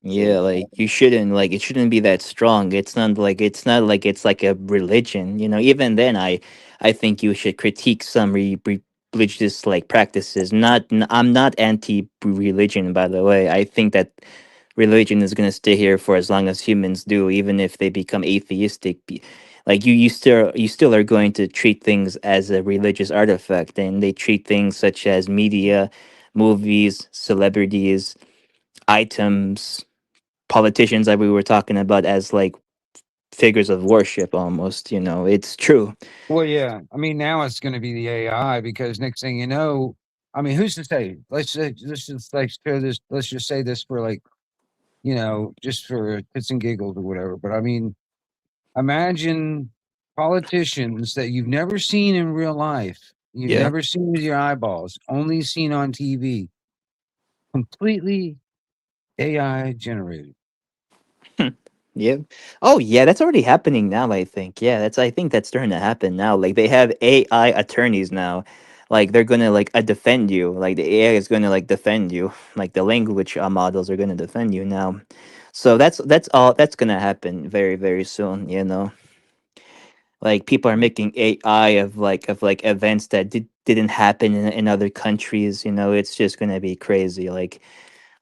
Yeah, like you shouldn't like it shouldn't be that strong. It's not like it's like a religion, you know. Even then I think you should critique some religious like practices. I'm not anti religion by the way. I think that religion is going to stay here for as long as humans do, even if they become atheistic. Like you still are going to treat things as a religious artifact, and they treat things such as media, movies, celebrities, items, politicians that we were talking about as like figures of worship almost, you know. It's true. Well, yeah. I mean, now it's going to be the AI because next thing you know, I mean, who's to say? Let's just like share this. Let's just say this for like, just for kits and giggles or whatever. But I mean, imagine politicians that you've never seen in real life, you've Yeah. never seen with your eyeballs, only seen on TV, completely AI generated. Yeah. Oh yeah, that's already happening now, I think. Yeah, I think that's starting to happen now. Like they have AI attorneys now. Like they're gonna like defend you. Like the AI is gonna like defend you. Like the language models are gonna defend you now. So that's all that's gonna happen very, very soon, you know. Like people are making AI of like events that didn't happen in other countries, you know. It's just gonna be crazy.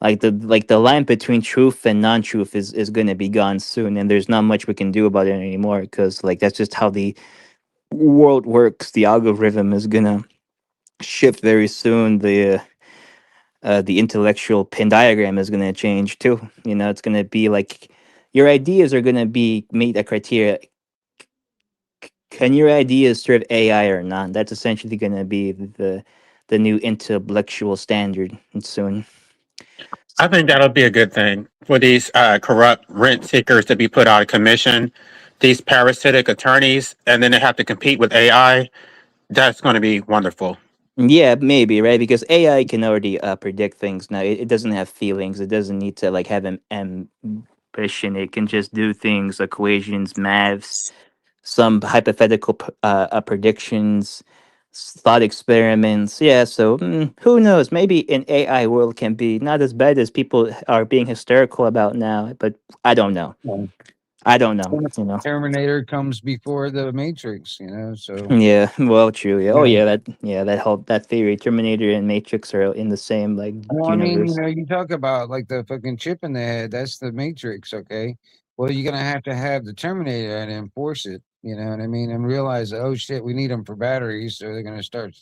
Like the line between truth and non-truth is going to be gone soon, and there's not much we can do about it anymore because like that's just how the world works. The algorithm is going to shift very soon. The intellectual pin diagram is going to change too. You know, it's going to be like your ideas are going to be made a criteria. Can your ideas serve AI or not? That's essentially going to be the new intellectual standard soon. I think that'll be a good thing for these corrupt rent seekers to be put out of commission, these parasitic attorneys, and then they have to compete with AI. That's going to be wonderful. Yeah, maybe, right? Because AI can already predict things now. It doesn't have feelings. It doesn't need to like have an ambition. It can just do things, equations, maths, some hypothetical predictions, thought experiments. Yeah, so who knows? Maybe an AI world can be not as bad as people are being hysterical about now, but I don't know. I don't know. You know. Terminator comes before the Matrix, so Yeah. Well, true. Yeah. Oh, yeah. yeah. That theory. Terminator and Matrix are in the same like Well, I mean, universe. you talk about like the fucking chip in the head, that's the Matrix, okay? Well, you're gonna have the Terminator and enforce it, you know what I mean? And realize, oh shit, we need them for batteries, so they're gonna start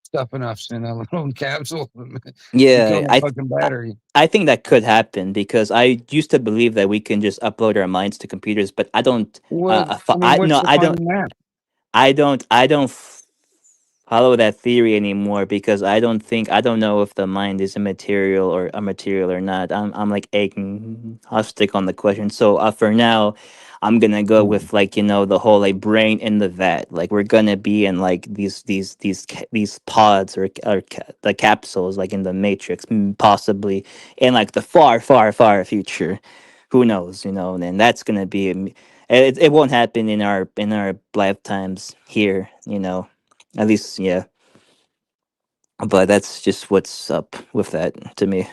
stuffing us in a little capsule and Yeah. become a fucking battery. I think that could happen because I used to believe that we can just upload our minds to computers, but I don't. What I mean, what's No, the I fun don't. in that? I don't follow that theory anymore because I don't know if the mind is immaterial or immaterial or not. I'm like agnostic on the question. So for now, I'm gonna go with like the whole like brain in the vat. Like we're gonna be in like these pods or the capsules like in the Matrix, possibly in like the far future. Who knows? And that's gonna be. It won't happen in our lifetimes here. At least, yeah. But that's just what's up with that to me.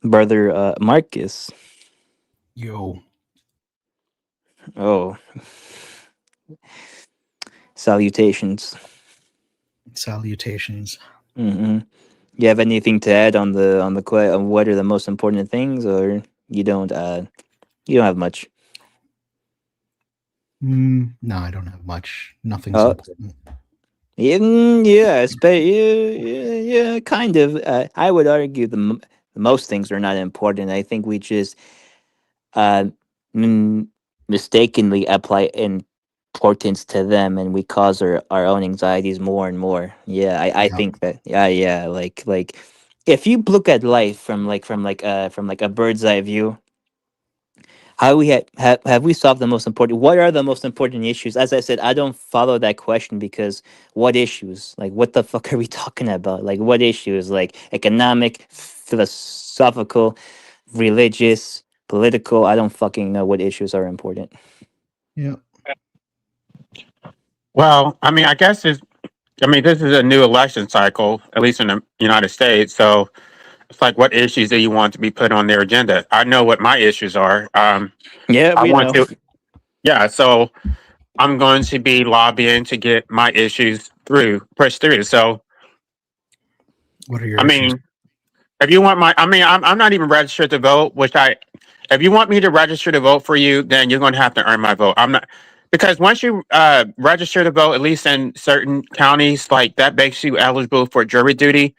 Brother Marcus. Yo. Oh. Salutations. Salutations. Mm-hmm. You have anything to add on on what are the most important things, or you don't have much? No, I don't have much. Nothing's Oh. important. Yeah, yeah, kind of. I would argue most things are not important. I think we just uh, mistakenly apply importance to them, and we cause our own anxieties more and more. Yeah, I Yeah. think that. Yeah, like if you look at life from like a bird's eye view, how we have we solved the most important? What are the most important issues? As I said, I don't follow that question because what issues? Like, what the fuck are we talking about? Like, what issues? Like economic, philosophical, religious, political. I don't fucking know what issues are important. Yeah. Well, I mean, this is a new election cycle, at least in the United States. So it's like, what issues do you want to be put on their agenda? I know what my issues are. Yeah, I we want know. to, yeah. So I'm going to be lobbying to get my issues pushed through. So, What are your I issues? mean, if you want I'm not even registered to vote, if you want me to register to vote for you, then you're going to have to earn my vote. I'm not, because once you register to vote, at least in certain counties, like that makes you eligible for jury duty.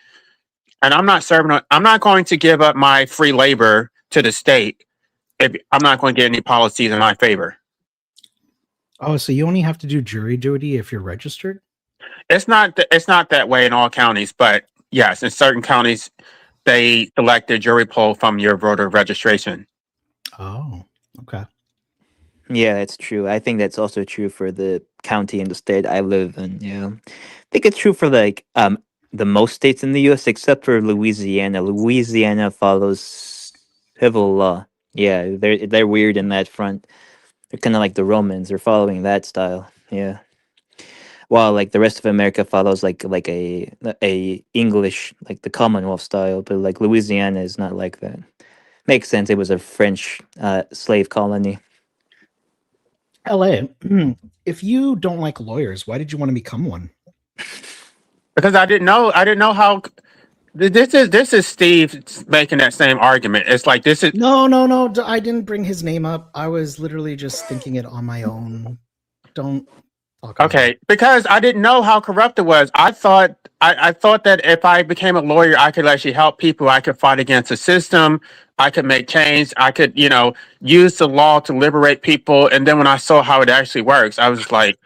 And I'm not going to give up my free labor to the state if I'm not going to get any policies in my favor. Oh, so you only have to do jury duty if you're registered? It's not that way in all counties, but yes, in certain counties, they select the jury pool from your voter registration. Oh, okay. Yeah, that's true. I think that's also true for the county and the state I live in. Yeah, I think it's true for like the most states in the U.S. except for Louisiana. Louisiana follows civil law. Yeah, they're weird in that front. They're kind of like the Romans. They're following that style. Yeah. While like the rest of America follows like a English like the Commonwealth style, but like Louisiana is not like that. Makes sense. It was a French slave colony. LA, if you don't like lawyers, why did you want to become one? Because I didn't know how. This is Steve making that same argument. It's like this is No. I didn't bring his name up. I was literally just thinking it on my own. Don't talk about okay, because I didn't know how corrupt it was. I thought that if I became a lawyer, I could actually help people. I could fight against the system. I could make change. I could, use the law to liberate people. And then when I saw how it actually works, I was like,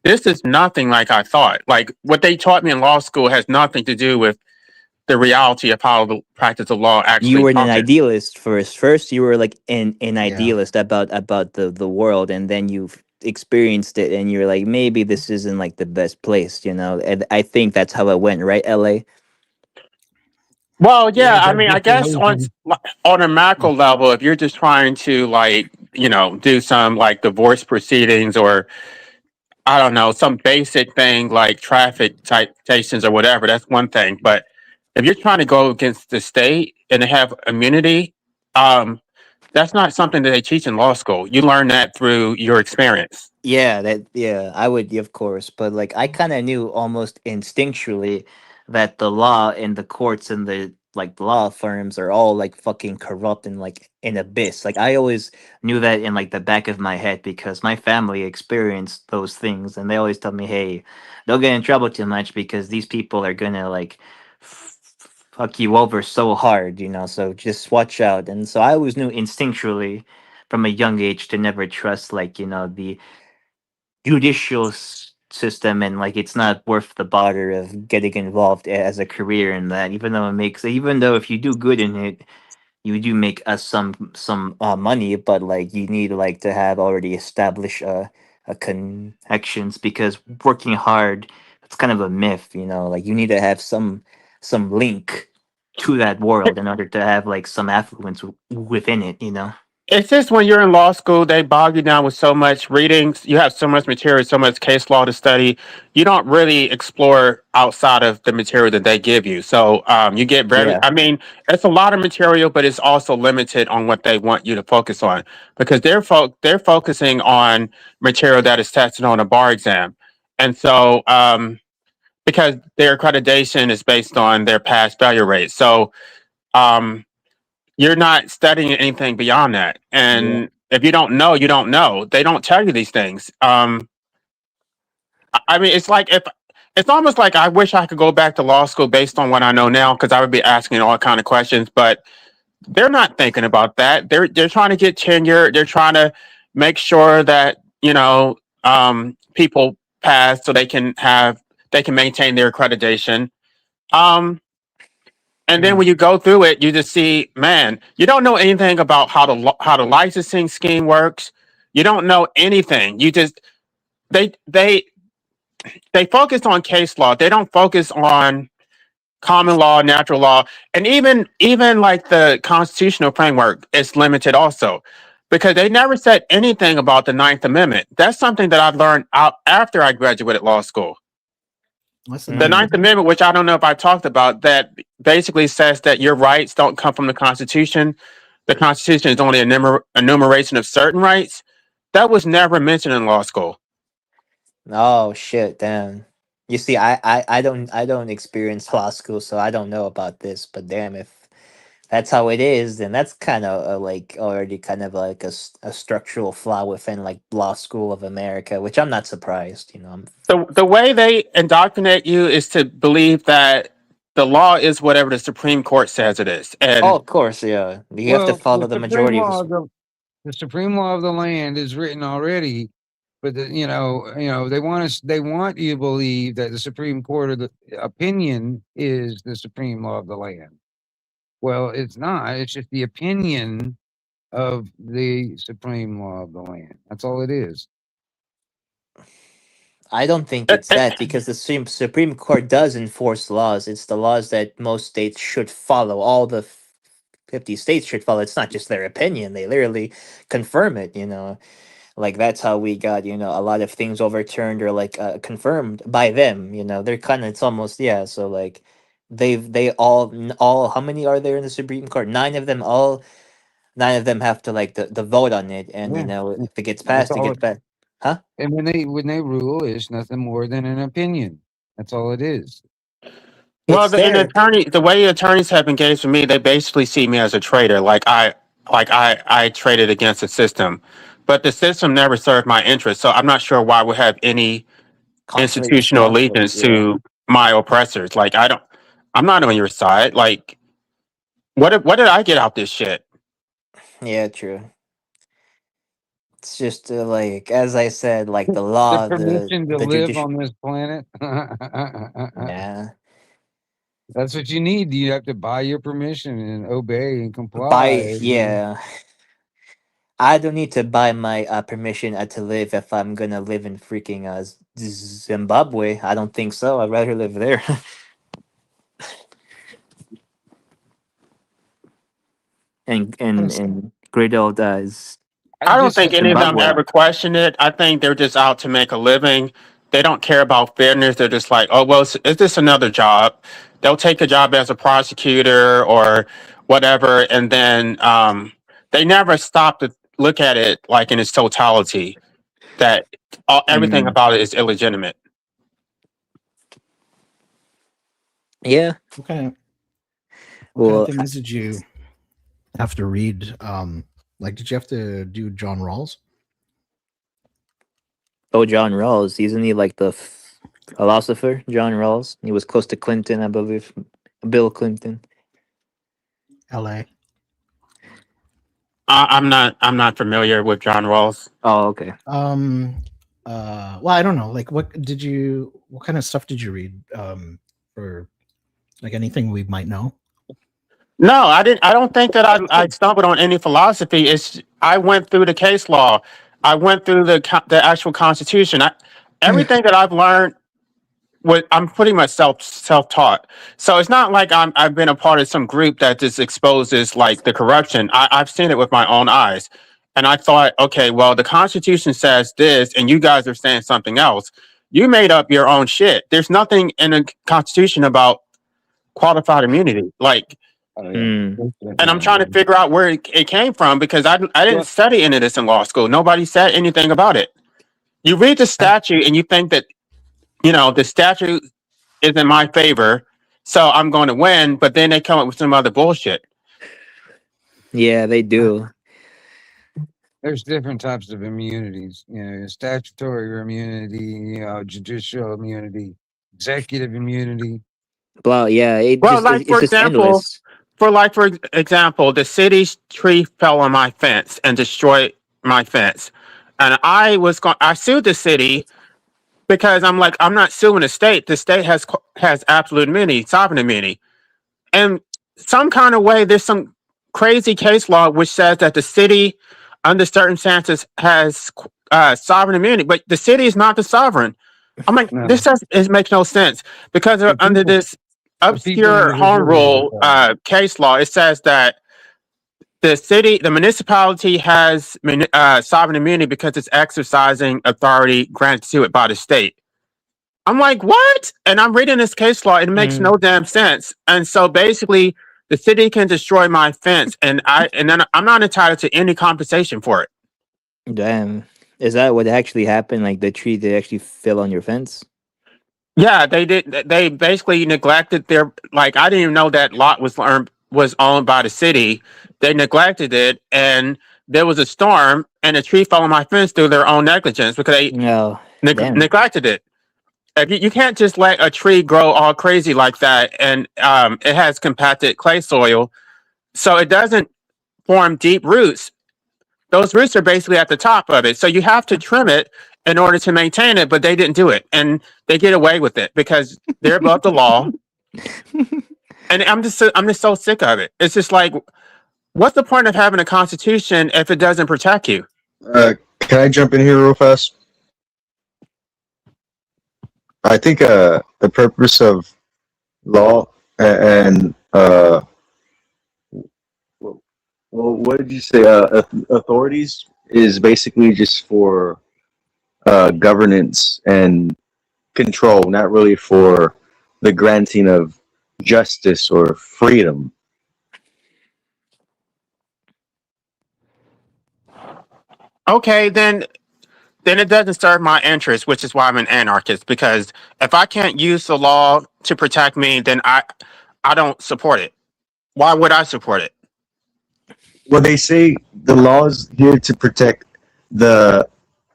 this is nothing like I thought. Like what they taught me in law school has nothing to do with the reality of how the practice of law You actually were an functions. idealist first. First, you were like an idealist about the world, and then you've experienced it, and you're like, maybe this isn't like the best place, And I think that's how it went, right, LA? Well, yeah, I that mean, I deep guess erosion. on a macro level, if you're just trying to do some like divorce proceedings or I don't know, some basic thing like traffic citations or whatever, that's one thing. But If you're trying to go against the state and have immunity, um, that's not something that they teach in law school. You learn that through your experience. Yeah, I would, of course, but like I kind of knew almost instinctually that the law and the courts and the like law firms are all like fucking corrupt and like an abyss. Like I always knew that in like the back of my head because my family experienced those things, and they always tell me, "Hey, don't get in trouble too much because these people are gonna like fuck you over so hard, you know. So just watch out." And so I always knew instinctually from a young age to never trust like the judicial system, and like it's not worth the bother of getting involved as a career in that, even though if you do good in it you do make some money, but like you need like to have already established a connections, because working hard, it's kind of a myth, like you need to have some link to that world in order to have like some affluence within it. It's just when you're in law school, they bog you down with so much readings. You have so much material, so much case law to study. You don't really explore outside of the material that they give you. So you get very, Yeah. I mean, it's a lot of material, but it's also limited on what they want you to focus on because they're focusing on material that is tested on a bar exam. And so, because their accreditation is based on their past failure rate. So, um, you're not studying anything beyond that. Yeah. And if you don't know, you don't know. They don't tell you these things. I mean, it's almost like I wish I could go back to law school based on what I know now, because I would be asking all kind of questions. But they're not thinking about that. They're trying to get tenure. They're trying to make sure that people pass so they can maintain their accreditation. Um, And then when you go through it, you just see, man, you don't know anything about how the licensing scheme works. You don't know anything. You just they they they focus on case law. They don't focus on common law, natural law, and even like the constitutional framework is limited also, because they never said anything about the Ninth Amendment. That's something that I've learned out after I graduated law school. What's the The Ninth Ninth Amendment? Amendment, which I don't know if I talked about, that basically says that your rights don't come from the Constitution. The Constitution is only a enumeration of certain rights. That was never mentioned in law school. Oh shit, damn. You see, I don't experience law school, so I don't know about this. But damn, if that's how it is, then that's kind of like already kind of like a structural flaw within like law school of America, which I'm not surprised. The way they indoctrinate you is to believe that the law is whatever the Supreme Court says it is. Oh, And of course, yeah. You have to Well, follow the majority of the supreme law of the land is written already, but they want you to believe that the Supreme Court of the opinion is the supreme law of the land. Well, it's not. It's just the opinion of the supreme law of the land. That's all it is. I don't think it's that, because the Supreme Court does enforce laws. It's the laws that most states should follow. All the 50 states should follow. It's not just their opinion. They literally confirm it. Like that's how we got, a lot of things overturned or like confirmed by them. They're kind of, it's almost, yeah. So like they all, how many are there in the Supreme Court? Nine of them have to like the vote on it. And, Yeah, if it gets that's passed, it all. gets passed. Huh? And when they rule, it's nothing more than an opinion. That's all it is. well, It's there. the way attorneys have engaged with me, they basically see me as a traitor. I traded against the system, but the system never served my interest. So I'm not sure why we have any institutional Conflict, allegiance yeah. to my oppressors. Like I'm not on your side. Like what did I get out this shit? Yeah, true. It's just like, as I said, like the The law, permission to the live judicial. on this planet. Yeah. That's what you need. You have to buy your permission and obey and Buy, comply. yeah. I don't need to buy my permission to live if I'm gonna live in freaking Zimbabwe. I don't think so. I'd rather live there. and great old I don't think any of them Zimbabwe. ever question it. I think they're just out to make a living. they don't care about fairness. They're just like, oh well, is this another job? They'll take a job as a prosecutor or whatever, and then they never stop to look at it like in its totality. That everything about it is illegitimate. Yeah. What kind of Well, things did you have to read? Like, did you have to do John Rawls? oh, John Rawls, isn't he like the philosopher? John Rawls. He was close to Clinton, I believe. Bill Clinton. L.A. I'm not familiar with John Rawls. Oh, okay. Well, I don't know. Like, what kind of stuff did you read? For like anything we might know? No, I didn't. I don't think that I stumbled on any philosophy. I went through the case law. I went through the actual Constitution. Everything that I've learned, I'm pretty much self taught. So it's not like I've been a part of some group that just exposes like the corruption. I've seen it with my own eyes, and I thought, okay, well, the Constitution says this, and you guys are saying something else. You made up your own shit. There's nothing in the Constitution about qualified immunity. Like. And I'm trying to figure out where it came from because I didn't study any of this in law school. Nobody said anything about it. You read the statute and you think that, the statute is in my favor, so I'm going to win, but then they come up with some other bullshit. Yeah, they do. There's different types of immunities, statutory immunity, judicial immunity, executive immunity. Well, yeah, Like for it's just example, endless. for example, the city's tree fell on my fence and destroyed my fence, and I sued the city because I'm like, I'm not suing the state. The state has absolute immunity, sovereign immunity, and some kind of way there's some crazy case law which says that the city, under circumstances, has sovereign immunity, but the city is not the sovereign. I'm like, this makes no sense because under this obscure home rule case law, it says that the municipality has sovereign immunity because it's exercising authority granted to it by the state. I'm like, what? And I'm reading this case law. It makes no damn sense. And so basically, the city can destroy my fence, and then I'm not entitled to any compensation for it. Damn. Is that what actually happened? Like the tree that actually fell on your fence? Yeah, they did. They basically neglected their I didn't even know that lot was owned by the city. They neglected it, and there was a storm, and a tree fell on my fence through their own negligence because they neglected it. You can't just let a tree grow all crazy like that, and it has compacted clay soil, so it doesn't form deep roots. Those roots are basically at the top of it, so you have to trim it in order to maintain it, but they didn't do it, and they get away with it because they're above the law. And I'm just so sick of it. It's just like, what's the point of having a constitution if it doesn't protect you? Can I jump in here real fast? I think the purpose of law and what did you say? Authorities is basically just for governance and control, not really for the granting of justice or freedom. Okay, then it doesn't serve my interest, which is why I'm an anarchist. Because if I can't use the law to protect me, then I don't support it. Why would I support it? Well, they say the law is here to protect the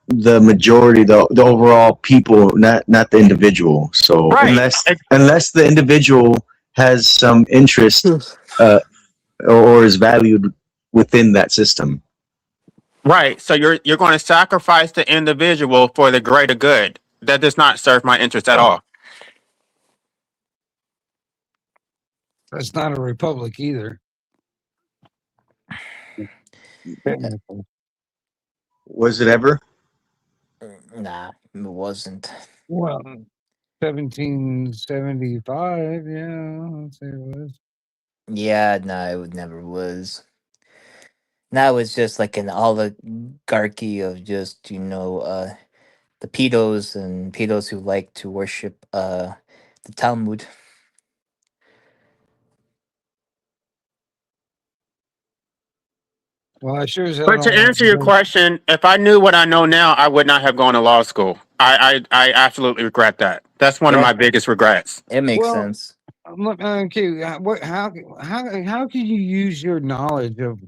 majority, the overall people, not the individual. So unless the individual has some interest or is valued within that system. Right. So you're going to sacrifice the individual for the greater good. That does not serve my interest at all. That's not a republic either. Was it ever? Nah, it wasn't. Well, 1775, yeah, I'd say it was. Yeah, no, it never was. Now it's just like an oligarchy of just, the pedos who like to worship the Talmud. Well, I sure as hell But to don't want answer your to. question, if I knew what I know now, I would not have gone to law school. I absolutely regret that. That's one of Yeah, my biggest regrets. it makes Well, sense. look, okay. What? How can you use your knowledge of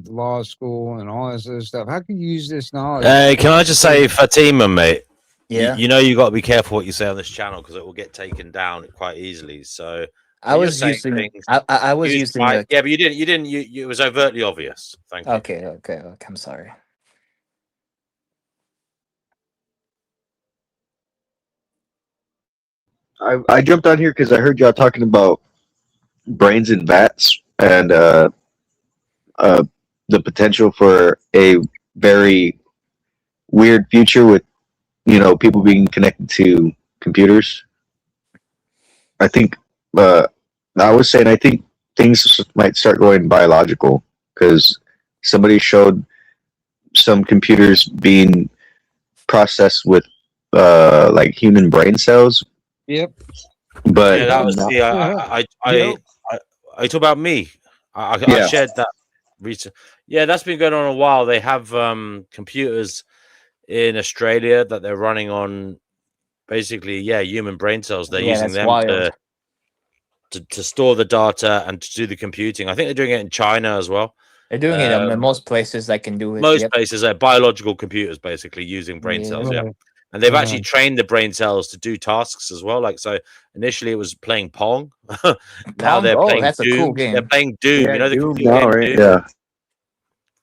law school and all this other stuff? How can you use this knowledge? Can I just say, Fatima, mate? Yeah. You know you got to be careful what you say on this channel because it will get taken down quite easily. So I when you're was saying using things, I was use using a yeah, but you didn't. It was overtly obvious. Thank you. okay. I'm sorry. I jumped on here because I heard y'all talking about brains in vats and the potential for a very weird future with people being connected to computers. I think I was saying I think things might start going biological because somebody showed some computers being processed with like human brain cells, Yep. but Yeah, that was the Yep. I talk about me. I Yeah. shared that recent. Yeah, that's been going on a while. They have computers in Australia that they're running on basically human brain cells. They're Yeah, using that's them wild. to store the data and to do the computing. I think they're doing it in China as well. They're doing it in most places that can do it. Most Yep. places are biological computers basically using brain cells. Yeah. Right. And they've actually Right. trained the brain cells to do tasks as well. Like, so initially it was playing Pong. Now Pong? they're Oh, playing that's a cool Doom. They're game. playing Doom. Yeah, You know the Doom computer now, game right? Doom Yeah.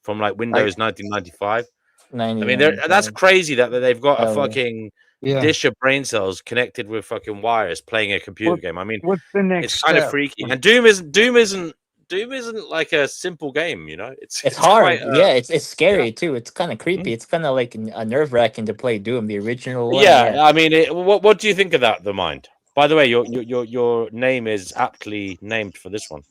from like I Windows 1995. I mean, that's 99. crazy that they've got a Hell yeah. fucking Yeah. dish of brain cells connected with fucking wires playing a computer What, game. I mean, what's the next it's kind of step? freaky. And Doom isn't like a simple game, you know. It's It's hard. quite Yeah, it's yeah. scary too. It's kind of creepy. It's kind of like a nerve wracking to play Doom, the original one. Yeah, Yeah. I mean, what do you think of that? The Mind. By the way, your name is aptly named for this one.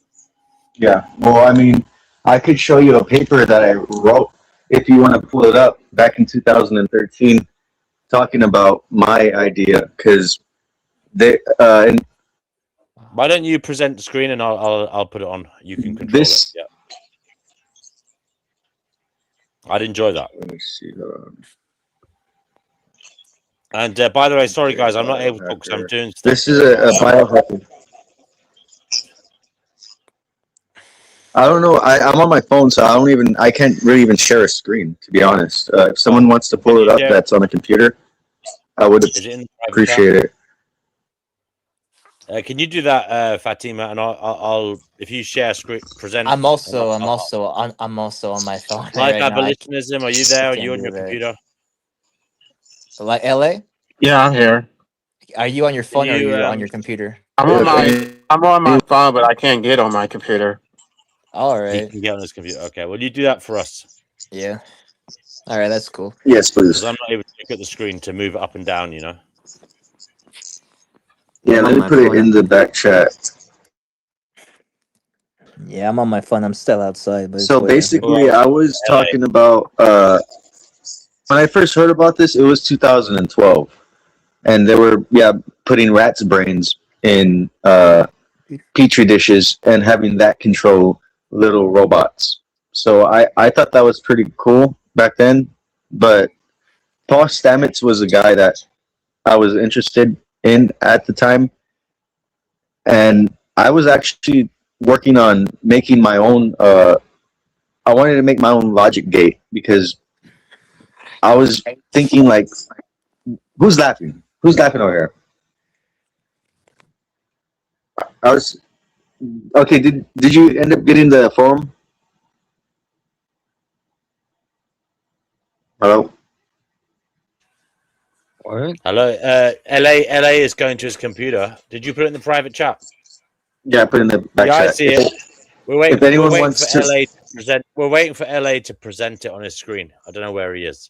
Yeah. Well, I mean, I could show you a paper that I wrote if you want to pull it up back in 2013, talking about my idea because they and Why don't you present the screen and I'll put it on. You can control this. it. Yeah, I'd enjoy that. Let me see. And by the way, sorry guys, I'm not able to because I'm doing stuff. This is a biohacker. I don't know. I'm on my phone, so I can't really even share a screen, to be honest. If someone wants to pull it up that's on a computer, I would Is it in the private appreciate chat? it. Can you do that, Fatima? And I'll if you share screen, present. I'm also on my phone Live right now. abolitionism. Are you there? Are can't you on do your that. computer? Like LA? Yeah, I'm here. Are you on your phone or are you, you on your computer? I'm on my phone, but I can't get on my computer. All He right. can get on his computer. Okay, well, you do that for us. Yeah. All right, that's cool. Yes, please. Because I'm not able to look at the screen to move it up and down. You know. Yeah, I'm let on me my put it phone. in the back chat. Yeah, I'm on my phone. I'm still outside, but So it's whatever. basically, I was talking about when I first heard about this, it was 2012, and they were putting rats' brains in petri dishes and having that control little robots. So I thought that was pretty cool back then. But Paul Stamets was a guy that I was interested in at the time, and I was actually working on making my own. I wanted to make my own logic gate because I was thinking like, who's laughing? Who's laughing over here? I was okay. Did you end up getting the forum? Hello. What? Hello. LA is going to his computer. Did you put it in the private chat? Yeah, I put it in the back Yeah, I chat. see it. We're waiting. If anyone We're waiting wants for to, LA to present. We're waiting for LA to present it on his screen. I don't know where he is.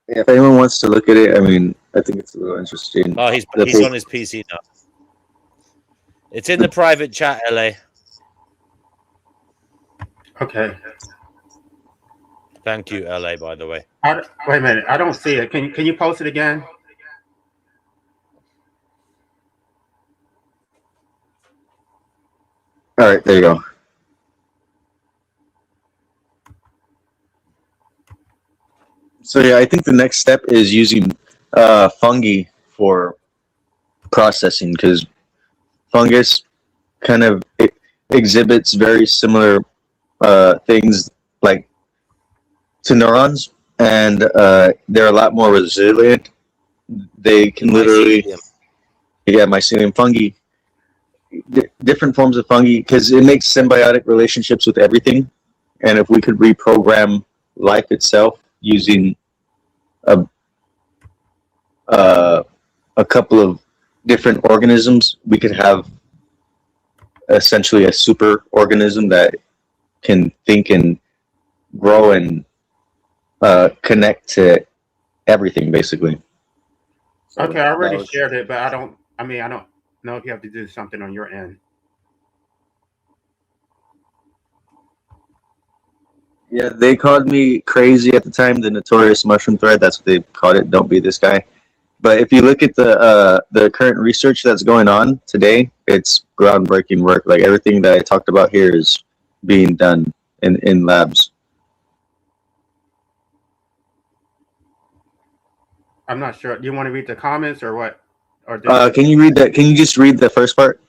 if anyone wants to look at it, I mean, I think it's a little interesting. Oh, he's The on his PC now. It's in the private chat, LA. Okay. Thank you, LA. By the way, Wait a minute. I don't see it. Can you post it again? All right, there you go. So yeah, I think the next step is using fungi for processing, because fungus kind of exhibits very similar things like to neurons, and they're a lot more resilient. They can literally, yeah, mycelium fungi, different forms of fungi, because it makes symbiotic relationships with everything. And if we could reprogram life itself using a a couple of different organisms, we could have essentially a super organism that can think and grow and connect to everything, basically. So Okay, I already that was- shared it, but I don't know if you have to do something on your end. Yeah, they called me crazy at the time, the notorious mushroom thread. That's what they called it. Don't be this guy. But if you look at the current research that's going on today, it's groundbreaking work. Like everything that I talked about here is being done in labs. I'm not sure. Do you want to read the comments or what? Or Can you read that? Can you just read the first part?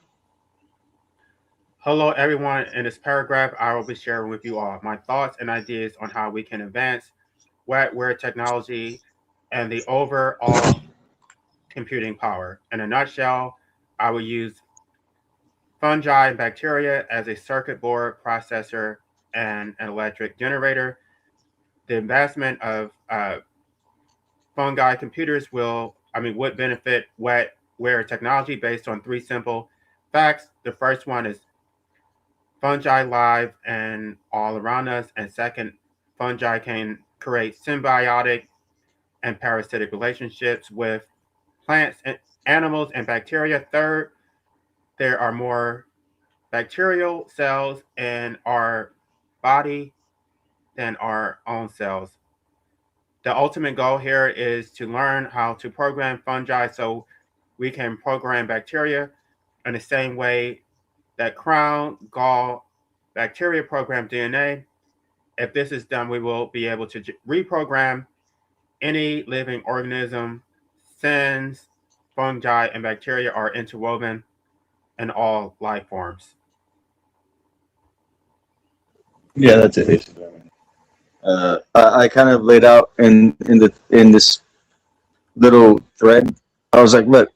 Hello, everyone. In this paragraph, I will be sharing with you all my thoughts and ideas on how we can advance wetware technology and the overall computing power. In a nutshell, I will use fungi and bacteria as a circuit board processor and an electric generator. The advancement of fungi computers would benefit wetware technology based on three simple facts. The first one is fungi live and all around us, and second, fungi can create symbiotic and parasitic relationships with plants, and animals, and bacteria. Third, there are more bacterial cells in our body than our own cells. The ultimate goal here is to learn how to program fungi so we can program bacteria in the same way that crown gall bacteria program DNA. If this is done, we will be able to reprogram any living organism since fungi and bacteria are interwoven in all life forms. Yeah, that's it. Basically. I kind of laid out in this little thread. I was like, look,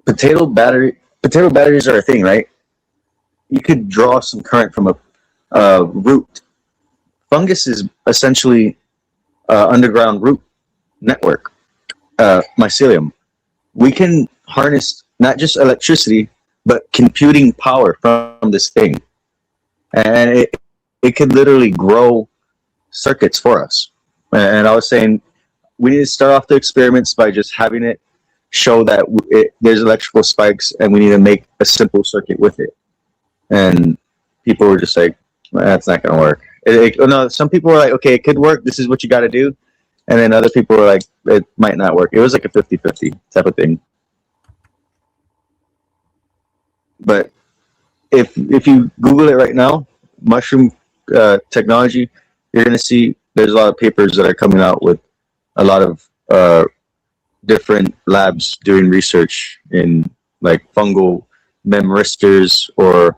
potato batteries are a thing, right? You could draw some current from a root. Fungus is essentially underground root network, mycelium. We can harness not just electricity, but computing power from this thing, and it could literally grow circuits for us. And I was saying we need to start off the experiments by just having it show that there's electrical spikes, and we need to make a simple circuit with it. And people were just like, that's not going to work. No, some people were like, okay, it could work. This is what you got to do. And then other people were like, it might not work. It was like a 50-50 type of thing. But if you Google it right now, mushroom technology, you're going to see there's a lot of papers that are coming out with a lot of different labs doing research in like fungal memristors or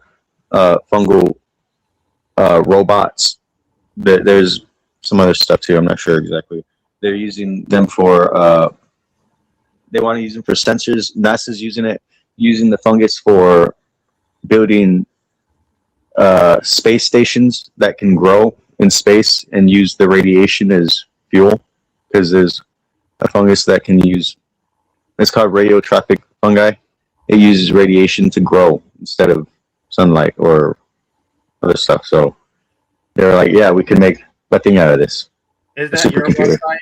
fungal robots. There's some other stuff too. I'm not sure exactly. They're using them for. They want to use them for sensors. NASA's using the fungus for building space stations that can grow in space and use the radiation as fuel. Because there's a fungus that can use. It's called radiotrophic fungi. It uses radiation to grow instead of sunlight or other stuff. So they're like, yeah, we can make a thing out of this. Is that your supercomputer. website?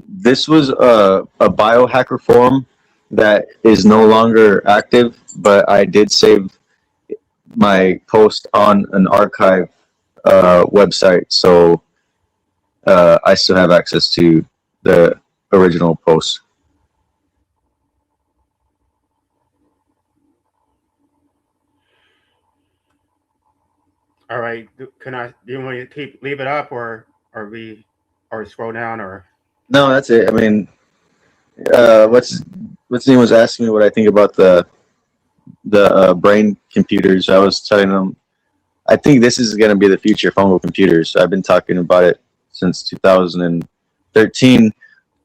This was a biohacker forum that is no longer active, but I did save my post on an archive website, so I still have access to the original post. All right. Do you want me to leave it up or scroll down or? No, that's it. I mean, what's name was asking me what I think about the brain computers. I was telling them I think this is going to be the future of fungal computers. I've been talking about it since 2013.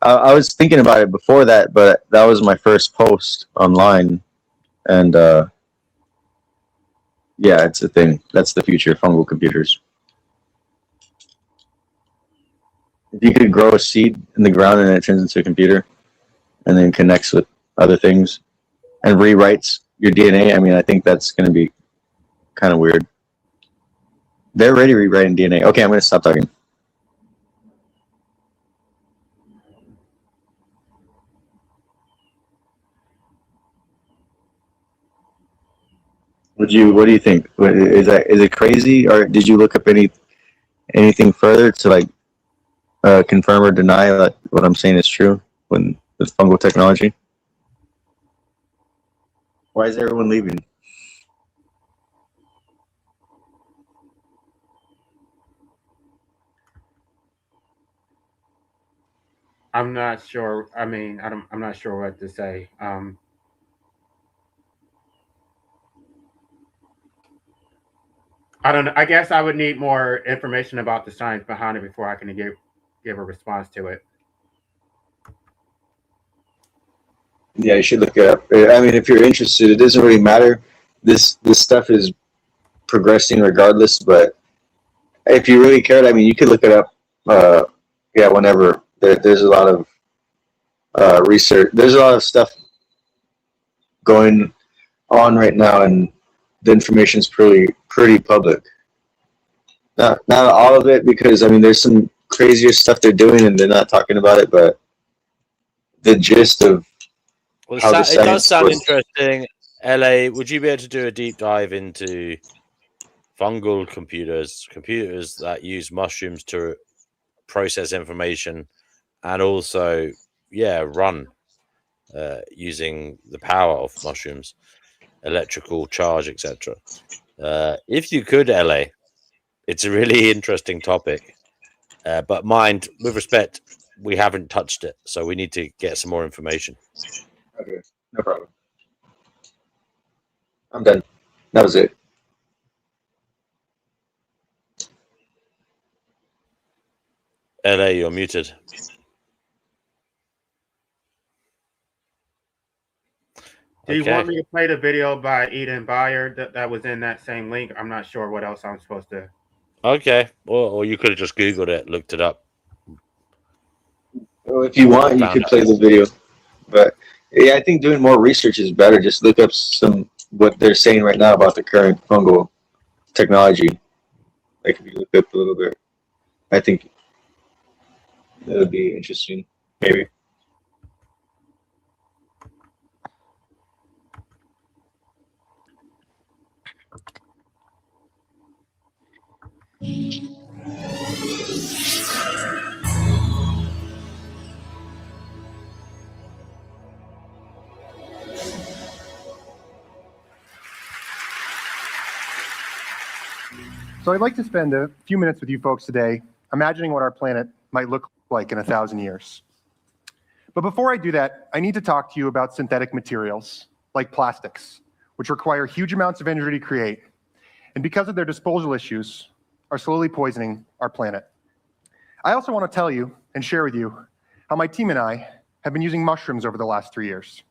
I was thinking about it before that, but that was my first post online, and yeah, it's a thing. That's the future of fungal computers. If you could grow a seed in the ground and it turns into a computer, and then connects with other things and rewrites your DNA, I mean, I think that's going to be kind of weird. They're already rewriting DNA. Okay, I'm going to stop talking. What do you think? Is it crazy, or did you look up anything further to like confirm or deny that what I'm saying is true with fungal technology? Why is everyone leaving? I'm not sure. I mean, I'm not sure what to say. I don't know. I guess I would need more information about the science behind it before I can give a response to it. Yeah, you should look it up. I mean, if you're interested, it doesn't really matter. This stuff is progressing regardless. But if you really cared, I mean, you could look it up. Yeah, whenever there's a lot of research. There's a lot of stuff going on right now, and the information is pretty public. Not all of it, because I mean, there's some crazier stuff they're doing, and they're not talking about it. But the gist of Well, how the it does science sound was. interesting. LA, would you be able to do a deep dive into fungal computers that use mushrooms to process information and also, run using the power of mushrooms, electrical charge, etc. If you could, LA, it's a really interesting topic. But mind, with respect, we haven't touched it, so we need to get some more information. Okay, no problem. I'm done. That was it. LA, you're muted. Do you want me to play the video by Eden Bayer that was in that same link? I'm not sure what else I'm supposed to. Okay, or you could have just Googled it, looked it up. Well, if you want, you could play the video. But yeah, I think doing more research is better. Just look up what they're saying right now about the current fungal technology. Like if you look up a little bit, I think that would be interesting. Maybe. So I'd like to spend a few minutes with you folks today imagining what our planet might look like in 1,000 years. But before I do that, I need to talk to you about synthetic materials like plastics, which require huge amounts of energy to create, and because of their disposal issues, are slowly poisoning our planet. I also want to tell you and share with you how my team and I have been using mushrooms over the last 3 years.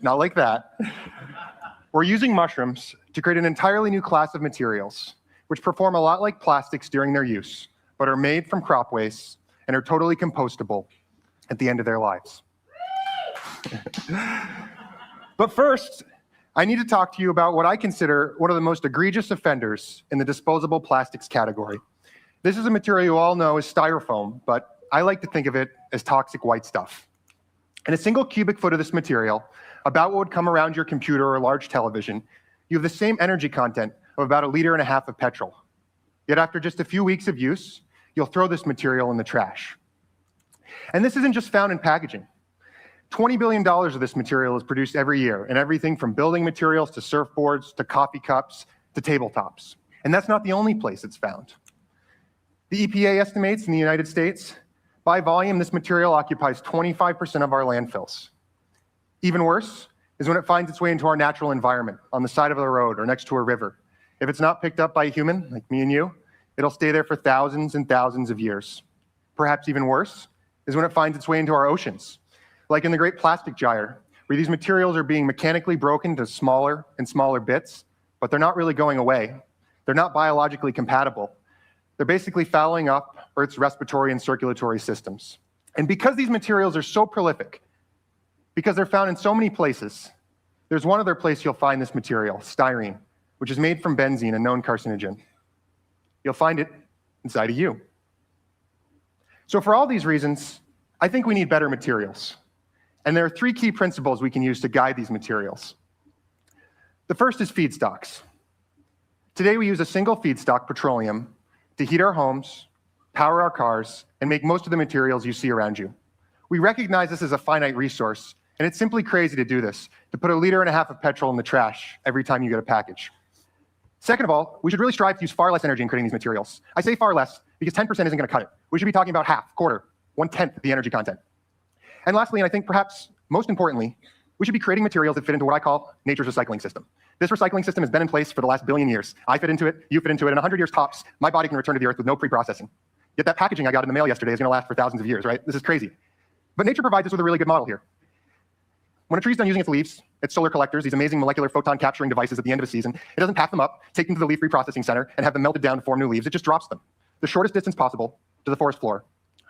Not like that. We're using mushrooms to create an entirely new class of materials, which perform a lot like plastics during their use, but are made from crop waste and are totally compostable at the end of their lives. But first, I need to talk to you about what I consider one of the most egregious offenders in the disposable plastics category. This is a material you all know as styrofoam, but I like to think of it as toxic white stuff. In a single cubic foot of this material, about what would come around your computer or large television, you have the same energy content of about 1.5 liters of petrol. Yet after just a few weeks of use, you'll throw this material in the trash. And this isn't just found in packaging. $20 billion of this material is produced every year in everything from building materials to surfboards to coffee cups to tabletops. And that's not the only place it's found. The EPA estimates in the United States, by volume, this material occupies 25% of our landfills. Even worse is when it finds its way into our natural environment, on the side of the road or next to a river. If it's not picked up by a human, like me and you, it'll stay there for thousands and thousands of years. Perhaps even worse is when it finds its way into our oceans, like in the Great Plastic Gyre, where these materials are being mechanically broken into smaller and smaller bits, but they're not really going away. They're not biologically compatible. They're basically fouling up Earth's respiratory and circulatory systems. And because these materials are so prolific, because they're found in so many places, there's one other place you'll find this material, styrene, which is made from benzene, a known carcinogen. You'll find it inside of you. So for all these reasons, I think we need better materials. And there are three key principles we can use to guide these materials. The first is feedstocks. Today we use a single feedstock, petroleum, to heat our homes, power our cars, and make most of the materials you see around you. We recognize this as a finite resource, and it's simply crazy to do this, to put 1.5 liters of petrol in the trash every time you get a package. Second of all, we should really strive to use far less energy in creating these materials. I say far less because 10% isn't going to cut it. We should be talking about half, quarter, 1/10 the energy content. And lastly, and I think perhaps most importantly, we should be creating materials that fit into what I call nature's recycling system. This recycling system has been in place for the last billion years. I fit into it, you fit into it, and 100 years tops, my body can return to the earth with no pre-processing. Yet that packaging I got in the mail yesterday is going to last for thousands of years, right? This is crazy. But nature provides us with a really good model here. When a tree's done using its leaves, its solar collectors, these amazing molecular photon capturing devices at the end of a season, it doesn't pack them up, take them to the leaf reprocessing center, and have them melted down to form new leaves. It just drops them the shortest distance possible to the forest floor,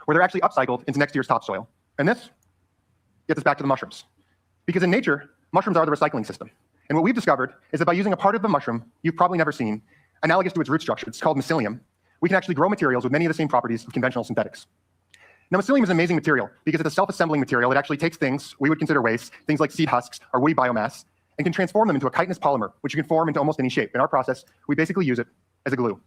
where they're actually upcycled into next year's topsoil. And this gets us back to the mushrooms. Because in nature, mushrooms are the recycling system. And what we've discovered is that by using a part of the mushroom you've probably never seen, analogous to its root structure, it's called mycelium, we can actually grow materials with many of the same properties of conventional synthetics. Now, mycelium is an amazing material because it's a self-assembling material. It actually takes things we would consider waste, things like seed husks or woody biomass, and can transform them into a chitinous polymer, which you can form into almost any shape. In our process, we basically use it as a glue.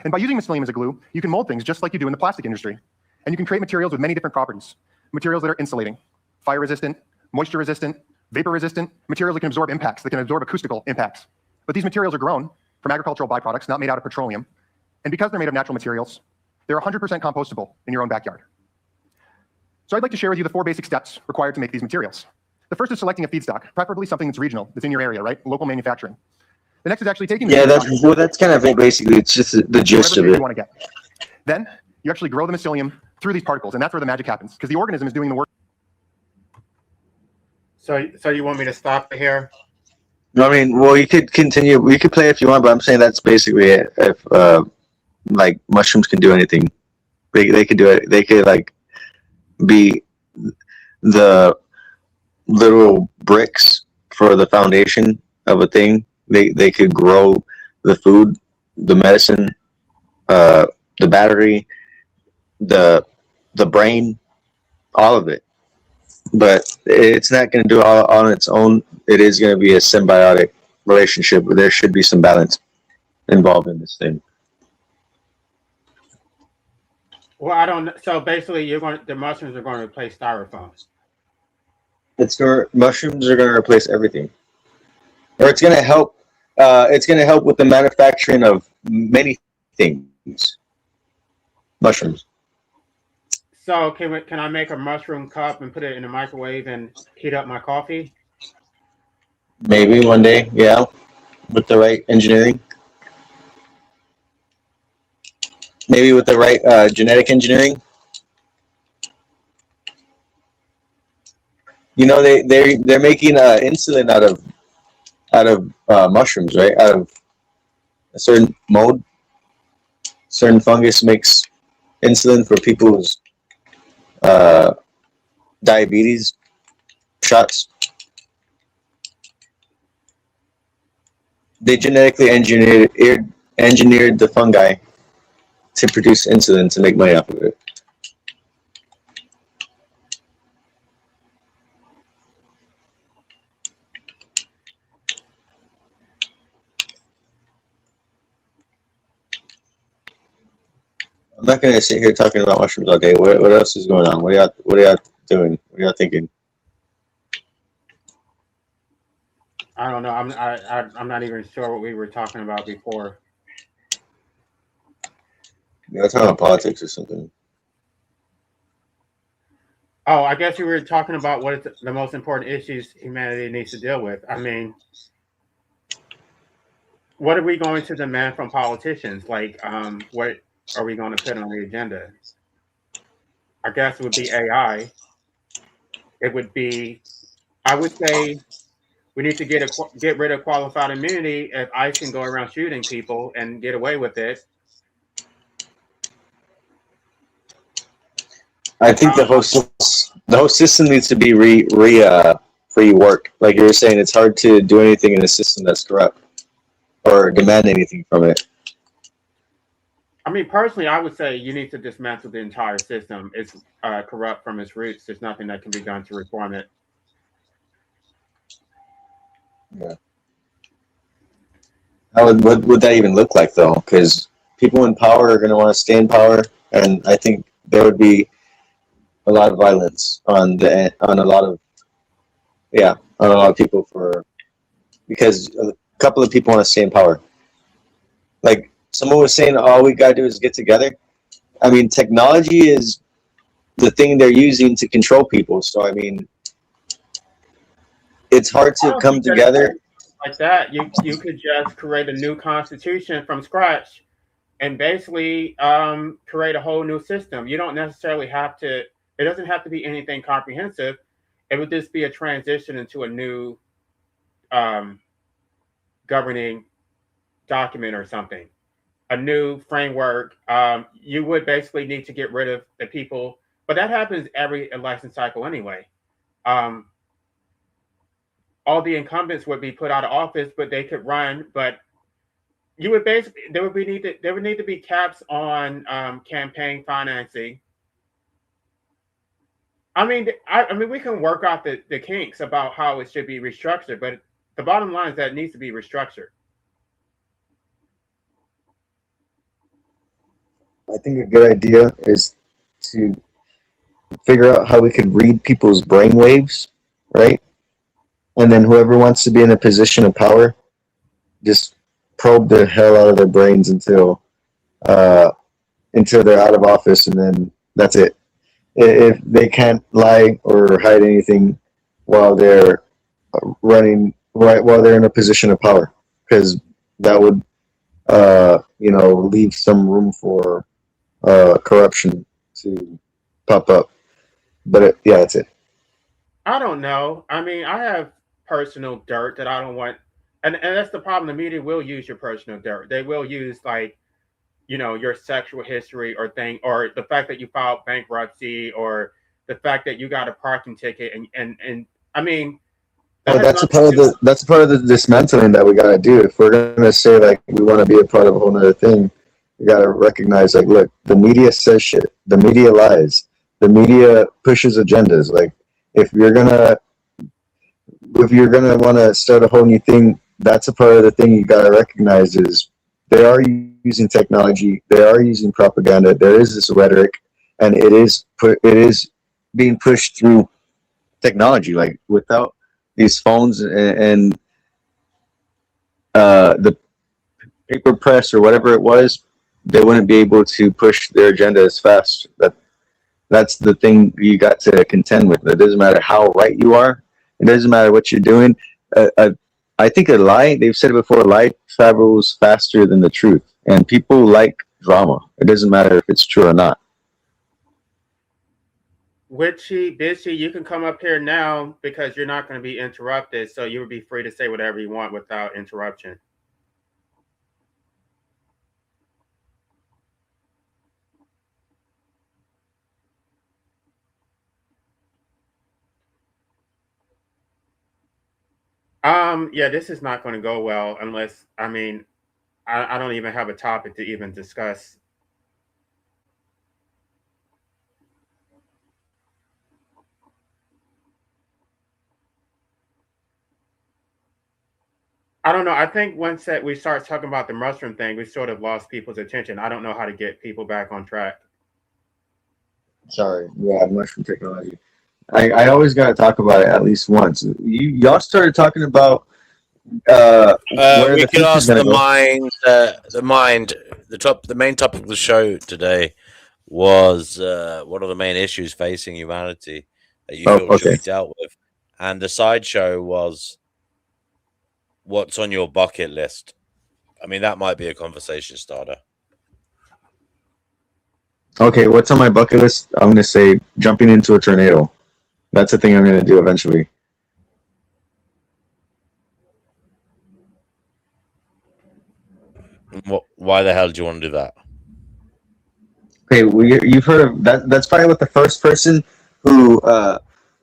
And by using mycelium as a glue, you can mold things just like you do in the plastic industry. And you can create materials with many different properties. Materials that are insulating, fire-resistant, moisture-resistant, vapor-resistant, materials that can absorb impacts, that can absorb acoustical impacts. But these materials are grown from agricultural byproducts, not made out of petroleum. And because they're made of natural materials, they're 100% compostable in your own backyard. So I'd like to share with you the 4 basic steps required to make these materials. The first is selecting a feedstock, preferably something that's regional, that's in your area, right? Local manufacturing. The next is actually taking the feedstock. That's kind of it, basically. It's just the gist of it. You want to get. Then you actually grow the mycelium through these particles, and that's where the magic happens, because the organism is doing the work. So you want me to stop it here? No, I mean, well, you could continue. We could play if you want, but I'm saying that's basically it. If like mushrooms can do anything, they could do it. They could like be the little bricks for the foundation of a thing. They could grow the food, the medicine, the battery, the brain, all of it. But it's not going to do it all on its own. It is going to be a symbiotic relationship where there should be some balance involved in this thing. Well, I don't. So basically, the mushrooms are going to replace styrofoam. Mushrooms are going to replace everything, or it's going to help. It's going to help with the manufacturing of many things. Mushrooms. So can I make a mushroom cup and put it in the microwave and heat up my coffee? Maybe one day, yeah, with the right engineering. Maybe with the right genetic engineering. You know, they're making insulin out of mushrooms, right? Out of a certain mode. Certain fungus makes insulin for people's diabetes shots. They genetically engineered the fungi to produce insulin to make money off of it. I'm not gonna sit here talking about mushrooms all day. What else is going on? What are y'all doing? What are y'all thinking? I don't know. I'm not even sure what we were talking about before. Y'all talking about politics or something? Oh, I guess we were talking about what is the most important issues humanity needs to deal with. I mean, what are we going to demand from politicians? Like, what are we going to put on the agenda? I guess it would be AI. It would be, I would say, we need to get rid of qualified immunity if ICE can go around shooting people and get away with it. I think the whole system needs to be reworked. Like you were saying, it's hard to do anything in a system that's corrupt or demand anything from it. I mean, personally, I would say you need to dismantle the entire system. It's corrupt from its roots. There's nothing that can be done to reform it. Yeah. What would that even look like, though? Because people in power are going to want to stay in power, and I think there would be a lot of violence on a lot of people because a couple of people want to stay in power. Like someone was saying, all we gotta do is get together. I mean, technology is the thing they're using to control people. So I mean, it's hard I to don't come think that together. like that. You could just create a new constitution from scratch and basically create a whole new system. You don't necessarily have to. It doesn't have to be anything comprehensive. It would just be a transition into a new governing document or something, a new framework. You would basically need to get rid of the people, but that happens every election cycle anyway. Um, all the incumbents would be put out of office, but they could run. But you would basically there would need to be caps on campaign financing. I mean, we can work out the kinks about how it should be restructured, but the bottom line is that it needs to be restructured. I think a good idea is to figure out how we could read people's brainwaves, right? And then whoever wants to be in a position of power, just probe the hell out of their brains uh, until they're out of office, and then that's it. If they can't lie or hide anything while they're running, right while they're in a position of power, because that would leave some room for corruption to pop up. But yeah, that's it. I don't know. I mean, I have personal dirt that I don't want, and that's the problem. The media will use your personal dirt. They will use like your sexual history or thing, or the fact that you filed bankruptcy, or the fact that you got a parking ticket, and I mean that Well, has that's a nothing part to of do. the dismantling that we gotta do. If we're gonna say like we want to be a part of a whole other thing, we gotta recognize like, look, the media says shit. The media lies. The media pushes agendas. Like, if you're gonna want to start a whole new thing, that's a part of the thing you gotta recognize is they are using technology. They are using propaganda. There is this rhetoric, and it is being pushed through technology. Like without these phones and the paper press or whatever it was, they wouldn't be able to push their agenda as fast. That's the thing you got to contend with. It doesn't matter how right you are. It doesn't matter what you're doing. I think a lie. They've said it before. A lie travels faster than the truth, and people like drama. It doesn't matter if it's true or not. Witchy, bitchy, you can come up here now because you're not going to be interrupted, so you would be free to say whatever you want without interruption. Yeah, this is not going to go well unless, I mean, I don't even have a topic to even discuss. I don't know. I think once that we start talking about the mushroom thing, we sort of lost people's attention. I don't know how to get people back on track. Sorry, yeah, mushroom technology. I always got to talk about it at least once. Y'all started talking about where We the could future's ask gonna the go. mind. The main topic of the show today was what are the main issues facing humanity that you Oh, feel should okay. be dealt with, and the sideshow was what's on your bucket list. I mean, that might be a conversation starter. Okay, what's on my bucket list? I'm gonna say jumping into a tornado. That's the thing I'm gonna do eventually. Why the hell do you want to do that? Okay, you've heard of that? That's probably what the first person who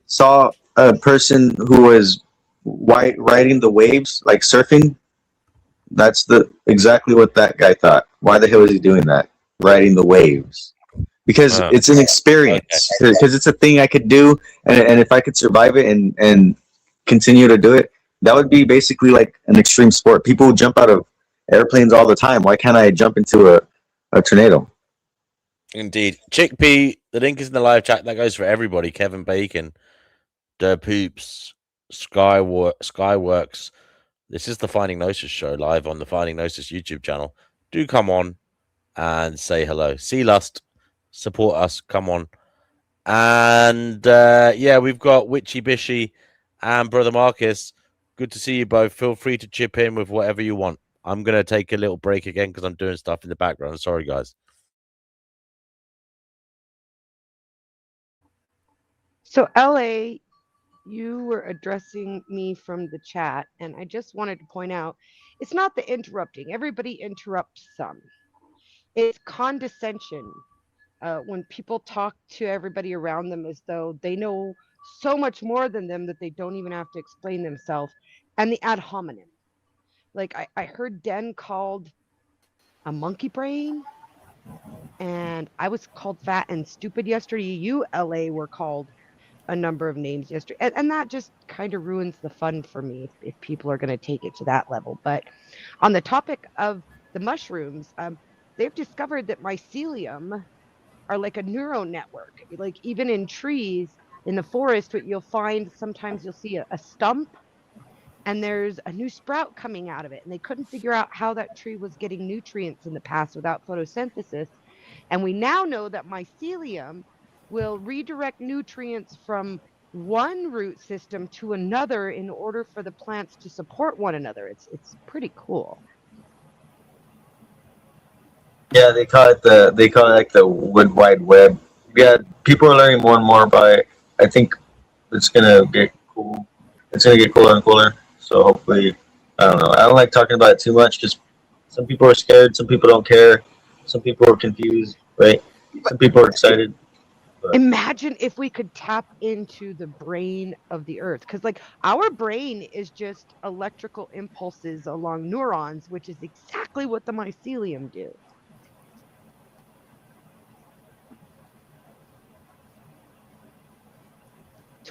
saw a person who was riding the waves, like surfing. That's the exactly what that guy thought. Why the hell is he doing that? Riding the waves. Because it's an experience. Because it's a thing I could do, and if I could survive it and continue to do it, that would be basically like an extreme sport. People jump out of airplanes all the time. Why can't I jump into a tornado? Indeed. Chickpea, the link is in the live chat. That goes for everybody. Kevin Bacon, Der Poops, Skyworks. This is the Finding Gnosis show live on the Finding Gnosis YouTube channel. Do come on and say hello. Sea Lust, support us. Come on. And yeah, we've got Witchy Bishy and Brother Marcus. Good to see you both. Feel free to chip in with whatever you want. I'm going to take a little break again because I'm doing stuff in the background. Sorry, guys. So, LA, you were addressing me from the chat, and I just wanted to point out it's not the interrupting. Everybody interrupts some. It's condescension when people talk to everybody around them as though they know so much more than them that they don't even have to explain themselves. And the ad hominem. Like I heard Den called a monkey brain, and I was called fat and stupid yesterday. You, LA, were called a number of names yesterday, and that just kind of ruins the fun for me if people are going to take it to that level. But on the topic of the mushrooms, they've discovered that mycelium are like a neural network. Like even in trees in the forest, what you'll find sometimes you'll see a stump and there's a new sprout coming out of it, and they couldn't figure out how that tree was getting nutrients in the past without photosynthesis. And we now know that mycelium will redirect nutrients from one root system to another in order for the plants to support one another. It's pretty cool. Yeah, they call it like the Wood Wide Web. Yeah, people are learning more and more about it. I think it's gonna get cool. It's gonna get cooler and cooler. So hopefully, I don't know. I don't like talking about it too much. Just some people are scared, some people don't care, some people are confused, right? Some people are excited. But Imagine if we could tap into the brain of the earth, because like our brain is just electrical impulses along neurons, which is exactly what the mycelium do.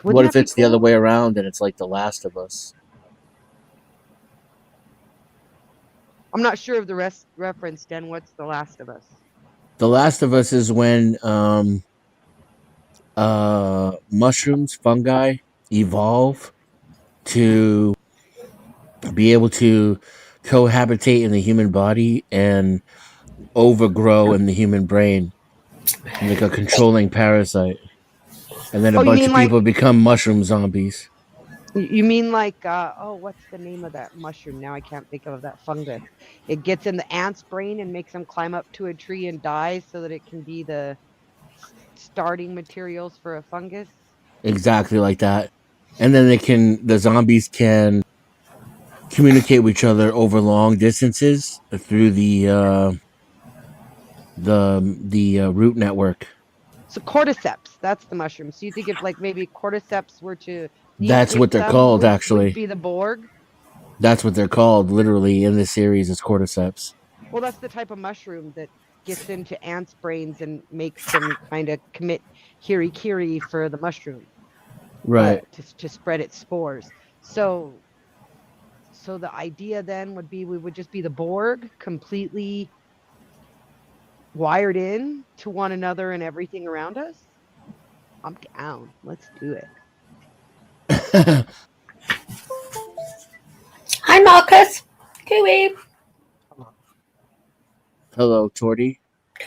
What Wouldn't if that be it's the other cool? way around and it's like The Last of Us? I'm not sure of the rest reference, Den. What's The Last of Us? The Last of Us is when mushrooms, fungi evolve to be able to cohabitate in the human body and overgrow in the human brain like a controlling parasite. And then a Oh, you bunch mean of like people become mushroom zombies. you mean like oh, what's the name of that mushroom? Now I can't think of that fungus. It gets in the ant's brain and makes them climb up to a tree and die so that it can be the starting materials for a fungus. Exactly like that. And then the zombies can communicate with each other over long distances through the root network. So cordyceps, that's the mushroom. So you think if like maybe cordyceps were to That's mutate what they're some, called, would actually. be the Borg? That's what they're called, literally, in this series is cordyceps. Well, that's the type of mushroom that gets into ants' brains and makes them kind of commit hiri-kiri for the mushroom Right. to spread its spores. So So the idea then would be we would just be the Borg, completely wired in to one another and everything around us. I'm down. Let's do it. Hi, Marcus. Kiwi. Hello, Torty.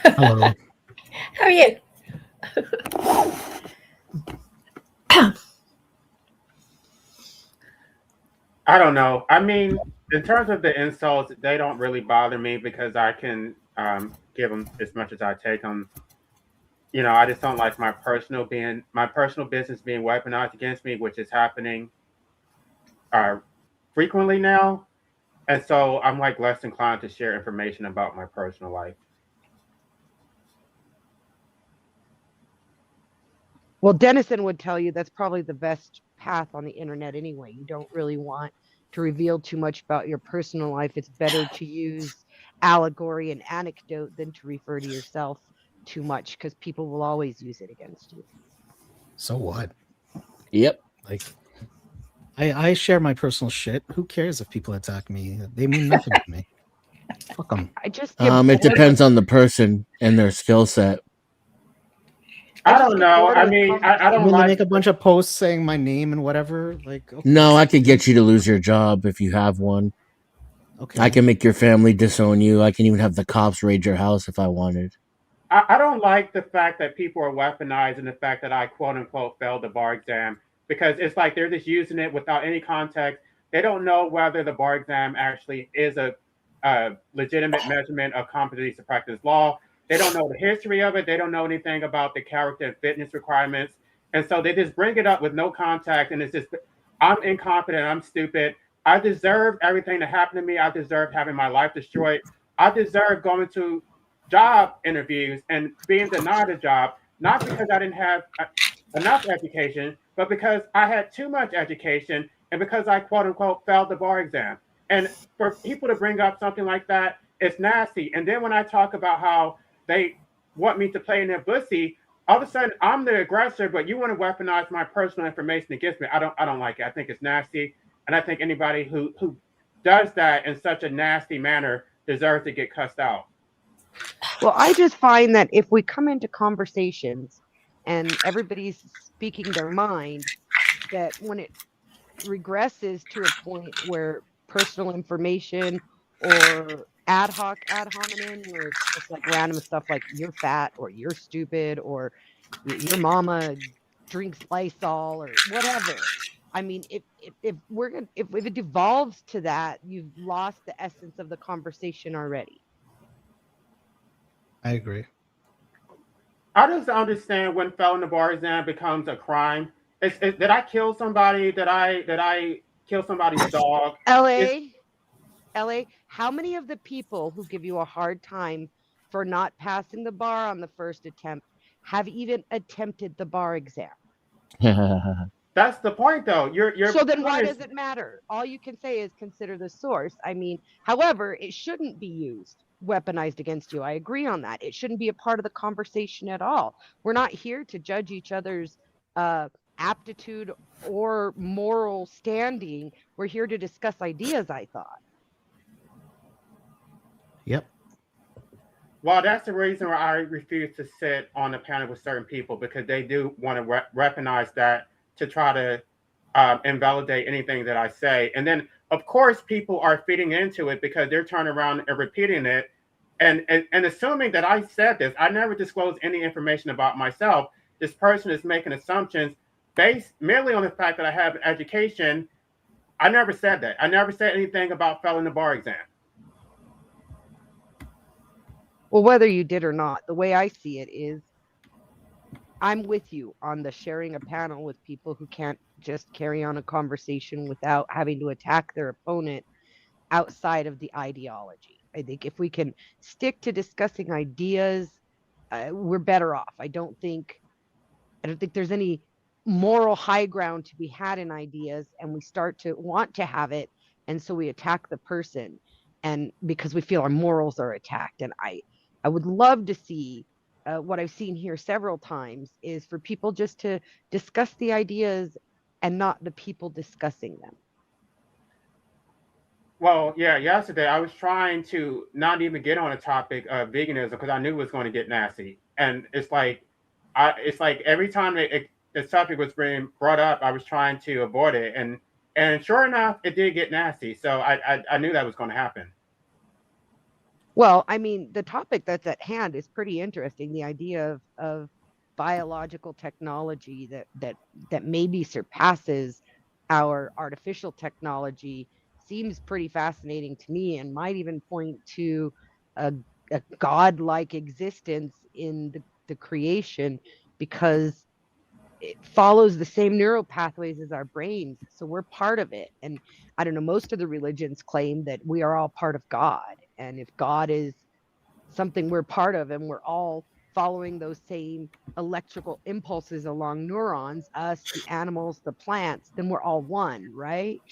Hello. How are you? I don't know. I mean, in terms of the insults, they don't really bother me because I can give them as much as I take them. You know, I just don't like my personal business being weaponized against me, which is happening frequently now. And so I'm like less inclined to share information about my personal life. Well, Dennison would tell you that's probably the best path on the internet anyway. You don't really want to reveal too much about your personal life. It's better to use allegory and anecdote than to refer to yourself too much because people will always use it against you. So what? Yep. Like, I share my personal shit. Who cares if people attack me? They mean nothing to me. Fuck them. I just It depends on the person and their skill set. I don't know. I mean, I don't When they like. make a bunch of posts saying my name and whatever, like, okay. No, I could get you to lose your job if you have one. Okay. I can make your family disown you. I can even have the cops raid your house if I wanted. I don't like the fact that people are weaponizing the fact that I quote unquote failed the bar exam because it's like they're just using it without any context. They don't know whether the bar exam actually is a legitimate measurement of competency to practice law. They don't know the history of it. They don't know anything about the character and fitness requirements. And so they just bring it up with no context. And it's just, I'm incompetent. I'm stupid. I deserve everything that happened to me. I deserve having my life destroyed. I deserve going to job interviews and being denied a job, not because I didn't have enough education, but because I had too much education and because I quote unquote failed the bar exam. And for people to bring up something like that, it's nasty. And then when I talk about how they want me to play in their pussy, all of a sudden I'm the aggressor, but you want to weaponize my personal information against me. I don't like it. I think it's nasty. And I think anybody who does that in such a nasty manner deserves to get cussed out. Well, I just find that if we come into conversations and everybody's speaking their mind, that when it regresses to a point where personal information or ad hominem, where it's just like random stuff like you're fat or you're stupid or your mama drinks Lysol or whatever. I mean, if we're gonna if it devolves to that, you've lost the essence of the conversation already. I agree. I just understand when failing the bar exam becomes a crime. Did I kill somebody? Did I kill somebody's dog? LA, how many of the people who give you a hard time for not passing the bar on the first attempt have even attempted the bar exam? That's the point, though. So then why does it matter? All you can say is consider the source. I mean, however, it shouldn't be used, weaponized against you. I agree on that. It shouldn't be a part of the conversation at all. We're not here to judge each other's aptitude or moral standing. We're here to discuss ideas, I thought. Yep. Well, that's the reason why I refuse to sit on a panel with certain people because they do want to weaponize that to try to invalidate anything that I say. And then, of course, people are feeding into it because they're turning around and repeating it and assuming that I said this. I never disclosed any information about myself. This person is making assumptions based merely on the fact that I have an education. I never said that. I never said anything about failing the bar exam. Well, whether you did or not, the way I see it is I'm with you on the sharing a panel with people who can't just carry on a conversation without having to attack their opponent outside of the ideology. I think if we can stick to discussing ideas, we're better off. I don't think there's any moral high ground to be had in ideas, and we start to want to have it, and so we attack the person, and because we feel our morals are attacked. And I would love to see what I've seen here several times is for people just to discuss the ideas and not the people discussing them. Well, yeah, yesterday I was trying to not even get on a topic of veganism because I knew it was going to get nasty, and it's like every time this topic was being brought up, I was trying to avoid it, and sure enough, it did get nasty. So I knew that was going to happen. Well, I mean, the topic that's at hand is pretty interesting. The idea of biological technology that maybe surpasses our artificial technology seems pretty fascinating to me, and might even point to a, a godlike existence in the creation, because it follows the same neural pathways as our brains. So we're part of it. And I don't know, most of the religions claim that we are all part of God. And if God is something we're part of and we're all following those same electrical impulses along neurons, us, the animals, the plants, then we're all one, right?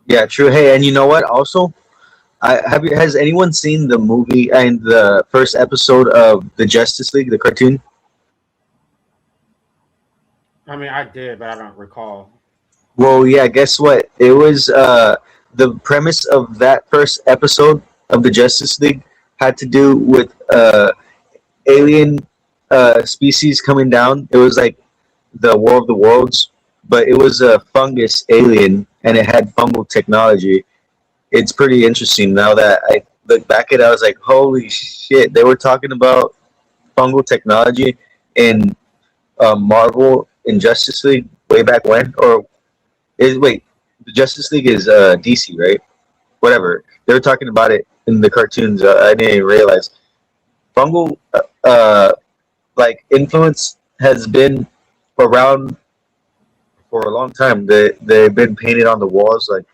Yeah, true. Hey, and you know what? Also, has anyone seen the movie and the first episode of the Justice League, the cartoon? I mean, I did, but I don't recall. Well, yeah. Guess what? It was the premise of that first episode of the Justice League had to do with alien species coming down. It was like the War of the Worlds, but it was a fungus alien, and it had fungal technology. It's pretty interesting now that I look back at it. I was like, holy shit! They were talking about fungal technology in Marvel in Justice League way back when, or wait, the Justice League is DC, right? Whatever. They were talking about it in the cartoons. I didn't even realize fungal like influence has been around for a long time. They've been painted on the walls like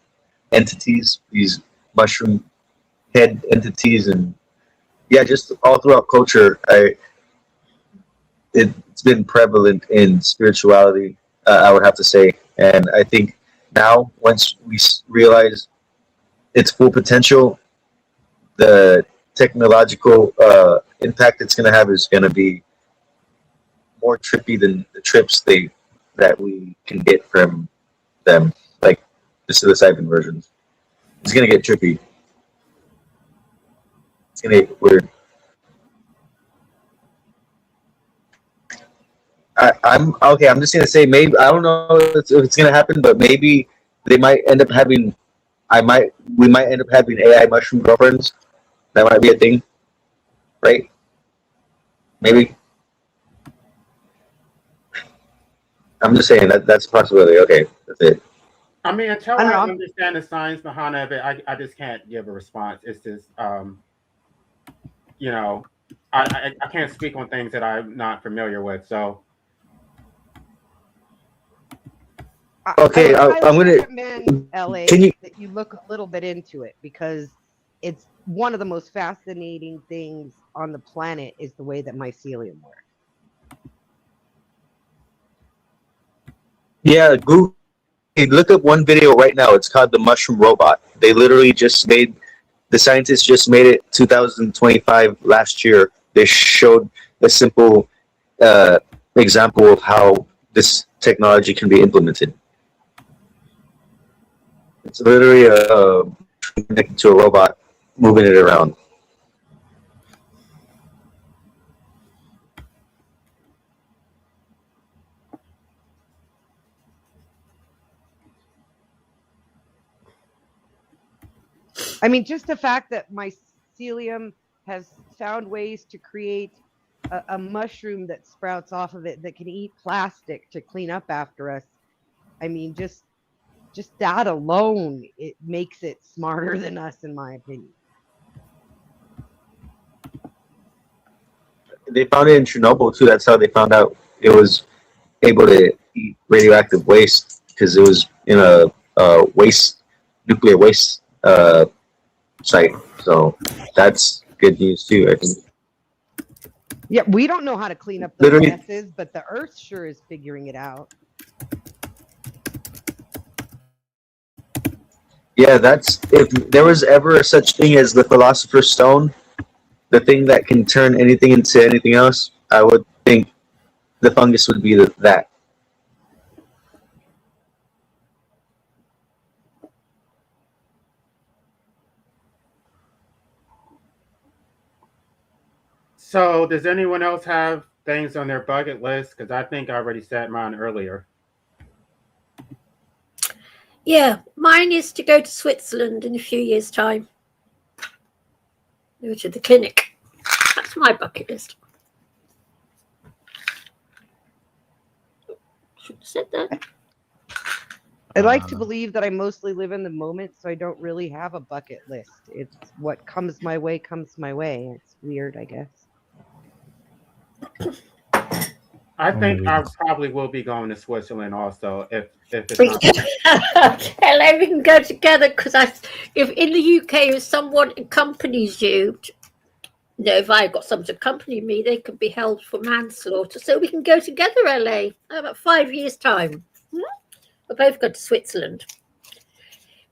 entities, these mushroom head entities, and yeah, just all throughout culture. It's been prevalent in spirituality. I would have to say, and I think now once we realize its full potential, the technological impact it's going to have is going to be more trippy than the trips that we can get from them, like the psilocybin versions. It's going to get trippy. It's going to get weird. I'm okay. I'm just gonna say maybe I don't know if it's gonna happen, but maybe they might end up having. We might end up having AI mushroom girlfriends. That might be a thing, right? Maybe. I'm just saying that's a possibility. Okay, that's it. I mean, until I understand the science behind it, I just can't give a response. It's just, you know, I can't speak on things that I'm not familiar with. So, okay, I I'm gonna. recommend LA Can you? that you look a little bit into it, because it's one of the most fascinating things on the planet is the way that mycelium works. Yeah, Google. Hey, look up one video right now. It's called the Mushroom Robot. They literally just made the scientists just made it 2025 last year. They showed a simple example of how this technology can be implemented. It's literally connected to a robot moving it around. I mean, just the fact that mycelium has found ways to create a mushroom that sprouts off of it that can eat plastic to clean up after us. I mean, just that alone, it makes it smarter than us, in my opinion. They found it in Chernobyl too. That's how they found out it was able to eat radioactive waste because it was in a nuclear waste site. So that's good news too, I think. Yeah, we don't know how to clean up those Literally, messes, but the Earth sure is figuring it out. yeah, that's if there was ever such thing as the Philosopher's Stone, the thing that can turn anything into anything else, I would think the fungus would be that. So, does anyone else have things on their bucket list? Because I think I already said mine earlier. Yeah, mine is to go to Switzerland in a few years' time. Go to the clinic. That's my bucket list. Should have said that. I like to believe that I mostly live in the moment, so I don't really have a bucket list. It's what comes my way comes my way. It's weird, I guess. I think I probably will be going to Switzerland also if it's not. Hello, we can go together because if in the UK, if someone accompanies you, if I got someone to accompany me, they could be held for manslaughter. So we can go together, LA, about 5 years' time. We'll both go to Switzerland.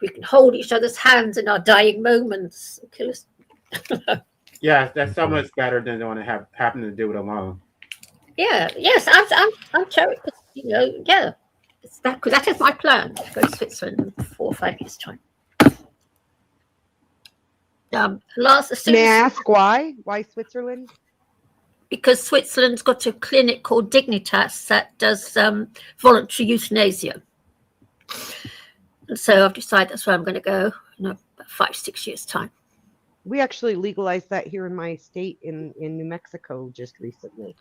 We can hold each other's hands in our dying moments. Kill us. Yeah, that's so much better than doing it having to do it alone. Yeah, yes, I'm cherry, yeah. Because that is my plan to go to Switzerland in 4 or 5 years' time. May I ask why? Why Switzerland? Because Switzerland's got a clinic called Dignitas that does voluntary euthanasia. And so I've decided that's where I'm going to go in about 5, 6 years' time. We actually legalized that here in my state in New Mexico just recently.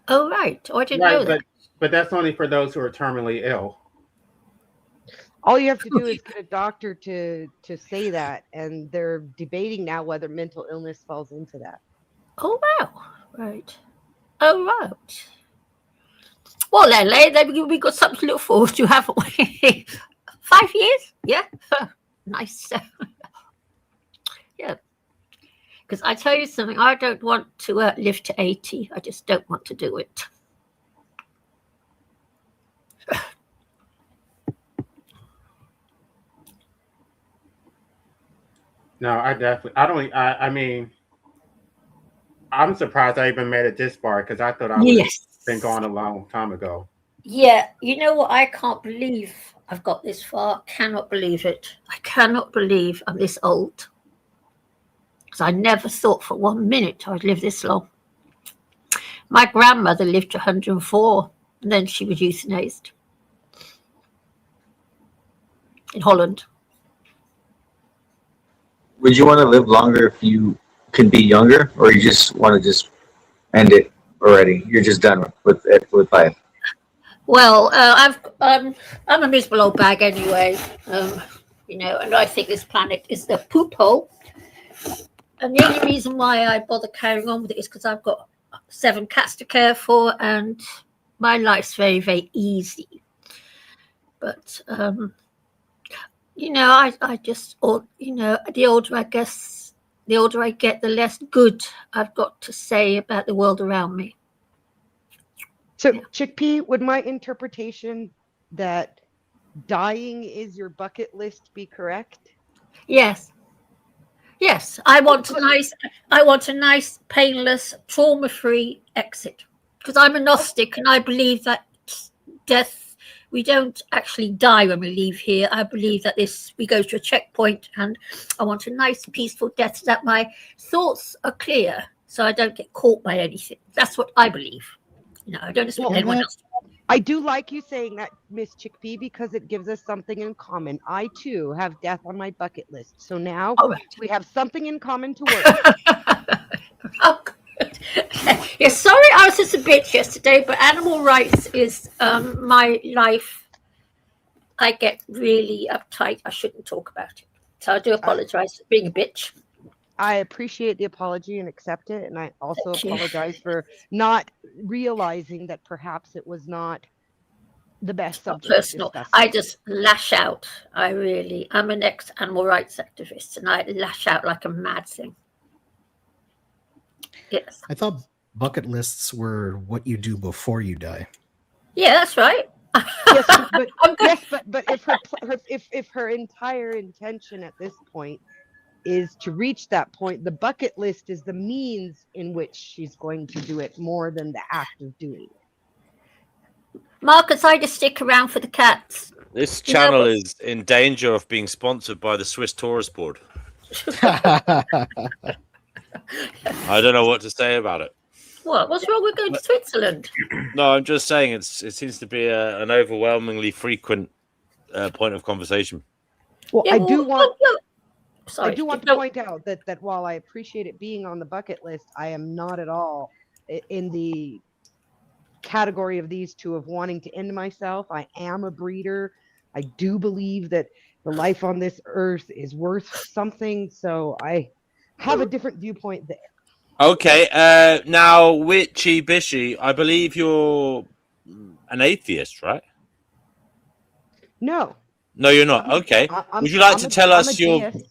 Oh, right. Oh, I didn't know that. But that's only for those who are terminally ill. All you have to do is get a doctor to say that, and they're debating now whether mental illness falls into that. Oh, wow. Right. Oh, right. Well, LA, then we got something to look forward to, haven't we? 5 years? Yeah. Nice. Yeah. Because I tell you something, I don't want to live to 80. I just don't want to do it. No, I mean, I'm surprised I even made it this far because I thought I would have been gone a long time ago. Yeah, you know what? I can't believe I've got this far. Cannot believe it. I cannot believe I'm this old. Because I never thought for 1 minute I'd live this long. My grandmother lived to 104, and then she was euthanized in Holland. Would you want to live longer if you could be younger, or you just want to just end it already? You're just done with it, with life. Well, I'm a miserable old bag anyway, and I think this planet is the poop hole. And the only reason why I bother carrying on with it is because I've got 7 cats to care for, and my life's very, very easy. But I just, the older I guess, the older I get, the less good I've got to say about the world around me. So, Chickpea, would my interpretation that dying is your bucket list be correct? Yes. Yes, I want a nice, painless, trauma-free exit. Because I'm a Gnostic and I believe that death, we don't actually die when we leave here. I believe that we go to a checkpoint, and I want a nice, peaceful death so that my thoughts are clear, so I don't get caught by anything. That's what I believe. I don't expect anyone else. I do like you saying that, Miss Chickpea, because it gives us something in common. I, too, have death on my bucket list. So now we have something in common to work. Oh, good. Yeah, sorry I was just a bitch yesterday, but animal rights is my life. I get really uptight. I shouldn't talk about it. So I do apologize for being a bitch. I appreciate the apology and accept it. And I also apologize for not realizing that perhaps it was not the best subject. Personal. I just lash out. I'm an ex-animal rights activist, and I lash out like a mad thing. Yes. I thought bucket lists were what you do before you die. Yeah, that's right. but if her entire intention at this point is to reach that point, the bucket list is the means in which she's going to do it more than the act of doing it. Marcus, I just stick around for the cats. This channel is in danger of being sponsored by the Swiss Tourist Board. I don't know what to say about it. What? What's wrong with going to Switzerland? No, I'm just saying it seems to be an overwhelmingly frequent point of conversation. Well, Yeah, I do want. Sorry. I do want to point out that while I appreciate it being on the bucket list, I am not at all in the category of these two of wanting to end myself. I am a breeder. I do believe that the life on this earth is worth something, so I have a different viewpoint there. Okay, now Witchy Bishy, I believe you're an atheist, right? No. No, you're not. Okay. Would you like to tell us your? deist.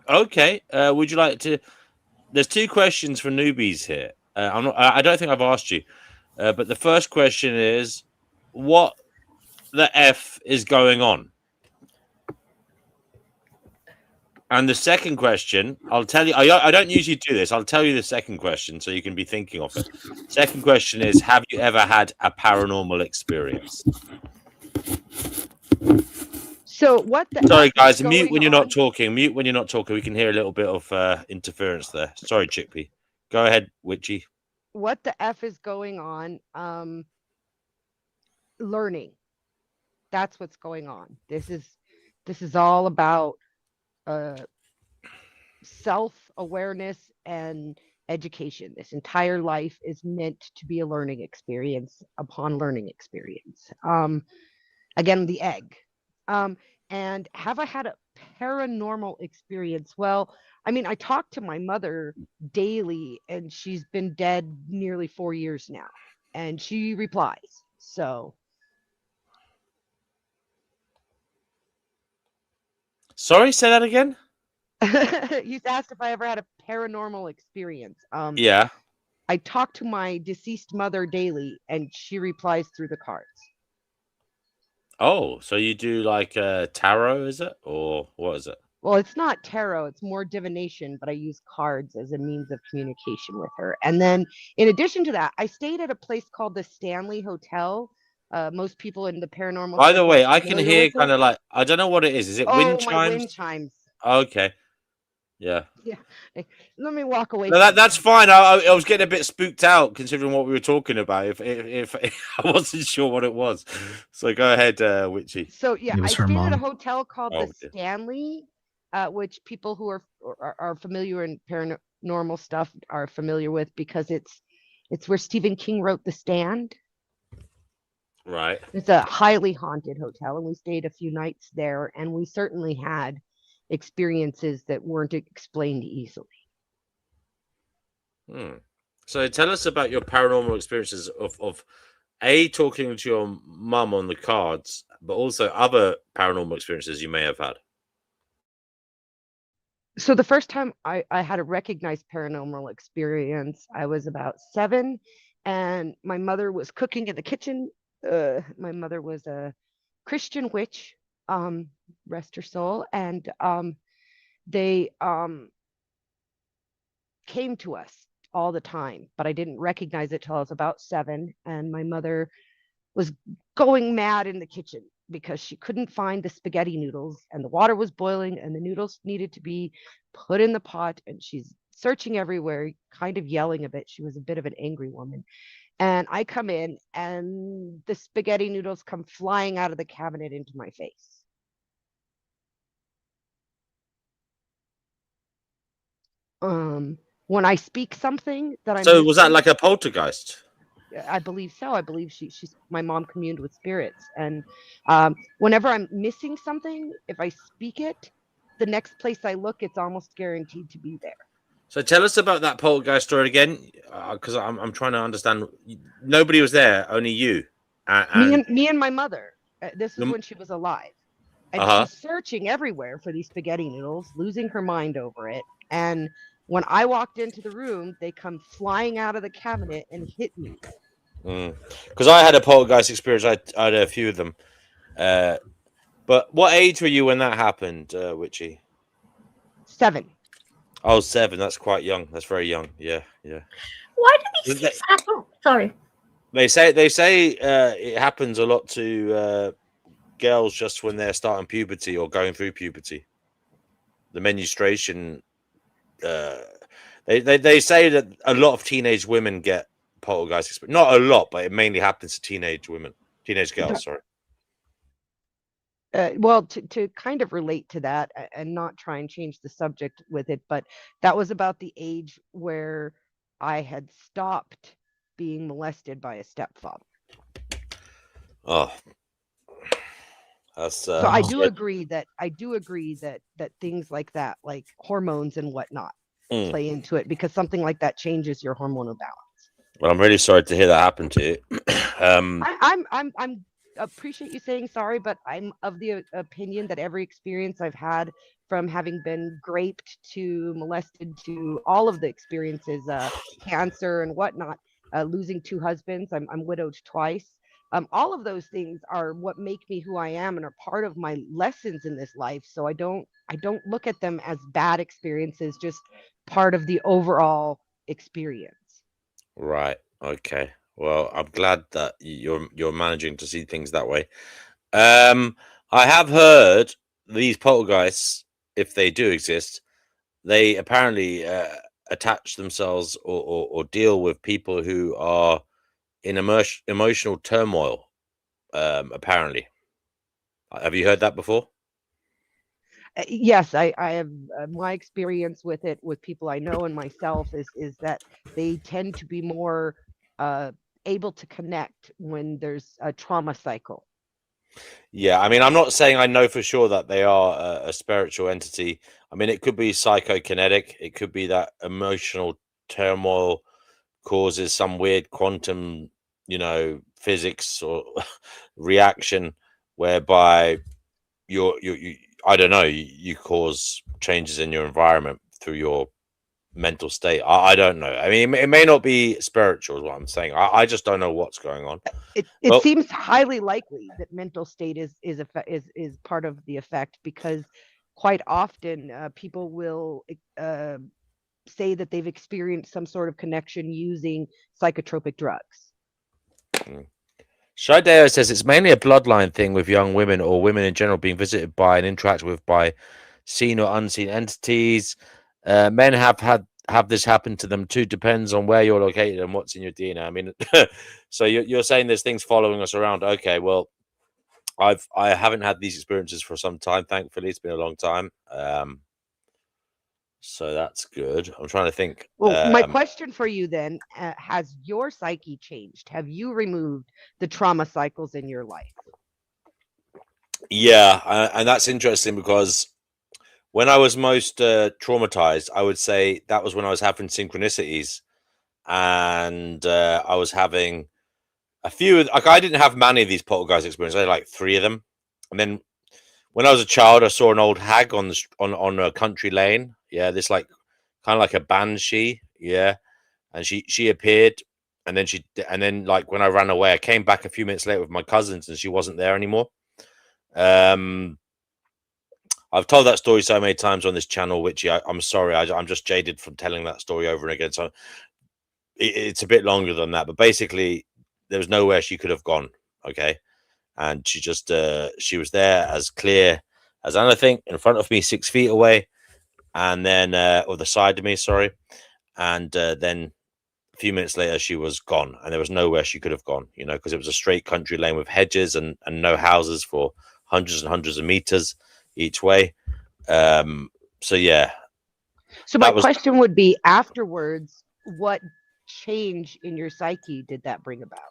Okay. Would you like to? There's two questions for newbies here. I'm not. I don't think I've asked you, but the first question is, what the F is going on? And the second question, I'll tell you. I don't usually do this. I'll tell you the second question so you can be thinking of it. Second question is, have you ever had a paranormal experience? So what the Sorry, F guys. is Mute going when you're on? not talking. Mute when you're not talking. We can hear a little bit of interference there. Sorry, Chickpea. Go ahead, Witchy. What the F is going on? Learning. That's what's going on. This is all about self-awareness and education. This entire life is meant to be a learning experience upon learning experience. Again, the egg. And have I had a paranormal experience? Well, I mean, I talk to my mother daily, and she's been dead nearly 4 years now, and she replies. So, Sorry, say that again. you asked if I ever had a paranormal experience. Yeah. I talk to my deceased mother daily, and she replies through the cards. Oh, so you do like tarot, is it, or what is it? Well, it's not tarot, it's more divination, but I use cards as a means of communication with her. And then, in addition to that, I stayed at a place called the Stanley Hotel. Most people in the paranormal By the circle way, are I can familiar hear with kind it. of like I don't know what it is. Is it wind Oh, my wind chimes? chimes. Okay. Yeah. Yeah. Let me walk away. No, from that's fine. I was getting a bit spooked out considering what we were talking about. If I wasn't sure what it was, so go ahead, Witchy. So yeah, It was I her stayed at a mom. hotel called Oh, the dear. Stanley, which people who are familiar in paranormal stuff are familiar with because it's where Stephen King wrote The Stand. Right. It's a highly haunted hotel, and we stayed a few nights there, and we certainly had experiences that weren't explained easily. So tell us about your paranormal experiences of A, talking to your mum on the cards, but also other paranormal experiences you may have had. So the first time I had a recognized paranormal experience, I was about 7, and my mother was cooking in the kitchen. My mother was a Christian witch, rest her soul, and they came to us all the time, but I didn't recognize it till I was about 7, and my mother was going mad in the kitchen because she couldn't find the spaghetti noodles, and the water was boiling, and the noodles needed to be put in the pot, and she's searching everywhere, kind of yelling a bit. She was a bit of an angry woman. And I come in, and the spaghetti noodles come flying out of the cabinet into my face. When I speak something that I'm So was that missing, like a poltergeist? I believe so. I believe she's my mom communed with spirits, and whenever I'm missing something, if I speak it, the next place I look, it's almost guaranteed to be there. So tell us about that poltergeist story again, because I'm trying to understand. Nobody was there, only you. Me and my mother. This is when she was alive, and Uh-huh. she's searching everywhere for these spaghetti noodles, losing her mind over it. And when I walked into the room, they come flying out of the cabinet and hit me. Because I had a poltergeist experience. I had a few of them. But what age were you when that happened, Witchy? 7. Oh, 7. That's quite young. That's very young. Yeah, yeah. Why do these things happen? Sorry. They say it happens a lot to girls just when they're starting puberty or going through puberty. The menstruation. They say that a lot of teenage women get poltergeist experience. Not a lot, but it mainly happens to teenage girls. Sorry. Well, to kind of relate to that and not try and change the subject with it, but that was about the age where I had stopped being molested by a stepfather. Oh, that's So I do agree that that things like that, like hormones and whatnot, play into it, because something like that changes your hormonal balance. Well, I'm really sorry to hear that happen to you. I'm appreciate you saying sorry, but I'm of the opinion that every experience I've had, from having been raped to molested to all of the experiences, cancer and whatnot, losing 2 husbands, I'm widowed twice. All of those things are what make me who I am and are part of my lessons in this life. So I don't look at them as bad experiences, just part of the overall experience. Right. Okay. Well, I'm glad that you're managing to see things that way. I have heard these poltergeists, if they do exist, they apparently attach themselves or deal with people who are in emotional turmoil. Apparently, have you heard that before? Yes, I have. My experience with it, with people I know and myself, is that they tend to be more able to connect when there's a trauma cycle. Yeah, I mean, I'm not saying I know for sure that they are a spiritual entity. I mean, it could be psychokinetic. It could be that emotional turmoil causes some weird quantum, physics or reaction whereby you I don't know, you cause changes in your environment through your mental state. I don't know. I mean, it may not be spiritual, is what I'm saying. I just don't know what's going on. It Well, seems highly likely that mental state is part of the effect, because quite often people will say that they've experienced some sort of connection using psychotropic drugs. Shideo says it's mainly a bloodline thing with young women or women in general being visited by and interacted with by seen or unseen entities. Men have this happen to them too. Depends on where you're located and what's in your DNA. I mean, so you're saying there's things following us around. Okay, well, I haven't had these experiences for some time. Thankfully, it's been a long time. So that's good. I'm trying to think. Well, my question for you then, has your psyche changed? Have you removed the trauma cycles in your life? Yeah, and that's interesting because when I was most traumatized, I would say that was when I was having synchronicities, and I was having a few. Like, I didn't have many of these poltergeist experiences. I had like 3 of them, and then when I was a child, I saw an old hag on a country lane. Yeah, this like kind of like a banshee. Yeah, and she appeared, and then like when I ran away, I came back a few minutes later with my cousins, and she wasn't there anymore. I've told that story so many times on this channel, which I'm sorry, I'm just jaded from telling that story over and again. So it's a bit longer than that, but basically, there was nowhere she could have gone. Okay, and she just she was there as clear as anything in front of me, 6 feet away, and then or the side of me, sorry, and then a few minutes later she was gone, and there was nowhere she could have gone, because it was a straight country lane with hedges and no houses for hundreds and hundreds of meters each way. So yeah. So my question would be, afterwards, what change in your psyche did that bring about?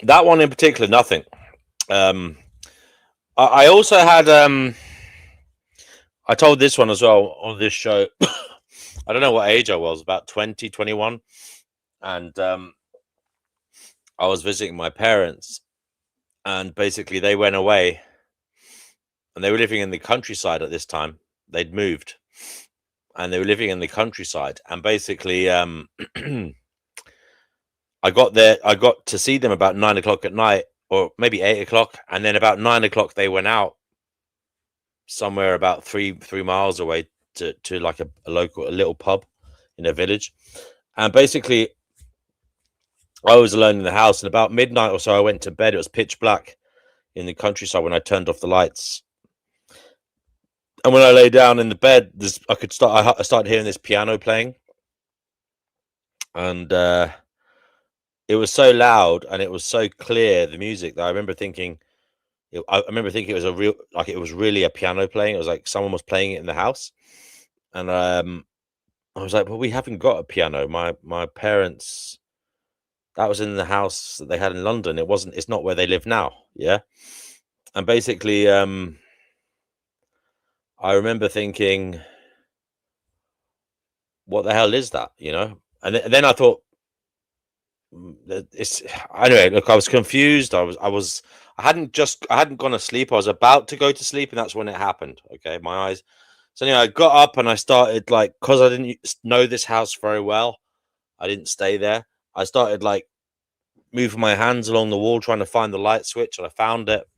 That one in particular, nothing. I also had I told this one as well on this show. I don't know what age I was, about 20, 21. And I was visiting my parents, and basically they went away, and they were living in the countryside at this time. They'd moved, and they were living in the countryside. And basically, I got to see them about 9 o'clock at night, or maybe 8 o'clock. And then about 9 o'clock, they went out somewhere about three miles away to like a little pub in a village. And basically, I was alone in the house, and about midnight or so, I went to bed. It was pitch black in the countryside when I turned off the lights. And when I lay down in the bed, I started hearing this piano playing, and it was so loud and it was so clear, the music, that I remember thinking, I remember thinking it was it was really a piano playing. It was like someone was playing it in the house, and I was like, well, we haven't got a piano. My parents, that was in the house that they had in London. It's not where they live now. Yeah. And basically, I remember thinking, what the hell is that? You know? And then I thought, it's anyway, look, I was confused. I hadn't gone to sleep. I was about to go to sleep, and that's when it happened. Okay. My eyes. So anyway, I got up and I started, like, because I didn't know this house very well, I didn't stay there. I started, like, moving my hands along the wall trying to find the light switch, and I found it.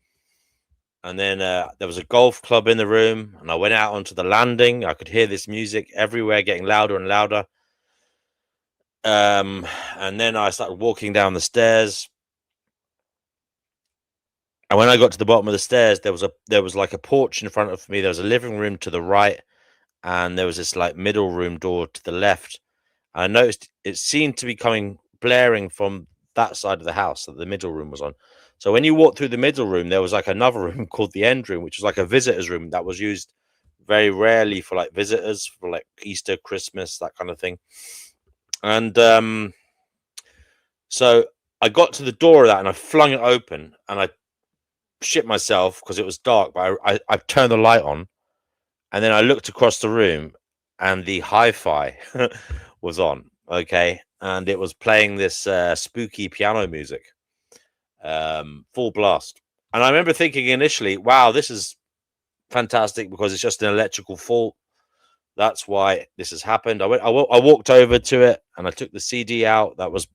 And then there was a golf club in the room, and I went out onto the landing. I could hear this music everywhere, getting louder and louder. And then I started walking down the stairs. And when I got to the bottom of the stairs, there was like a porch in front of me. There was a living room to the right, and there was this like middle room door to the left. And I noticed it seemed to be blaring from that side of the house that the middle room was on. So when you walked through the middle room, there was like another room called the end room, which was like a visitor's room that was used very rarely for like visitors, for like Easter, Christmas, that kind of thing. And so I got to the door of that and I flung it open, and I shit myself because it was dark, but I turned the light on, and then I looked across the room, and the hi-fi was on. Okay. And it was playing this spooky piano music, full blast. And I remember thinking initially, wow, this is fantastic because it's just an electrical fault. That's why this has happened. I walked over to it and I took the CD out that was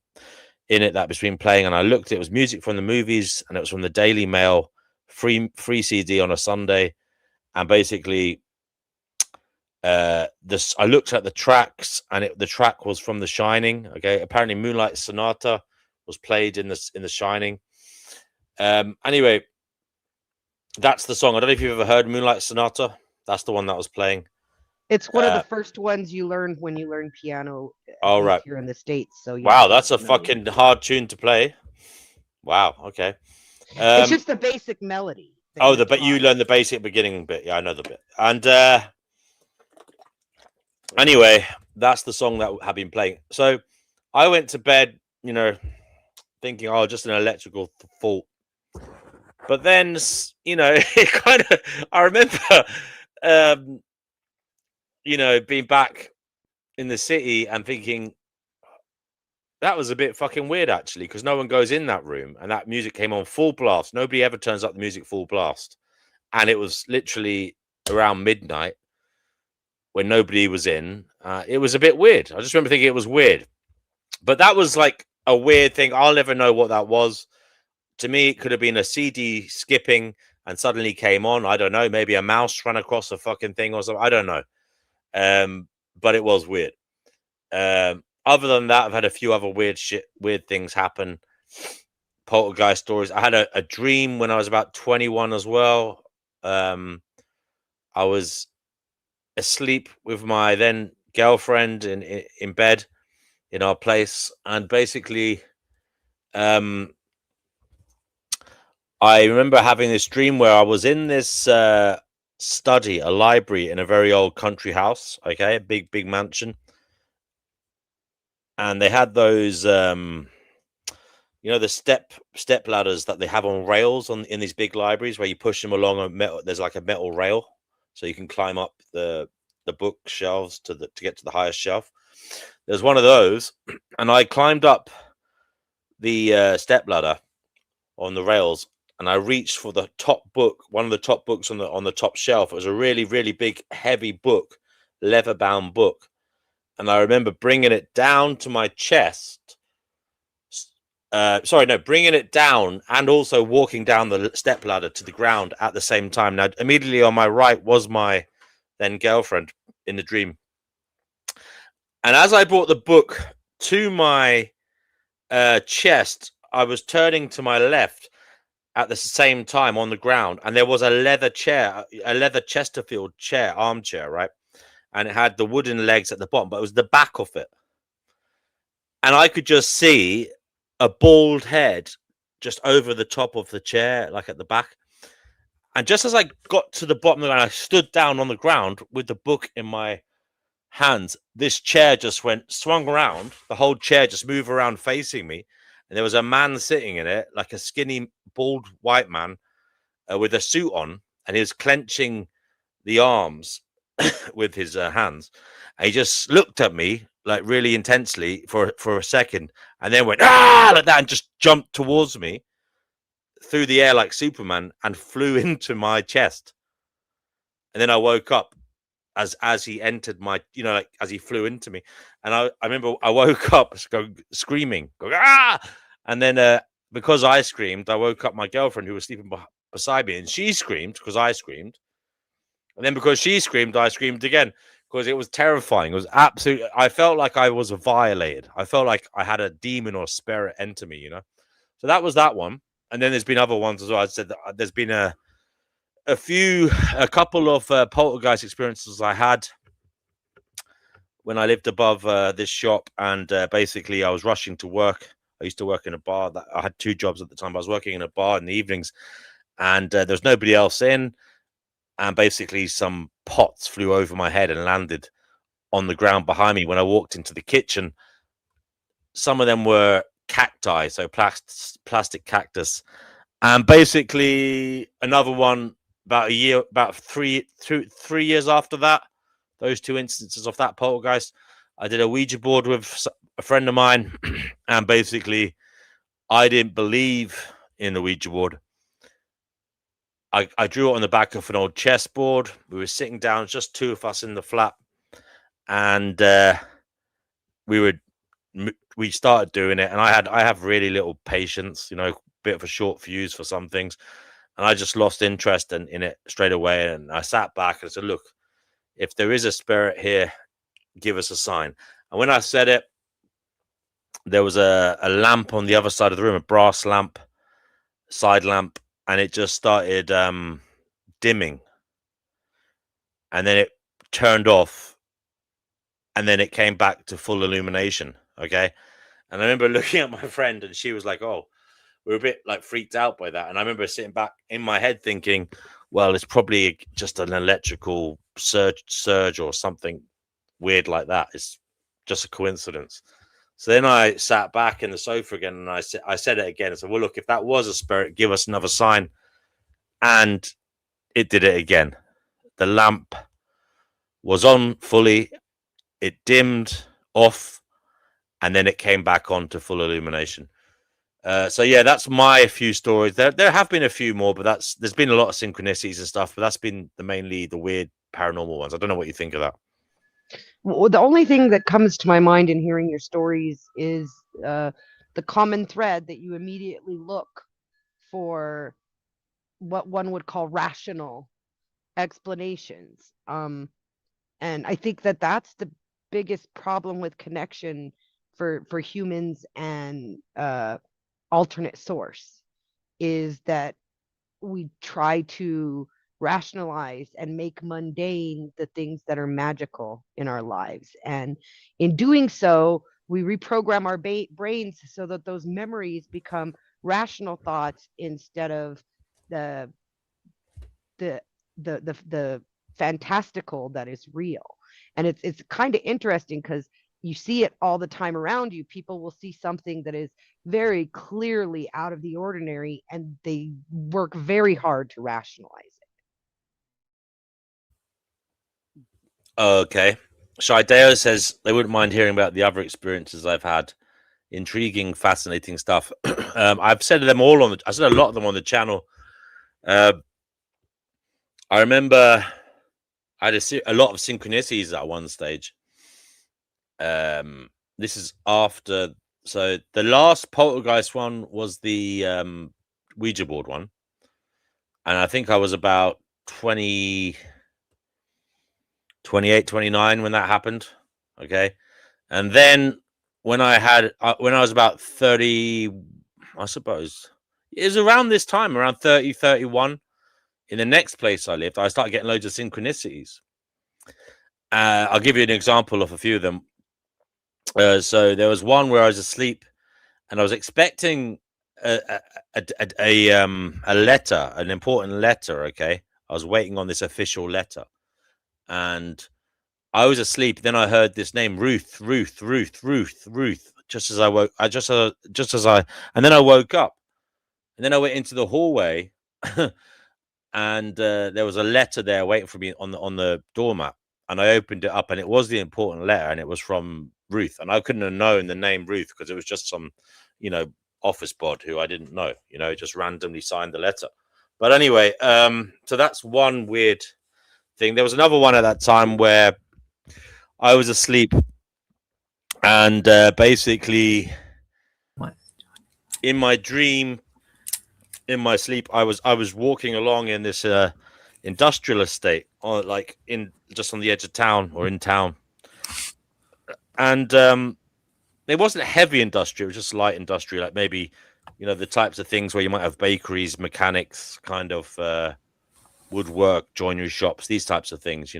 in it that was been playing, and I looked. It was music from the movies, and it was from the Daily Mail, free CD on a Sunday. And basically, I looked at the tracks, and the track was from The Shining. Okay, apparently Moonlight Sonata was played in The Shining. Anyway, that's the song. I don't know if you've ever heard Moonlight Sonata. That's the one that was playing. It's one of the first ones you learned when you learn piano. All right. Here in the States. So wow, that's a fucking hard tune to play. Wow. Okay. It's just the basic melody. But you learn the basic beginning bit. Yeah, I know the bit. And anyway, that's the song that had been playing. So I went to bed, thinking, oh, just an electrical fault. But then, it kind of, I remember, being back in the city and thinking, that was a bit fucking weird, actually, because no one goes in that room, and that music came on full blast. Nobody ever turns up the music full blast. And it was literally around midnight when nobody was in. It was a bit weird. I just remember thinking it was weird. But that was like a weird thing. I'll never know what that was. To me, it could have been a CD skipping and suddenly came on. I don't know. Maybe a mouse ran across a fucking thing or something. I don't know. But it was weird. Other than that, I've had a few other weird things happen. Poltergeist stories. I had a dream when I was about 21 as well. I was asleep with my then girlfriend in bed in our place, and basically, I remember having this dream where I was in this study, a library in a very old country house. Okay, a big mansion. And they had those, the step ladders that they have on rails in these big libraries where you push them along there's like a metal rail, so you can climb up the bookshelves to get to the highest shelf. There's one of those, and I climbed up the step ladder on the rails, and I reached for the top book, one of the top books on the top shelf. It was a really, really big, heavy book, leather-bound book. And I remember bringing it down to my chest. Bringing it down and also walking down the step ladder to the ground at the same time. Now, immediately on my right was my then girlfriend in the dream. And as I brought the book to my chest, I was turning to my left, at the same time on the ground, and there was a leather chair, a leather Chesterfield chair, armchair, right? And it had the wooden legs at the bottom, but it was the back of it. And I could just see a bald head just over the top of the chair, like at the back. And just as I got to the bottom of the ground, I stood down on the ground with the book in my hands. This chair just swung around. The whole chair just moved around facing me. And there was a man sitting in it, like a skinny, bald white man with a suit on. And he was clenching the arms with his hands. And he just looked at me like really intensely for a second, and then went like that and just jumped towards me through the air like Superman and flew into my chest. And then I woke up as he entered my, like as he flew into me. And I remember I woke up screaming, and then because I screamed, I woke up my girlfriend who was sleeping beside me, and she screamed because I screamed. And then because she screamed, I screamed again because it was terrifying. It was absolutely, I felt like I was violated. I felt like I had a demon or spirit enter me, So that was that one. And then there's been other ones as well. I said that there's been a couple of poltergeist experiences I had when I lived above this shop. And basically I was rushing to work. I used to work in a bar. I had 2 jobs at the time. I was working in a bar in the evenings, and there was nobody else in. And basically some pots flew over my head and landed on the ground behind me when I walked into the kitchen. Some of them were cacti, so plastic cactus. And basically another one about 3 years after that, those 2 instances of that poltergeist, I did a Ouija board with a friend of mine. And basically I didn't believe in the Ouija board. I drew it on the back of an old chessboard. We were sitting down, just 2 of us in the flat, and we started doing it. And I have really little patience, bit of a short fuse for some things, and I just lost interest in it straight away. And I sat back and I said, "Look, if there is a spirit here, give us a sign." And when I said it, there was a lamp on the other side of the room, a brass lamp, side lamp. And it just started dimming, and then it turned off, and then it came back to full illumination. Okay. And I remember looking at my friend, and she was like, "Oh," we were a bit like freaked out by that. And I remember sitting back in my head thinking, well, it's probably just an electrical surge or something weird like that. It's just a coincidence. So then I sat back in the sofa again, and I said it again. I said, "Well, look, if that was a spirit, give us another sign." And it did it again. The lamp was on fully, it dimmed off, and then it came back on to full illumination. So yeah, that's my few stories. There have been a few more, but there's been a lot of synchronicities and stuff, but that's been mainly the weird paranormal ones. I don't know what you think of that. Well, the only thing that comes to my mind in hearing your stories is the common thread that you immediately look for what one would call rational explanations. And I think that that's the biggest problem with connection for humans and alternate source, is that we try to rationalize and make mundane the things that are magical in our lives. And in doing so, we reprogram our brains so that those memories become rational thoughts instead of the fantastical that is real. And it's kind of interesting because you see it all the time around you. People will see something that is very clearly out of the ordinary, and they work very hard to rationalize it. Okay. Shideo says they wouldn't mind hearing about the other experiences I've had. Intriguing, fascinating stuff. I've said them all I said a lot of them on the channel. I remember I had a lot of synchronicities at one stage. This is after, so the last poltergeist one was the Ouija board one, and I think I was about 28, 29 when that happened. Okay. And then when I was about 30, I suppose, It was around this time, around 30, 31. In the next place I lived, I started getting loads of synchronicities. I'll give you an example of a few of them. So there was one where I was asleep, and I was expecting a letter, an important letter. Okay, I was waiting on this official letter, and I was asleep. Then I heard this name, Ruth, Ruth, Ruth, Ruth, Ruth. Just as I woke, and then I woke up, and then I went into the hallway, and there was a letter there waiting for me on the doormat, and I opened it up, and it was the important letter, and it was from Ruth, and I couldn't have known the name Ruth because it was just some, office bod who I didn't know, just randomly signed the letter. But anyway, so that's one weird thing. There was another one at that time where I was asleep, and basically, in my dream, in my sleep, I was walking along in this industrial estate, or like just on the edge of town or in town, and it wasn't heavy industry; it was just light industry, like maybe the types of things where you might have bakeries, mechanics, kind of woodwork, joinery shops, these types of things,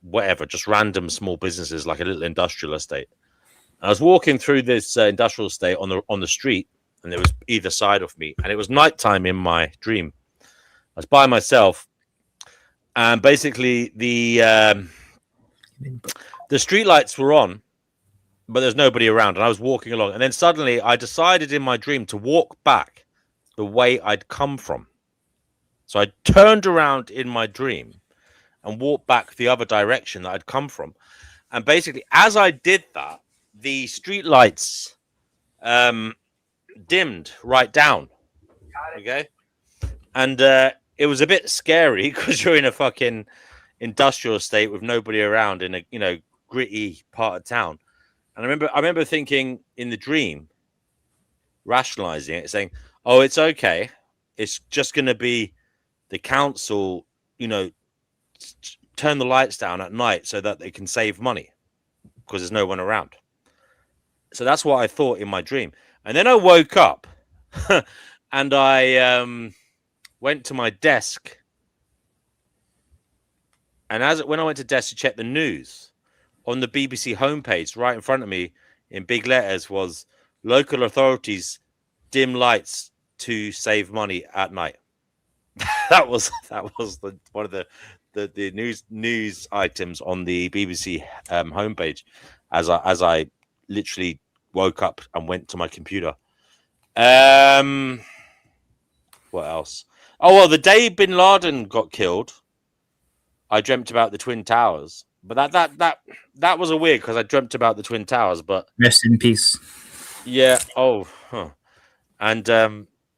whatever, just random small businesses, like a little industrial estate. I was walking through this industrial estate on the street, and there was either side of me, and it was nighttime in my dream. I was by myself, and basically the street lights were on, but there's nobody around, and I was walking along, and then suddenly I decided in my dream to walk back the way I'd come from. So I turned around in my dream and walked back the other direction that I'd come from, and basically as I did that, the street lights dimmed right down. Okay, and it was a bit scary because you're in a fucking industrial estate with nobody around in a gritty part of town. And I remember thinking in the dream, rationalizing it, saying, "Oh, it's okay. It's just going to be the council, turn the lights down at night so that they can save money because there's no one around." So that's what I thought in my dream. And then I woke up and I went to my desk. And when I went to desk to check the news, on the BBC homepage, right in front of me, in big letters, was local authorities dim lights to save money at night. that was one of the news items on the BBC homepage as I literally woke up and went to my computer. What else? Oh well, the day Bin Laden got killed, I dreamt about the Twin Towers. But that was a weird because I dreamt about the Twin Towers. But Rest in peace. Yeah. Oh. Huh. And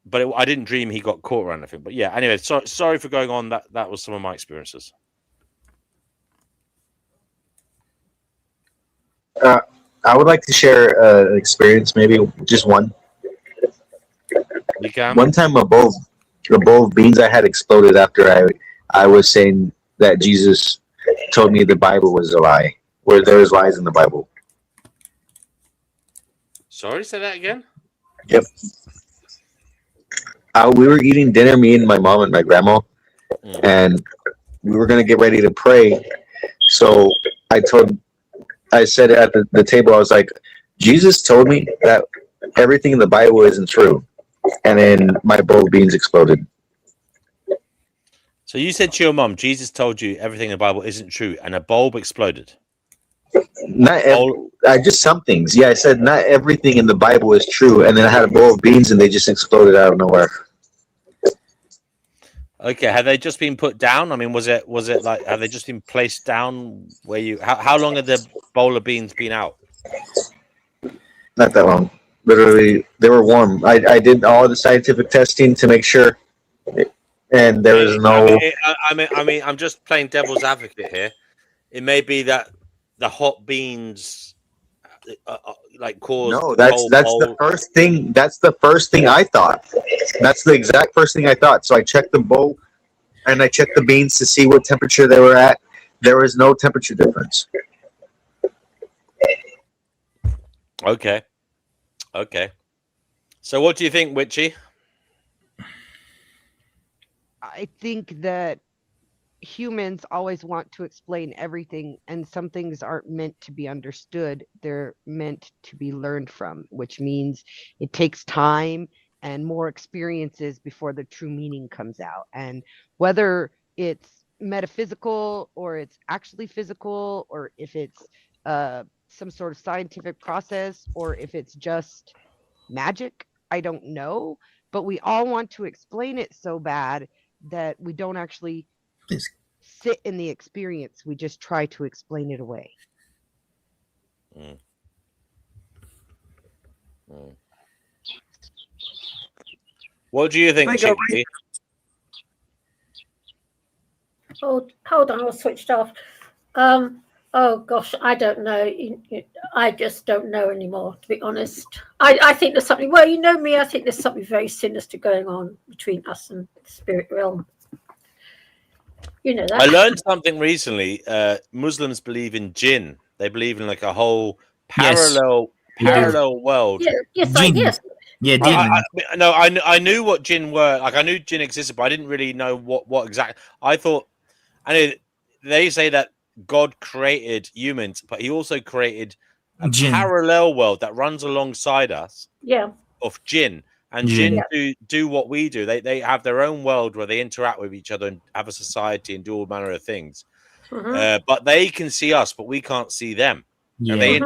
but I didn't dream he got caught or anything. But yeah. Anyway, sorry for going on. That was some of my experiences. I would like to share an experience, maybe just one. You can. One time, a bowl of beans I had exploded after I was saying that Jesus told me the Bible was a lie, where there's lies in the Bible. Sorry, say that again. Yep. We were eating dinner, me and my mom and my grandma, and we were gonna get ready to pray. So I said at the table, I was like, Jesus told me that everything in the Bible isn't true. And then my bowl of beans exploded. So you said to your mom, Jesus told you everything in the Bible isn't true, and a bulb exploded. Just some things. Yeah, I said not everything in the Bible is true, and then I had a bowl of beans, and they just exploded out of nowhere. Okay, have they just been put down? I mean, was it like, have they just been placed down where you? How long have the bowl of beans been out? Not that long. Literally, they were warm. I did all the scientific testing to make sure, and there was no. I mean, I'm just playing devil's advocate here. It may be that the hot beans, like, caused. No, that's the first thing. That's the first thing I thought. That's the exact first thing I thought. So I checked the bowl, and I checked the beans to see what temperature they were at. There was no temperature difference. Okay. So what do you think, Witchy? I think that humans always want to explain everything, and some things aren't meant to be understood. They're meant to be learned from, which means it takes time and more experiences before the true meaning comes out. And whether it's metaphysical or it's actually physical, or if it's some sort of scientific process, or if it's just magic, I don't know. But we all want to explain it so bad that we don't actually sit in the experience. We just try to explain it away. Mm. Mm. What do you think, Chinky? Hold on, I was switched off. Oh gosh, I don't know. I just don't know anymore, to be honest. I think there's something. Well, you know me. I think there's something very sinister going on between us and the spirit realm. You know that. I learned something recently. Muslims believe in jinn. They believe in like a whole parallel world. Yeah, yes. Yeah, I knew what jinn were. Like I knew jinn existed, but I didn't really know what exactly. I thought. I know they say that God created humans, but He also created a Jinn. parallel world that runs alongside us. Yeah. Of jinn. And Jinn. jinn do what we do. They have their own world where they interact with each other and have a society and do all manner of things. But they can see us, but we can't see them. Yeah.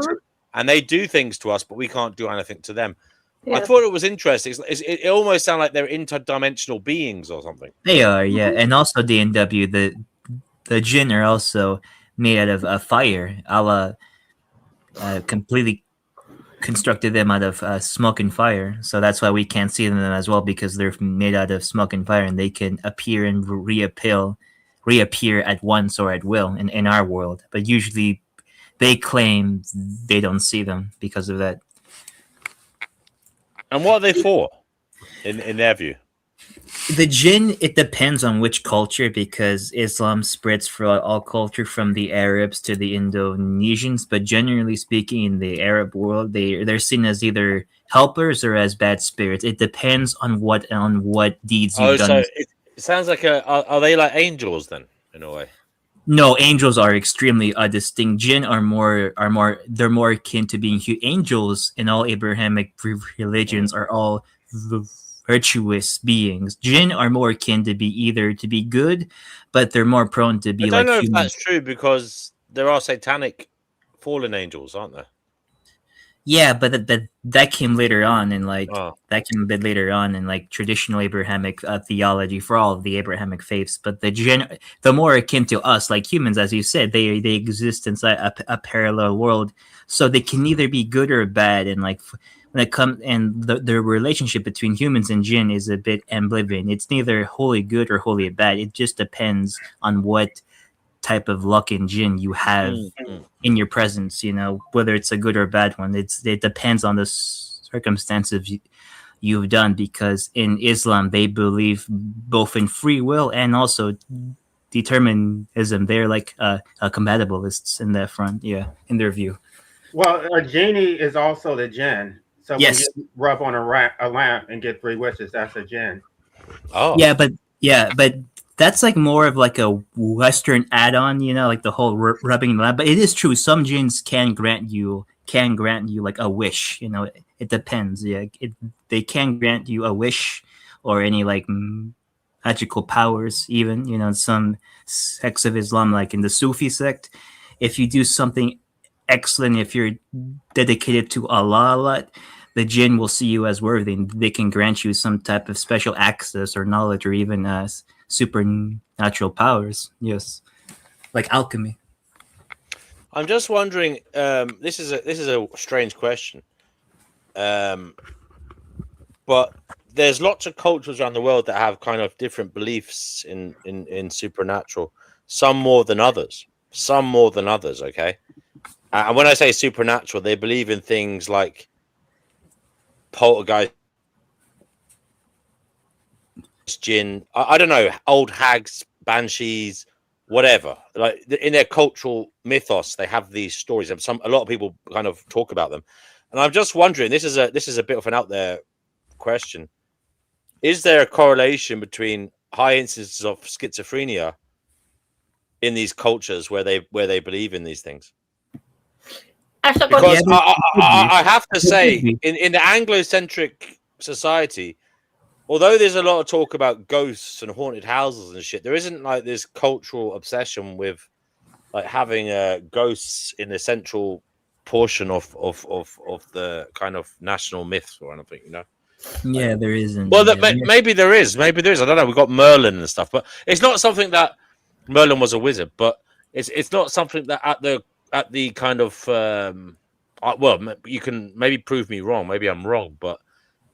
And they do things to us, but we can't do anything to them. Yeah. I thought it was interesting. It almost sounds like they're interdimensional beings or something. They are, yeah. And also the NW, the jinn are also made out of fire. Allah completely constructed them out of smoke and fire. So that's why we can't see them as well, because they're made out of smoke and fire, and they can appear and reappear at once or at will in our world. But usually they claim they don't see them because of that. And what are they for, in their view? The jinn, it depends on which culture, because Islam spreads for all culture, from the Arabs to the Indonesians. But generally speaking, in the Arab world, they're seen as either helpers or as bad spirits. It depends on what deeds you've done. So it sounds like are they like angels then, in a way? No, angels are extremely distinct. Jinn are more they're more akin to being angels. In all Abrahamic religions are all virtuous beings. Jinn are more akin to be good, but they're more prone to be I don't know if humans. that's true, because there are satanic fallen angels, aren't there? Yeah, but that came later on, and that came a bit later on in like traditional Abrahamic theology for all of the Abrahamic faiths. But the more akin to us, like humans, as you said, they exist inside a parallel world, so they can either be good or bad. And like when it comes, and the relationship between humans and jinn is a bit ambivalent. It's neither wholly good or wholly bad. It just depends on what type of luck in jinn you have in your presence, whether it's a good or bad one. It depends on the circumstances you've done, because in Islam they believe both in free will and also determinism. They're like compatibilists in that front, in their view. Well, a genie is also the jinn. So Yes. when you rub on a lamp and get 3 wishes, that's a jinn. Oh. Yeah, but that's like more of like a Western add-on, like the whole rubbing the lamp. But it is true, some jinns can grant you like a wish. It depends. Yeah, they can grant you a wish or any like magical powers. Even in some sects of Islam, like in the Sufi sect, if you do something excellent, if you're dedicated to Allah a lot, the jinn will see you as worthy, and they can grant you some type of special access or knowledge, or even supernatural powers. Yes, like alchemy. I'm just wondering. This is a strange question, but there's lots of cultures around the world that have kind of different beliefs in supernatural. Some more than others. Okay, and when I say supernatural, they believe in things like poltergeist, jinn. I don't know, old hags, banshees, whatever. Like in their cultural mythos, they have these stories, and a lot of people kind of talk about them. And I'm just wondering, this is a bit of an out there question: is there a correlation between high instances of schizophrenia in these cultures where they believe in these things. Because I have to say, in the Anglo-centric society, although there's a lot of talk about ghosts and haunted houses and shit, there isn't like this cultural obsession with like having ghosts in the central portion of the kind of national myths or anything, you know. Yeah, there isn't. Well, yeah. maybe there is. Maybe there is. I don't know. We've got Merlin and stuff, but it's not something that Merlin was a wizard. But it's not something that at the kind of well, you can maybe prove me wrong. Maybe I'm wrong, but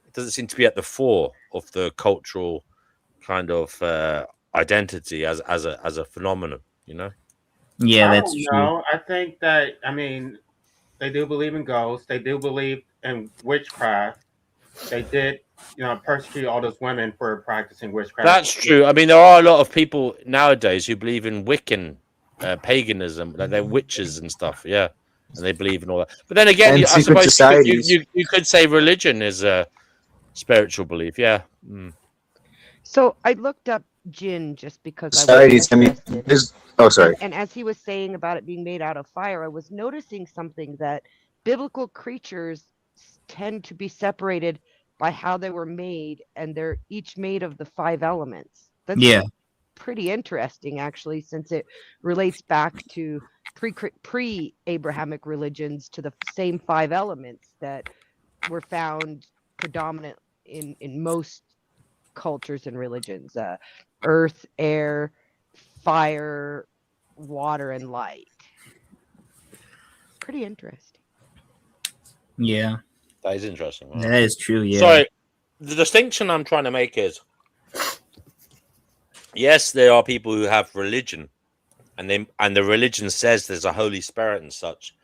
it doesn't seem to be at the fore of the cultural kind of identity as a phenomenon. You know. Yeah, I that's don't true. know. I think that they do believe in ghosts. They do believe in witchcraft. They did, persecute all those women for practicing witchcraft. That's true. I mean, there are a lot of people nowadays who believe in Wiccan paganism, like they're witches and stuff. Yeah, and they believe in all that. But then again, And I secret suppose societies. you could say religion is a spiritual belief. Yeah. Mm. So I looked up gin just because Societies. I I mean, was interested. there's. Oh, sorry. And as he was saying about it being made out of fire, I was noticing something that biblical creatures tend to be separated by how they were made, and they're each made of the 5 elements. That's Yeah. pretty interesting, actually, since it relates back to pre-Abrahamic religions to the same 5 elements that were found predominant in most cultures and religions: earth, air, fire, water, and light. Pretty interesting. Yeah. That is interesting. Wow. That is true. Yeah. Sorry, the distinction I'm trying to make is, yes, there are people who have religion, and the religion says there's a Holy Spirit and such,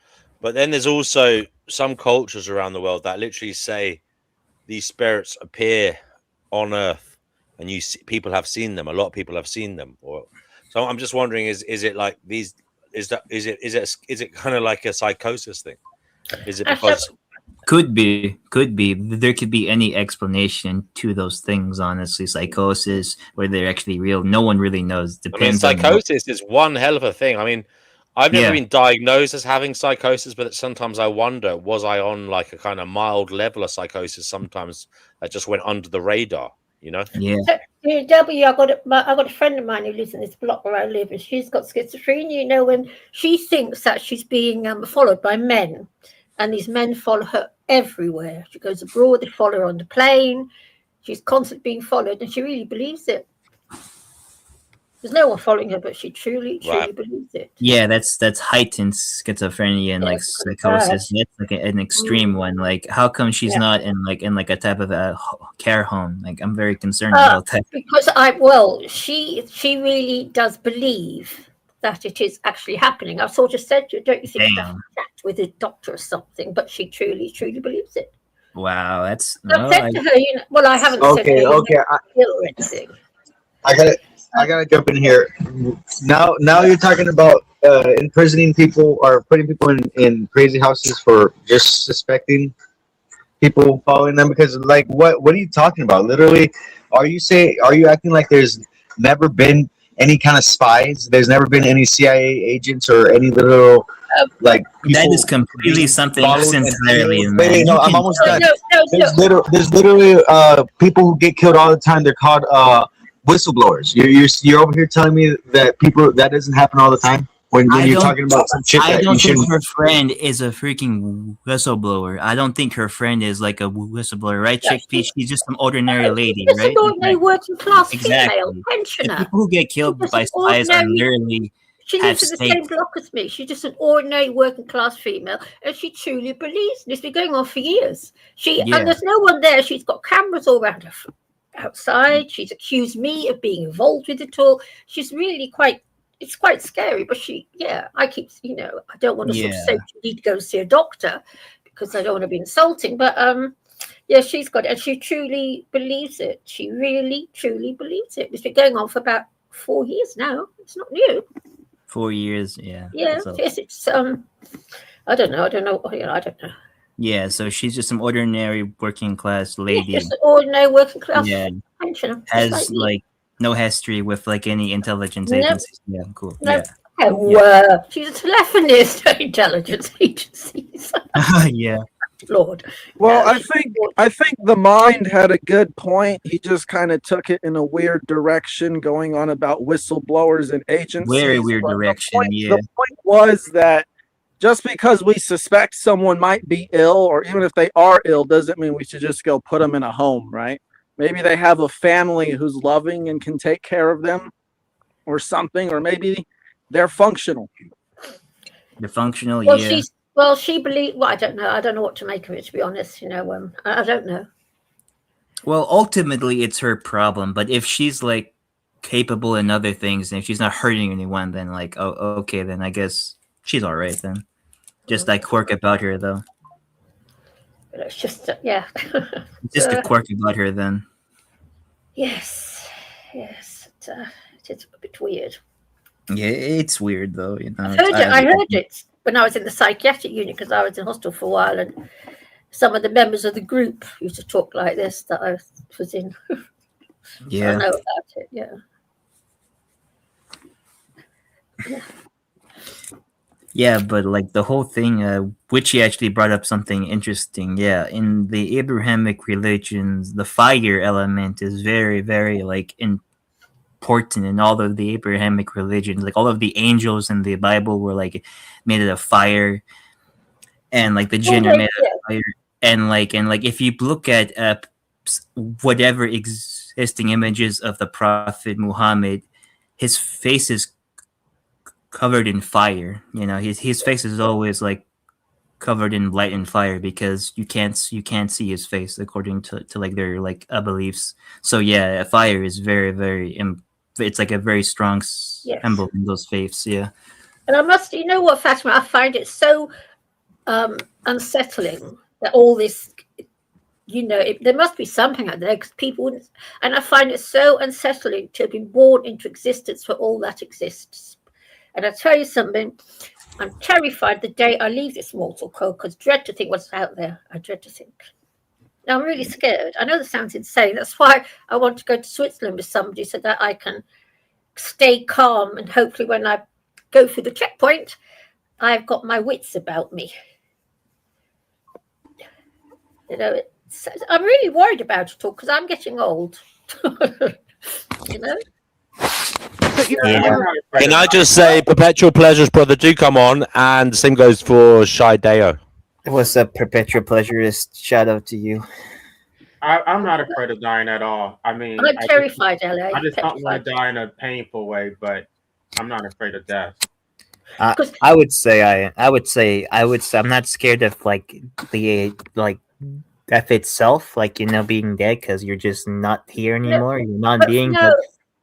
but then there's also some cultures around the world that literally say these spirits appear on Earth, and people have seen them. A lot of people have seen them. So I'm just wondering, is it like these? Is it kind of like a psychosis thing? Is it because? Could be. There could be any explanation to those things. Honestly, psychosis, whether they're actually real, no one really knows. Depends. I mean, psychosis is one hell of a thing. I mean, I've never been diagnosed as having psychosis, but sometimes I wonder, was I on like a kind of mild level of psychosis? Sometimes that just went under the radar, you know? Yeah. W, I got a friend of mine who lives in this block where I live, and she's got schizophrenia. You know, when she thinks that she's being followed by men, and these men follow her everywhere. She goes abroad, they follow her on the plane. She's constantly being followed, and she really believes it. There's no one following her, but she truly believes it. Yeah, that's heightened schizophrenia and like psychosis. That's like an extreme one. Like, how come she's not in like a type of a care home? Like, I'm very concerned about that. Because she really does believe that it is actually happening. I've sort of said to her, don't you think you have to chat with a doctor or something? But she truly believes it. Wow, that's. I've said to her, I haven't said to her, Okay. or anything. I gotta jump in here. Now you're talking about imprisoning people or putting people in crazy houses for just suspecting people following them. Because like, what are you talking about? Literally, are you acting like there's never been any kind of spies? There's never been any CIA agents or any little like people that is completely something else entirely. Wait, no, I'm almost done. There's literally people who get killed all the time. They're called whistleblowers. You're over here telling me that that doesn't happen all the time when you're talking about some shit that I don't you think shouldn't. her friend is a freaking whistleblower. I don't think her friend is like a whistleblower, right, Chickpea? She's just some ordinary lady, Just right? an ordinary working class Exactly. female pensioner. The people who get killed by spies are literally She have lives in the stakes. same block as me. She's just an ordinary working class female, and she truly believes. And it's been going on for years. And there's no one there. She's got cameras all around her outside. She's accused me of being involved with it all. She's really it's quite scary. But I keep, I don't want to sort of say you need to go see a doctor because I don't want to be insulting. But she's got it, and she truly believes it. She really, truly believes it. It's been going on for about 4 years now. It's not new. 4 years, yeah. Yeah, So, it's I don't know. I don't know. yeah, so she's just some ordinary working class lady. Just an ordinary working class Yeah. pensioner. Has like No history with like any intelligence Nope. agencies. Yeah, cool. No. Yeah. Oh, she's a telephonist intelligence agencies. Yeah. Lord. Well, No, I think the mind had a good point. He just kind of took it in a weird direction, going on about whistleblowers and agencies. Very weird But direction. Yeah. the point was that just because we suspect someone might be ill, or even if they are ill, doesn't mean we should just go put them in a home, right? Maybe they have a family who's loving and can take care of them, or something, or maybe they're functional. The functional. Well, Yeah. she believes. Well, I don't know. I don't know what to make of it, to be honest. I don't know. Well, ultimately, it's her problem. But if she's like capable in other things, and if she's not hurting anyone, then like, oh, okay, then I guess she's all right then. Just that quirk about her, though. But it's just, yeah. Just a quirk about her, then. Yes. It's a bit weird. Yeah, it's weird though. You know, I heard it when I was in the psychiatric unit because I was in hospital for a while, and some of the members of the group used to talk like this that I was in. Yeah. I know about it. Yeah. Yeah, but like the whole thing, which he actually brought up something interesting. Yeah, in the Abrahamic religions, the fire element is very, very like important in all of the Abrahamic religions. Like all of the angels in the Bible were like made out of fire, and like the jinn are made out of fire. And like if you look at whatever existing images of the Prophet Muhammad, his face is covered in fire. You know, his face is always like covered in light and fire because you can't see his face according to like their like beliefs. So yeah, fire is very, very it's like a very strong symbol in those faiths. Yeah. And you know what, Fatima, I find it so unsettling that all this, there must be something out there because people wouldn't, and I find it so unsettling to have been born into existence for all that exists. And I tell you something, I'm terrified the day I leave this mortal coil because dread to think what's out there. I dread to think. Now I'm really scared. I know that sounds insane. That's why I want to go to Switzerland with somebody so that I can stay calm and hopefully when I go through the checkpoint, I've got my wits about me. I'm really worried about it all because I'm getting old. Yeah. Can I just say, perpetual pleasures, brother, do come on, and the same goes for Shy Deo. What's up, perpetual pleasurist? Shout out to you. I'm not afraid of dying at all. I mean, I'm terrified, LA. I just don't want to die in a painful way, but I'm not afraid of death. I would say I'm not scared of like the like death itself, like being dead because you're just not here anymore. You're not being. No.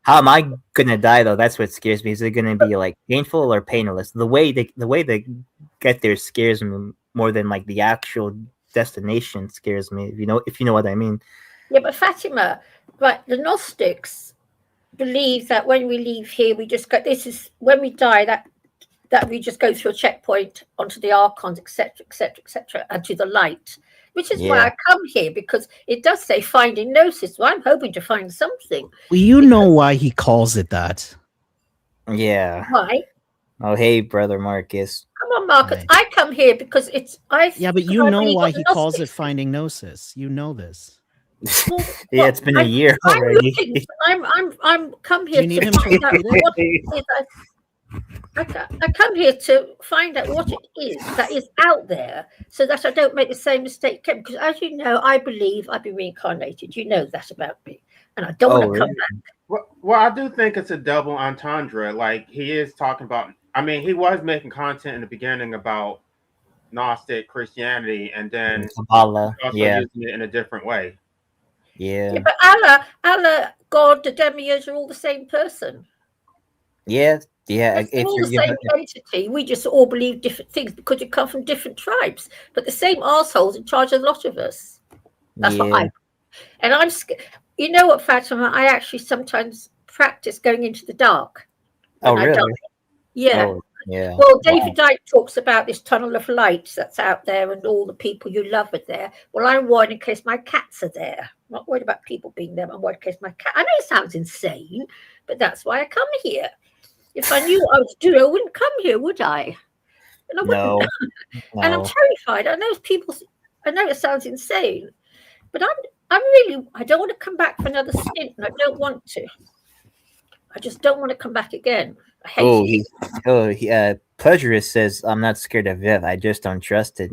How am I gonna die though? That's what scares me. Is it gonna be like painful or painless? The way they get there scares me more than like the actual destination scares me. If you know what I mean. Yeah, but Fatima, but the Gnostics believe that when we leave here, we just go. This is when we die. That we just go through a checkpoint onto the archons, etc., and to the light. Which is why I come here, because it does say finding Gnosis. So I'm hoping to find something. Well, you know why he calls it that. Yeah. Why? Oh, hey, brother Marcus. Come on, Marcus. Right. I come here because it's Yeah, but you know why he calls it finding Gnosis. You know this. Well, yeah, it's been a year already. I'm come here. Do you need him to repeat it? I come here to find out what it is that is out there so that I don't make the same mistake. Because as you know, I believe I've been reincarnated. You know that about me. And I don't want to come back. Well, I do think it's a double entendre. Like he is talking about, I mean, he was making content in the beginning about Gnostic Christianity and then Kabbalah, also using it in a different way. Yeah. But Allah, God, the demiurge are all the same person. Yeah. It's all the same entity. We just all believe different things because you come from different tribes. But the same arseholes in charge of a lot of us. That's what I. And I'm scared. You know what, Fatima? I actually sometimes practice going into the dark. Oh, really? Yeah. Oh. Yeah. Well, David Icke talks about this tunnel of light that's out there and all the people you love are there. Well, I'm worried in case my cats are there. I'm not worried about people being there. I'm worried in case my cat. I know it sounds insane, but that's why I come here. If I knew what I was doing, I wouldn't come here, would I? And I wouldn't. No. And I'm No. terrified. I know people. I know it sounds insane, but I'm really. I don't want to come back for another stint, and I don't want to. I just don't want to come back again. I hate it. Pleasurist says, I'm not scared of Viv. I just don't trust it.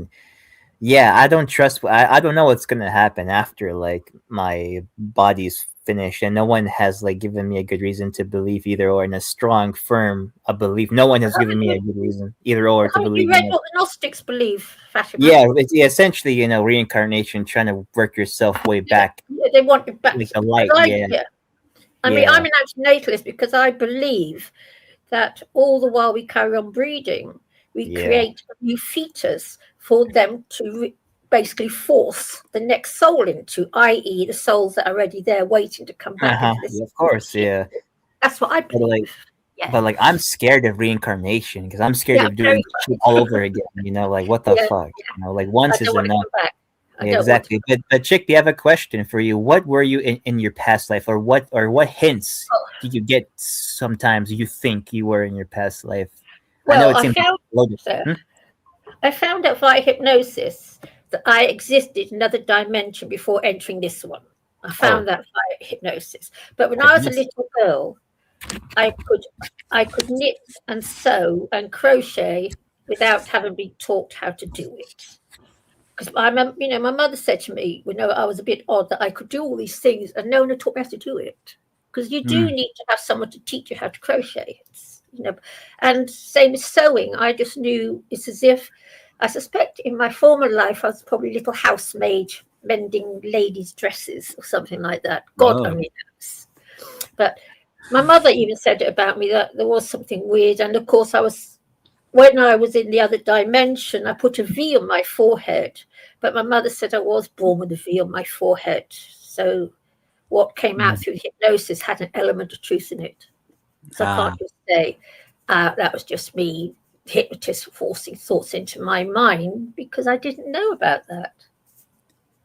Yeah, I don't trust. I don't know what's gonna happen after like my body's finished, and no one has like given me a good reason to believe either or, in a strong, firm a belief. No one has given me a good reason either or to Haven't believe. you read in it. what the Gnostics believe, Fatima? Yeah, it's essentially, reincarnation, trying to work yourself way back. Yeah, they want it back. Like the light, yeah. I mean, Yeah. I'm an antinatalist because I believe that all the while we carry on breeding, we Yeah. create a new fetus for them to basically force the next soul into, i.e., the souls that are already there waiting to come back into this. Yeah, of course, yeah. That's what I But believe. like, I'm scared of reincarnation because I'm scared Yeah, of doing shit all over again. Like, what the Yeah, fuck? Like once I is don't want to enough. come back. I Yeah, don't want exactly. But Chick, we have a question for you. What were you in your past life, or what hints do you get sometimes you think you were in your past life? I know Well, it seems loaded. I found out via hypnosis that I existed in another dimension before entering this one. I found that via hypnosis. But when I was a little girl, I could knit and sew and crochet without having been taught how to do it. Because I remember, my mother said to me when I was a bit odd that I could do all these things and no one had taught me how to do it. Because you do need to have someone to teach you how to crochet. And same with sewing. I just knew it's as if, I suspect in my former life, I was probably a little housemaid mending ladies' dresses or something like that. God only knows. But my mother even said it about me that there was something weird. And of course, when I was in the other dimension, I put a V on my forehead. But my mother said I was born with a V on my forehead. So what came out through hypnosis had an element of truth in it. So I can't just say that was just me, the hypnotist, forcing thoughts into my mind because I didn't know about that.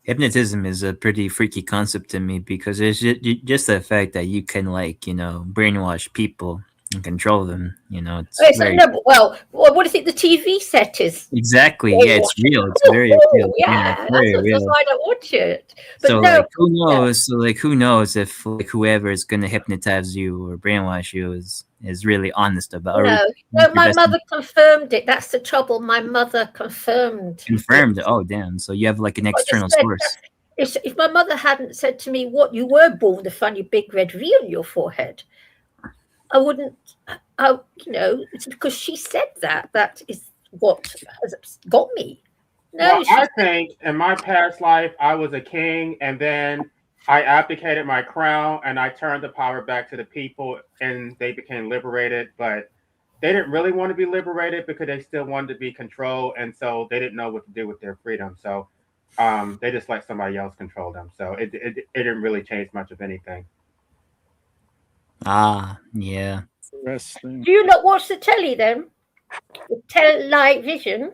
Hypnotism is a pretty freaky concept to me because it's just the fact that you can brainwash people and control them. It's very well, what do you think the TV set is? exactly. Yeah, it's real. It's very real. Yeah, it's very that's real. why I don't watch it. But So no, who knows? So who knows if whoever is gonna hypnotize you or brainwash you is really honest about it. No, my mother confirmed it. That's the trouble. My mother confirmed. Confirmed. Oh damn! So you have like an external source. If my mother hadn't said to me, "What, you were born with a funny big red V on your forehead," I wouldn't. It's because she said that. That is what has got me. Well, I think in my past life, I was a king, and then I abdicated my crown, and I turned the power back to the people, and they became liberated. But they didn't really want to be liberated because they still wanted to be controlled, and so they didn't know what to do with their freedom. So they just let somebody else control them. So it didn't really change much of anything. Yeah. Do you not watch the telly then? The television?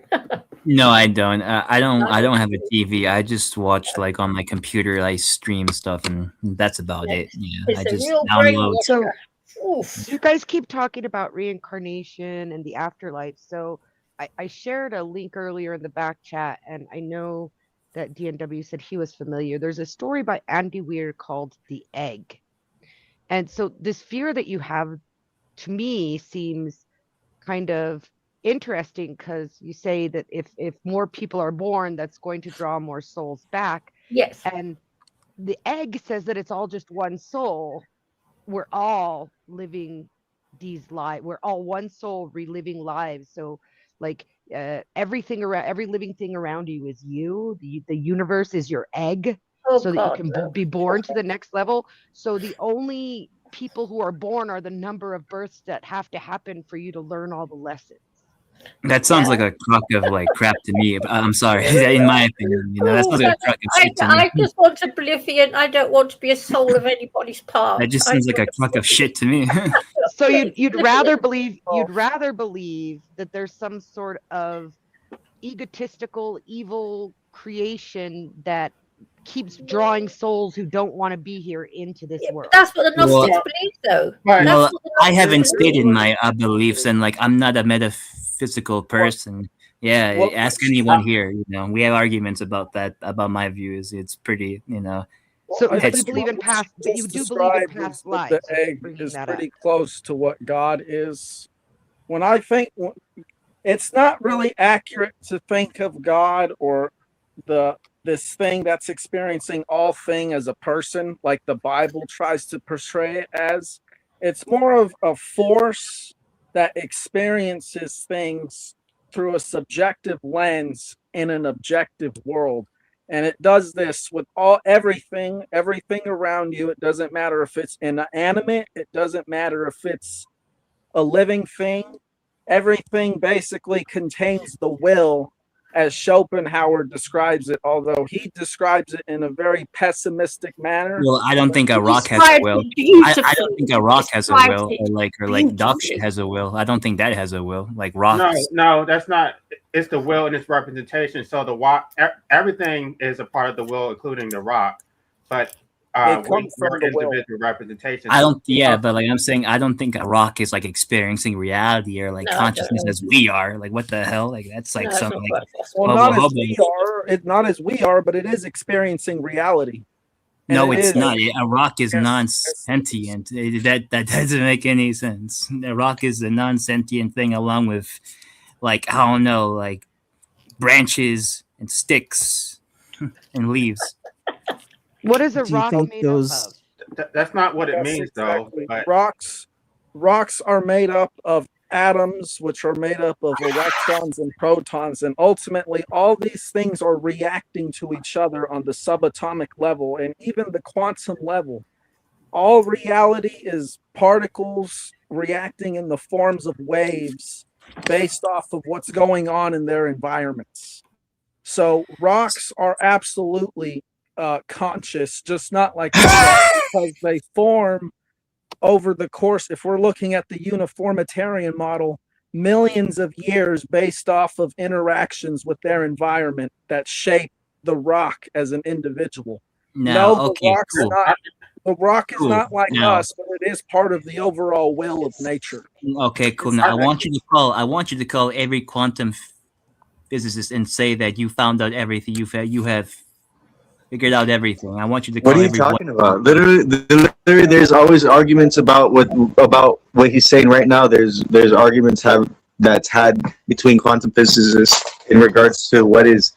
No, I don't. I don't have a TV. I just watch like on my computer. I stream stuff, and that's about it. Yeah, I just download. So you guys keep talking about reincarnation and the afterlife. So I shared a link earlier in the back chat, and I know that DNW said he was familiar. There's a story by Andy Weir called The Egg. And so this fear that you have, to me, seems kind of interesting because you say that if more people are born, that's going to draw more souls back. Yes. And the egg says that it's all just one soul. We're all living these lives. We're all one soul reliving lives. So like everything around, every living thing around you is you. The universe is your egg, so that you can be born to the next level. So the only people who are born are the number of births that have to happen for you to learn all the lessons. That sounds like a crock of like crap to me. I'm sorry, in my opinion, that sounds like a crock of shit to me. I just want oblivion. I don't want to be a soul of anybody's past. That just seems like a crock of shit to me. So you'd rather believe that there's some sort of egotistical evil creation that keeps drawing souls who don't want to be here into this world. That's what the Well, Gnostics believe, though. well, That's what the I Gnostics haven't believe. stated my beliefs, and like I'm not a metaphysical person. Yeah, Well, ask anyone here. You know, we have arguments about that, about my views. It's pretty, you know. So I but you think believe in what past, was but you just do believe in described past is that lives. the Just egg bringing is that pretty up. close to what God is. When I think, it's not really accurate to think of God or this thing that's experiencing all thing as a person, like the Bible tries to portray it as. It's more of a force that experiences things through a subjective lens in an objective world. And it does this with everything around you. It doesn't matter if it's inanimate, it doesn't matter if it's a living thing. Everything basically contains the will, as Schopenhauer describes it, although he describes it in a very pessimistic manner. Well, I don't think a He rock has a described will. it beautifully. I don't think a rock has a Described will, it or like dog shit beautifully. has a will. I don't think that has a will. Like No, rocks. no, that's not. It's the will and its representation. So everything is a part of the will, including the rock. But It comes from we're the will. individual representation. I So don't. Yeah, but like I'm saying, I don't think a rock is like experiencing reality or like No, I don't consciousness know. as we are. Like what the hell? Like that's like No, it's some not like quite possible. Well, hubble not as hubble. we are. Not as we are, but it is experiencing reality. And No, it it's is. not. A rock is Yes, non-sentient. That doesn't make any sense. A rock is a non-sentient thing, along with like I don't know, like branches and sticks and leaves. What is a Do you rock think made those? up of? that's not what it Yes, means, though. exactly. But Rocks are made up of atoms, which are made up of electrons and protons, and ultimately all these things are reacting to each other on the subatomic level and even the quantum level. All reality is particles reacting in the forms of waves based off of what's going on in their environments. So rocks are absolutely conscious, just not like we are, because they form over the course, if we're looking at the uniformitarian model, millions of years based off of interactions with their environment that shape the rock as an individual. Now, No, okay, cool. the rock is Cool. not like Now, us, but it is part of the overall will of nature. okay, cool. Now I want you to call every quantum physicist and say that you found out everything. You have figured out everything. I want you to What call are you everyone. talking about? Literally, there's always arguments about what he's saying right now. There's arguments that's had between quantum physicists in regards to what is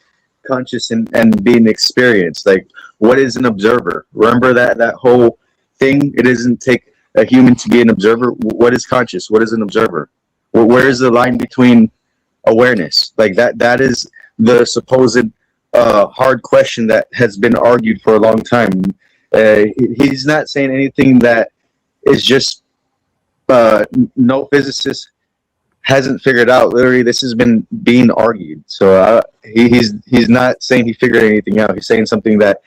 conscious and being experienced. Like, what is an observer? Remember that whole thing? It doesn't take a human to be an observer. What is conscious? What is an observer? Where is the line between awareness? Like that is the supposed hard question that has been argued for a long time. He's not saying anything that is just no physicist hasn't figured out. Literally, this has been being argued. So he's not saying he figured anything out. He's saying something that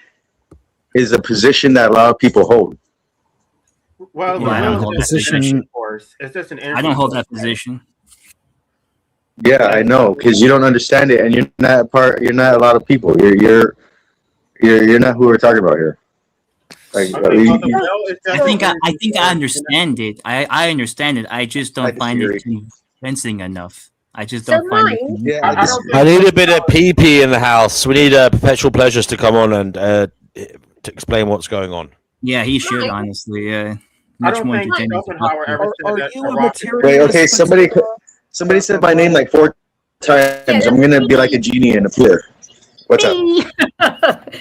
is a position that a lot of people hold. well, the Yeah, I don't will hold is that just an energy position. force. It's just an energy. I don't hold force. that position. Yeah, I know, because you don't understand it, and you're not a lot of people. You're not who we're talking about here. Like, Okay, well, the will is just an energy I think I force. understand it. I understand it. I just I don't find it disagree. convincing enough. I just So don't find it mind, convincing. I don't I think need a bit of PP in the house. We need Perpetual Pleasures to come on and to explain what's going on. Yeah, he should mind, honestly. Yeah, I much don't more think entertaining to talk Schopenhauer to. ever said Are that you a a rock is Wait, okay, materialist? somebody said my name like 4 times. yeah, I'm gonna be like a genie and appear. What's up? me.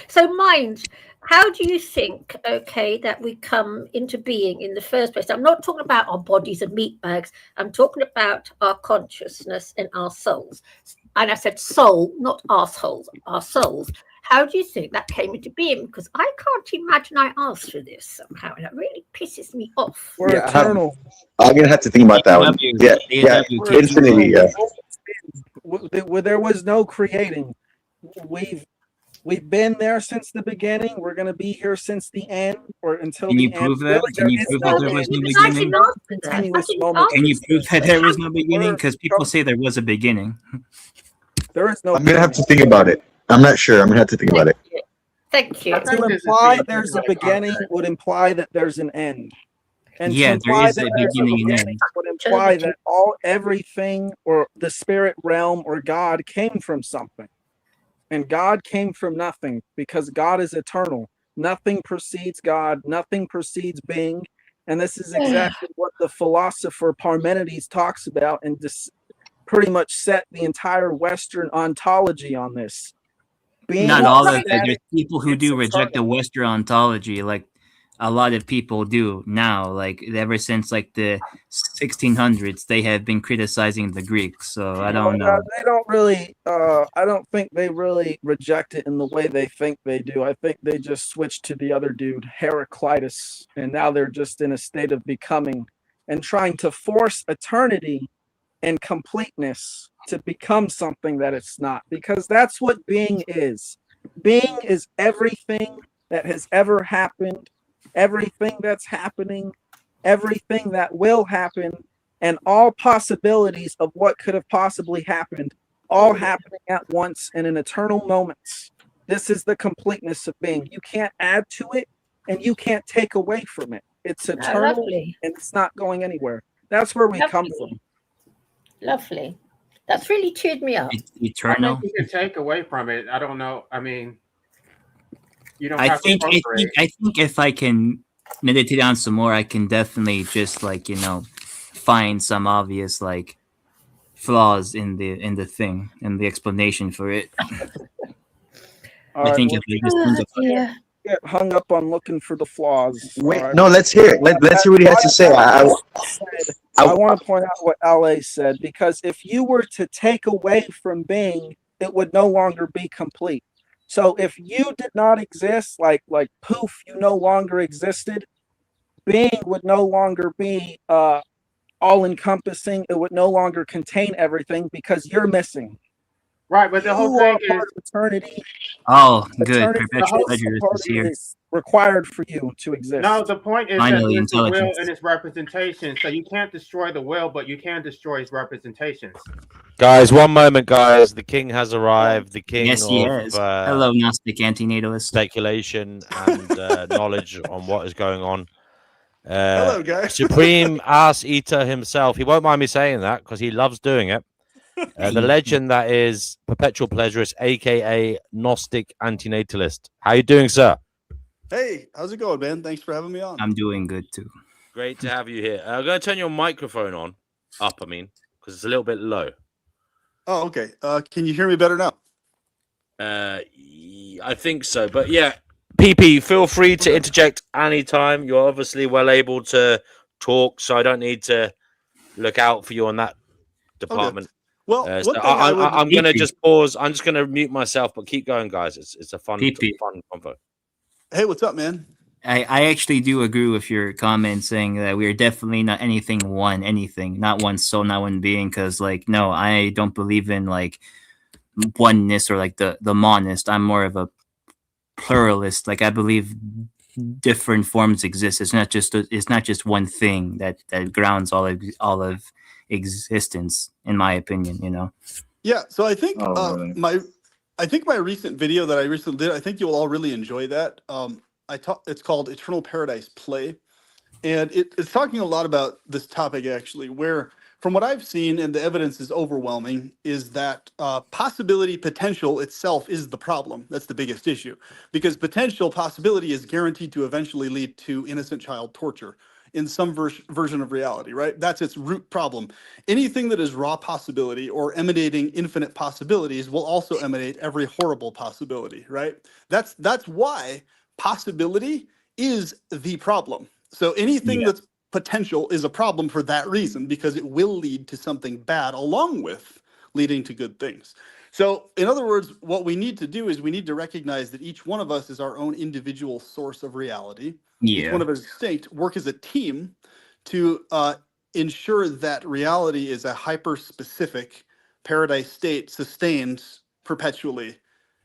So mind, how do you think, okay, that we come into being in the first place? I'm not talking about our bodies and meat bags. I'm talking about our consciousness and our souls. And I said soul, not assholes, our souls. How do you think that came into being? Because I can't imagine I asked for this somehow, and it really pisses me off. We're Yeah, eternal. I'm gonna have to think about that one. Yeah, AW, infinity. Yeah. Where there was no creating. We've been there since the beginning. We're going to be here since the end, or until Can you the end. prove that? Can you prove that there was no beginning? Continuous moment. Can you prove that there was no beginning? Because people say there was a beginning. There is no. I'm gonna have to think about it. I'm not sure. I'm gonna have to think about it. Thank you. To imply there's a beginning would imply that there's an end. And Yeah, to there imply is that a there's beginning and beginning end. would imply that everything or the spirit realm or God came from something. And God came from nothing because God is eternal. Nothing precedes God, nothing precedes being. And this is exactly what the philosopher Parmenides talks about and pretty much set the entire Western ontology on this. Being Not all of it. There's static, people who do reject the Western ontology, like a lot of people do now. Like ever since like the 1600s, they have been criticizing the Greeks. So I don't know. They don't really. I don't think they really reject it in the way they think they do. I think they just switched to the other dude, Heraclitus, and now they're just in a state of becoming and trying to force eternity and completeness to become something that it's not, because that's what being is. Being is everything that has ever happened, everything that's happening, everything that will happen, and all possibilities of what could have possibly happened, all happening at once in an eternal moments. This is the completeness of being. You can't add to it and you can't take away from it. It's eternal lovely. and it's not going anywhere. That's where we come from. Lovely. That's really cheered me up. Eternal. I think you can take away from it. I don't know. I mean, you don't I have think, to I procreate. think I think if I can meditate on some more, I can definitely just like find some obvious like flaws in the thing and the explanation for it. I think if I just think about it. Get hung up on looking for the flaws. Wait, all right? no, let's hear it. Let's hear what he has to say. I want to point out what LA said, because if you were to take away from being, it would no longer be complete. So if you did not exist, like poof, you no longer existed, being would no longer be all encompassing. It would no longer contain everything because you're missing. Right, but the whole thing is part of eternity. Oh, good. Eternity Perpetual prejudice is here. is required for you to exist. no. The point is Finally, that there's the will intelligence. and its representation. So you can't destroy the will, but you can destroy its representations. Guys, one moment, guys. The king has arrived. The king Yes, he of has. Hello, Gnostic antinatalist. speculation and knowledge on what is going on. Hello, guys. Supreme Ass Eater himself. He won't mind me saying that because he loves doing it. The legend that is Perpetual Pleasurist, aka Gnostic Antinatalist. How you doing, sir? Hey, how's it going, man? Thanks for having me on. I'm doing good too. Great to have you here. I'm going to turn your microphone up, because it's a little bit low. Oh, okay. Can you hear me better now? I think so, but yeah, PP, feel free to interject anytime. You're obviously well able to talk, so I don't need to look out for you on that department. Okay. Well, so I'm going to just pause. I'm just going to mute myself, but keep going, guys. It's a fun convo. Hey, what's up, man? I actually do agree with your comment saying that we're definitely not anything, not one soul, not one being. Because no, I don't believe in oneness or the monist. I'm more of a pluralist. I believe different forms exist. It's not just one thing that grounds all of existence, in my opinion. Yeah. So I think my recent video that I recently did, I think you'll all really enjoy that. It's called Eternal Paradise Play, and it's talking a lot about this topic actually, where from what I've seen, and the evidence is overwhelming, is that possibility potential itself is the problem. That's the biggest issue, because potential possibility is guaranteed to eventually lead to innocent child torture in some version of reality, right? That's its root problem. Anything that is raw possibility or emanating infinite possibilities will also emanate every horrible possibility, right? That's why possibility is the problem. So anything that's potential is a problem for that reason, because it will lead to something bad along with leading to good things. So in other words, what we need to do is we need to recognize that each one of us is our own individual source of reality. Each one of us distinct, work as a team to ensure that reality is a hyper-specific paradise state sustained perpetually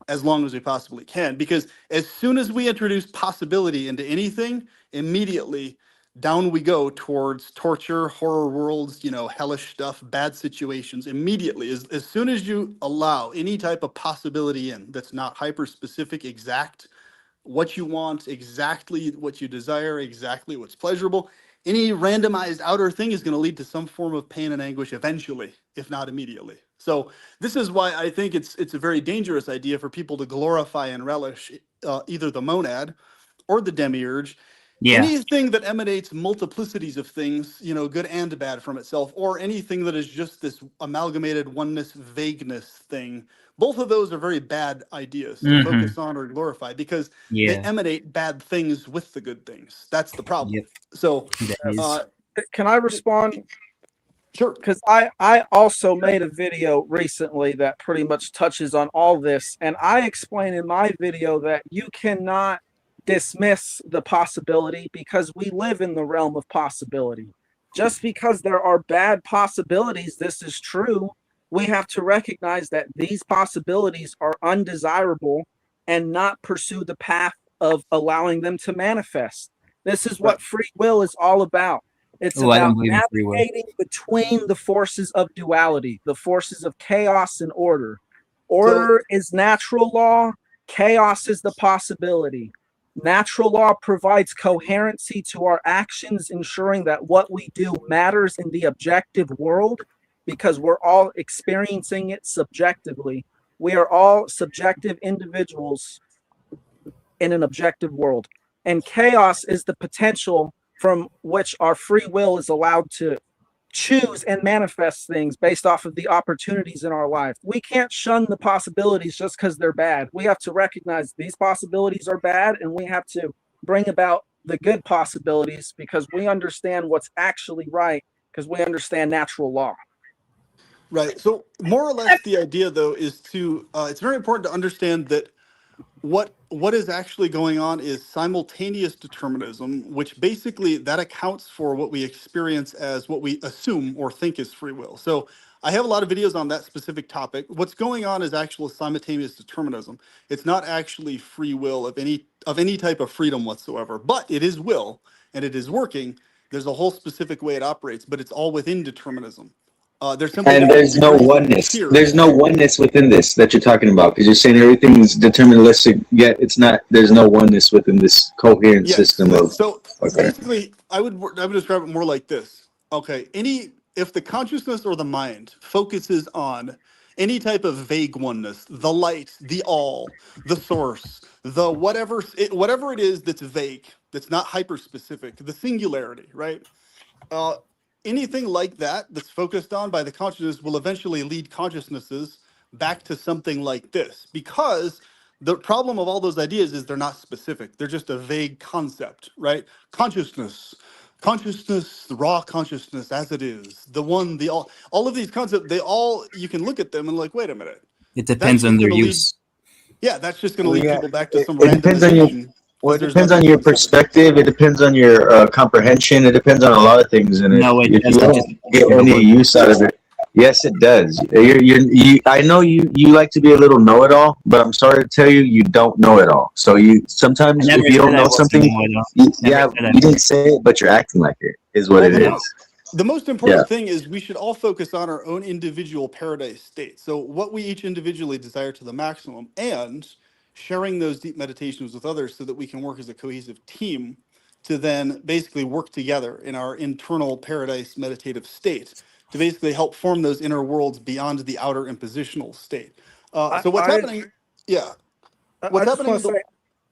as long as we possibly can. Because as soon as we introduce possibility into anything, immediately down we go towards torture, horror worlds, hellish stuff, bad situations. Immediately, as soon as you allow any type of possibility in that's not hyper specific, exact, what you want, exactly what you desire, exactly what's pleasurable. Any randomized outer thing is going to lead to some form of pain and anguish eventually, if not immediately. So this is why I think it's a very dangerous idea for people to glorify and relish either the monad or the demiurge. Yeah. Anything that emanates multiplicities of things, good and bad from itself, or anything that is just this amalgamated oneness, vagueness thing, both of those are very bad ideas to Mhm. focus on or glorify because they Yeah. emanate bad things with the good things. That's the problem. Yep. So, That is. Can I respond? Sure. Because I also made a video recently that pretty much touches on all this, and I explain in my video that you cannot dismiss the possibility because we live in the realm of possibility. Just because there are bad possibilities, this is true. We have to recognize that these possibilities are undesirable and not pursue the path of allowing them to manifest. This is what free will is all about. It's Oh, I don't about believe in free will. navigating between the forces of duality, the forces of chaos and order. Order is natural law, chaos is the possibility. Natural law provides coherency to our actions, ensuring that what we do matters in the objective world because we're all experiencing it subjectively. We are all subjective individuals in an objective world. And chaos is the potential from which our free will is allowed to choose and manifest things based off of the opportunities in our life. We can't shun the possibilities just because they're bad. We have to recognize these possibilities are bad and we have to bring about the good possibilities because we understand what's actually right because we understand natural law. Right. So more or less the idea though is to it's very important to understand that what is actually going on is simultaneous determinism, which basically that accounts for what we experience as what we assume or think is free will. So I have a lot of videos on that specific topic. What's going on is actual simultaneous determinism. It's not actually free will of any type of freedom whatsoever, but it is will and it is working. There's a whole specific way it operates, but it's all within determinism. There's simply And different there's no degrees of oneness. fear. There's no oneness within this that you're talking about because you're saying everything's deterministic, yet it's not. There's no oneness within this coherent Yes. system of. So Okay. basically, I would describe it more like this. Okay, if the consciousness or the mind focuses on any type of vague oneness, the light, the all, the source, the whatever it is that's vague, that's not hyper specific, the singularity, right? Uh, Anything like that that's focused on by the consciousness will eventually lead consciousnesses back to something like this because the problem of all those ideas is they're not specific. They're just a vague concept, right? Consciousness, the raw consciousness as it is, the one, the all of these concepts, you can look at them and like, wait a minute. It depends on their use. That's just going to Well, lead yeah, people back to some it depends on your. randomization. Well, it There's depends on nothing your specific. perspective. It depends on your comprehension. It depends on a lot of things. And No, it if you doesn't. don't get any use out of it, yes, it does. I know you like to be a little know-it-all, but I'm sorry to tell you, you don't know it all. So sometimes I never if you don't said I know wasn't something, know-it-all. you didn't say it, but you're acting like it is what Well, it is. the most important thing is we should all focus on our own individual paradise state. So what we each individually desire to the maximum and sharing those deep meditations with others so that we can work as a cohesive team to then basically work together in our internal paradise meditative state to basically help form those inner worlds beyond the outer impositional state. So what's happening? Yeah. What's happening?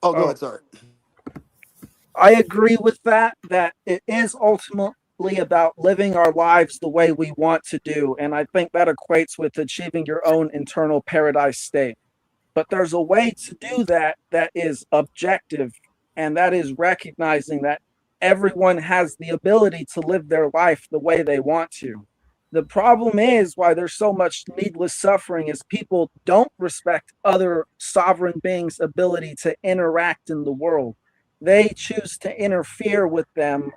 Oh, go ahead. Sorry. I agree with that it is ultimately about living our lives the way we want to do. And I think that equates with achieving your own internal paradise state. But there's a way to do that that is objective, and that is recognizing that everyone has the ability to live their life the way they want to. The problem is why there's so much needless suffering is people don't respect other sovereign beings' ability to interact in the world. They choose to interfere with them,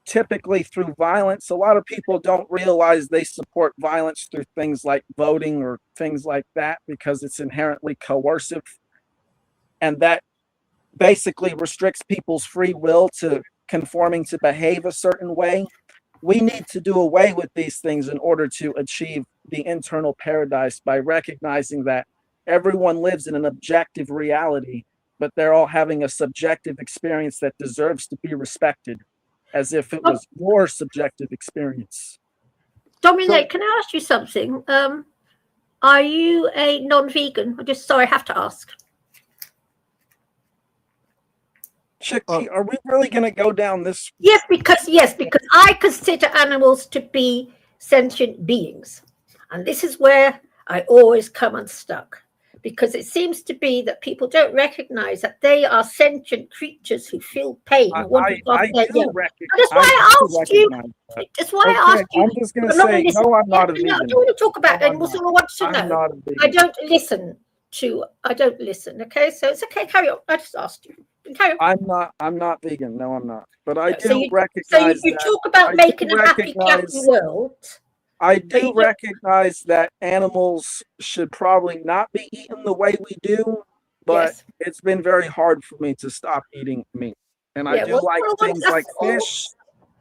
typically through violence. A lot of people don't realize they support violence through things like voting or things like that because it's inherently coercive. and that basically restricts people's free will to conforming to behave a certain way. We need to do away with these things in order to achieve the internal paradise by recognizing that everyone lives in an objective reality, but they're all having a subjective experience that deserves to be respected as if it was your subjective experience. Dominic, can I ask you something? Are you a non-vegan? I'm just sorry, I have to ask. Chicky, are we really going to go down this? Yes, because I consider animals to be sentient beings, and this is where I always come unstuck, because it seems to be that people don't recognize that they are sentient creatures who feel pain and want to look after their young. That's why I asked you. That's why I asked you. I'm just going to say, no, I'm not a vegan. I don't want to talk about animals. All I want to know. I don't listen. Okay, so it's okay. Carry on. I just asked you. I'm not vegan. No, I'm not. But I do So recognize you talk about making a happy, clappy world. I do recognize that animals should probably not be eaten the way we do, but it's been very hard for me to stop eating meat. And I do like things like fish.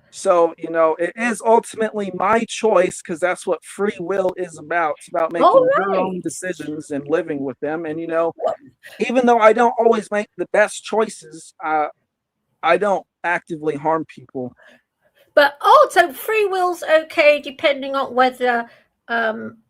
So, it is ultimately my choice, because that's what free will is about. It's about making your own decisions and living with them. And, even though I don't always make the best choices, I don't actively harm people. But also, free will's okay depending on whether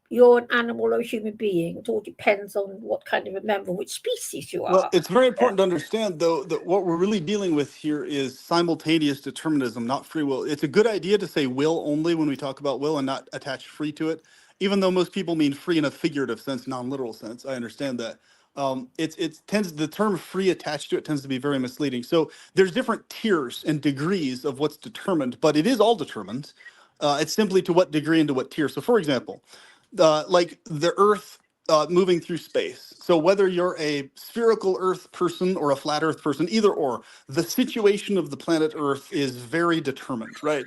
you're an animal or a human being. It all depends on what kind of a member, which species you are. Well, it's very important to understand, though, that what we're really dealing with here is simultaneous determinism, not free will. It's a good idea to say will only when we talk about will and not attach free to it, even though most people mean free in a figurative sense, non-literal sense. I understand that. The term free attached to it tends to be very misleading. So there's different tiers and degrees of what's determined, but it is all determined. It's simply to what degree and to what tier. So, for example, like the Earth moving through space. So whether you're a spherical Earth person or a flat Earth person, either or, the situation of the planet Earth is very determined, right?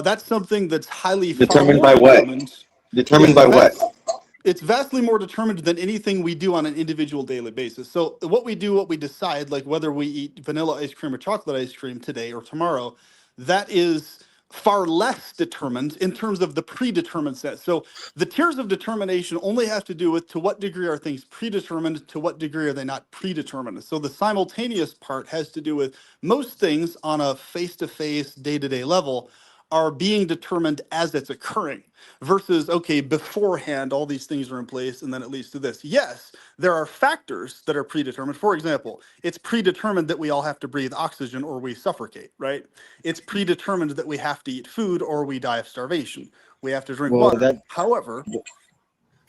That's something that's highly Determined by what? Determined by what? It's vastly more determined than anything we do on an individual daily basis. So what we decide, like whether we eat vanilla ice cream or chocolate ice cream today or tomorrow, that is far less determined in terms of the predetermined set. So the tiers of determination only have to do with to what degree are things predetermined, to what degree are they not predetermined. So the simultaneous part has to do with most things on a face-to-face, day-to-day level are being determined as it's occurring versus, okay, beforehand, all these things are in place and then it leads to this. Yes, there are factors that are predetermined. For example, it's predetermined that we all have to breathe oxygen or we suffocate, right? It's predetermined that we have to eat food or we die of starvation. We have to drink water. However,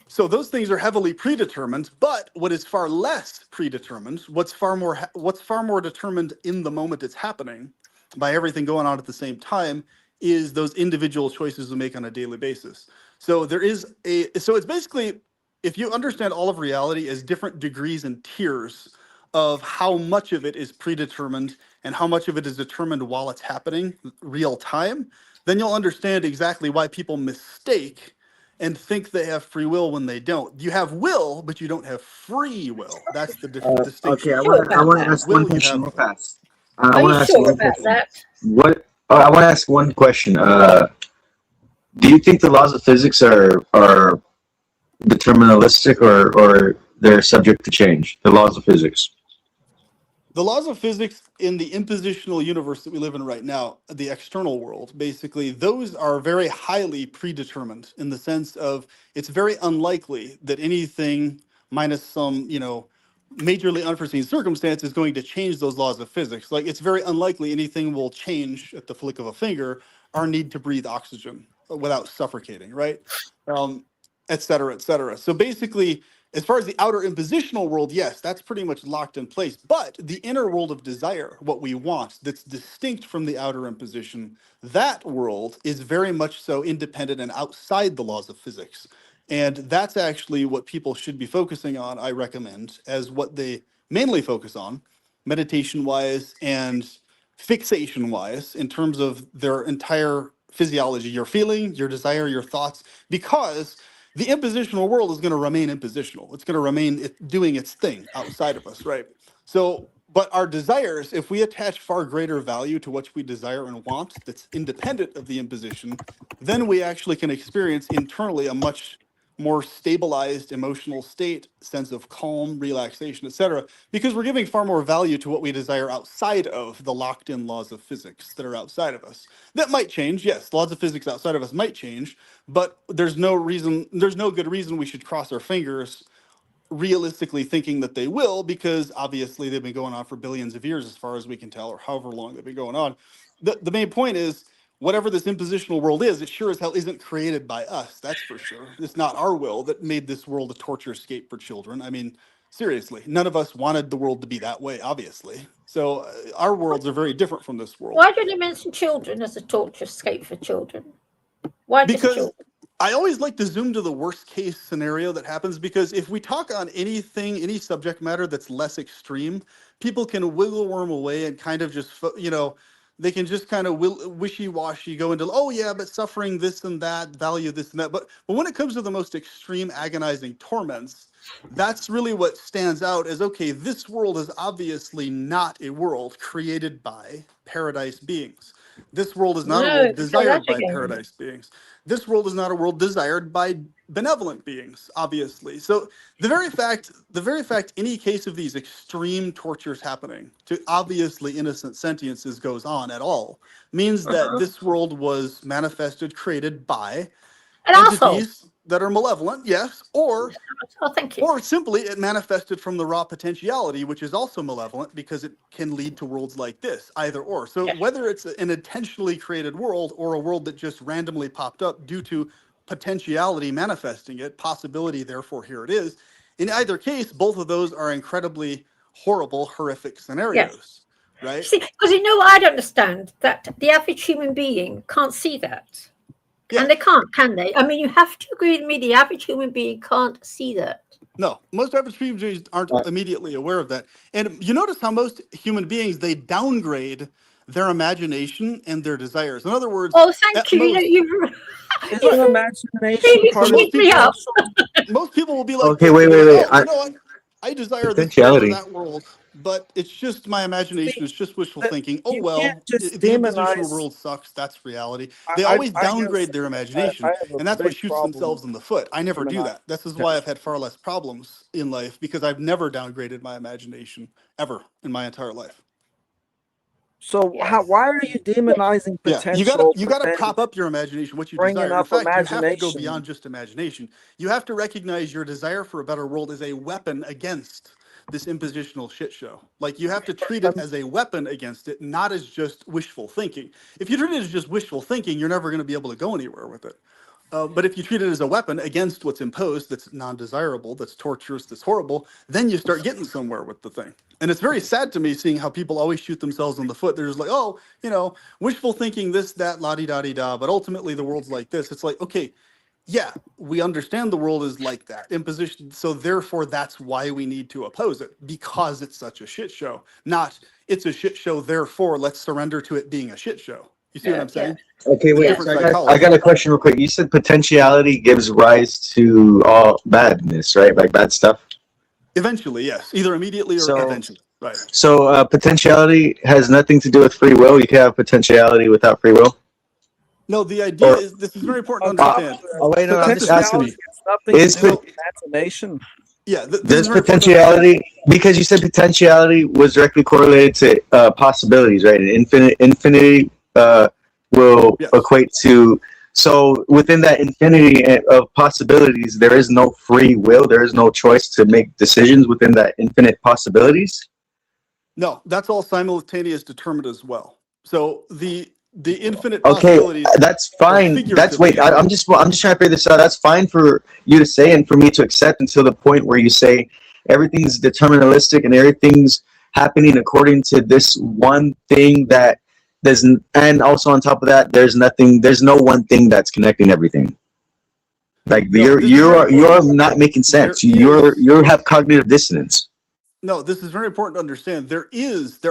so those things are heavily predetermined, but what is far less predetermined, what's far more determined in the moment it's happening by everything going on at the same time is those individual choices we make on a daily basis. So it's basically, if you understand all of reality as different degrees and tiers of how much of it is predetermined and how much of it is determined while it's happening real time, then you'll understand exactly why people mistake and think they have free will when they don't. You have will, but you don't have free will. That's the distinction. Okay, I want to ask one question real fast. I Are want you to ask sure one about question. that? I want to ask one question. Do you think the laws of physics are deterministic or they're subject to change? The laws of physics. The laws of physics in the impositional universe that we live in right now, the external world, basically, those are very highly predetermined in the sense of it's very unlikely that anything minus some, majorly unforeseen circumstance is going to change those laws of physics. Like it's very unlikely anything will change at the flick of a finger, our need to breathe oxygen without suffocating, right? Et cetera, et cetera. So basically, as far as the outer impositional world, yes, that's pretty much locked in place. But the inner world of desire, what we want, that's distinct from the outer imposition, that world is very much so independent and outside the laws of physics. And that's actually what people should be focusing on, I recommend, as what they mainly focus on, meditation-wise and fixation-wise, in terms of their entire physiology, your feeling, your desire, your thoughts, because the impositional world is going to remain impositional. It's going to remain doing its thing outside of us, right? So, but our desires, if we attach far greater value to what we desire and want that's independent of the imposition, then we actually can experience internally a much more stabilized emotional state, sense of calm, relaxation, etc., because we're giving far more value to what we desire outside of the locked-in laws of physics that are outside of us. That might change, yes, laws of physics outside of us might change, but there's no good reason we should cross our fingers realistically thinking that they will, because obviously they've been going on for billions of years as far as we can tell, or however long they've been going on. The main point is, whatever this impositional world is, it sure as hell isn't created by us, that's for sure. It's not our will that made this world a torture escape for children. I mean, seriously, none of us wanted the world to be that way, obviously. So our worlds are very different from this world. Why don't you mention children as a torture escape for children? Why just Because children? I always like to zoom to the worst case scenario that happens, because if we talk on anything, any subject matter that's less extreme, people can wiggle worm away and kind of just, they can just kind of wishy-washy go into, oh yeah, but suffering this and that, value this and that. But when it comes to the most extreme agonizing torments, that's really what stands out as, okay, this world is obviously not a world created by paradise beings. This world is not a No, world say desired that by again. paradise beings. This world is not a world desired by benevolent beings, obviously. So the very fact any case of these extreme tortures happening to obviously innocent sentiences goes on at all means that this world was manifested, created by An asshole. entities that are malevolent, yes, or Oh, thank you. or simply it manifested from the raw potentiality, which is also malevolent because it can lead to worlds like this, either or. So whether it's an intentionally created world or a world that just randomly popped up due to potentiality manifesting it, possibility, therefore here it is, in either case, both of those are incredibly horrible, horrific scenarios, right? See, because you know what I don't understand? That the average human being can't see that. And they can't, can they? I mean, you have to agree with me, the average human being can't see that. No, most average human beings aren't immediately aware of that. And you notice how most human beings, they downgrade their imagination and their desires. In other words, oh, thank you. You Isn't imagination really part of cheat me up. most people will be like, Okay, this, wait, they'll be wait, like, wait. oh, you know what? I desire this world or that world, but it's just my imagination. It's just wishful thinking. Oh, you well, can't just the impositional demonize- world sucks. That's reality. They always downgrade their imagination, I have a and that's what big shoots problem themselves in the foot. I never do that. This is why I've had far less problems in life, because I've never downgraded my imagination ever in my entire life. So why are you demonizing Yeah, potential? you gotta prop up your imagination, what you bringing desire. In up fact, you have to go imagination. beyond just imagination. You have to recognize your desire for a better world as a weapon against this impositional shit show. Like, you have to treat it as a weapon against it, not as just wishful thinking. If you treat it as just wishful thinking, you're never going to be able to go anywhere with it. But if you treat it as a weapon against what's imposed, that's non-desirable, that's torturous, that's horrible, then you start getting somewhere with the thing. And it's very sad to me seeing how people always shoot themselves in the foot. They're just like, oh, wishful thinking, this, that, la-di-da-di-da, but ultimately the world's like this. It's like, okay, yeah, we understand the world is like that, imposition. So therefore, that's why we need to oppose it, because it's such a shit show. Not, it's a shit show, therefore let's surrender to it being a shit show. You see what I'm saying? Okay, It's a wait. different So psychology. I got a question real quick. You said potentiality gives rise to all badness, right? Like bad stuff. Eventually, yes. Either immediately or So- eventually. Right. So potentiality has nothing to do with free will. You can have potentiality without free will. No, the idea is, this is very important to understand. Oh wait, no, I'm just asking you. Nothing Is to do with imagination. Yeah, There's potentiality, because you said potentiality was directly correlated to possibilities, right? And infinity will equate to. So within that infinity of possibilities, there is no free will. There is no choice to make decisions within that infinite possibilities. No, that's all simultaneous determined as well. So the infinite Okay, possibilities. that's fine. That's wait. I'm just trying to figure this out. That's fine for you to say and for me to accept until the point where you say everything's deterministic and everything's happening according to this one thing that doesn't. And also on top of that, there's no one thing that's connecting everything. Like you're not making sense. You have cognitive dissonance. No, this is very important to understand. There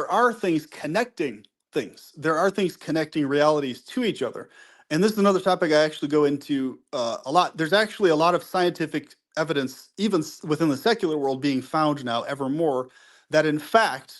are things connecting things. There are things connecting realities to each other. And this is another topic I actually go into a lot. There's actually a lot of scientific evidence, even within the secular world, being found now ever more, that in fact,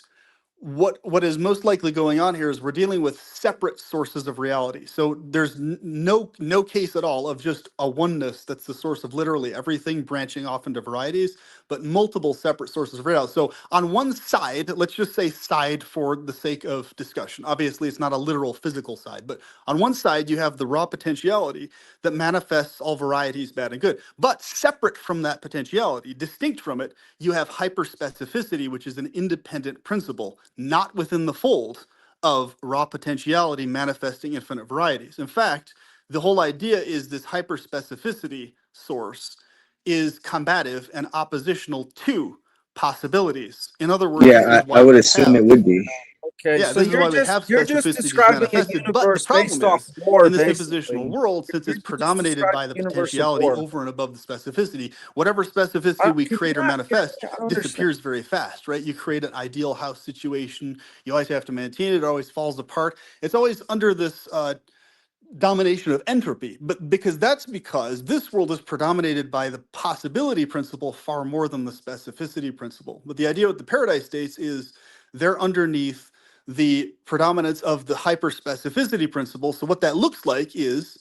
what is most likely going on here is we're dealing with separate sources of reality. So there's no case at all of just a oneness that's the source of literally everything branching off into varieties, but multiple separate sources of reality. So on one side, let's just say side for the sake of discussion. Obviously, it's not a literal physical side, but on one side, you have the raw potentiality that manifests all varieties, bad and good. But separate from that potentiality, distinct from it, you have hyperspecificity, which is an independent principle, not within the fold of raw potentiality manifesting infinite varieties. In fact, the whole idea is this hyperspecificity source is combative and oppositional to possibilities. In other words, this Yeah, is I why would we assume it have would be. Okay, yeah, so this is why we have you're just specificity just describing a manifested. But the universe problem based off is, war, in this impositional basically. world, since it's You're just predominated describing by the a universe of potentiality war. over and above the specificity, whatever specificity we Can you create or not? manifest I don't understand. disappears very fast, right? You create an ideal house situation, you always have to maintain it, it always falls apart. It's always under this domination of entropy, but because this world is predominated by the possibility principle far more than the specificity principle. But the idea with the paradise states is they're underneath the predominance of the hyperspecificity principle. So what that looks like is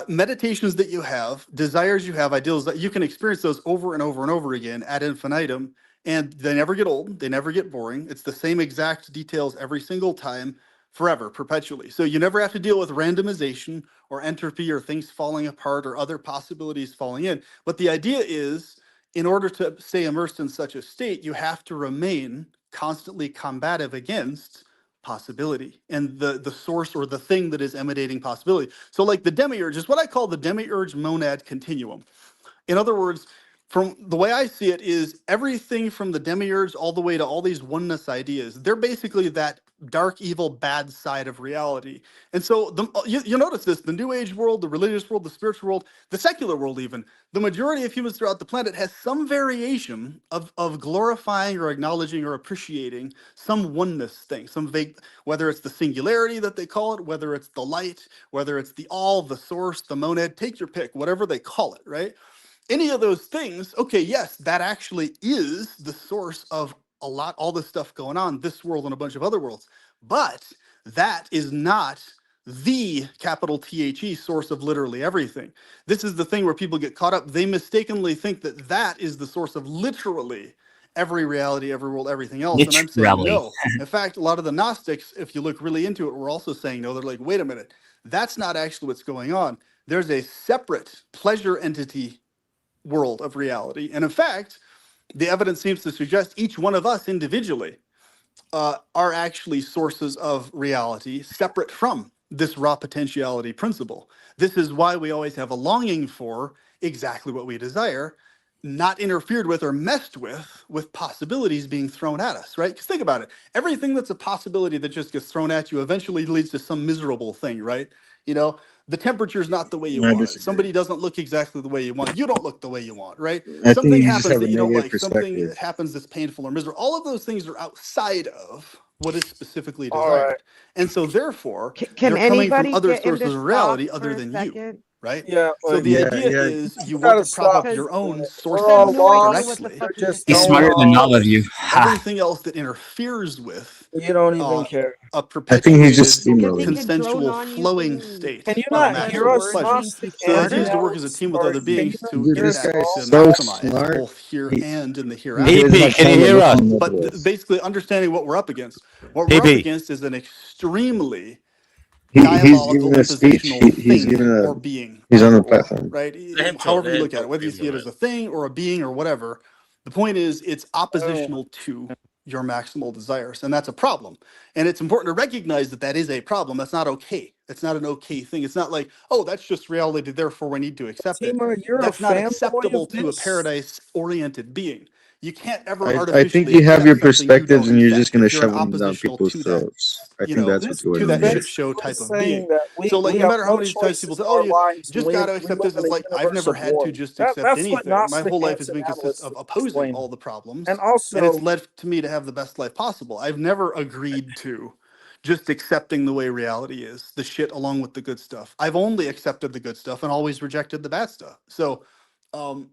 meditations that you have, desires you have, ideals that you can experience those over and over and over again ad infinitum, and they never get old, they never get boring. It's the same exact details every single time, forever, perpetually. So you never have to deal with randomization or entropy or things falling apart or other possibilities falling in. But the idea is, in order to stay immersed in such a state, you have to remain constantly combative against possibility and the source or the thing that is emanating possibility. So like the demiurge is what I call the demiurge monad continuum. In other words, from the way I see it is everything from the demiurge all the way to all these oneness ideas, they're basically that dark, evil, bad side of reality. And so you notice this, the New Age world, the religious world, the spiritual world, the secular world even, the majority of humans throughout the planet has some variation of glorifying or acknowledging or appreciating some oneness thing, some vague, whether it's the singularity that they call it, whether it's the light, whether it's the all, the source, the monad, take your pick, whatever they call it, right? Any of those things, okay, yes, that actually is the source of all this stuff going on, this world and a bunch of other worlds. But that is not the capital THE source of literally everything. This is the thing where people get caught up. They mistakenly think that that is the source of literally every reality, every world, everything else. And I'm saying Literally. no. In fact, a lot of the Gnostics, if you look really into it, were also saying no. They're like, wait a minute, that's not actually what's going on. There's a separate pleasure entity world of reality. And in fact, the evidence seems to suggest each one of us individually are actually sources of reality separate from this raw potentiality principle. This is why we always have a longing for exactly what we desire, not interfered with or messed with possibilities being thrown at us, right? Because think about it. Everything that's a possibility that just gets thrown at you eventually leads to some miserable thing, right? You know, the temperature's not the way you I want it. disagree. Somebody doesn't look exactly the way you want. You don't look the way you want, right? I think Something you just happens have a that you don't negative like. Something perspective. happens that's painful or miserable. All of those things are outside of what is specifically All right. desired. And so therefore, Can they're coming from anybody other get him to sources of stop reality for other a than you, second? right? Yeah, So like the Yeah, idea yeah. is you you want gotta to prop up stop. Because your own We're sources all because no directly. idea what lost. the We're fuck you're just He's going saying. smarter than all off. of you. Everything else that interferes with You don't even uh, care. a I think he's just perpetuated Because he steamrolling. can drone consensual on you flowing and Can state you of not spread hear maximum us, words pleasure. Gnostic into So space. it is to work as a Asians? team with Or other can beings you not to Dude, hear this us guy impact, is all? to so maximize smart. both here He, and in the he hereafter. is PP, like can you kind of hear us? looking over But us. basically understanding what we're up against. What we're up PP, against is an extremely He's diabolical giving a speech. impositional He's thing giving or a. being He's on on the the world, platform. right? let him talk. However Let you him look at it, talk. whether you Give him see a it as minute. a thing or a being or whatever, the point is it's Oh, oppositional to your maximal desires. And that's a problem. And it's important to recognize that that is a problem. That's not okay. That's not an okay thing. It's not like, oh, that's just reality, therefore we need to accept it. Fatima, you're a That's not fanboy acceptable of to a this? paradise-oriented being. You can't ever I think artificially you have accept your something you perspectives don't and you're just accept gonna if you're in shove them down oppositional people's to that, throats. I think that's what This you were to doing that here. shit basically show type of saying being. that So like we no have matter how no many times people choices say, in oh, our you lives and just got to we accept live this, in it's a like I've universe never of had to war. just accept That's what anything. My Gnostic whole life has been consist anti-natalist of is opposing all explaining. the And problems, and it's also, led to me to have the best life possible. I've never agreed to just accepting the way reality is, the shit along with the good stuff. I've only accepted the good stuff and always rejected the bad stuff. So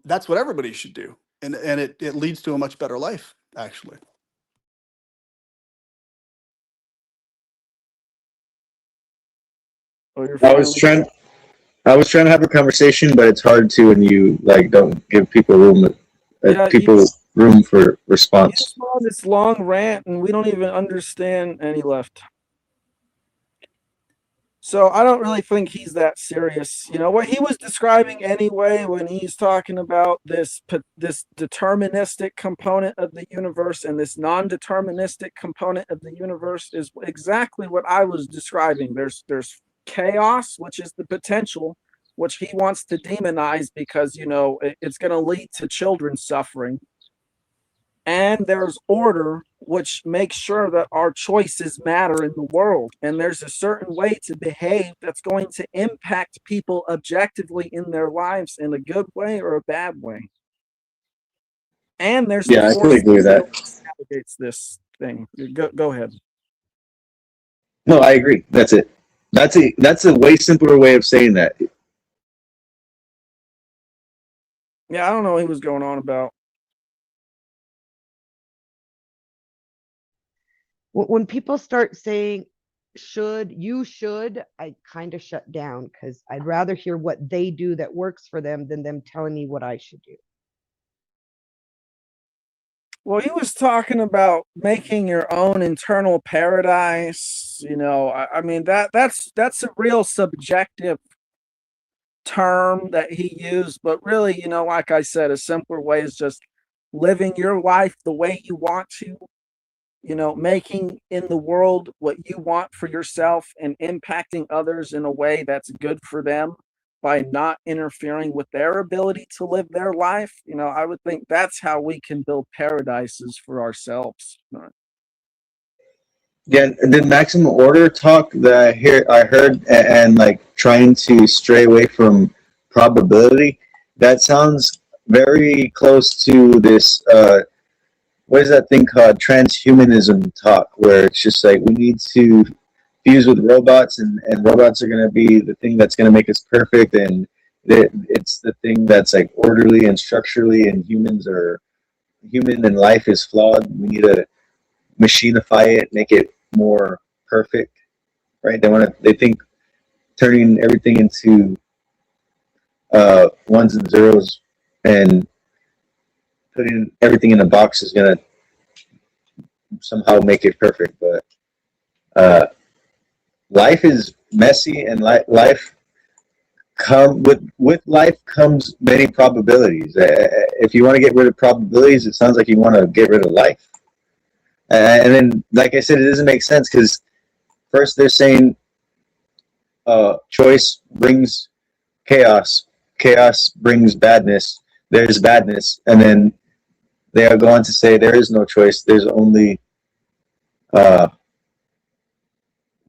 that's what everybody should do. And it leads to a much better life, actually. Oh, you're I was finally. trying to have a conversation, but it's hard to when you like don't give people Yeah, room for you response. just go on this long rant, and we don't even understand any left. So I don't really think he's that serious. You know what he was describing anyway when he's talking about this deterministic component of the universe and this non-deterministic component of the universe is exactly what I was describing. There's chaos, which is the potential, which he wants to demonize because it's going to lead to children suffering. And there's order, which makes sure that our choices matter in the world. And there's a certain way to behave that's going to impact people objectively in their lives in a good way or a bad way. And there's Yeah, I the could force agree with that. that navigates this thing. Go ahead. No, I agree. That's it. That's a way simpler way of saying that. Yeah, I don't know what he was going on about. When people start saying you should, I kind of shut down because I'd rather hear what they do that works for them than them telling me what I should do. Well, he was talking about making your own internal paradise. I mean that's a real subjective term that he used, but really, like I said, a simpler way is just living your life the way you want to, making in the world what you want for yourself and impacting others in a way that's good for them by not interfering with their ability to live their life. I would think that's how we can build paradises for ourselves. Yeah, and then maximum order talk that I heard, and like trying to stray away from probability. That sounds very close to this. What is that thing called? Transhumanism talk, where it's just like we need to fuse with robots, and robots are going to be the thing that's going to make us perfect, and it's the thing that's like orderly and structurally, and human and life is flawed. We need to machinify it, make it more perfect, right? They think turning everything into ones and zeros and putting everything in a box is gonna somehow make it perfect. But life is messy, and life with life comes many probabilities. If you want to get rid of probabilities, it sounds like you want to get rid of life. And then, like I said, it doesn't make sense because first they're saying choice brings chaos, chaos brings badness, there's badness, and then they are going to say there is no choice, there's only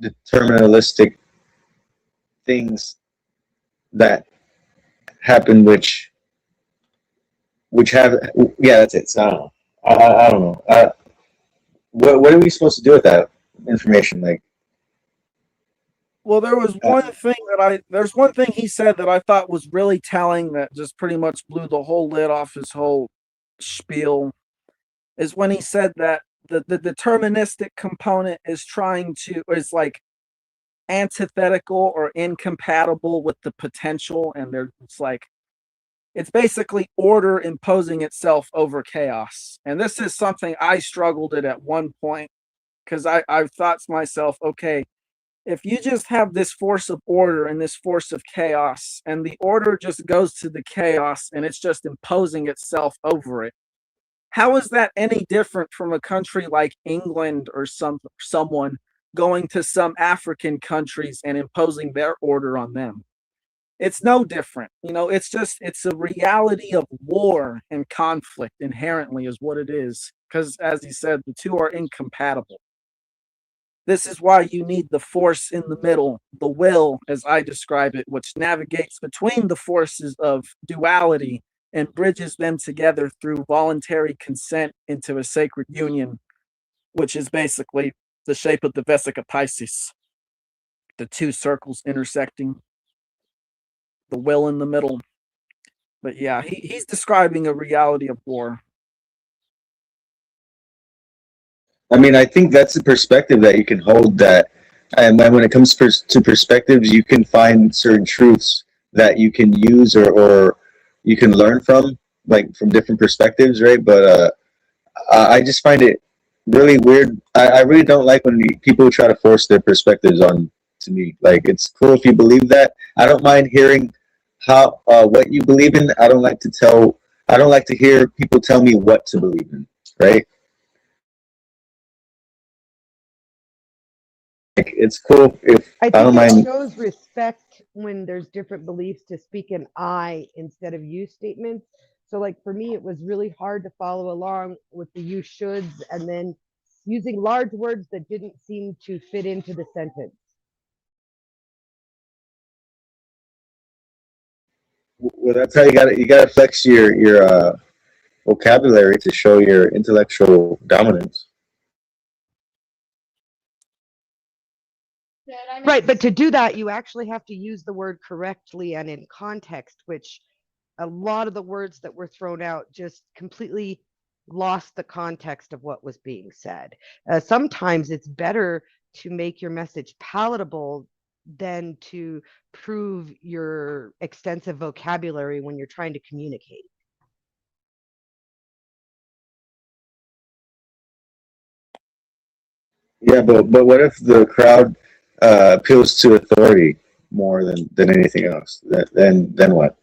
deterministic things that happen, which have, yeah, that's it. So I don't know. I don't know. What are we supposed to do with that information? Like, well, there's one thing he said that I thought was really telling that just pretty much blew the whole lid off his whole spiel, is when he said that the deterministic component is like antithetical or incompatible with the potential, and it's basically order imposing itself over chaos. And this is something I struggled at one point, because I thought to myself, okay, if you just have this force of order and this force of chaos, and the order just goes to the chaos and it's just imposing itself over it, how is that any different from a country like England or someone going to some African countries and imposing their order on them? It's no different. It's a reality of war and conflict inherently is what it is. Because as he said, the two are incompatible. This is why you need the force in the middle, the will, as I describe it, which navigates between the forces of duality and bridges them together through voluntary consent into a sacred union, which is basically the shape of the Vesica Pisces, the two circles intersecting, the will in the middle. But yeah, he's describing a reality of war. I mean, I think that's the perspective that you can hold, that And then when it comes to perspectives, you can find certain truths that you can use or you can learn from, like from different perspectives, right? But I just find it really weird. I really don't like when people try to force their perspectives on to me. Like, it's cool if you believe that. I don't mind hearing how what you believe in. I don't like to hear people tell me what to believe in, right? Like, it's cool if I I think don't it mind. shows respect when there's different beliefs to speak in I instead of you statements. So, like for me, it was really hard to follow along with the you shoulds and then using large words that didn't seem to fit into the sentence. Well, that's how you gotta flex your vocabulary to show your intellectual dominance. Right, but to do that, you actually have to use the word correctly and in context, which a lot of the words that were thrown out just completely lost the context of what was being said. Sometimes it's better to make your message palatable than to prove your extensive vocabulary when you're trying to communicate. Yeah, but what if the crowd appeals to authority more than anything else? Then what?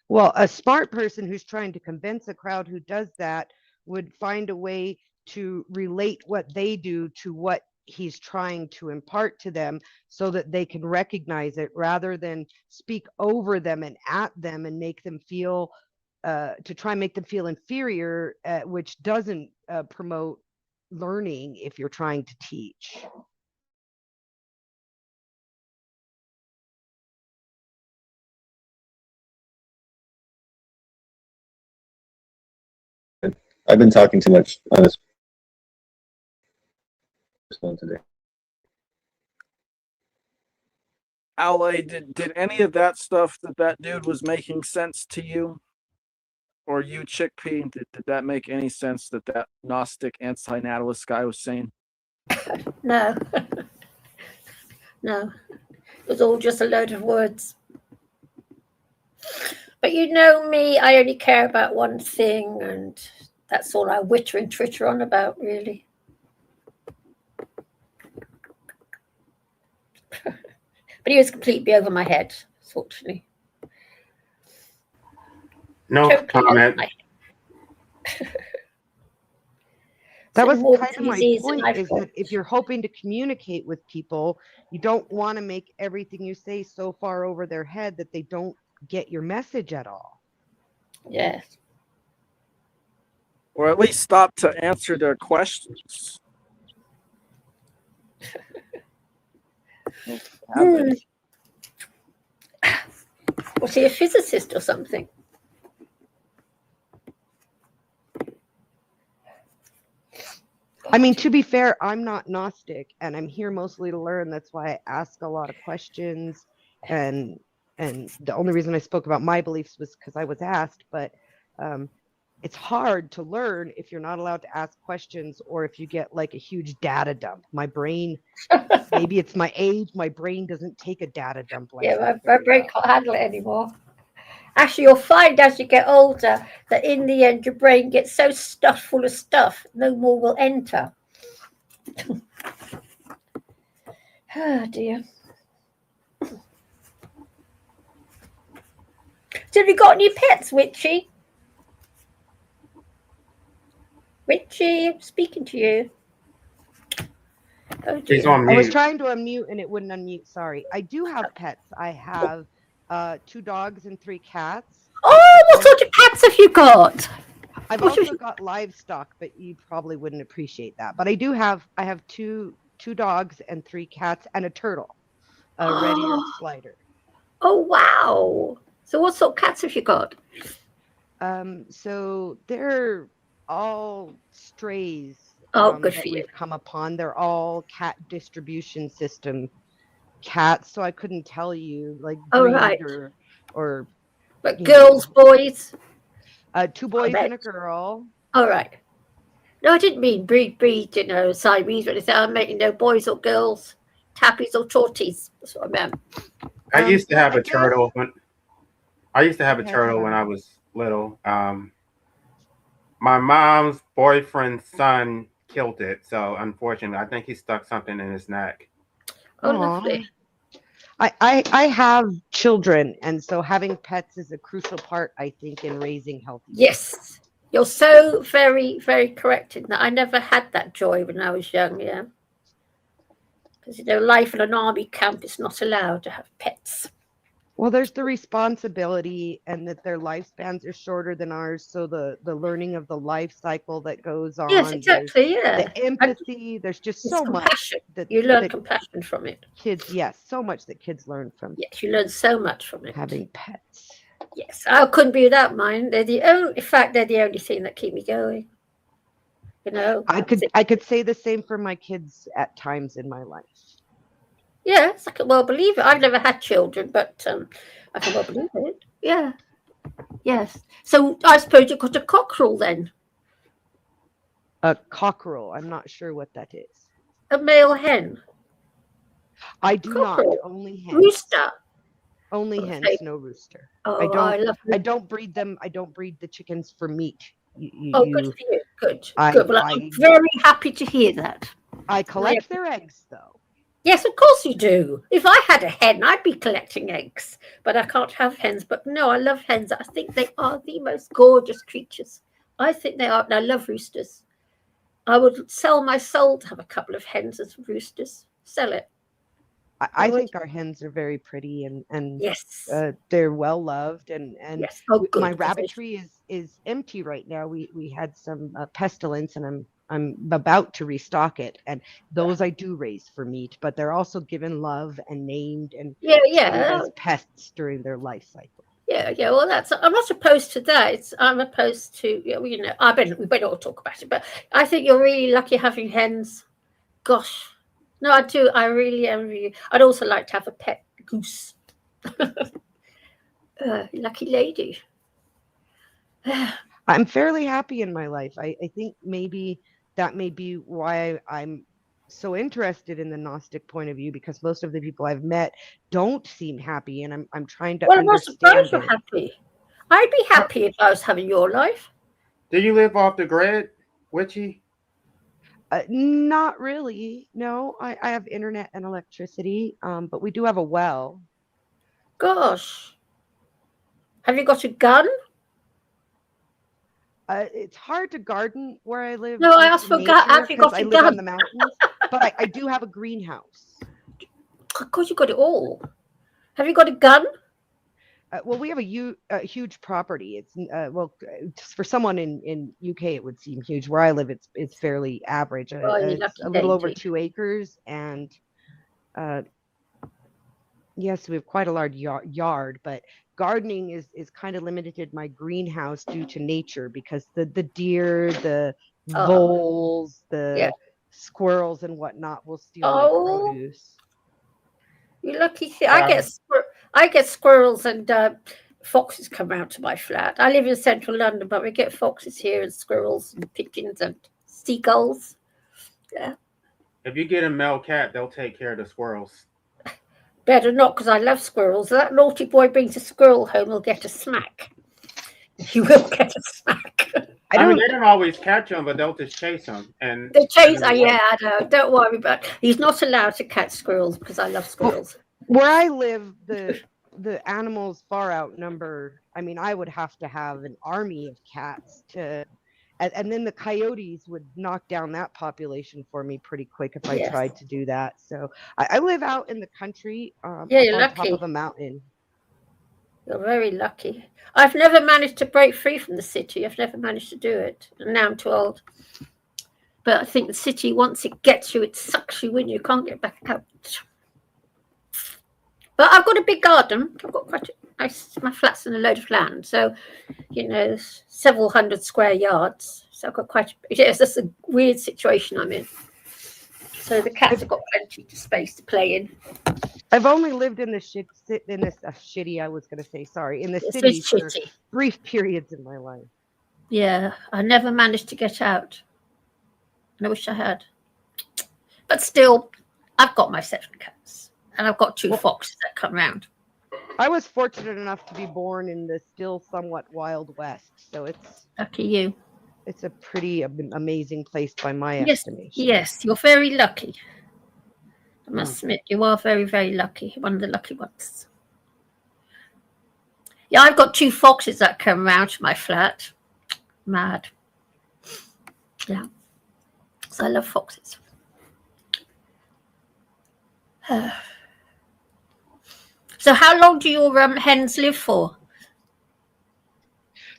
Well, a smart person who's trying to convince a crowd who does that would find a way to relate what they do to what he's trying to impart to them so that they can recognize it rather than speak over them and at them and make them feel to try and make them feel inferior, which doesn't promote learning if you're trying to teach. I've been talking too much on this one today. Ale, did any of that stuff that dude was making sense to you? Or you, Chickpea, did that make any sense that Gnostic anti-natalist guy was saying? No. No. It was all just a load of words. But you know me, I only care about one thing, and that's all I witter and twitter on about, really. But he was completely over my head, fortunately. No Totally comment. That was more kind of my disease than point, I've is got. that if you're hoping to communicate with people, you don't want to make everything you say so far over their head that they don't get your message at all. Yes. Or at least stop to answer their questions. Was he a physicist or something? I mean, to be fair, I'm not Gnostic and I'm here mostly to learn. That's why I ask a lot of questions. And the only reason I spoke about my beliefs was because I was asked, but it's hard to learn if you're not allowed to ask questions or if you get like a huge data dump. My brain, maybe it's my age, my brain doesn't take a data dump like Yeah, that. my brain can't handle it anymore. Actually, you'll find as you get older that in the end your brain gets so stuffed full of stuff, no more will enter. Oh dear. So have you got any pets, Witchy? Witchy, I'm speaking to you. Oh dear. I was trying to unmute and it wouldn't unmute. Sorry. I do have pets. I have 2 dogs and 3 cats. Oh, what sort of cats have you got? I've also got livestock, but you probably wouldn't appreciate that. But I have two dogs and 3 cats and a turtle, a red-eared slider. Oh wow! So what sort of cats have you got? So they're all strays. Oh, good that for you. we've come upon. They're all cat distribution system cats, so I couldn't tell you like Oh, breed right. or. But girls, boys? 2 boys and a girl. All right. No, I didn't mean breed, you know, Siamese or anything. I'm making no boys or girls, tappies or torties. That's what I meant. I used to Well, have I a guess. turtle when I used to have Go a ahead, turtle when sorry. I was little. My mom's boyfriend's son killed it, so unfortunately, I think he stuck something in his neck. Oh, lovely. I have children, and so having pets is a crucial part, I think, in raising healthy. Yes, you're so very, very correct in that. I never had that joy when I was young, yeah. Because, you know, life in an army camp is not allowed to have pets. Well, there's the responsibility, and that their lifespans are shorter than ours. So the learning of the life cycle that goes on. Yes, exactly, There's yeah. the empathy. There's just It's so much compassion. that You learn that compassion from it. kids, yes, so much that kids learn from Yes, you learn so much from it. having pets. Yes, I couldn't be without mine. They're the only, in fact, they're the only thing that keep me going. You know, I could say the same for my kids at times in my life. yes, I can well believe it. I've never had children, but I can well believe it. Yeah, yes. So I suppose you got a cockerel then, A cockerel. I'm not sure what that is. a male hen, I do not. cockerel, Only hens. rooster. Only Oh, hens, say- no rooster. Oh, I love. I don't breed them. I don't breed the chickens for meat. Oh, good for you. Good, I good. Well, I'm very happy to hear that. I collect their eggs though. Yes, of course you do. If I had a hen, I'd be collecting eggs, but I can't have hens. But no, I love hens. I think they are the most gorgeous creatures. I think they are. And I love roosters. I would sell my soul to have a couple of hens as roosters. Sell it. I think our hens are very pretty and yes, they're well loved and yes. Oh, good. my because they- rabbitry is empty right now. We had some pestilence and I'm about to restock it, and those I do raise for meat, but they're also given love and named and Yeah, treated yeah. as pests during their life cycle. Yeah, yeah. Well, that's. I'm not opposed to that. I'm opposed to. You know, we better all talk about it. But I think you're really lucky having hens. Gosh, no, I do. I really am. Really, I'd also like to have a pet goose. Lucky lady. I'm fairly happy in my life. I think maybe that may be why I'm so interested in the Gnostic point of view, because most of the people I've met don't seem happy, and I'm trying to Well, I'm not understand surprised you're it. happy. I'd be happy if I was having your life. Do you live off the grid, Witchy? Not really. No, I have internet and electricity, but we do have a well. Gosh, have you got a gun? It's hard to garden where I live. No, I in asked for nature, have you 'cause got I a live on gun? the mountains, but I do have a greenhouse. Of course, you got it all. Have you got a gun? Well, we have a huge property. It's well, just for someone in UK, it would seem huge. Where I live, it's fairly average. Oh, you It's lucky a little over lady. 2 acres, and yes, we have quite a large yard. But gardening is kind of limited to my greenhouse due to nature, because the deer, the Oh, voles, the yeah. squirrels, and whatnot will steal my Oh, produce. you lucky thing. I get squirrels and foxes come round to my flat. I live in central London, but we get foxes here and squirrels and pigeons and seagulls. Yeah, If you get a male cat, they'll take care of the squirrels. better not, because I love squirrels. That naughty boy brings a squirrel home, he'll get a smack. He will get a smack. I mean, they don't always catch them, but they'll just chase them. And They chase. Yeah, I know. Don't worry about. He's not allowed to catch squirrels because I love squirrels. Where I live, the animals far outnumber. I mean, I would have to have an army of cats to, and then the coyotes would knock down that population for me pretty quick if I Yes. tried to do that. So I live out in the country, Yeah, up you're on top lucky. of a mountain. You're very lucky. I've never managed to break free from the city. I've never managed to do it. And now I'm too old. But I think the city, once it gets you, it sucks you in. You can't get back out. But I've got a big garden. I've got quite a nice, my flat's in a load of land. So, you know, several hundred square yards. So I've got quite, yes, that's a weird situation I'm in. So the cats have got plenty of space to play in. I've only lived in this shitty. I was going to say sorry in the It's city shitty. for brief periods in my life. Yeah, I never managed to get out. and I wish I had. But still, I've got my 7 cats, and I've got 2 foxes that come round. I was fortunate enough to be born in the still somewhat Wild West, so it's lucky you. It's a pretty amazing place by my Yes, estimation. yes, you're very lucky. I must admit, you are very, very lucky. One of the lucky ones. Yeah, I've got 2 foxes that come round to my flat. Mad. Yeah. So I love foxes. So how long do your hens live for?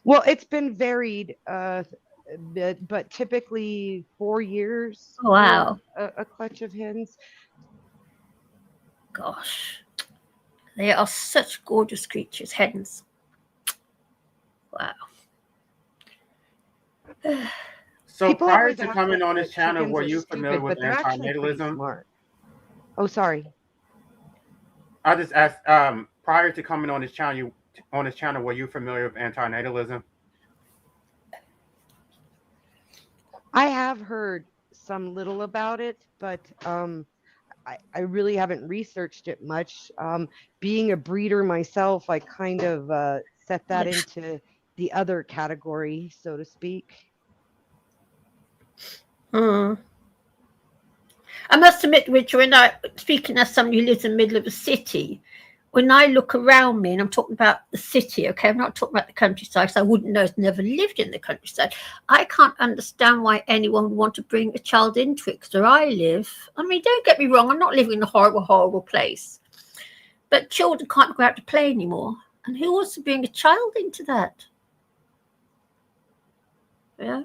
Well, it's been varied, but typically 4 years. Wow. A clutch of hens. Gosh. They are such gorgeous creatures, hens. Wow. So People prior always to ask coming us on that this channel, chickens were are you familiar stupid, with but they're actually pretty antinatalism? smart. Oh, sorry. I just asked. Prior to coming on this channel, were you familiar with antinatalism? I have heard some little about it, but I really haven't researched it much. Being a breeder myself, I kind of set that into the other category, so to speak. I must admit, Richard, when speaking as somebody who lives in the middle of a city, when I look around me, and I'm talking about the city, okay, I'm not talking about the countryside, because I wouldn't know, I've never lived in the countryside. I can't understand why anyone would want to bring a child into it, because where I live, I mean, don't get me wrong, I'm not living in a horrible, horrible place, but children can't go out to play anymore. And who wants to bring a child into that? Yeah.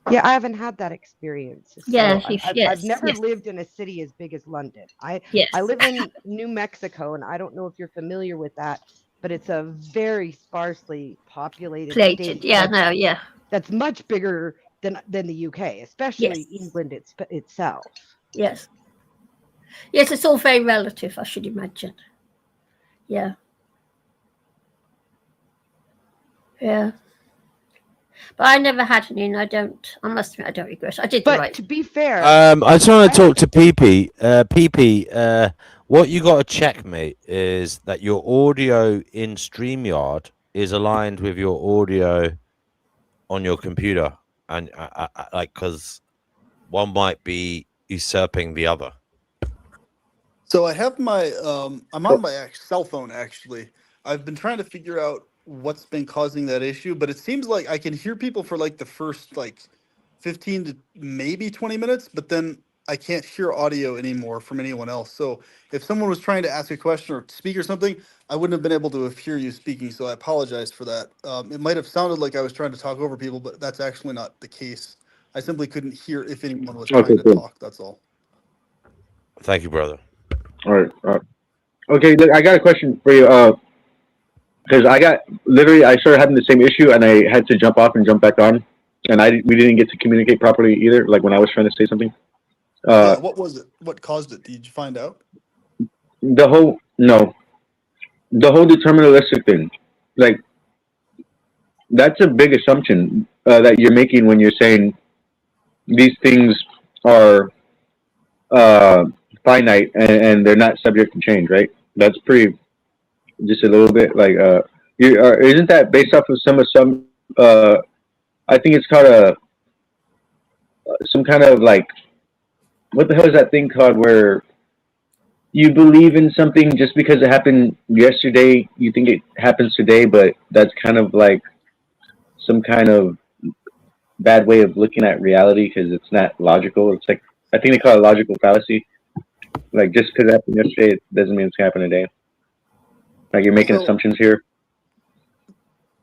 Yeah, I haven't had that experience. So Yeah, I've never lived in a city as big as London. I live in New Mexico, and I don't know if you're familiar with that, but it's a very sparsely populated state. Yeah. That's much bigger than the UK, especially England itself. Yes. Yes, it's all very relative, I should imagine. Yeah. Yeah. But I never had any, and I must admit, I don't regret it. I did the right. To be fair, I just want to talk to PP. PP, what you got to check, mate, is that your audio in StreamYard is aligned with your audio on your computer, and like, because one might be usurping the other. So I have my I'm on my cell phone actually. I've been trying to figure out what's been causing that issue, but it seems like I can hear people for like the first 15 to maybe 20 minutes, but then I can't hear audio anymore from anyone else. So if someone was trying to ask a question or speak or something, I wouldn't have been able to hear you speaking. So I apologize for that. It might have sounded like I was trying to talk over people, but that's actually not the case. I simply couldn't hear if anyone was trying to talk. That's all. Thank you, brother. All right. Okay, look, I got a question for you. Because I started having the same issue, and I had to jump off and jump back on, and we didn't get to communicate properly either. Like when I was trying to say something. Yeah, what was it? What caused it? Did you find out? The whole deterministic thing, like that's a big assumption that you're making when you're saying these things are finite and they're not subject to change, right? That's pretty, just a little bit like isn't that based off of some I think it's called some kind of like, what the hell is that thing called where you believe in something just because it happened yesterday, you think it happens today, but that's kind of like some kind of bad way of looking at reality because it's not logical. It's like, I think they call it logical fallacy. Like just because it happened yesterday, it doesn't mean it's gonna happen today. Like you're making assumptions here.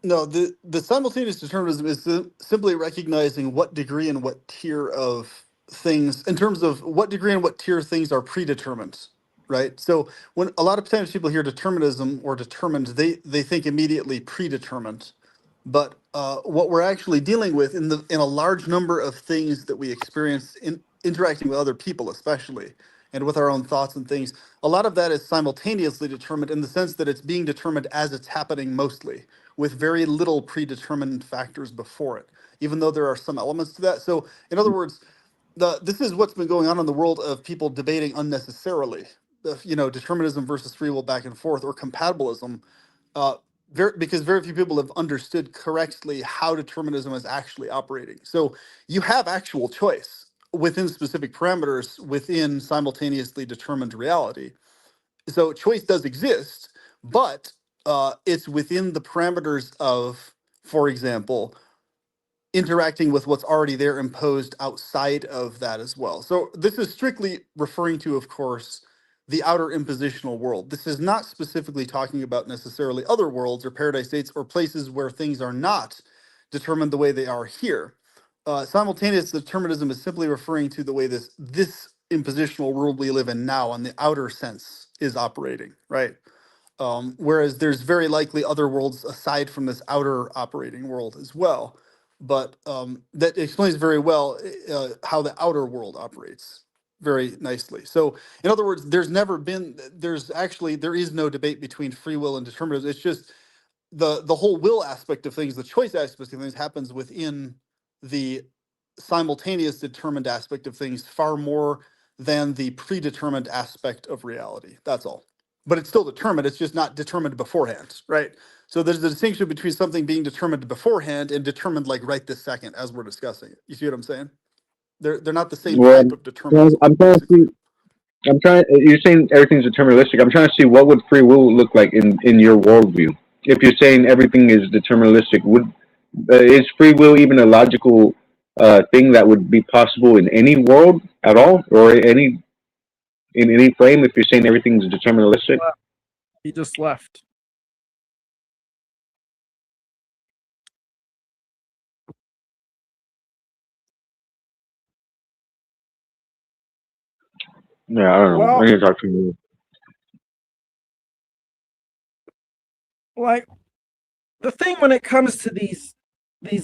No, the simultaneous determinism is simply recognizing what degree and what tier of things, in terms of what degree and what tier things are predetermined, right? So when a lot of times people hear determinism or determined, they think immediately predetermined. But what we're actually dealing with in a large number of things that we experience in interacting with other people, especially, and with our own thoughts and things, a lot of that is simultaneously determined in the sense that it's being determined as it's happening mostly. with very little predetermined factors before it, even though there are some elements to that. So, in other words, this is what's been going on in the world of people debating unnecessarily, determinism versus free will back and forth, or compatibilism, because very few people have understood correctly how determinism is actually operating. So you have actual choice within specific parameters within simultaneously determined reality. So choice does exist, but it's within the parameters of, for example, interacting with what's already there imposed outside of that as well. So this is strictly referring to, of course, the outer impositional world. This is not specifically talking about necessarily other worlds or paradise states or places where things are not determined the way they are here. Simultaneous determinism is simply referring to the way this impositional world we live in now on the outer sense is operating, right? Whereas there's very likely other worlds aside from this outer operating world as well. But that explains very well how the outer world operates very nicely. So, in other words, there is no debate between free will and determinism. It's just the whole will aspect of things, the choice aspect of things happens within the simultaneous determined aspect of things far more than the predetermined aspect of reality. That's all. But it's still determined. It's just not determined beforehand, right? So there's a distinction between something being determined beforehand and determined like right this second as we're discussing it. You see what I'm saying? They're not the same Well, type of determinism. I'm trying to see. I'm trying. You're saying everything's deterministic. I'm trying to see what would free will look like in your worldview. If you're saying everything is deterministic, is free will even a logical thing that would be possible in any world at all, or in any frame? If you're saying everything's deterministic, He just left. yeah, I don't know. Well, I need to talk to you. like the thing when it comes to these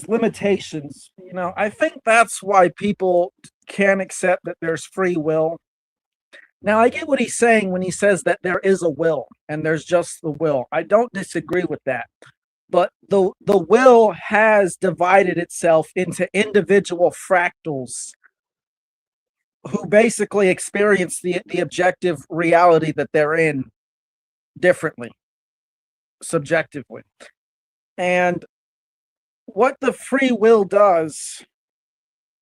limitations, I think that's why people can't accept that there's free will. Now, I get what he's saying when he says that there is a will and there's just the will. I don't disagree with that. But the will has divided itself into individual fractals who basically experience the objective reality that they're in differently, subjectively. And what the free will does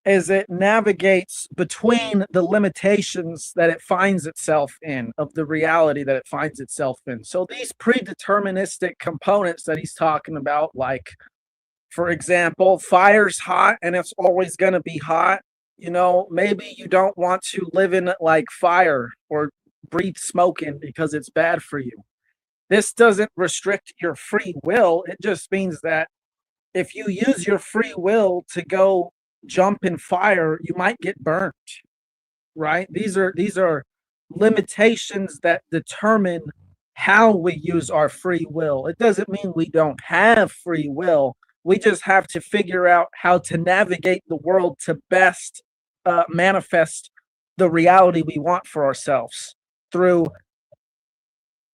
is it navigates between the limitations that it finds itself in, of the reality that it finds itself in. So these predeterministic components that he's talking about, like, for example, fire's hot and it's always going to be hot. Maybe you don't want to live in like fire or breathe smoke in because it's bad for you. This doesn't restrict your free will. It just means that if you use your free will to go jump in fire, you might get burnt, right? These are limitations that determine how we use our free will. It doesn't mean we don't have free will. We just have to figure out how to navigate the world to best manifest the reality we want for ourselves through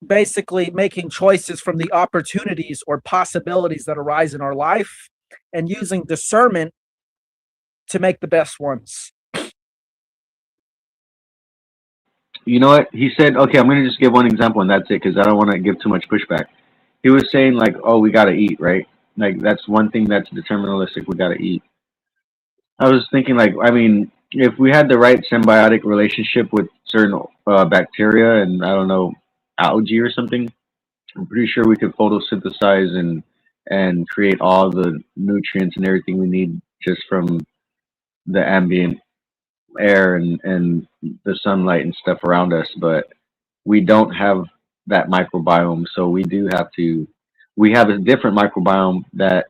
basically making choices from the opportunities or possibilities that arise in our life and using discernment to make the best ones. You know what? He said, okay, I'm going to just give one example and that's it because I don't want to give too much pushback. He was saying like, oh, we got to eat, right? Like that's one thing that's deterministic. We got to eat. I was thinking like, I mean, if we had the right symbiotic relationship with certain bacteria and I don't know, algae or something, I'm pretty sure we could photosynthesize and create all the nutrients and everything we need just from the ambient air and the sunlight and stuff around us. But we don't have that microbiome, so we have a different microbiome that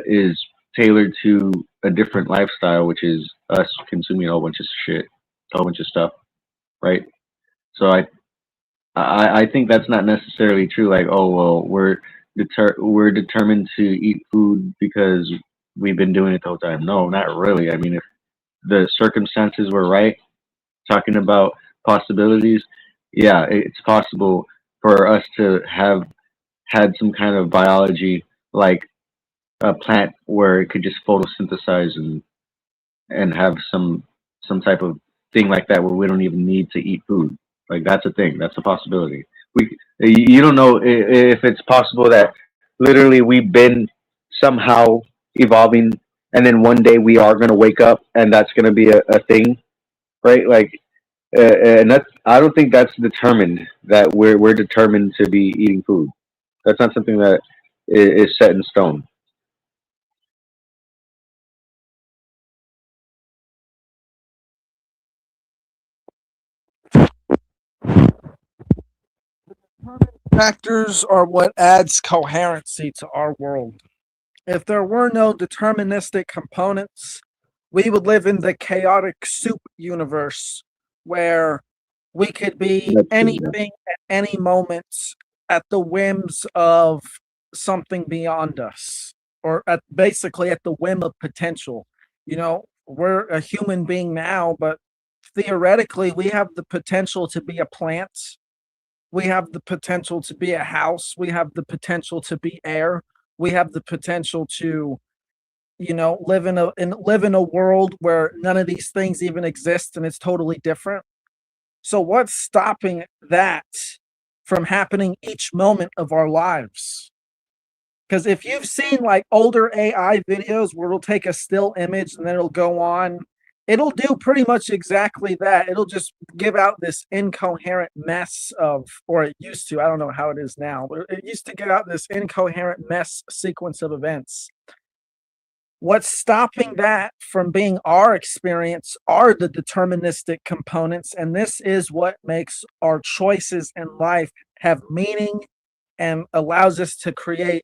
is tailored to a different lifestyle, which is us consuming a whole bunch of shit, a whole bunch of stuff, right? So I think that's not necessarily true. Like, oh well, we're determined to eat food because we've been doing it the whole time. No, not really. I mean, if the circumstances were right, talking about possibilities, yeah, it's possible for us to have had some kind of biology like a plant where it could just photosynthesize and have some type of thing like that where we don't even need to eat food. Like that's a thing. That's a possibility. You don't know if it's possible that literally we've been somehow evolving, and then one day we are going to wake up, and that's going to be a thing, right? Like, and that's I don't think that's determined that we're determined to be eating food. That's not something that is set in stone. Factors are what adds coherency to our world. If there were no deterministic components, we would live in the chaotic soup universe where we could be anything at any moment at the whims of something beyond us, or basically at the whim of potential. You know, we're a human being now, but theoretically, we have the potential to be a plant. We have the potential to be a house. We have the potential to be air. We have the potential to, live in a world where none of these things even exist and it's totally different. So what's stopping that from happening each moment of our lives? Because if you've seen like older AI videos where it'll take a still image and then it'll go on, it'll do pretty much exactly that. It'll just give out this incoherent mess or it used to, I don't know how it is now, but it used to give out this incoherent mess sequence of events. What's stopping that from being our experience are the deterministic components, and this is what makes our choices in life have meaning and allows us to create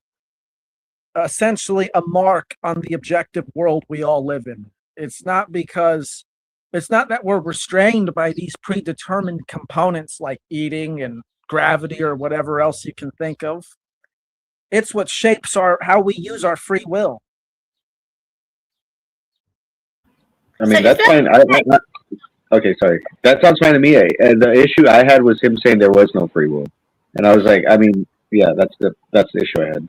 essentially a mark on the objective world we all live in. It's not that we're restrained by these predetermined components like eating and gravity or whatever else you can think of. It's what shapes how we use our free will. I mean, that's fine. Okay, sorry. That sounds fine to me. And the issue I had was him saying there was no free will, and I was like, I mean, yeah, that's the issue I had.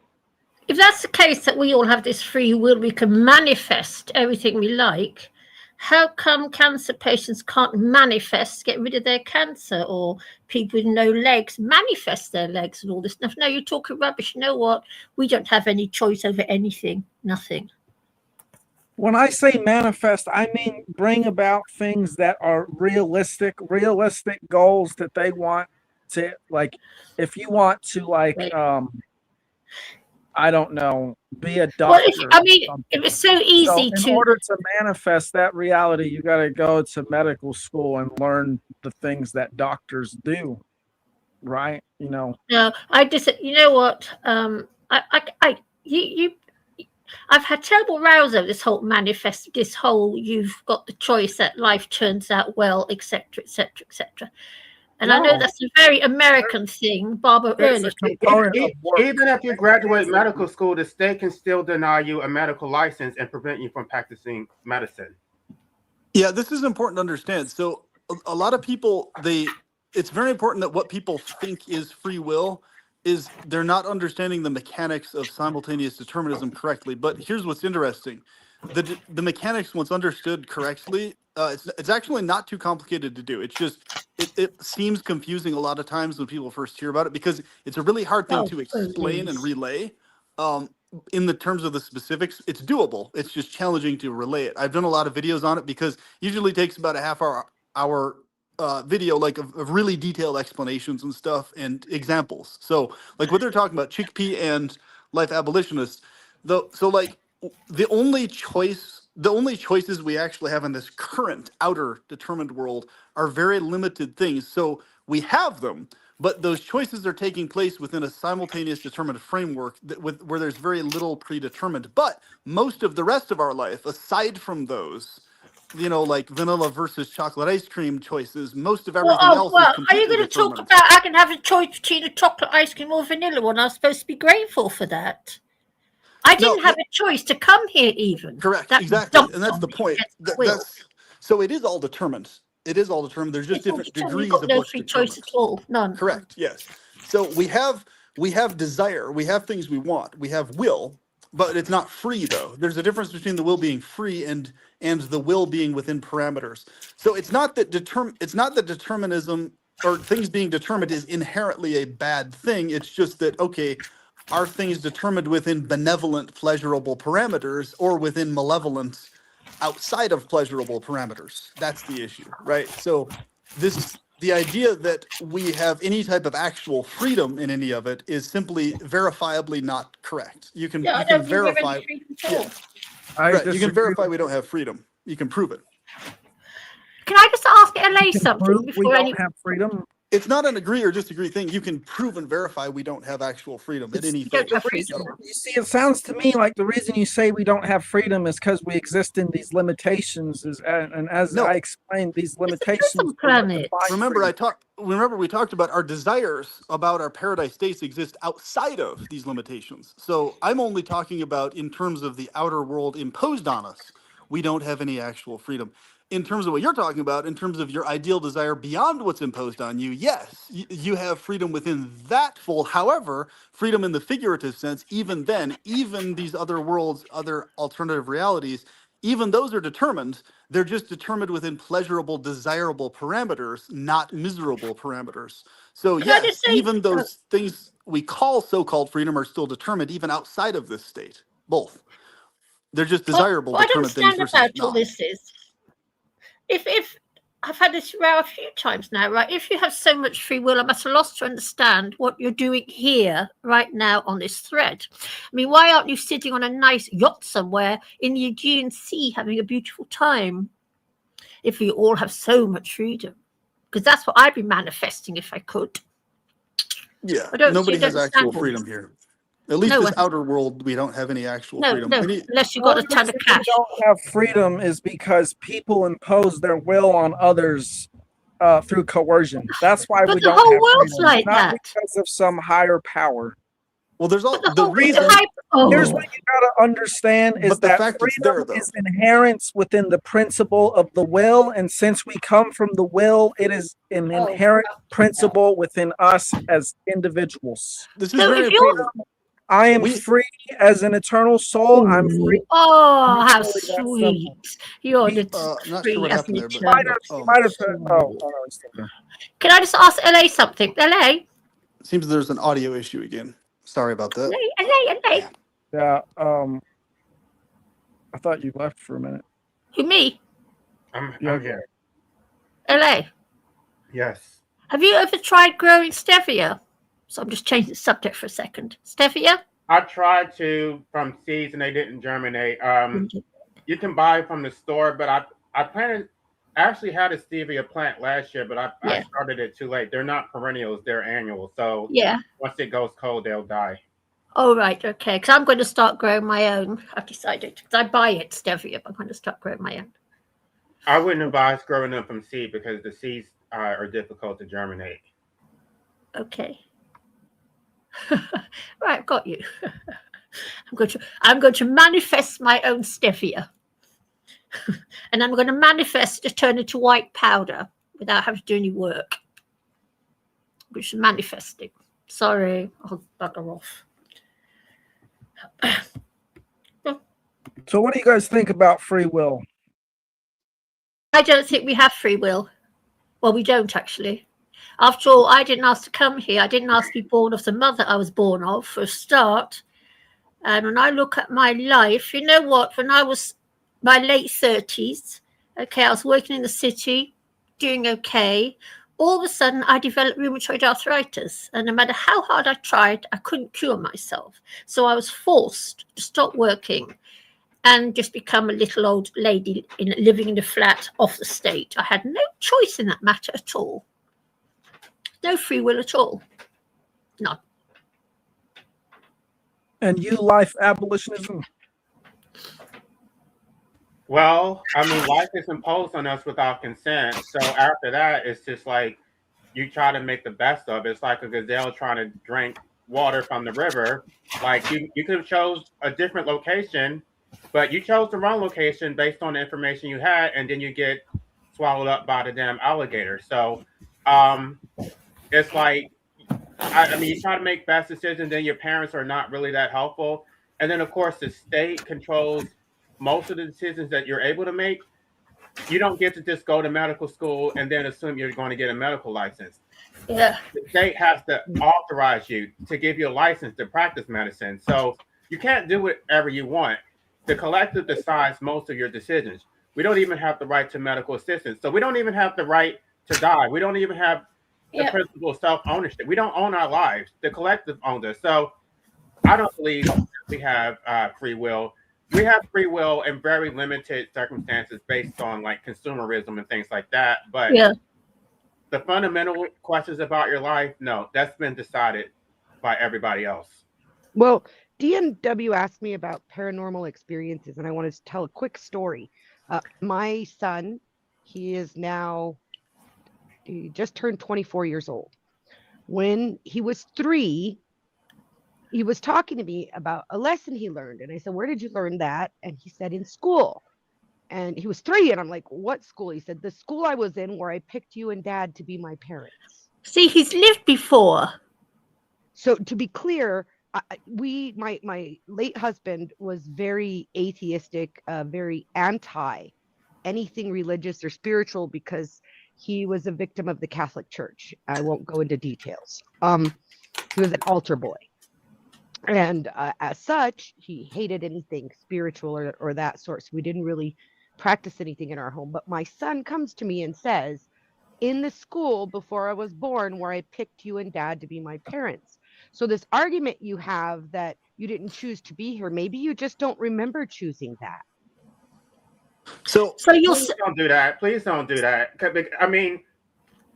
If that's the case, that we all have this free will, we can manifest everything we like. How come cancer patients can't manifest, get rid of their cancer, or people with no legs manifest their legs and all this stuff? No, you're talking rubbish. You know what? We don't have any choice over anything. Nothing. When I say manifest, I mean bring about things that are realistic goals that they want to, like, if you want to, like, I don't know, be a doctor. Well, if it's so easy in order to manifest that reality, you got to go to medical school and learn the things that doctors do, right? No, I just, you know what? I've had terrible rows over this whole manifest, this whole you've got the choice that life turns out well, etc., etc., etc. And I know that's a very American thing, Barbara Ehrlich. Even if you graduate medical school, the state can still deny you a medical license and prevent you from practicing medicine. Yeah, this is important to understand. So a lot of people, it's very important that what people think is free will is they're not understanding the mechanics of simultaneous determinism correctly. But here's what's interesting. The mechanics, once understood correctly, it's actually not too complicated to do. It's just, it seems confusing a lot of times when people first hear about it because it's a really hard thing to explain and relay. In the terms of the specifics, it's doable. It's just challenging to relay it. I've done a lot of videos on it because it usually takes about a half hour video, like of really detailed explanations and stuff and examples. So like what they're talking about, chickpea and life abolitionists, so like the only choices we actually have in this current outer determined world are very limited things. So we have them, but those choices are taking place within a simultaneous determined framework where there's very little predetermined. But most of the rest of our life, aside from those, like vanilla versus chocolate ice cream choices, most of everything else is completely are you going to talk about I can have a choice between a chocolate ice cream or vanilla one? I'm supposed to be grateful for that. I didn't have a choice to come here even. Correct, exactly. And that's the point. So it is all determined. It is all determined. There's just different degrees of no what's free determined. choice at all. None. Correct, yes. So we have we have desire, we have things we want, we have will, but it's not free though. There's a difference between the will being free and the will being within parameters. So it's not that determinism or things being determined is inherently a bad thing. It's just that, okay, are things determined within benevolent, pleasurable parameters or within malevolent, outside of pleasurable parameters? That's the issue, right? So the idea that we have any type of actual freedom in any of it is simply verifiably not correct. You can verify. Yeah. Right. You can verify we don't have freedom. You can prove it. Can I just ask LA something before we don't have freedom? It's not an agree or disagree thing. You can prove and verify we don't have actual freedom at any phase. You see, it sounds to me like the reason you say we don't have freedom is because we exist in these limitations. And as I explained, these limitations. Remember, we talked about our desires about our paradise states exist outside of these limitations. So I'm only talking about in terms of the outer world imposed on us. We don't have any actual freedom. In terms of what you're talking about, in terms of your ideal desire beyond what's imposed on you, yes, you have freedom within that full. However, freedom in the figurative sense, even then, even these other worlds, other alternative realities, even those are determined. They're just determined within pleasurable, desirable parameters, not miserable parameters. So yes, even those things we call so-called freedom are still determined even outside of this state. Both. They're just desirable, determined things versus about not. all this is, if I've had this row a few times now, right? If you have so much free will, I'm at a loss to understand what you're doing here right now on this thread. I mean, why aren't you sitting on a nice yacht somewhere in the Aegean Sea having a beautiful time if we all have so much freedom? Because that's what I'd be manifesting if I could. Yeah, nobody has actual freedom here. At least this outer world, we don't have any actual freedom. Unless you've got a ton of cash. We don't have freedom is because people impose their will on others through coercion. That's why we don't have freedom. Whole world's like not that. Because of some higher power. Well, there's all the reason. Here's what you gotta understand is that freedom is inherent within the principle of the will, and since we come from the will, it is an inherent principle within us as individuals. This is very important. I am free as an eternal soul. I'm free. Oh, how sweet! You're the I'm not free sure what as happened an there, eternal. Might have said, he's still there. Can I just ask LA something? LA? Seems there's an audio issue again. Sorry about that. LA. Yeah. I thought you left for a minute. Who, me? I'm here. LA. Yes. Have you ever tried growing stevia? So I'm just changing the subject for a second. Stevia? I tried to from seeds and they didn't germinate. You can buy from the store, but I actually had a stevia plant last year, but I started it too late. They're not perennials; they're annual. So once it goes cold, they'll die. Oh right, okay. Because I'm going to start growing my own. I've decided because I buy it stevia, but I'm going to start growing my own. I wouldn't advise growing them from seed because the seeds are difficult to germinate. Okay. Right, got you. I'm going to manifest my own stevia, and I'm going to manifest to turn into white powder without having to do any work. Which is manifesting. Sorry, I'll bugger off. So, what do you guys think about free will? I don't think we have free will. Well, we don't actually. After all, I didn't ask to come here. I didn't ask to be born of the mother I was born of, for a start. And when I look at my life, you know what? When I was my late 30s, okay, I was working in the city, doing okay. All of a sudden, I developed rheumatoid arthritis. And no matter how hard I tried, I couldn't cure myself. So I was forced to stop working and just become a little old lady living in a flat off the state. I had no choice in that matter at all. No free will at all. None. And you life abolitionism? Well, I mean, life is imposed on us without consent. So after that, it's just like you try to make the best of it. It's like a gazelle trying to drink water from the river. Like you could have chose a different location, but you chose the wrong location based on the information you had, and then you get swallowed up by the damn alligator. So it's like I mean, you try to make fast decisions, then your parents are not really that helpful. And then, of course, the state controls most of the decisions that you're able to make. You don't get to just go to medical school and then assume you're going to get a medical license. Yeah. The state has to authorize you to give you a license to practice medicine. So you can't do whatever you want. The collective decides most of your decisions. We don't even have the right to medical assistance. So we don't even have the right to die. We don't even have the principle of self-ownership. We don't own our lives. The collective owns us. So I don't believe we have free will. We have free will in very limited circumstances based on like consumerism and things like that. But the fundamental questions about your life, no, that's been decided by everybody else. Well, DMW asked me about paranormal experiences, and I wanted to tell a quick story. My son, he just turned 24 years old. When he was 3, he was talking to me about a lesson he learned. And I said, where did you learn that? And he said, in school. And he was 3. And I'm like, what school? He said, the school I was in where I picked you and Dad to be my parents. See, he's lived before. So to be clear, my late husband was very atheistic, very anti anything religious or spiritual because he was a victim of the Catholic Church. I won't go into details. He was an altar boy. And as such, he hated anything spiritual or that sort. So we didn't really practice anything in our home. But my son comes to me and says, in the school before I was born where I picked you and Dad to be my parents. So this argument you have that you didn't choose to be here, maybe you just don't remember choosing that. So you'll please don't do that. Please don't do that. I mean,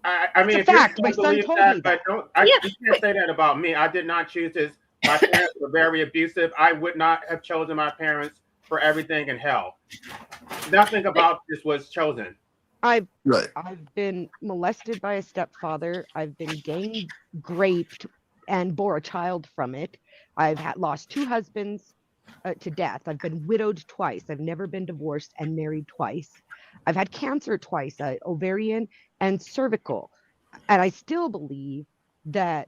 It's a if fact. you My don't son believe told that, me but that. you can't say that about me. I did not choose this. My parents were very abusive. I would not have chosen my parents for everything in hell. Nothing about this was chosen. I've been molested by a stepfather. I've been gang raped and bore a child from it. I've lost 2 husbands to death. I've been widowed twice. I've never been divorced and married twice. I've had cancer twice, ovarian and cervical. And I still believe that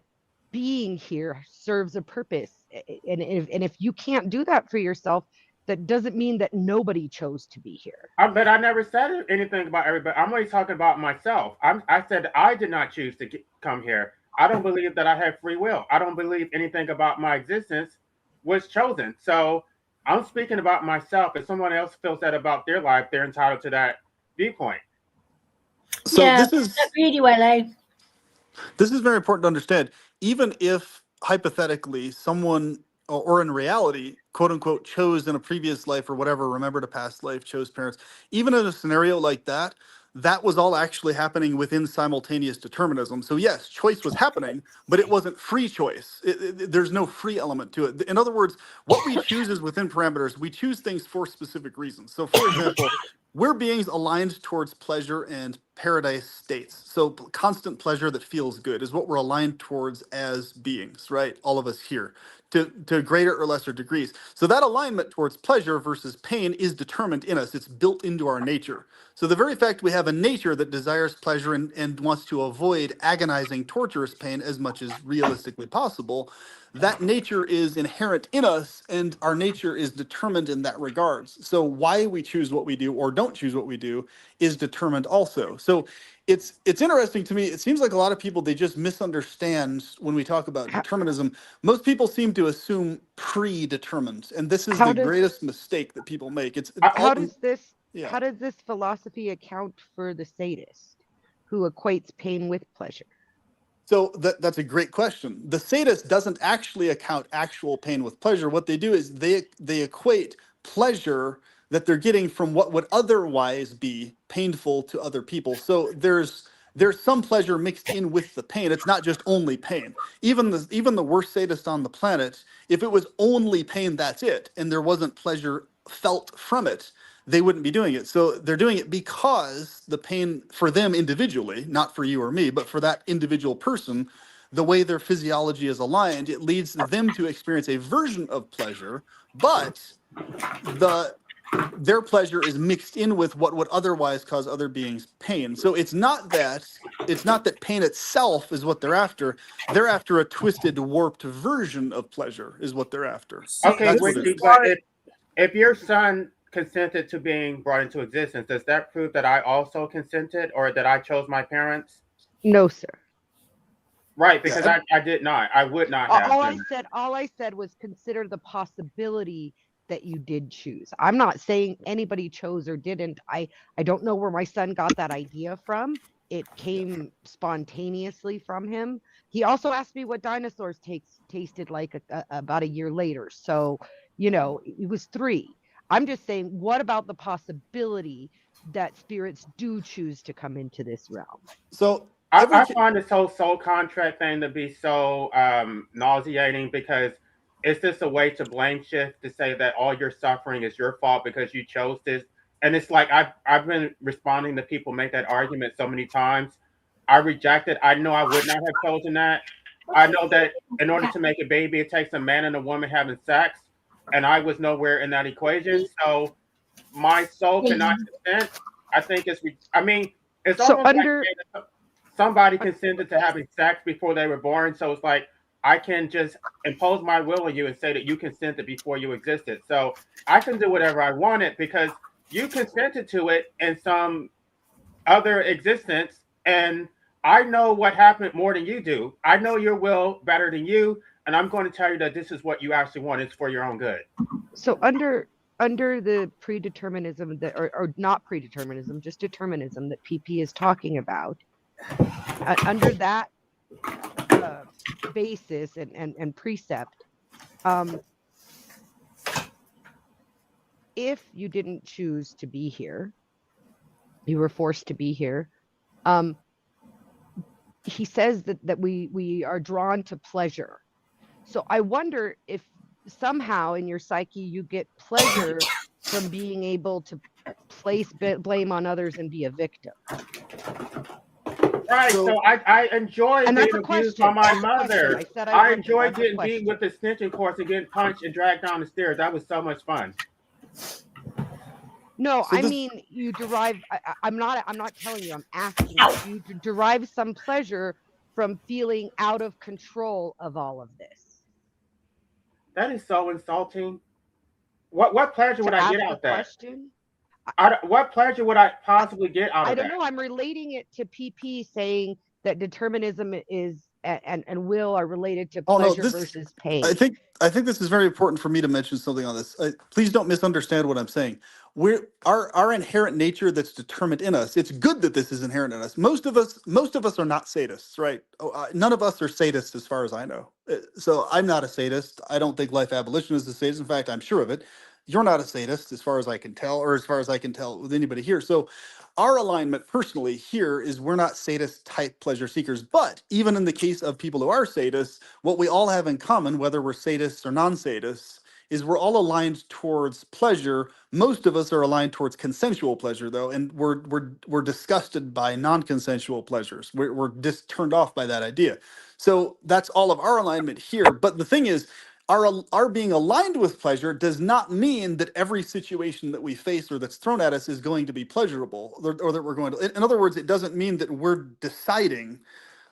being here serves a purpose. And if you can't do that for yourself, that doesn't mean that nobody chose to be here. But I never said anything about everybody. I'm only talking about myself. I said I did not choose to come here. I don't believe that I have free will. I don't believe anything about my existence was chosen. So I'm speaking about myself. If someone else feels that about their life, they're entitled to that viewpoint. So this is really well, eh? This is very important to understand. Even if hypothetically someone or in reality, quote unquote, chose in a previous life or whatever, remembered a past life, chose parents, even in a scenario like that, that was all actually happening within simultaneous determinism. So yes, choice was happening, but it wasn't free choice. There's no free element to it. In other words, what we choose is within parameters. We choose things for specific reasons. So for example, we're beings aligned towards pleasure and paradise states. So constant pleasure that feels good is what we're aligned towards as beings, right? All of us here to greater or lesser degrees. So that alignment towards pleasure versus pain is determined in us. It's built into our nature. So the very fact we have a nature that desires pleasure and wants to avoid agonizing, torturous pain as much as realistically possible, that nature is inherent in us, and our nature is determined in that regards. So why we choose what we do or don't choose what we do is determined also. So it's interesting to me. It seems like a lot of people, they just misunderstand when we talk about determinism. Most people seem to assume predetermined, and this is the greatest mistake that people make. How does this philosophy account for the sadist who equates pain with pleasure? So that's a great question. The sadist doesn't actually account actual pain with pleasure. What they do is they equate pleasure that they're getting from what would otherwise be painful to other people. So there's some pleasure mixed in with the pain. It's not just only pain. Even the worst sadist on the planet, if it was only pain, that's it, and there wasn't pleasure felt from it, they wouldn't be doing it. So they're doing it because the pain for them individually, not for you or me, but for that individual person, the way their physiology is aligned, it leads them to experience a version of pleasure, but their pleasure is mixed in with what would otherwise cause other beings pain. So it's not that pain itself is what they're after. They're after a twisted, warped version of pleasure is what they're after. Okay, That's what it Wiki, is. but if your son consented to being brought into existence, does that prove that I also consented or that I chose my parents? No, sir. Right, because I did not. I would not have. All I said was consider the possibility that you did choose. I'm not saying anybody chose or didn't. I don't know where my son got that idea from. It came spontaneously from him. He also asked me what dinosaurs tasted like about a year later. So, it was 3. I'm just saying, what about the possibility that spirits do choose to come into this realm? So I find this whole soul contract thing to be so nauseating because it's just a way to blame shift to say that all your suffering is your fault because you chose this. And it's like I've been responding to people make that argument so many times. I reject it. I know I would not have chosen that. I know that in order to make a baby, it takes a man and a woman having sex, and I was nowhere in that equation. So my soul cannot consent. I think it's. I mean, it's So almost under- like somebody consented to having sex before they were born. So it's like I can just impose my will on you and say that you consented before you existed. So I can do whatever I wanted because you consented to it in some other existence, and I know what happened more than you do. I know your will better than you, and I'm going to tell you that this is what you actually want. It's for your own good. So under the predeterminism that, or not predeterminism, just determinism that PP is talking about, under that basis and precept, if you didn't choose to be here, you were forced to be here. He says that we are drawn to pleasure. So I wonder if somehow in your psyche you get pleasure from being able to place blame on others and be a victim. Right. So I enjoy And being that's a abused question. by my That's a question. mother. I said I I wondered. enjoy That's a getting beat question. with the extension cords and getting punched and dragged down the stairs. That was so much fun. No, So I this- mean you derive. I'm not telling you. I'm asking you to derive some pleasure from feeling out of control of all of this. That is so insulting. What pleasure would I get out of that? Question? What pleasure would I possibly get out of I don't that? know. I'm relating it to PP saying that determinism is and will are related to pleasure versus pain. I think this is very important for me to mention something on this. Please don't misunderstand what I'm saying. Our inherent nature that's determined in us. It's good that this is inherent in us. Most of us are not sadists, right? None of us are sadists, as far as I know. So I'm not a sadist. I don't think life abolition is a sadist. In fact, I'm sure of it. You're not a sadist, as far as I can tell, or as far as I can tell with anybody here. So our alignment personally here is we're not sadist type pleasure seekers. But even in the case of people who are sadists, what we all have in common, whether we're sadists or non-sadists, is we're all aligned towards pleasure. Most of us are aligned towards consensual pleasure, though, and we're disgusted by non-consensual pleasures. We're just turned off by that idea. So that's all of our alignment here. But the thing is, our being aligned with pleasure does not mean that every situation that we face or that's thrown at us is going to be pleasurable, or that we're going to. In other words, it doesn't mean that we're deciding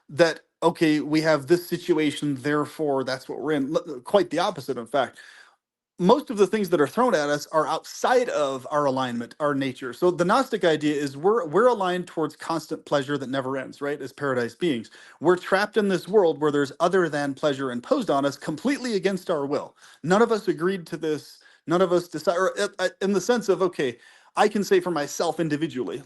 that, okay, we have this situation, therefore that's what we're in. Quite the opposite, in fact. Most of the things that are thrown at us are outside of our alignment, our nature. So the Gnostic idea is we're aligned towards constant pleasure that never ends, right? As paradise beings. We're trapped in this world where there's other than pleasure imposed on us completely against our will. None of us agreed to this. None of us decide, or in the sense of, okay, I can say for myself individually,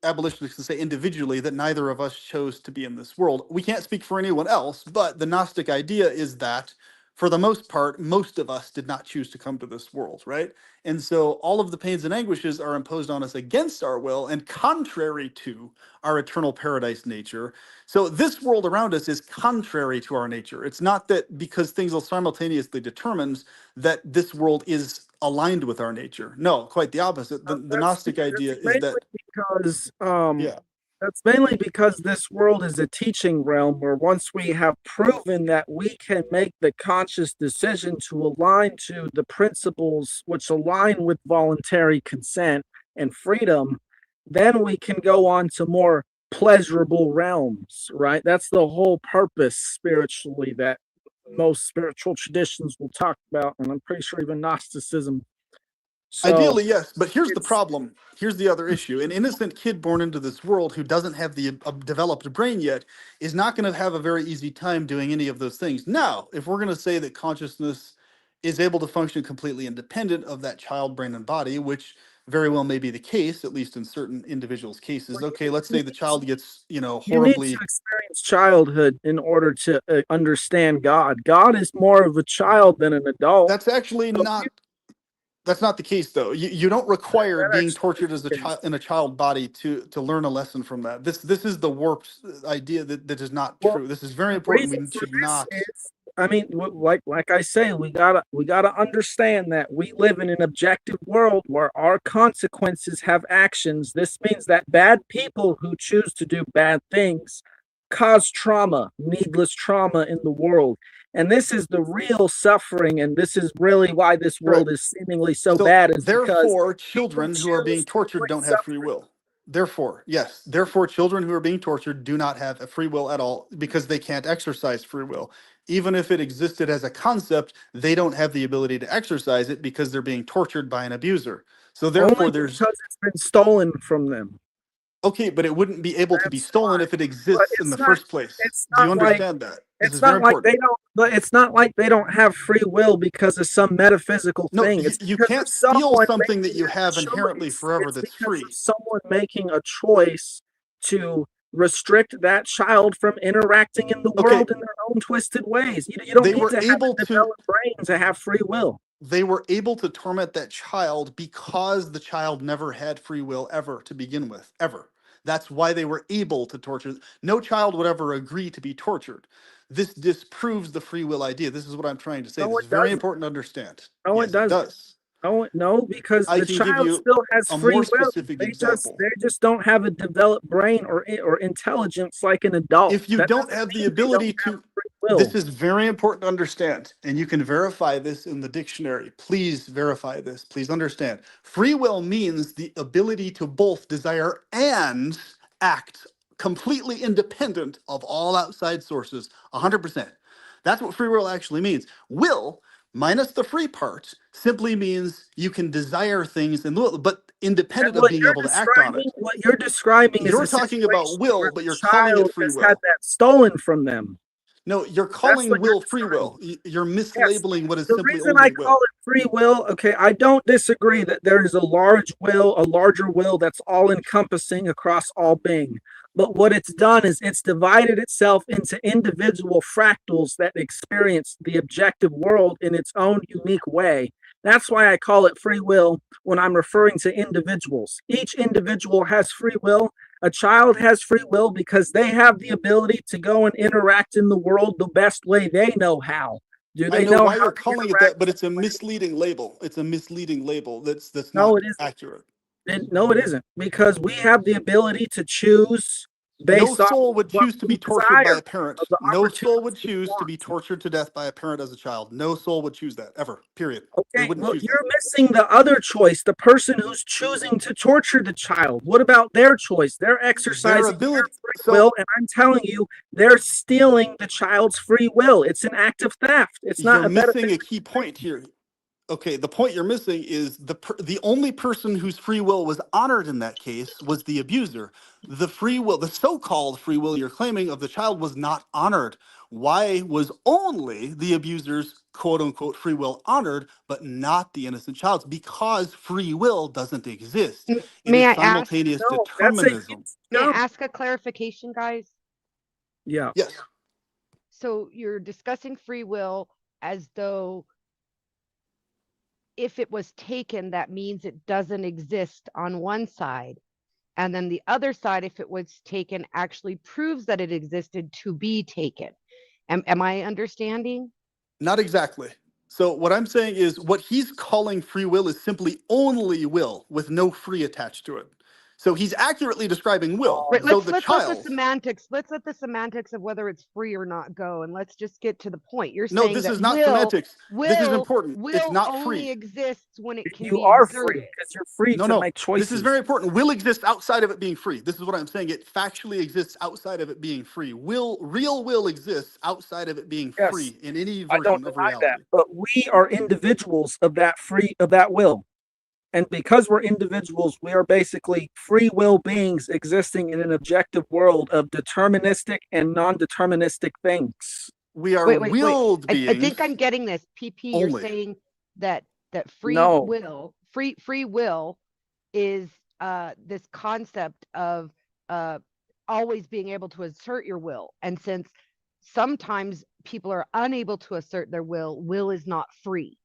abolitionists can say individually that neither of us chose to be in this world. We can't speak for anyone else, but the Gnostic idea is that for the most part, most of us did not choose to come to this world, right? And so all of the pains and anguishes are imposed on us against our will and contrary to our eternal paradise nature. So this world around us is contrary to our nature. It's not that because things will simultaneously determines that this world is aligned with our nature. No, quite the opposite. The Gnostic idea is that because yeah. That's mainly because this world is a teaching realm where once we have proven that we can make the conscious decision to align to the principles which align with voluntary consent and freedom, then we can go on to more pleasurable realms, right? That's the whole purpose spiritually that most spiritual traditions will talk about, and I'm pretty sure even Gnosticism. So Ideally, yes, but here's the problem. Here's the other issue. An innocent kid born into this world who doesn't have the developed brain yet is not going to have a very easy time doing any of those things. Now, if we're going to say that consciousness is able to function completely independent of that child brain and body, which very well may be the case, at least in certain individuals' cases. Okay, let's say the child gets, you need to horribly. experience childhood in order to understand God. God is more of a child than an adult. That's actually not. That's not the case, though. You don't require being tortured as a child in a child body to learn a lesson from that. This is the warped idea that is not true. This is very The important. reason We for should this not. is, I mean, like I say, we gotta understand that we live in an objective world where our consequences have actions. This means that bad people who choose to do bad things cause trauma, needless trauma in the world. And this is the real suffering, and this is really why this world is seemingly so bad, is because Therefore, people children who are being choose to tortured inflict don't have free will. Therefore, yes. Therefore, children who are being tortured do not have a free will at all because they can't exercise free will. Even if it existed as a concept, they don't have the ability to exercise it because they're being tortured by an abuser. So therefore, only there's because it's been stolen from them. okay, but it wouldn't be able to be stolen if it But exists in the first place. it's Do you not like understand that? This is it's very not like important. they don't. But it's not like they don't have free will because of some metaphysical No, thing. you, It's you because of can't steal someone something that making you a have inherently choice. forever It's that's because free. of someone making a choice to restrict that child from interacting in the world in their own twisted ways. You don't They need were to have able a to developed brain to have free will. they were able to torment that child because the child never had free will ever to begin with, ever. That's why they were able to torture. No child would ever agree to be tortured. This disproves the free will idea. This is what I'm trying to say. No, This it is very doesn't. important to understand. No, it Yes, it doesn't. does. No, because I the can give child you still has a free more will. specific They example. just don't have a developed brain or intelligence like an adult. If you That don't doesn't have the mean they don't ability have to, free will. this is very important to understand, and you can verify this in the dictionary. Please verify this. Please understand. Free will means the ability to both desire and act completely independent of all outside sources, 100%. That's what free will actually means. Will, minus the free part, simply means you can desire things and but independent And of being able to act on it. what you're describing is You're a talking situation about will, where but the you're calling it child free has had will. that stolen from them. No, you're That's calling what you're will free will. describing. You're Yes. mislabeling what is The simply reason I only call will. it free will, okay, I don't disagree that there is a larger will that's all encompassing across all being. But what it's done is it's divided itself into individual fractals that experience the objective world in its own unique way. That's why I call it free will when I'm referring to individuals. Each individual has free will. A child has free will because they have the ability to go and interact in the world the best way they know how. Do I they know know why how you're to calling it interact? that, but it's a misleading label. It's a misleading label that's No, not it isn't. accurate. No, it isn't. Because we have the ability to choose No based off soul would what choose to we be tortured by desire a parent. of the No soul would opportunities we choose to want. be tortured to death by a parent as a child. No soul would choose that ever. Period. They Okay, wouldn't well, choose that. you're missing the other choice, the person who's choosing to torture the child. What about their choice? They're Their exercising their ability. free So will, and I'm telling you, they're stealing the child's free will. It's an act of theft. It's you're not a missing a metaphysical key point here. Okay, the point you're missing is the only person whose free will was honored in that case was the abuser. The free will, the so-called free will you're claiming of the child was not honored. Why was only the abuser's quote unquote free will honored, but not the innocent child's? Because free will doesn't exist. It May is I ask? simultaneous No, that's a determinism. May I no. ask a clarification, guys? Yeah. Yes. So you're discussing free will as though if it was taken, that means it doesn't exist on one side. And then the other side, if it was taken, actually proves that it existed to be taken. Am I understanding? Not exactly. So what I'm saying is what he's calling free will is simply only will with no free attached to it. So he's accurately describing will. Right, So let's the let the child. semantics. Let's let the semantics of whether it's free or not go, and let's just get to the point. You're No, saying this that is not semantics. This is important. It's will not only free. exists when it can You be are free exerted. because you're free No, to no. make choices. This is very important. Will exists outside of it being free. This is what I'm saying. It factually exists outside of it being free. Real will exists outside of it being Yes, free in any I don't version of deny reality. that. But we are individuals of that will. And because we're individuals, we are basically free will beings existing in an objective world of deterministic and non-deterministic things. We are Wait. willed I beings. think I'm getting this. PP, you're only. saying that free No. will is this concept of always being able to assert your will. And since sometimes people are unable to assert their will is not free.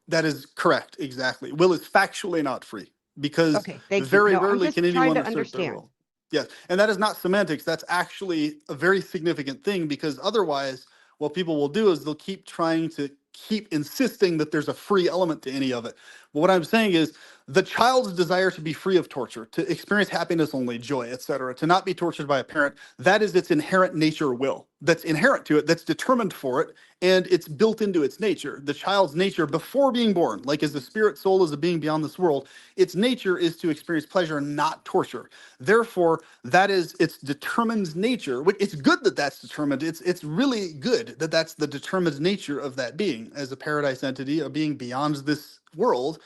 That is correct. Exactly. Will is factually not free because Okay, thank you. very No, I'm rarely just can trying anyone to assert their understand. will. Yes. And that is not semantics. That's actually a very significant thing because otherwise, what people will do is they'll keep trying to keep insisting that there's a free element to any of it. But what I'm saying is the child's desire to be free of torture, to experience happiness only, joy, etc., to not be tortured by a parent, that is its inherent nature will. That's inherent to it, that's determined for it, and it's built into its nature. The child's nature before being born, like as the spirit soul is a being beyond this world, its nature is to experience pleasure, not torture. Therefore, that is its determined nature. It's good that that's determined. It's really good that that's the determined nature of that being as a paradise entity, a being beyond this world,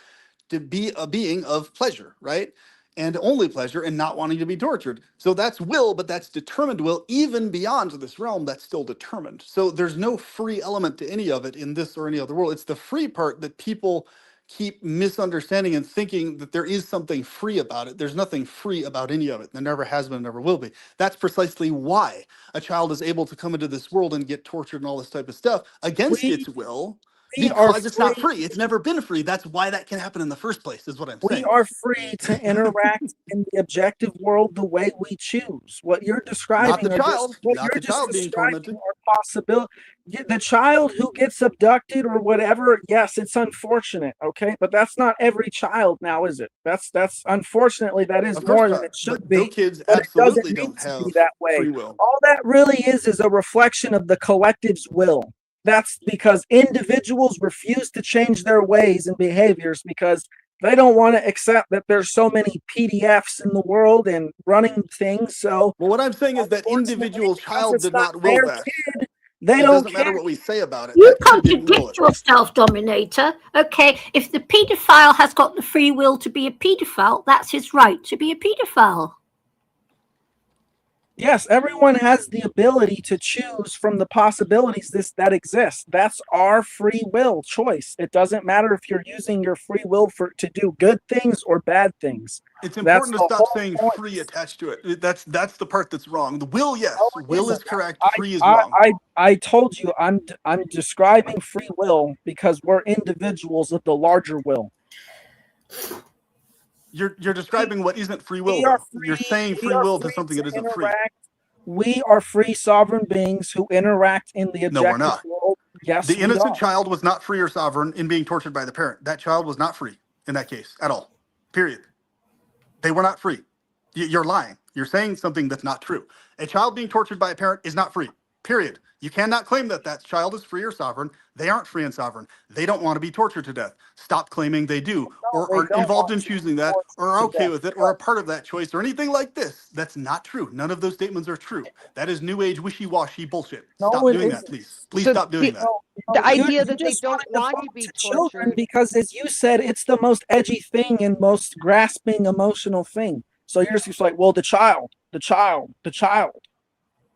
to be a being of pleasure, right? And only pleasure and not wanting to be tortured. So that's will, but that's determined will. Even beyond this realm, that's still determined. So there's no free element to any of it in this or any other world. It's the free part that people keep misunderstanding and thinking that there is something free about it. There's nothing free about any of it. There never has been, never will be. That's precisely why a child is able to come into this world and get tortured and all this type of stuff against its will. Because it's not free. It's never been free. That's why that can happen in the first place, is what I'm We saying. are free to interact in the objective world the way we choose. What you're describing, Not the child. Not the child being tormented. Are possibility. The child who gets abducted or whatever, yes, it's unfortunate, okay, but that's not every child now, is it? That's unfortunately that is Of course more not. than it should But be. no kids But it doesn't absolutely need don't to have be that way. free will. All that really is a reflection of the collective's will. That's because individuals refuse to change their ways and behaviors because they don't want to accept that there's so many PDFs in the world and running things. So, well, what I'm saying is that individual child did not will that. Kid, they it don't doesn't care. matter what we say about it. You That kid didn't will contradict it. yourself, Dominator. Okay, if the paedophile has got the free will to be a paedophile, that's his right to be a paedophile. Yes, everyone has the ability to choose from the possibilities that exist. That's our free will choice. It doesn't matter if you're using your free will to do good things or bad things. It's important to stop saying free attached to it. That's the part that's wrong. The will, yes, will is correct. Free is wrong. I told you I'm describing free will because we're individuals of the larger will. You're describing what isn't free will. You're saying free will to something that isn't free. We are free sovereign beings who interact in the objective No, we're not. world. Yes, the innocent we are. child was not free or sovereign in being tortured by the parent. That child was not free in that case at all. Period. They were not free. You're lying. You're saying something that's not true. A child being tortured by a parent is not free. Period. You cannot claim that that child is free or sovereign. They aren't free and sovereign. They don't want to be tortured to death. Stop claiming they do, or are involved in choosing that, or are okay with it, or are part of that choice, or anything like this. That's not true. None of those statements are true. That is new age wishy-washy bullshit. Stop doing that, please. Please stop doing that. The idea that they don't want to be children tortured. because, as you said, it's the most edgy thing and most grasping emotional thing. So you're just like, well, the child.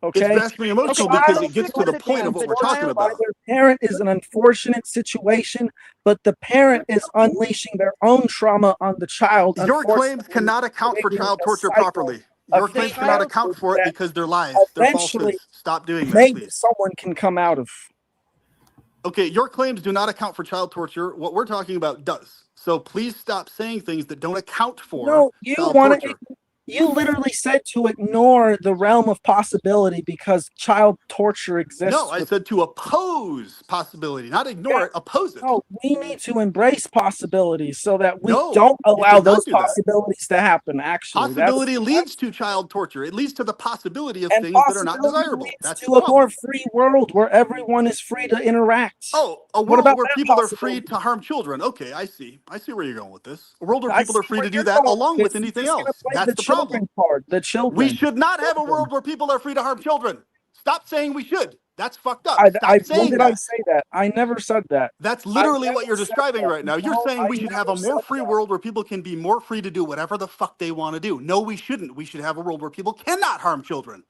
Okay. It's grasping emotional because it gets to the point of what we're talking about. Their parent is an unfortunate situation, but the parent is unleashing their own trauma on the child. Your claims cannot account for child torture properly. Your claims cannot account for it because they're lies. They're falsehoods. Stop doing that, maybe please. someone can come out of. Okay, your claims do not account for child torture. What we're talking about does. So please stop saying things that don't account for No, you child want torture. You literally said to ignore the realm of possibility because child torture exists. No, I said to oppose possibility, not ignore it, oppose it. No, we need to embrace possibilities so that we No, don't you allow did not those do that. possibilities to happen. Actually, Possibility leads to child torture. It leads to the possibility of and things that are not possibility desirable. leads That's to the a problem. more free world where everyone is free to interact. Oh, a What world about where that people are possibility? free to harm children. Okay, I see. I see where you're going with this. A world where I people are see free where to do you're that going along with with this. You're anything just gonna else. play That's the the problem. children card. The children. We should not have a world where people are free to harm children. Stop saying we should. That's fucked up. I, Stop when saying did I that. say that? I never said that. That's I literally never what you're said describing that. right now. You're No, saying I we should have never a more said free that. world where people can be more free to do whatever the fuck they want to do. No, we shouldn't. We should have a world where people cannot harm children.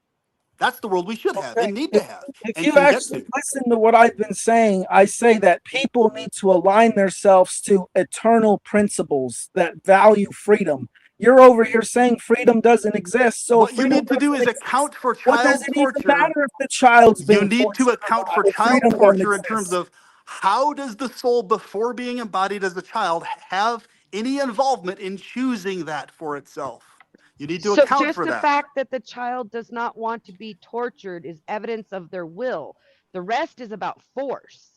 That's the world we should have and need to have If and you can get actually to. listen to what I've been saying, I say that people need to align themselves to eternal principles that value freedom. You're over here saying freedom doesn't exist. So What if you freedom need to do doesn't is exist, account for what does child it even torture. matter if the child's You being need to tortured or account not for if child freedom don't torture in terms exist? of how does the soul, before being embodied as a child, have any involvement in choosing that for itself? You need to So account just for the that. fact that the child does not want to be tortured is evidence of their will. The rest is about force.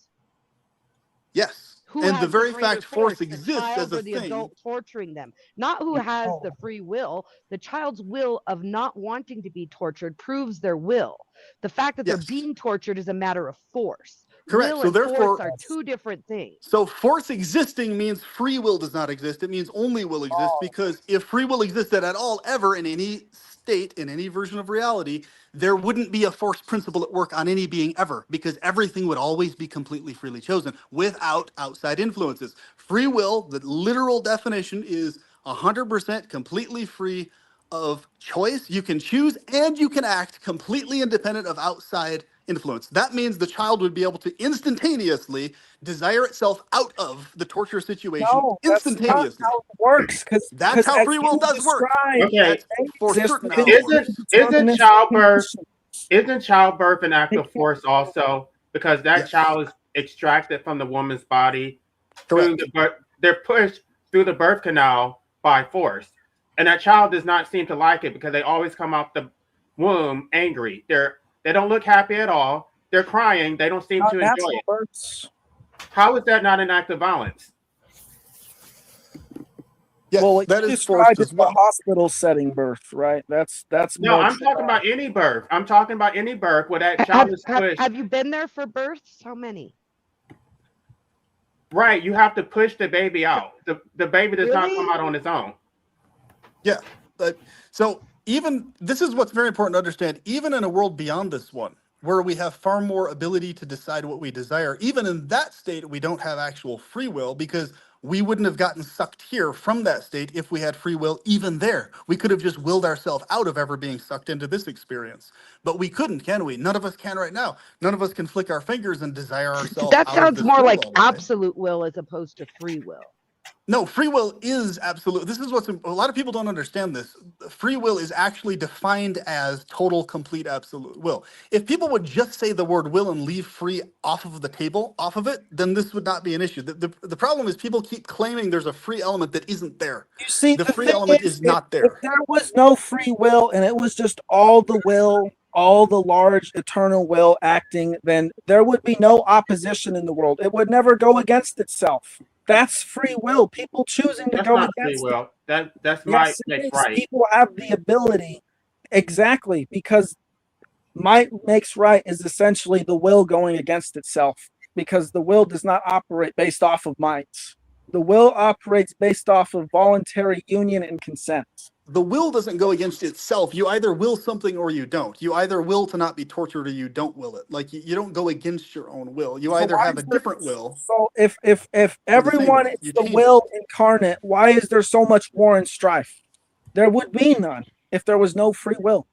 Yes. Who And the has the very greater fact force force, the exists as child a or the thing. adult torturing them? Not who has the free will. The child's will of not wanting to be tortured proves their will. The fact that they're Yes. being tortured is a matter of force. Correct. Will So and force therefore, are two different things. so force existing means free will does not exist. It means only will exists, because if free will existed at all ever in any state, in any version of reality, there wouldn't be a force principle at work on any being ever, because everything would always be completely freely chosen without outside influences. Free will, the literal definition, is 100% completely free of choice. You can choose and you can act completely independent of outside influence. That means the child would be able to instantaneously desire itself out of the torture situation No, that's not instantaneously. how it works. That's how As free will you does work. described, Okay, That's they for exist certain within how it works. isn't predeterministic childbirth conditions. an act of force also? Because that child is extracted from the woman's body through the birth, they're pushed through the birth canal by force. And that child does not seem to like it because they always come out the womb angry. They don't look happy at all. They're crying. They don't seem to enjoy Natural it. births. How is that not an act of violence? Yes, Well, that you is described forced it as the well. hospital setting birth, right? That's No, more I'm talking about any birth. I'm talking about any birth where that child is pushed. Have you been there for births? How many? Right, you have to push the baby out. The baby does not Really? come out on its own. Yeah. But so even this is what's very important to understand, even in a world beyond this one, where we have far more ability to decide what we desire, even in that state, we don't have actual free will, because we wouldn't have gotten sucked here from that state if we had free will even there. We could have just willed ourselves out of ever being sucked into this experience. But we couldn't, can we? None of us can right now. None of us can flick our fingers and desire ourselves That out of sounds this more world like all the way. absolute will as opposed to free will. No, free will is absolute. This is what's a lot of people don't understand this. Free will is actually defined as total, complete, absolute will. If people would just say the word will and leave free off of the table, off of it, then this would not be an issue. The problem is people keep claiming there's a free element that isn't there. You see, The the free thing element is, is not if there. there was no free will and it was just all the will, all the large eternal will acting, then there would be no opposition in the world. It would never go against itself. That's free will. People choosing to That's go not free against it. will. That's might Yes, makes it is. right. People have the ability, exactly, because might makes right is essentially the will going against itself, because the will does not operate based off of might. The will operates based off of voluntary union and consent. The will doesn't go against itself. You either will something or you don't. You either will to not be tortured or you don't will it. Like you don't go against your own will. You So either why have a is there, different will so if or the same everyone will. is You the change will it. incarnate, why is there so much war and strife? There would be none if there was no free will.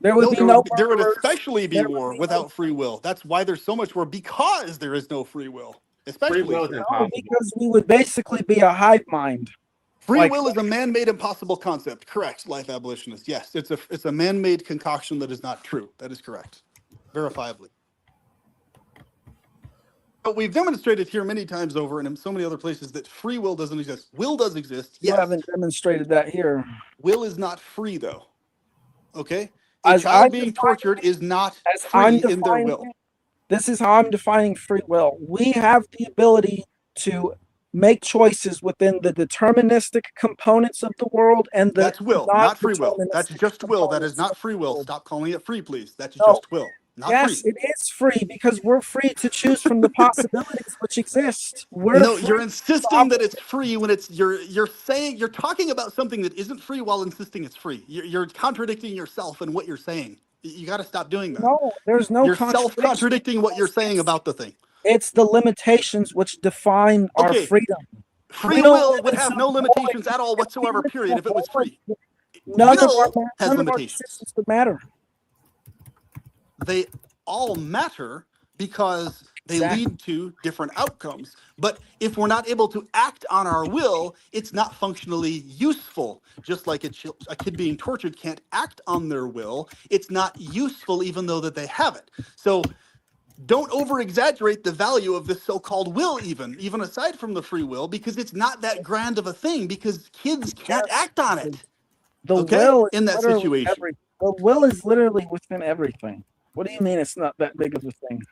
There would No, be no there would murderers. especially be There would war be no, without free will. That's why there's so much war, because there is no free will. Free Especially will is so. no, impossible. because we would basically be a hive mind. Free Like will is a man-made impossible concept. Correct, life abolitionist. Yes, it's a man-made concoction that is not true. That is correct. Verifiably. But we've demonstrated here many times over and in so many other places that free will doesn't exist. Will does exist. You Yes. haven't demonstrated that here. Will is not free, though. Okay? A As child I'm being defining tortured is not as I'm free in their defining will. it, this is how I'm defining free will. We have the ability to make choices within the deterministic components of the world and the That's will, not free will. That's non-deterministic just will. That is components not of free the will. world. Stop calling it free, please. That's No. just will, not Yes, free. it is free because we're free to choose from the possibilities which exist. We're No, free you're to insisting that it's free when it's you're saying you're talking about something that isn't free while insisting it's free. You're contradicting yourself and what you're saying. You got to stop doing that. No, there's no You're contradiction. self-contradicting what you're saying about the thing. It's the limitations which define our Okay, freedom. free We don't will live would in have some no void. limitations at all If we whatsoever, lived in period, a if it was void, free. none Will has of our limitations. decisions would matter. They all matter because they lead to different outcomes. But if we're not able to act on our will, it's not functionally useful. Just like a kid being tortured can't act on their will, it's not useful even though that they have it. So don't over-exaggerate the value of this so-called will even aside from the free will, because it's not that grand of a thing because kids can't act on it. The Okay? will is In that literally situation. the will is literally within everything. What do you mean it's not that big of a thing?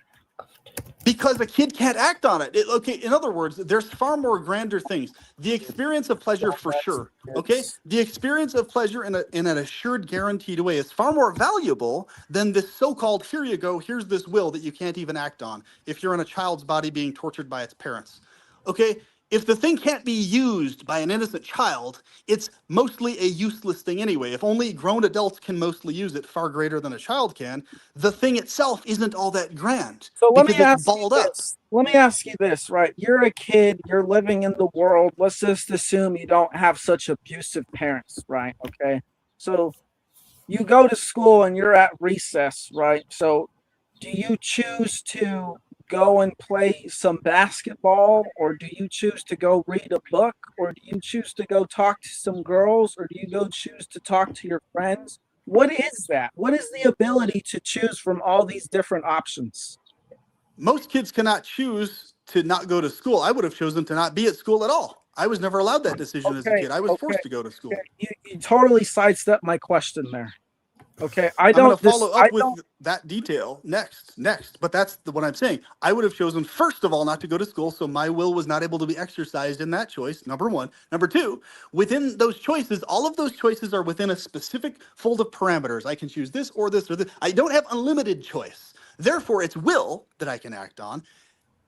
Because a kid can't act on it. Okay, in other words, there's far more grander things. The experience of pleasure for sure. Okay? The experience of pleasure in an assured, guaranteed way is far more valuable than this so-called, here you go, here's this will that you can't even act on if you're in a child's body being tortured by its parents. Okay? If the thing can't be used by an innocent child, it's mostly a useless thing anyway. If only grown adults can mostly use it, far greater than a child can, the thing itself isn't all that grand So let because me it's ask you balled up. this. Let me ask you this, right? You're a kid, you're living in the world. Let's just assume you don't have such abusive parents, right? Okay. So you go to school and you're at recess, right? So do you choose to go and play some basketball, or do you choose to go read a book, or do you choose to go talk to some girls, or do you go choose to talk to your friends? What is that? What is the ability to choose from all these different options? Most kids cannot choose to not go to school. I would have chosen to not be at school at all. I was never allowed that decision as a kid. I was forced to go to school. You totally sidestepped my question there. Okay, I'm going to follow up with that detail next. But that's what I'm saying. I would have chosen, first of all, not to go to school, so my will was not able to be exercised in that choice, number one. Number two, within those choices, all of those choices are within a specific fold of parameters. I can choose this or this or this. I don't have unlimited choice. Therefore, it's will that I can act on.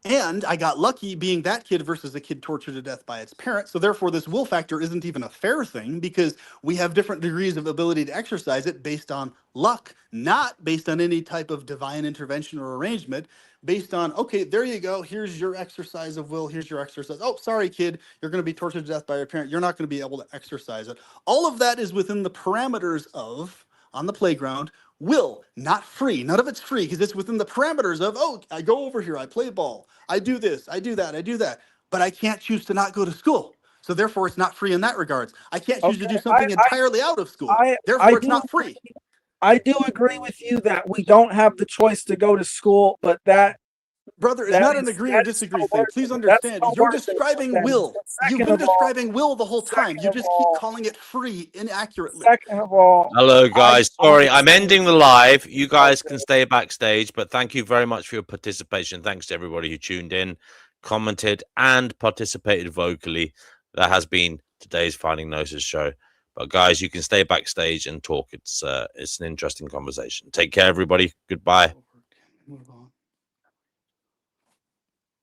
And I got lucky being that kid versus a kid tortured to death by its parents. So therefore, this will factor isn't even a fair thing because we have different degrees of ability to exercise it based on luck, not based on any type of divine intervention or arrangement, based on, okay, there you go. Here's your exercise of will. Here's your exercise. Oh, sorry, kid. You're going to be tortured to death by your parent. You're not going to be able to exercise it. All of that is within the parameters of, on the playground, will, not free. None of it's free because it's within the parameters of, oh, I go over here, I play ball, I do this, I do that, I do that. But I can't choose to not go to school. So therefore, it's not free in that regards. I can't choose to do something entirely out of school. Therefore, it's not free. I do agree with you that we don't have the choice to go to school, but that Brother, it's not an agree or disagree thing. Please understand. You're describing will. You've been describing will the whole time. You just keep calling it free inaccurately. Second of all, hello guys. Sorry, I'm ending the live. You guys can stay backstage, but thank you very much for your participation. Thanks to everybody who tuned in, commented, and participated vocally. That has been today's Finding Gnosis show. But guys, you can stay backstage and talk. It's an interesting conversation. Take care, everybody. Goodbye. Move on.